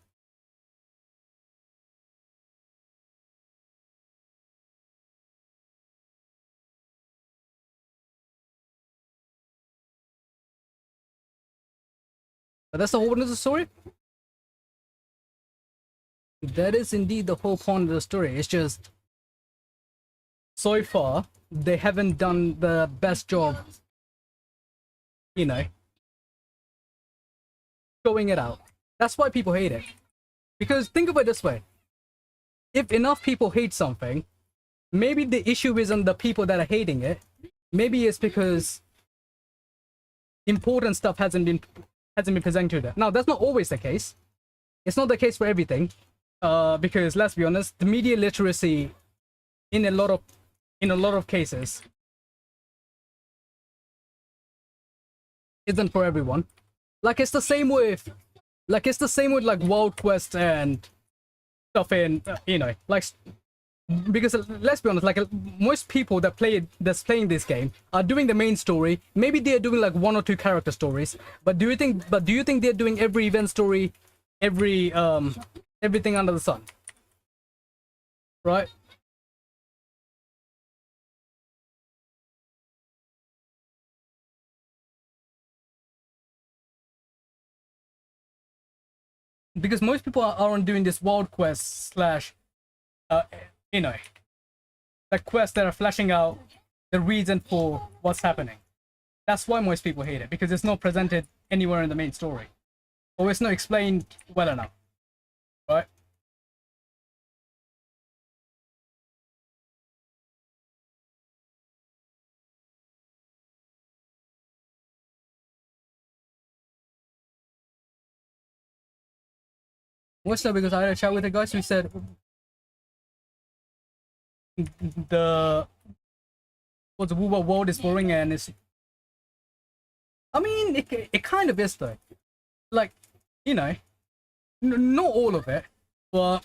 But that's the whole point of the story. That is indeed the whole point of the story. It's just so far they haven't done the best job, you know, showing it out. That's why people hate it. Because think of it this way: if enough people hate something, maybe the issue isn't the people that are hating it. Maybe it's because important stuff hasn't been presented to them. Now that's not always the case. It's not the case for everything. Because let's be honest, the media literacy in a lot of cases isn't for everyone. Like it's the same with like Wild Quest and stuff in like, because let's be honest, like most people that's playing this game are doing the main story. Maybe they're doing like one or two character stories, but do you think they're doing every event story, everything under the sun, right? Because most people aren't doing this Wild Quest slash uh you know like quests that are flashing out the reason for what's happening. That's why most people hate it, because it's not presented anywhere in the main story, or it's not explained well enough, right? What's that? Because I had a chat with the guys who said the what's the Wuba world is boring, and it's, I mean, it kind of is though. Like, you know, not all of it, but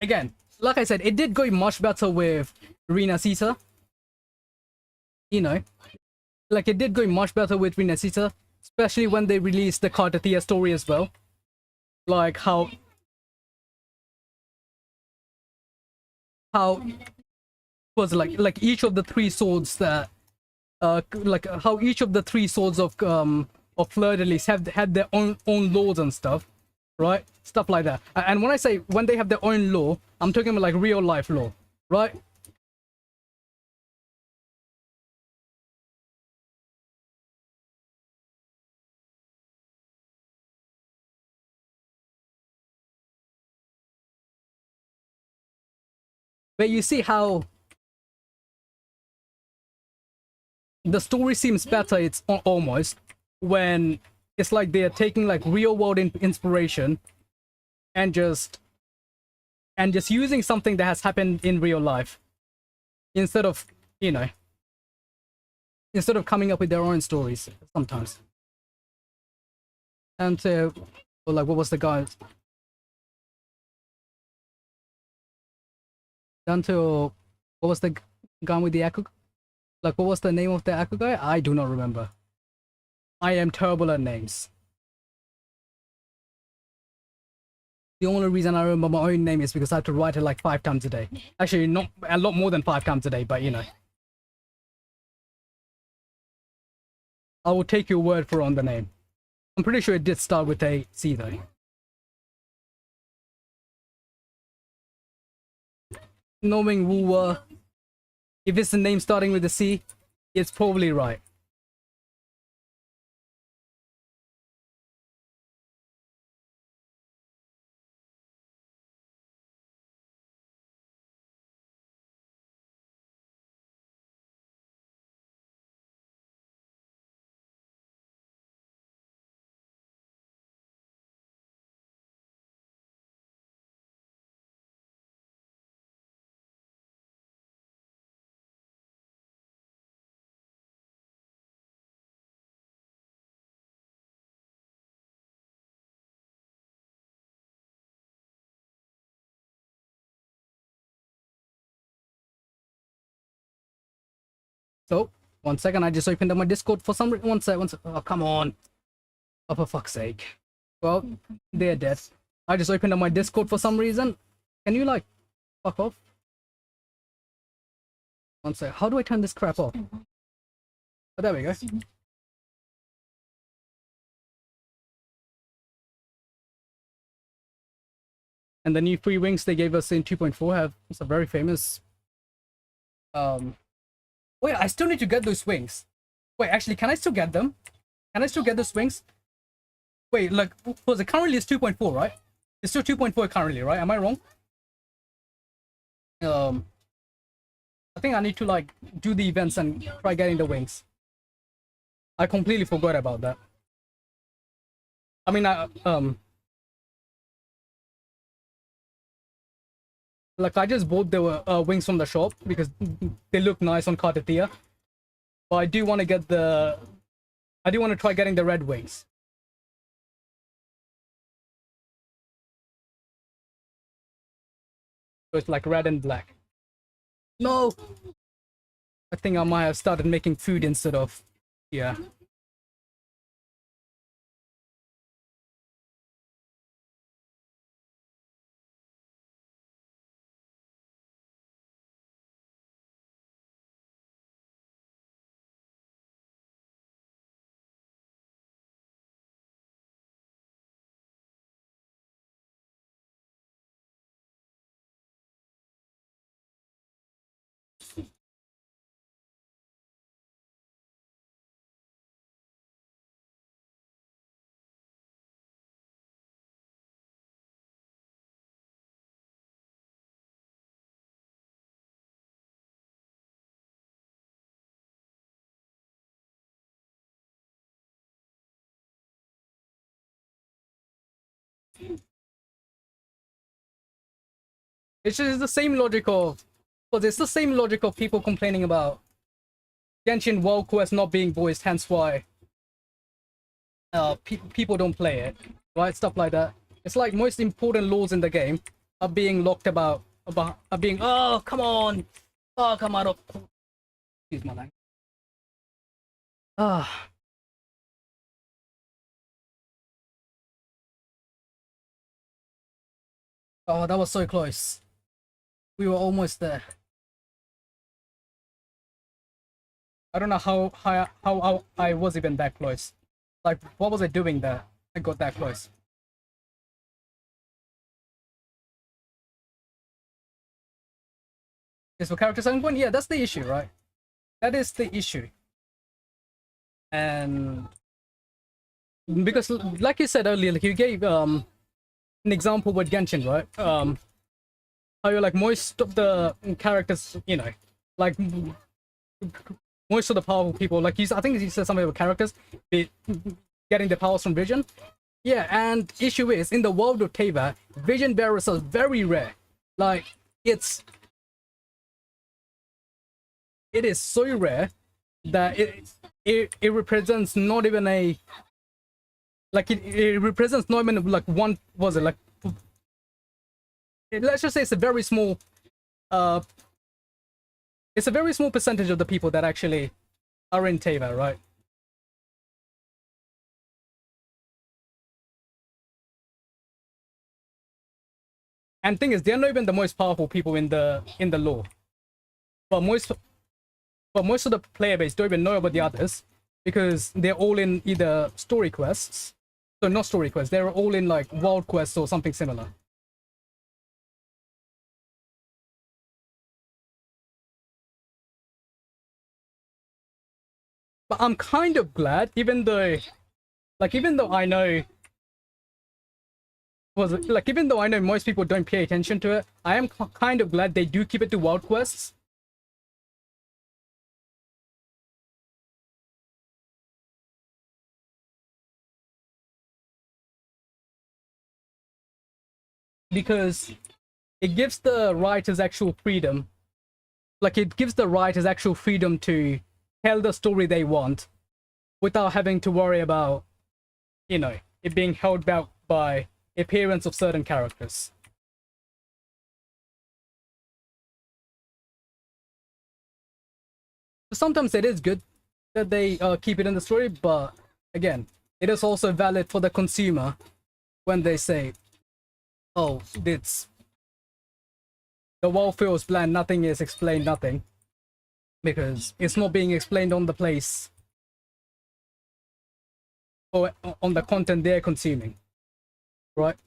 again, like I said, it did go much better with Rina Caesar. You know, like it did go much better with Rina Caesar, especially when they released the Cartathea story as well. Like how was it like each of the three swords that like how each of the three swords of Fleur de Lis have had their own laws and stuff, right? Stuff like that. And when I say when they have their own law, I'm talking about like real life law, right? But you see how the story seems better. It's almost when it's like they're taking like real world inspiration and just using something that has happened in real life instead of, you know, instead of coming up with their own stories sometimes. And like, what was the guy? Down to what was the guy with the Aku? Like, what was the name of the Aku guy? I do not remember. I am terrible at names. The only reason I remember my own name is because I have to write it like 5 times a day. Actually, not a lot more than 5 times a day, but you know. I will take your word for on the name. I'm pretty sure it did start with a C though. Knowing Wu, if it's a name starting with a C, it's probably right. So, 1 second, I just opened up my Discord for some reason. 1 sec. Oh, come on. Oh, for fuck's sake. Well, they're dead. I just opened up my Discord for some reason. Can you, like, fuck off? 1 sec. How do I turn this crap off? Oh, there we go. And the new free wings they gave us in 2.4 have some very famous. Wait, I still need to get those wings. Wait, actually, can I still get them? Can I still get those wings? Wait, like, was it currently it's 2.4, right? It's still 2.4 currently, right? Am I wrong? I think I need to like do the events and try getting the wings. I completely forgot about that. I mean, like I just bought the wings from the shop because they look nice on Cartatia. But I do want to get the, I do want to try getting the red wings. So it's like red and black. No! I think I might have started making food instead of, yeah. It's just the same logic of, well, it's the same logic of people complaining about Genshin World Quest not being voiced, hence why people don't play it, right? Stuff like that. It's like most important laws in the game are being locked about are being, oh come on, oh come out of, excuse my language. Ah. Oh, that was so close. We were almost there. I don't know how I was even that close. Like, what was I doing there? I got that close. Is for character selling point? Yeah, that's the issue, right? That is the issue. And because, like you said earlier, like you gave an example with Genshin, right? How you're like most of the characters, you know, like most of the powerful people, like I think he said something about characters getting the powers from Vision. Yeah, and issue is in the world of Teva, Vision bearers are very rare. Like it is so rare that it represents not even a like it represents not even like one, was it like, let's just say it's a very small it's a very small percentage of the people that actually are in Teva, right? And thing is, they're not even the most powerful people in the lore. But most of the player base don't even know about the others because they're all in either story quests. So not story quests, they're all in like world quests or something similar. But I'm kind of glad, even though I know even though I know most people don't pay attention to it, I am kind of glad they do keep it to world quests. Because it gives the writers actual freedom. Like it gives the writers actual freedom to tell the story they want without having to worry about, it being held back by appearance of certain characters. Sometimes it is good that they keep it in the story, but again, it is also valid for the consumer when they say, "Oh, it's the world feels bland. Nothing is explained. Nothing," because it's not being explained on the place or on the content they're consuming, right?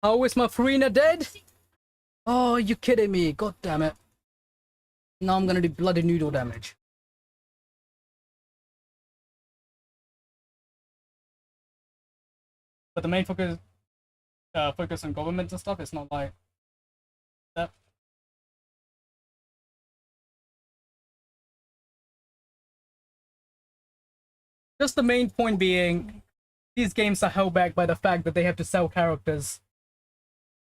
Oh, is my Farina dead? Oh, you kidding me? God damn it! Now I'm gonna do bloody noodle damage. But the main focus on government and stuff. It's not like that. Just the main point being, these games are held back by the fact that they have to sell characters,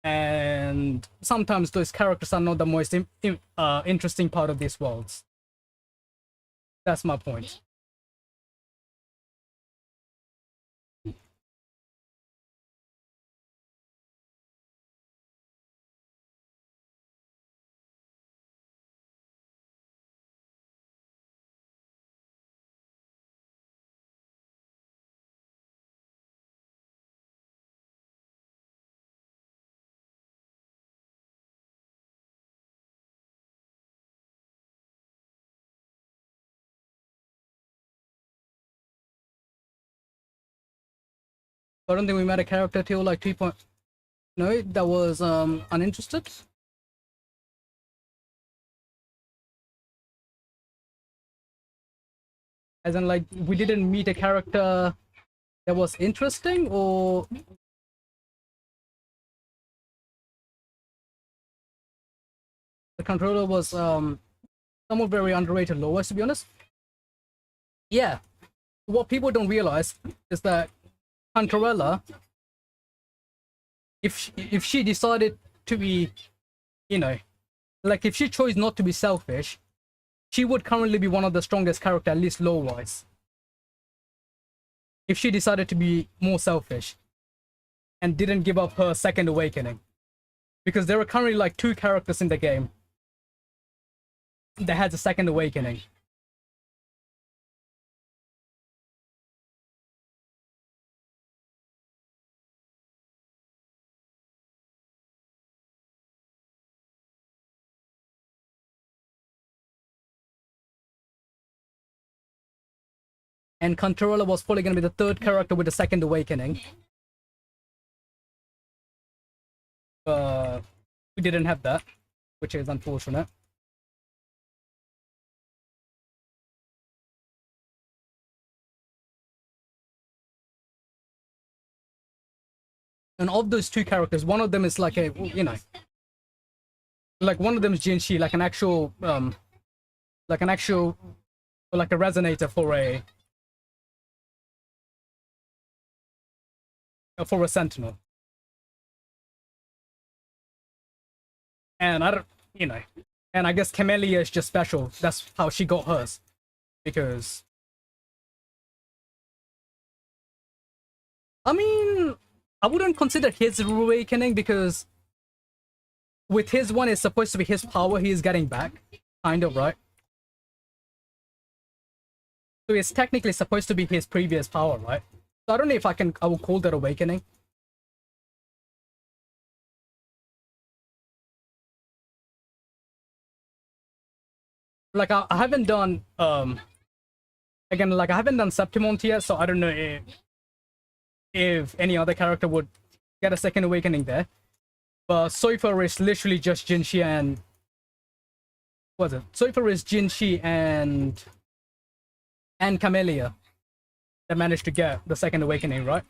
and sometimes those characters are not the most interesting part of these worlds. That's my point. I don't think we met a character till like 2. No, that was uninterested. As in, like, we didn't meet a character that was interesting, or the controller was somewhat very underrated lowest, to be honest. Yeah, what people don't realize is that Controlella, if she decided to be you know, like if she chose not to be selfish, she would currently be one of the strongest character, at least lore-wise. If she decided to be more selfish and didn't give up her second awakening. Because there are currently like 2 characters in the game that has a second awakening. And Controller was probably going to be the 3rd character with the second awakening. We didn't have that, which is unfortunate. And of those 2 characters, one of them is like a, you know, like one of them is Jinshi, like an actual, like a resonator for a sentinel. And I don't, you know, and I guess Camellia is just special. That's how she got hers, because I mean, I wouldn't consider his awakening, because with his one, it's supposed to be his power he is getting back, kind of, right? So it's technically supposed to be his previous power, right? So I don't know if I will call that awakening. Like I haven't done again, like I haven't done Septimont yet, so I don't know if any other character would get a second awakening there. But so far it's literally just Jinshi and what's it? So far is Jinshi and Camellia that managed to get the second awakening, right?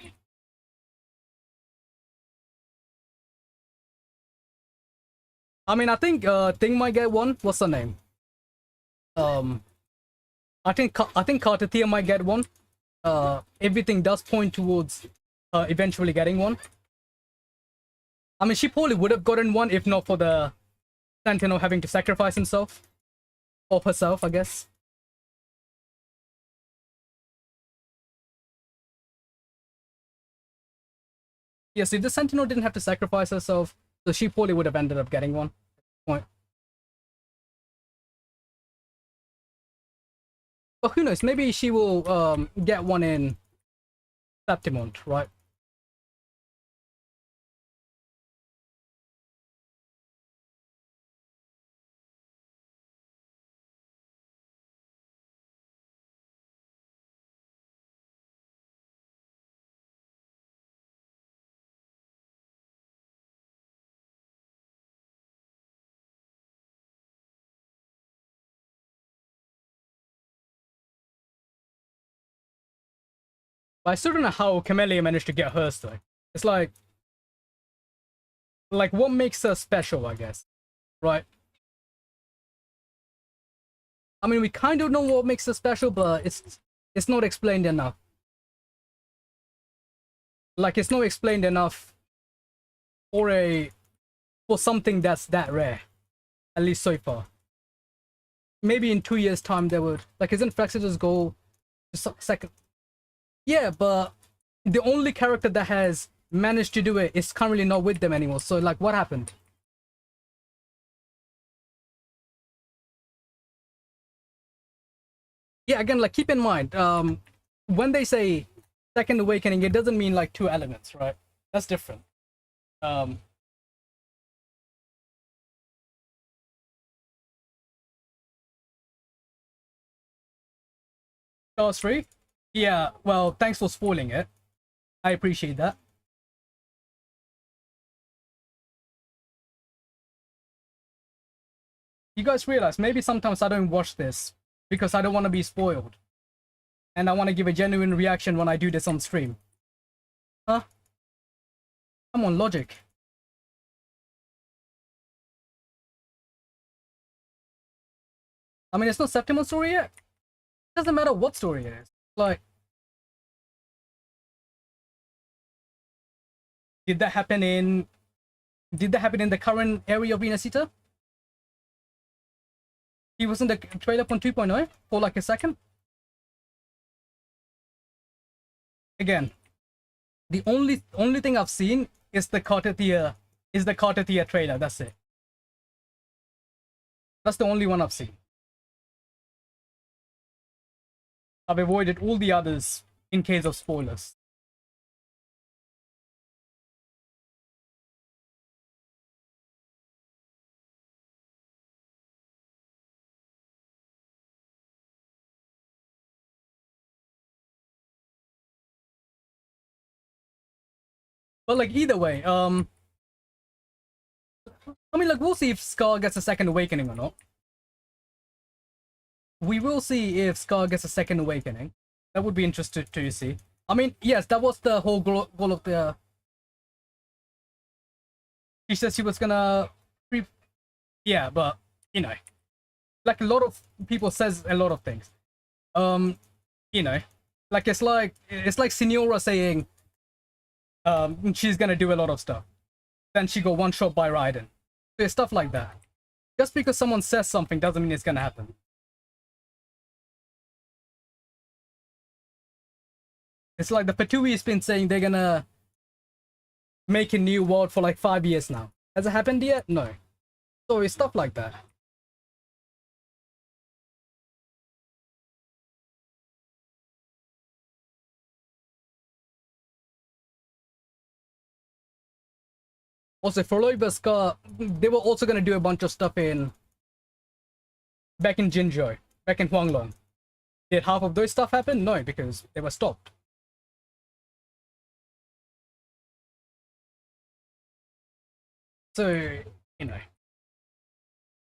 I mean, I think Thing might get one. What's her name? Um, I think Kartathea might get one. Everything does point towards eventually getting one. I mean, she probably would have gotten one if not for the Sentinel having to sacrifice himself. Of herself, I guess. Yes, if the Sentinel didn't have to sacrifice herself, so she probably would have ended up getting one. Point. But who knows? Maybe she will get one in Septimont, right? But I still don't know how Camellia managed to get hers though. It's like what makes her special, I guess, right? I mean, we kind of know what makes her special, but it's not explained enough. Like it's not explained enough for something that's that rare, at least so far. Maybe in 2 years' time they would, like, isn't Flexitor's goal second? Yeah, but the only character that has managed to do it is currently not with them anymore. So like, what happened? Yeah, again, like keep in mind, when they say second awakening, it doesn't mean like 2 elements, right? That's different. Um, Chaos 3? Yeah, well, thanks for spoiling it. I appreciate that. You guys realize maybe sometimes I don't watch this because I don't want to be spoiled. And I want to give a genuine reaction when I do this on stream. Huh? Come on, logic. I mean, it's not Septimon's story yet. It doesn't matter what story it is. Like, did that happen in Did that happen in the current area of Inacita? He was in the trailer on 2.0 for like a second. Again, the only thing I've seen is the Carter trailer. That's it. That's the only one I've seen. I've avoided all the others in case of spoilers. But like either way, I mean, like we'll see if Scar gets a second awakening or not. We will see if Scar gets a second awakening. That would be interesting to see. I mean, yes, that was the whole goal of the. She said she was gonna. Yeah, but you know, like a lot of people says a lot of things. You know, like it's like Signora saying, she's gonna do a lot of stuff. Then she got one shot by Raiden. So stuff like that. Just because someone says something doesn't mean it's gonna happen. It's like the Patui has been saying they're gonna make a new world for like 5 years now. Has it happened yet? No. So it's stuff like that. Also, for Loibaska, they were also gonna do a bunch of stuff back in Jinzhou, back in Huanglong. Did half of those stuff happen? No, because they were stopped. So, you know,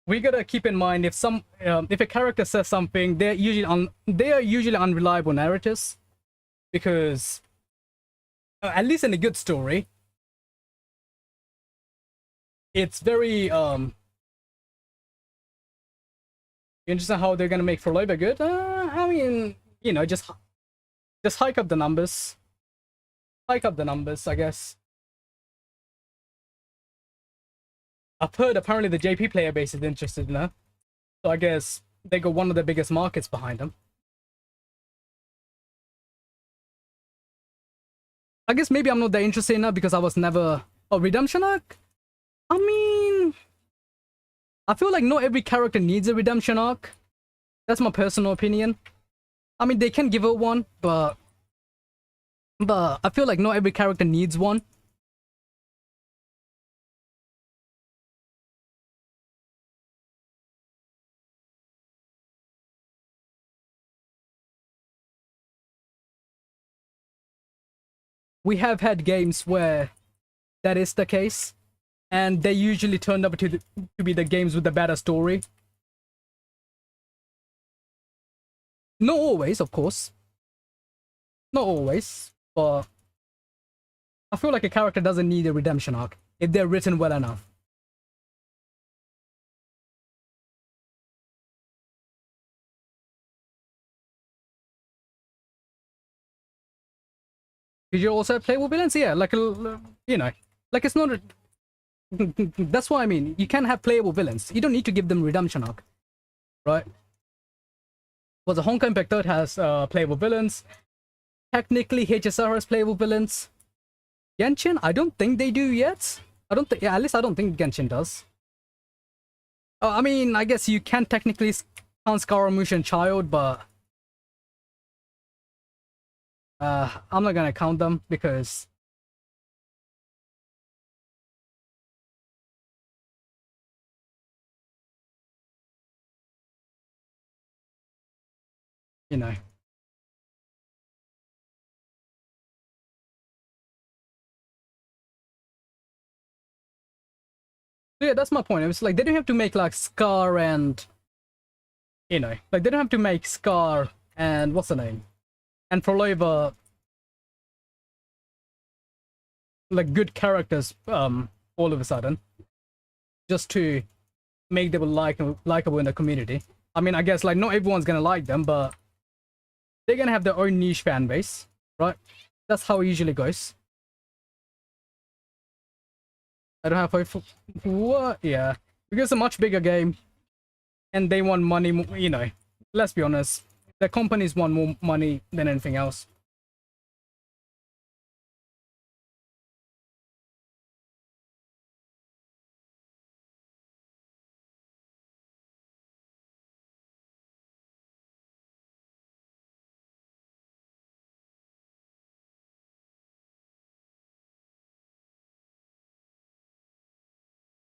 we gotta keep in mind if a character says something, they are usually unreliable narrators, because at least in a good story, it's very interesting how they're gonna make Forloiba good. I mean, you know, just hike up the numbers. Hike up the numbers, I guess. I've heard apparently the JP player base is interested in her. So I guess they got one of the biggest markets behind them. I guess maybe I'm not that interested in her because I was never... Oh, Redemption arc? I mean... I feel like not every character needs a redemption arc. That's my personal opinion. I mean, they can give her one, but I feel like not every character needs one. We have had games where that is the case, and they usually turn up to be the games with the better story. Not always, of course. Not always, but I feel like a character doesn't need a redemption arc if they're written well enough. Did you also have playable villains? Yeah, like, you know, like it's not... That's what I mean. You can have playable villains. You don't need to give them redemption arc, right? Well, the Honkai Impact 3 has playable villains. Technically, HSR has playable villains. Genshin, I don't think they do yet. I don't think... Yeah, at least I don't think Genshin does. I mean, I guess you can technically count Scaramouche and Child, but... I'm not gonna count them because... You know. Yeah, that's my point. It's like they don't have to make like Scar and... You know, like they don't have to make Scar and... What's the name? And Frolova... Like good characters, all of a sudden. Just to make them likable in the community. I mean, I guess like not everyone's gonna like them, but... They're gonna have their own niche fan base, right? That's how it usually goes. I don't have hope for what? Yeah, because it's a much bigger game, and they want money. You know, let's be honest, the companies want more money than anything else.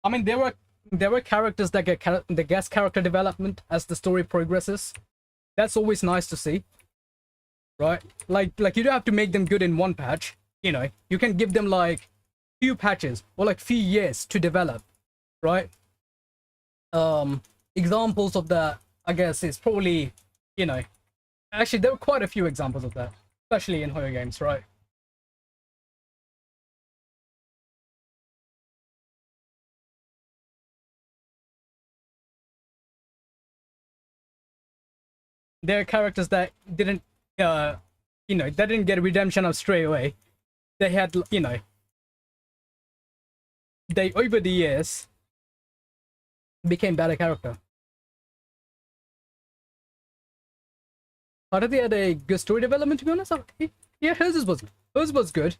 I mean, there were characters that get the guest character development as the story progresses. That's always nice to see, right? Like you don't have to make them good in one patch. You know, you can give them like few patches or like few years to develop, right? Examples of that, I guess, is probably, you know, actually there were quite a few examples of that, especially in horror games, right? There are characters that didn't, uh, that didn't get redemption of straight away. They had, they over the years became better character. But they had a good story development, to be honest. Yeah, hers was good.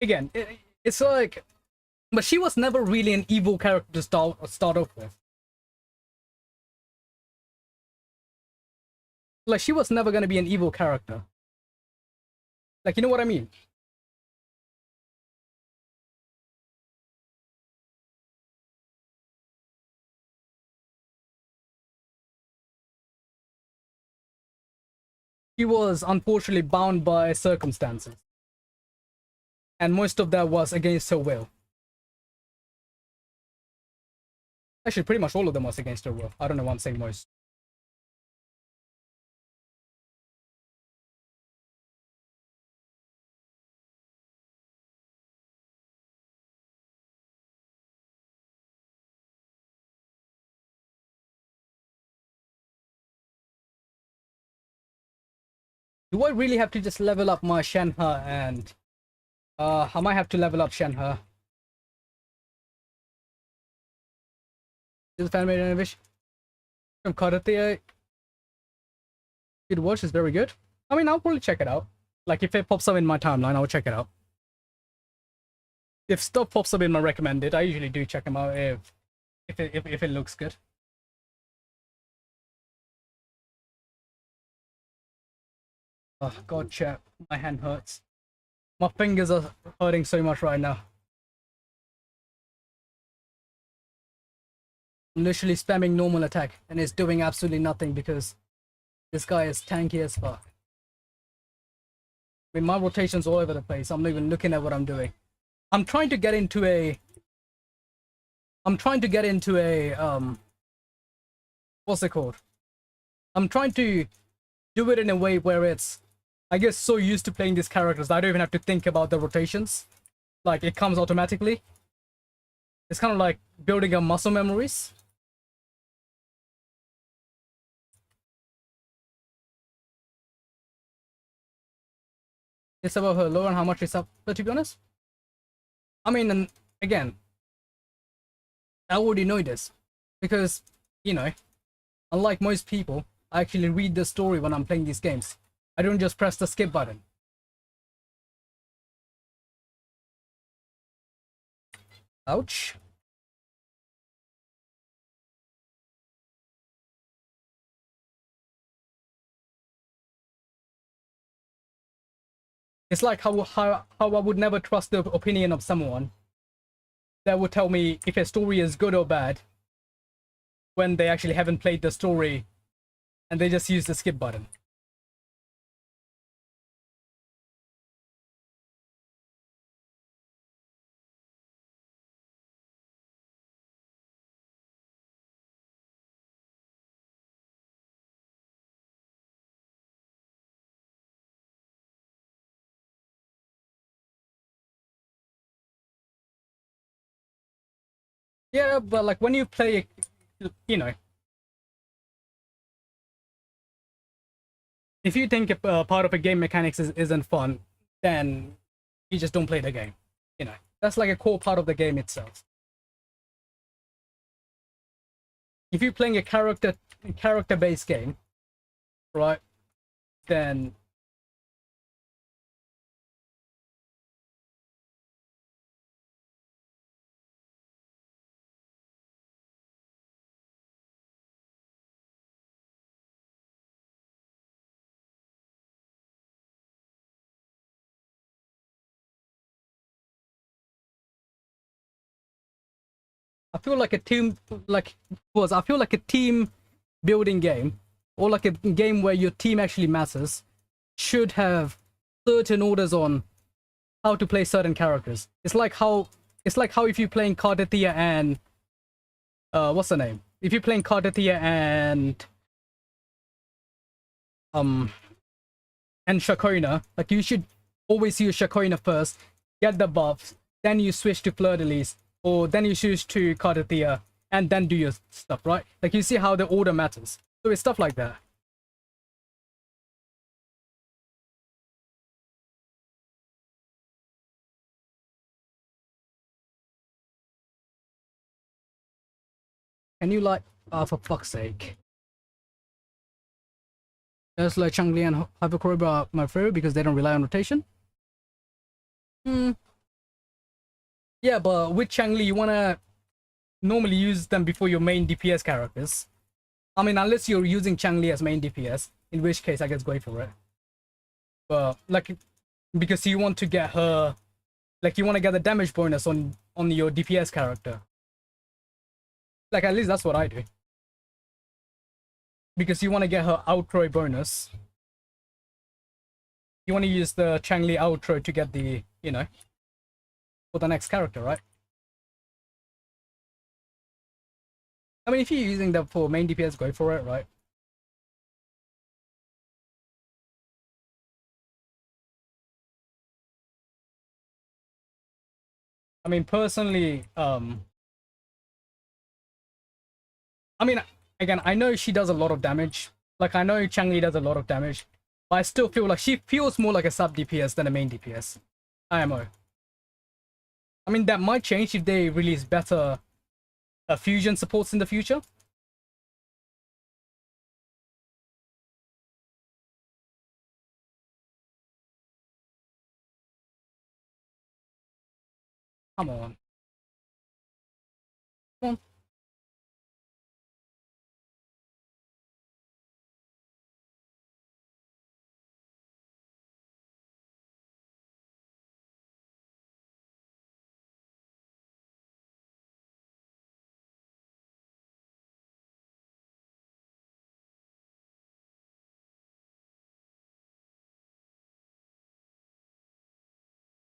Again, it's like, but she was never really an evil character to start off with. Like, she was never gonna be an evil character. Like, you know what I mean? She was unfortunately bound by circumstances, and most of that was against her will. Actually, pretty much all of them was against her will. I don't know why I'm saying most. Do I really have to just level up my Shenhe and I might have to level up Shenhe. This is fan made innovation from Karate. It watch is very good. I mean, I'll probably check it out. Like, if it pops up in my timeline, I'll check it out. If stuff pops up in my recommended, I usually do check them out if it looks good. Oh god, chat, my hand hurts. My fingers are hurting so much right now. I'm literally spamming normal attack and it's doing absolutely nothing because this guy is tanky as fuck. I mean, my rotation's all over the place. I'm not even looking at what I'm doing. I'm trying to get into a what's it called? I'm trying to do it in a way where it's, I guess, so used to playing these characters that I don't even have to think about the rotations. Like, it comes automatically. It's kind of like building up muscle memories. It's about her lore and how much it's up. But to be honest, I mean, and again, I already know this because, you know, unlike most people, I actually read the story when I'm playing these games. I don't just press the skip button. Ouch. It's like how I would never trust the opinion of someone that would tell me if a story is good or bad when they actually haven't played the story and they just use the skip button. Yeah, but like when you play, you know, if you think part of a game mechanics isn't fun, then you just don't play the game, you know. That's like a core part of the game itself. If you're playing a character-based game, right, then I feel like a team like I feel like a team building game, or like a game where your team actually matters, should have certain orders on how to play certain characters. It's like how if you're playing Cardathia and what's the name? If you're playing Cardathia um and Shakona, like you should always use Shakona first, get the buffs, then you switch to Fleur de Lis, or then you switch to Cardathia, and then do your stuff, right? Like you see how the order matters. So it's stuff like that. And you like, oh, for fuck's sake. Just like Changli and Hypercorob are my favorite because they don't rely on rotation. Hmm. Yeah, but with Changli, you wanna normally use them before your main DPS characters. I mean, unless you're using Changli as main DPS, in which case I guess go for it. But like, because you want to get her, like you want to get the damage bonus on your DPS character. Like at least that's what I do. Because you want to get her outro bonus. You want to use the Changli outro to get the, you know, for the next character, right? I mean, if you're using them for main DPS, go for it, right? I mean, personally, I mean, again, I know she does a lot of damage. Like, I know Changli does a lot of damage. But I still feel like she feels more like a sub DPS than a main DPS. IMO. I mean, that might change if they release better fusion supports in the future. Come on. Come on.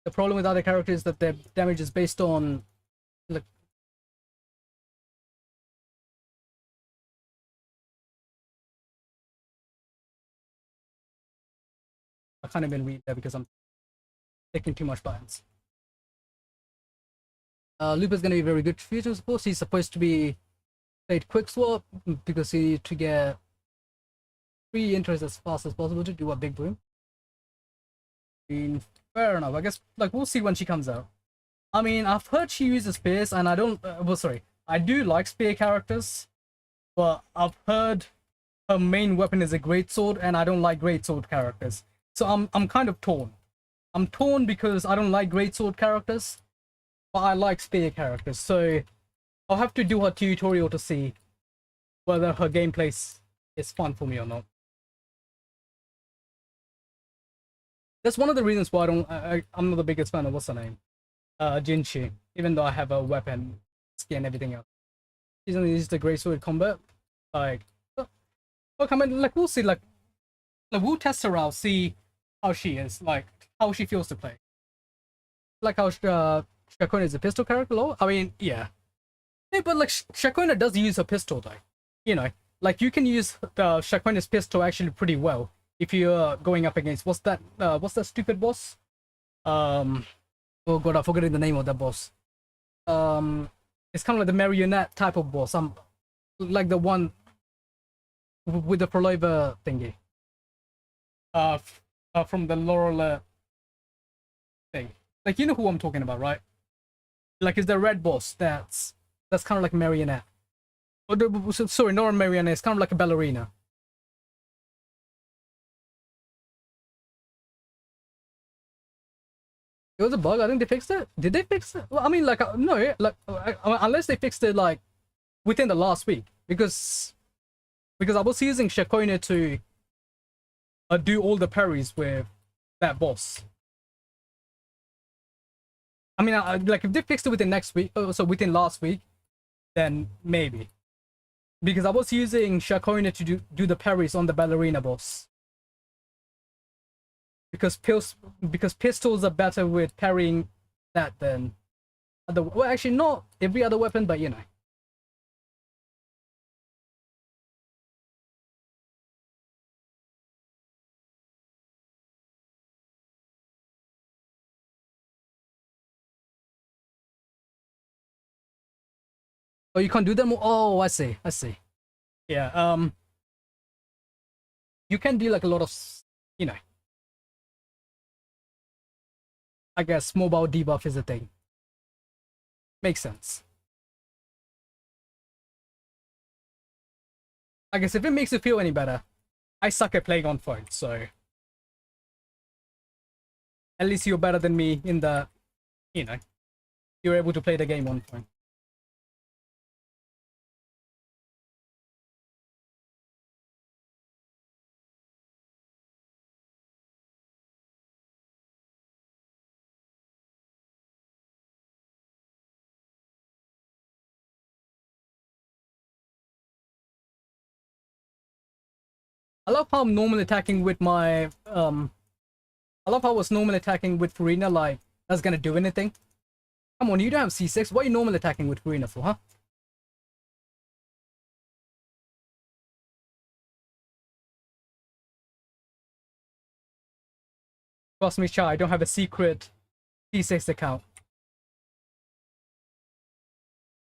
The problem with other characters is that their damage is based on, like, I kind of been weak there because I'm taking too much buttons. Lupa's gonna be very good fusion support. He's supposed to be played quick swap because he need to get 3 entries as fast as possible to do a big boom. I mean, fair enough. I guess like we'll see when she comes out. I mean, I've heard she uses spears, and I don't. Well, sorry, I do like spear characters, but I've heard her main weapon is a greatsword, and I don't like greatsword characters. So I'm kind of torn. I'm torn because I don't like greatsword characters, but I like spear characters. So I'll have to do her tutorial to see whether her gameplay is fun for me or not. That's one of the reasons why I'm not the biggest fan of what's her name, Jinchi. Even though I have a weapon, skin, and everything else, she's only used the greatsword combat. Like, look, I mean, like we'll see. Like we'll test her out, see how she is, like how she feels to play. Like how Shakona is a pistol character, though. I mean, yeah. Yeah, but like Shakona does use a pistol, though. You know, like you can use Shakona's pistol actually pretty well if you're going up against what's that stupid boss? Oh god, I'm forgetting the name of that boss. It's kind of like the marionette type of boss. Like the one with the Proliver thingy. From the Laurel thing. Like you know who I'm talking about, right? Like, it's the red boss that's kind of like marionette. Sorry, not a marionette. It's kind of like a ballerina. It was a bug. I think they fixed it. Did they fix it? Well, I mean, like, no, like, unless they fixed it like within the last week, because I was using Shacoina to do all the parries with that boss. I mean, like, if they fixed it within next week, so within last week, then maybe. Because I was using Shacoina to do the parries on the ballerina boss. Because pistols are better with parrying that than other. Well, actually, not every other weapon, but you know. Oh, you can't do them. Oh, I see. I see. Yeah. You can do like a lot of, you know. I guess mobile debuff is a thing. Makes sense. I guess if it makes you feel any better, I suck at playing on phone, so at least you're better than me in the, you know, you're able to play the game on phone. I love how I'm normally attacking with my I love how I was normally attacking with Farina like that's gonna do anything. Come on, you don't have C6. What are you normally attacking with Farina for, huh? Trust me, Chai, I don't have a secret C6 account.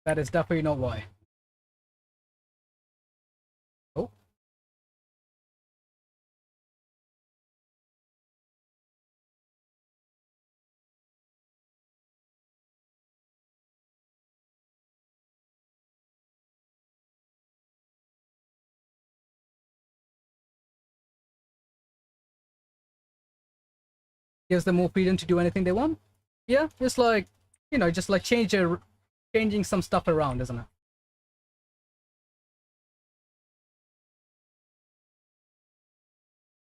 That is definitely not why. Oh. Gives them more freedom to do anything they want. Yeah, it's like, you know, just like changing some stuff around, isn't it?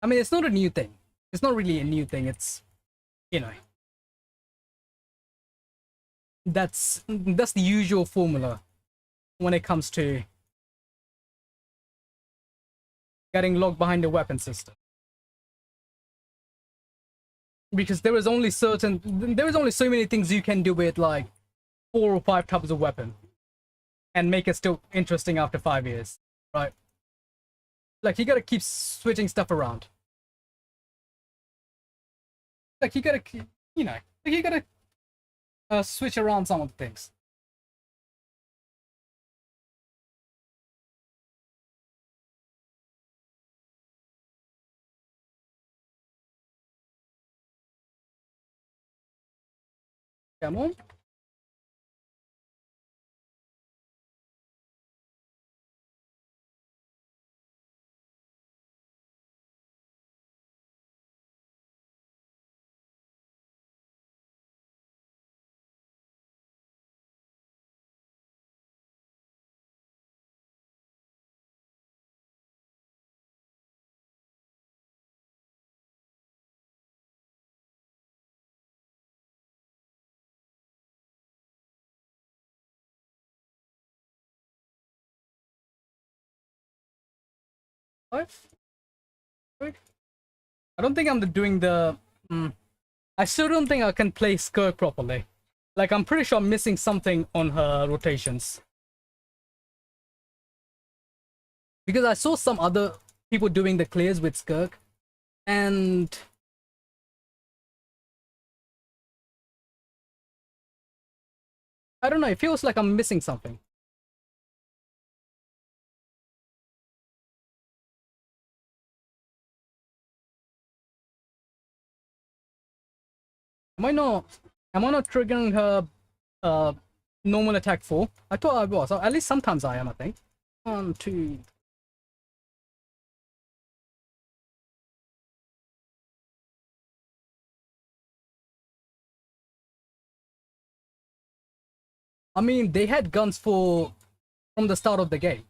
I mean, it's not a new thing. It's not really a new thing. It's, you know, that's the usual formula when it comes to getting locked behind the weapon system. Because there is only so many things you can do with like 4 or 5 types of weapon and make it still interesting after 5 years, right? Like, you gotta keep switching stuff around. Like, you gotta keep, you know, like, you gotta switch around some of the things. Come on. Five. I don't think I'm doing the. I still don't think I can play Skirk properly. Like, I'm pretty sure I'm missing something on her rotations. Because I saw some other people doing the clears with Skirk, and I don't know, it feels like I'm missing something. Am I not am I not triggering her Uh, normal attack 4. I thought I was. At least sometimes I am, I think. 1, 2. I mean, they had guns from the start of the game.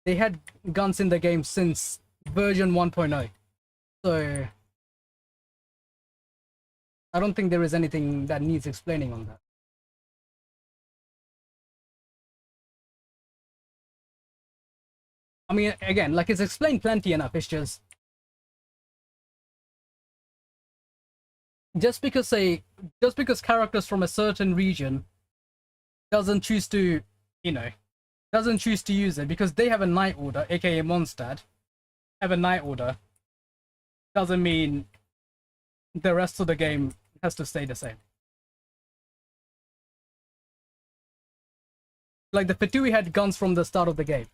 They had guns in the game since version 1.0. So I don't think there is anything that needs explaining on that. I mean, again, like it's explained plenty enough. It's just because characters from a certain region doesn't choose to, you know, doesn't choose to use it because they have a night order, aka Mondstadt, have a night order, doesn't mean the rest of the game has to stay the same. Like the Fatui had guns from the start of the game.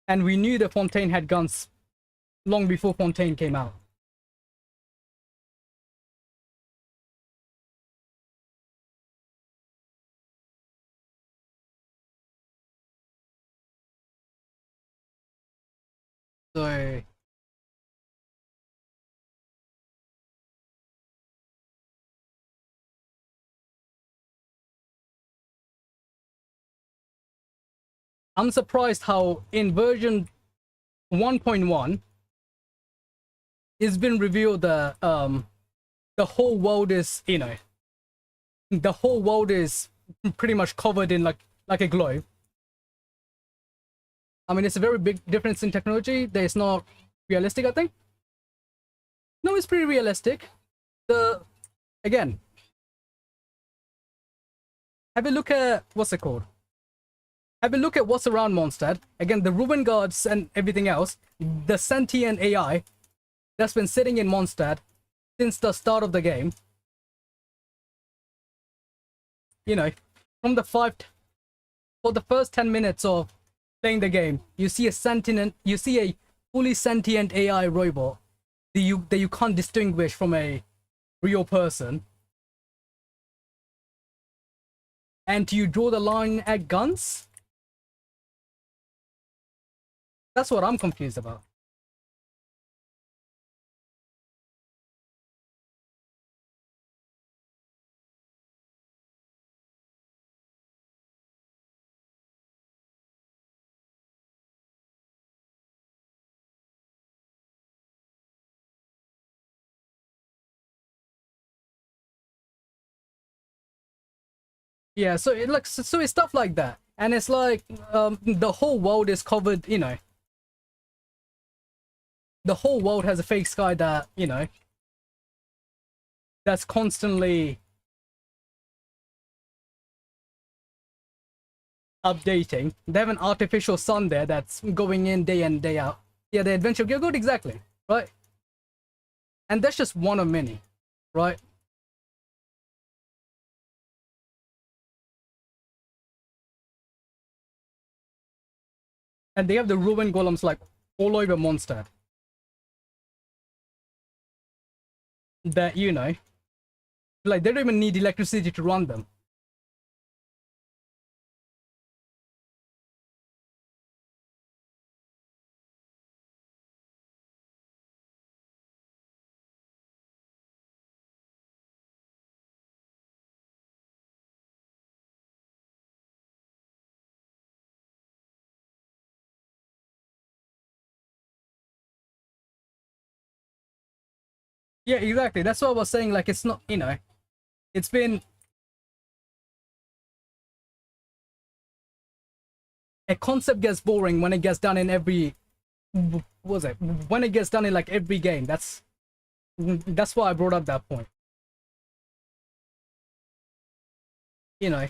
And we knew that Fontaine had guns long before Fontaine came out. So I'm surprised how in version 1.1 it's been revealed that the whole world is, the whole world is pretty much covered in like a globe. I mean, it's a very big difference in technology that is not realistic, I think. No, it's pretty realistic. Again, have a look at what's it called? Have a look at what's around Mondstadt. Again, the Ruin guards and everything else, the sentient AI that's been sitting in Mondstadt since the start of the game. You know, from the for the first 10 minutes of playing the game, you see a fully sentient AI robot that you can't distinguish from a real person. And you draw the line at guns? That's what I'm confused about. Yeah, so it's stuff like that. And it's like the whole world is covered, the whole world has a fake sky that, that's constantly updating. They have an artificial sun there that's going in day in, day out. Yeah, the adventure gear good, exactly, right? And that's just one of many, right? And they have the ruin golems like all over Mondstadt. That, like they don't even need electricity to run them. Yeah, exactly. That's what I was saying. Like, it's not, it's been a concept gets boring when it gets done in every, what was it? When it gets done in like every game. That's why I brought up that point. You know,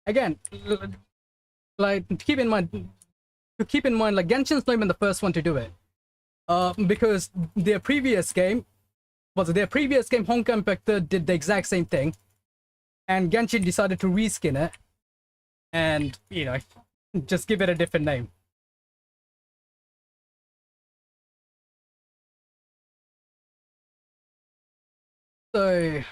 again, like keep in mind, like Genshin's not even the first one to do it. Because their previous game Honkai Impact 3 did the exact same thing, and Genshin decided to reskin it and just give it a different name. So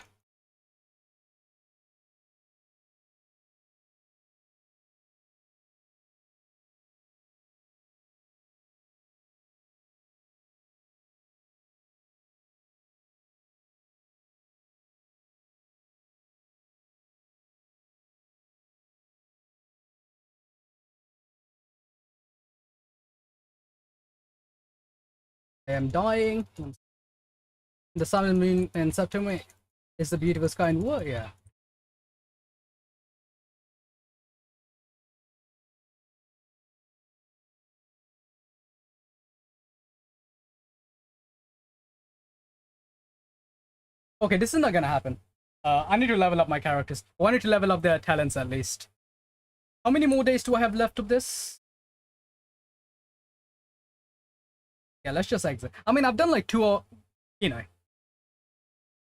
I am dying. The sun and moon in September is the beautiful sky and what? Yeah. Okay, this is not gonna happen. I need to level up my characters. I need to level up their talents at least. How many more days do I have left of this? Yeah, let's just exit. I mean, I've done like two or,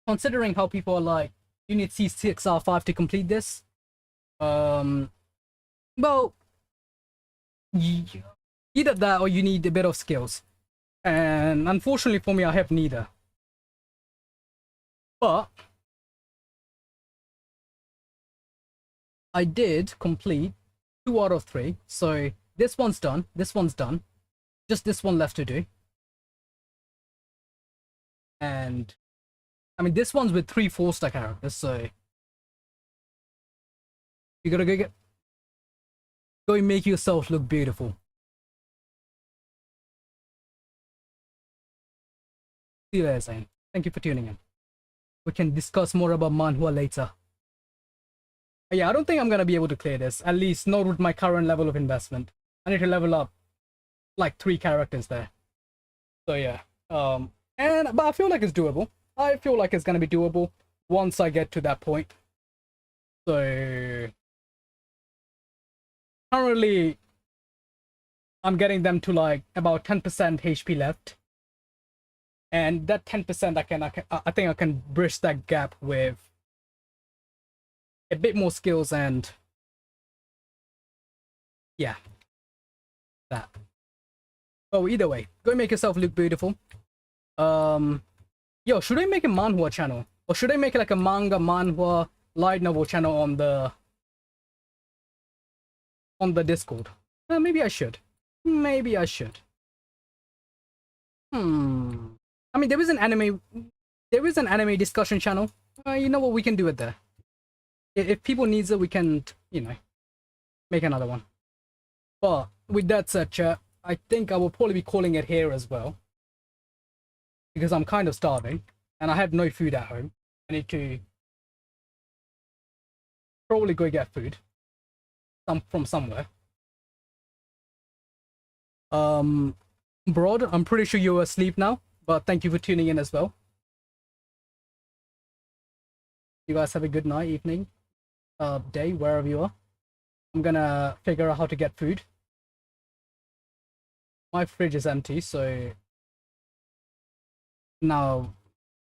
considering how people are like, you need C6 R5 to complete this. Well, either that or you need a bit of skills. And unfortunately for me, I have neither. But I did complete 2 out of 3. So this one's done. This one's done. Just this one left to do. And I mean, this one's with 3 4-star characters. So you gotta go and make yourself look beautiful. See you later, Zane. Thank you for tuning in. We can discuss more about manhwa later. Yeah, I don't think I'm gonna be able to clear this. At least not with my current level of investment. I need to level up like 3 characters there. So yeah. But I feel like it's doable. I feel like it's gonna be doable once I get to that point. So currently I'm getting them to like about 10% HP left. And that 10% I think I can bridge that gap with a bit more skills and yeah. That. Oh, either way, go make yourself look beautiful. Yo, should I make a manhwa channel? Or should I make like a manga, manhwa, light novel channel on the Discord? Maybe I should. Maybe I should. I mean, there is an anime discussion channel. You know what, we can do it there. If people needs it, we can, make another one. But with that said, chat, I think I will probably be calling it here as well. Because I'm kind of starving and I have no food at home. I need to probably go get food from somewhere. Broad, I'm pretty sure you're asleep now, but thank you for tuning in as well. You guys have a good night, evening, day, wherever you are. I'm gonna figure out how to get food. My fridge is empty, so now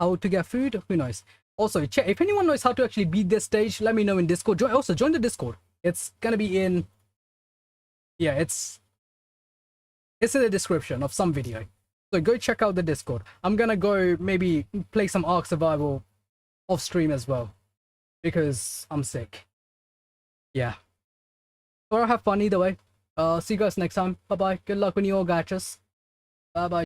how to get food, who knows. Also, if anyone knows how to actually beat this stage, let me know in Discord. Also join the Discord. It's gonna be in, yeah, it's in the description of some video, so go check out the Discord. I'm gonna go maybe play some Ark Survival off stream as well because I'm sick. Yeah, or have fun either way. See you guys next time. Bye bye. Good luck with your Gachas. Bye bye.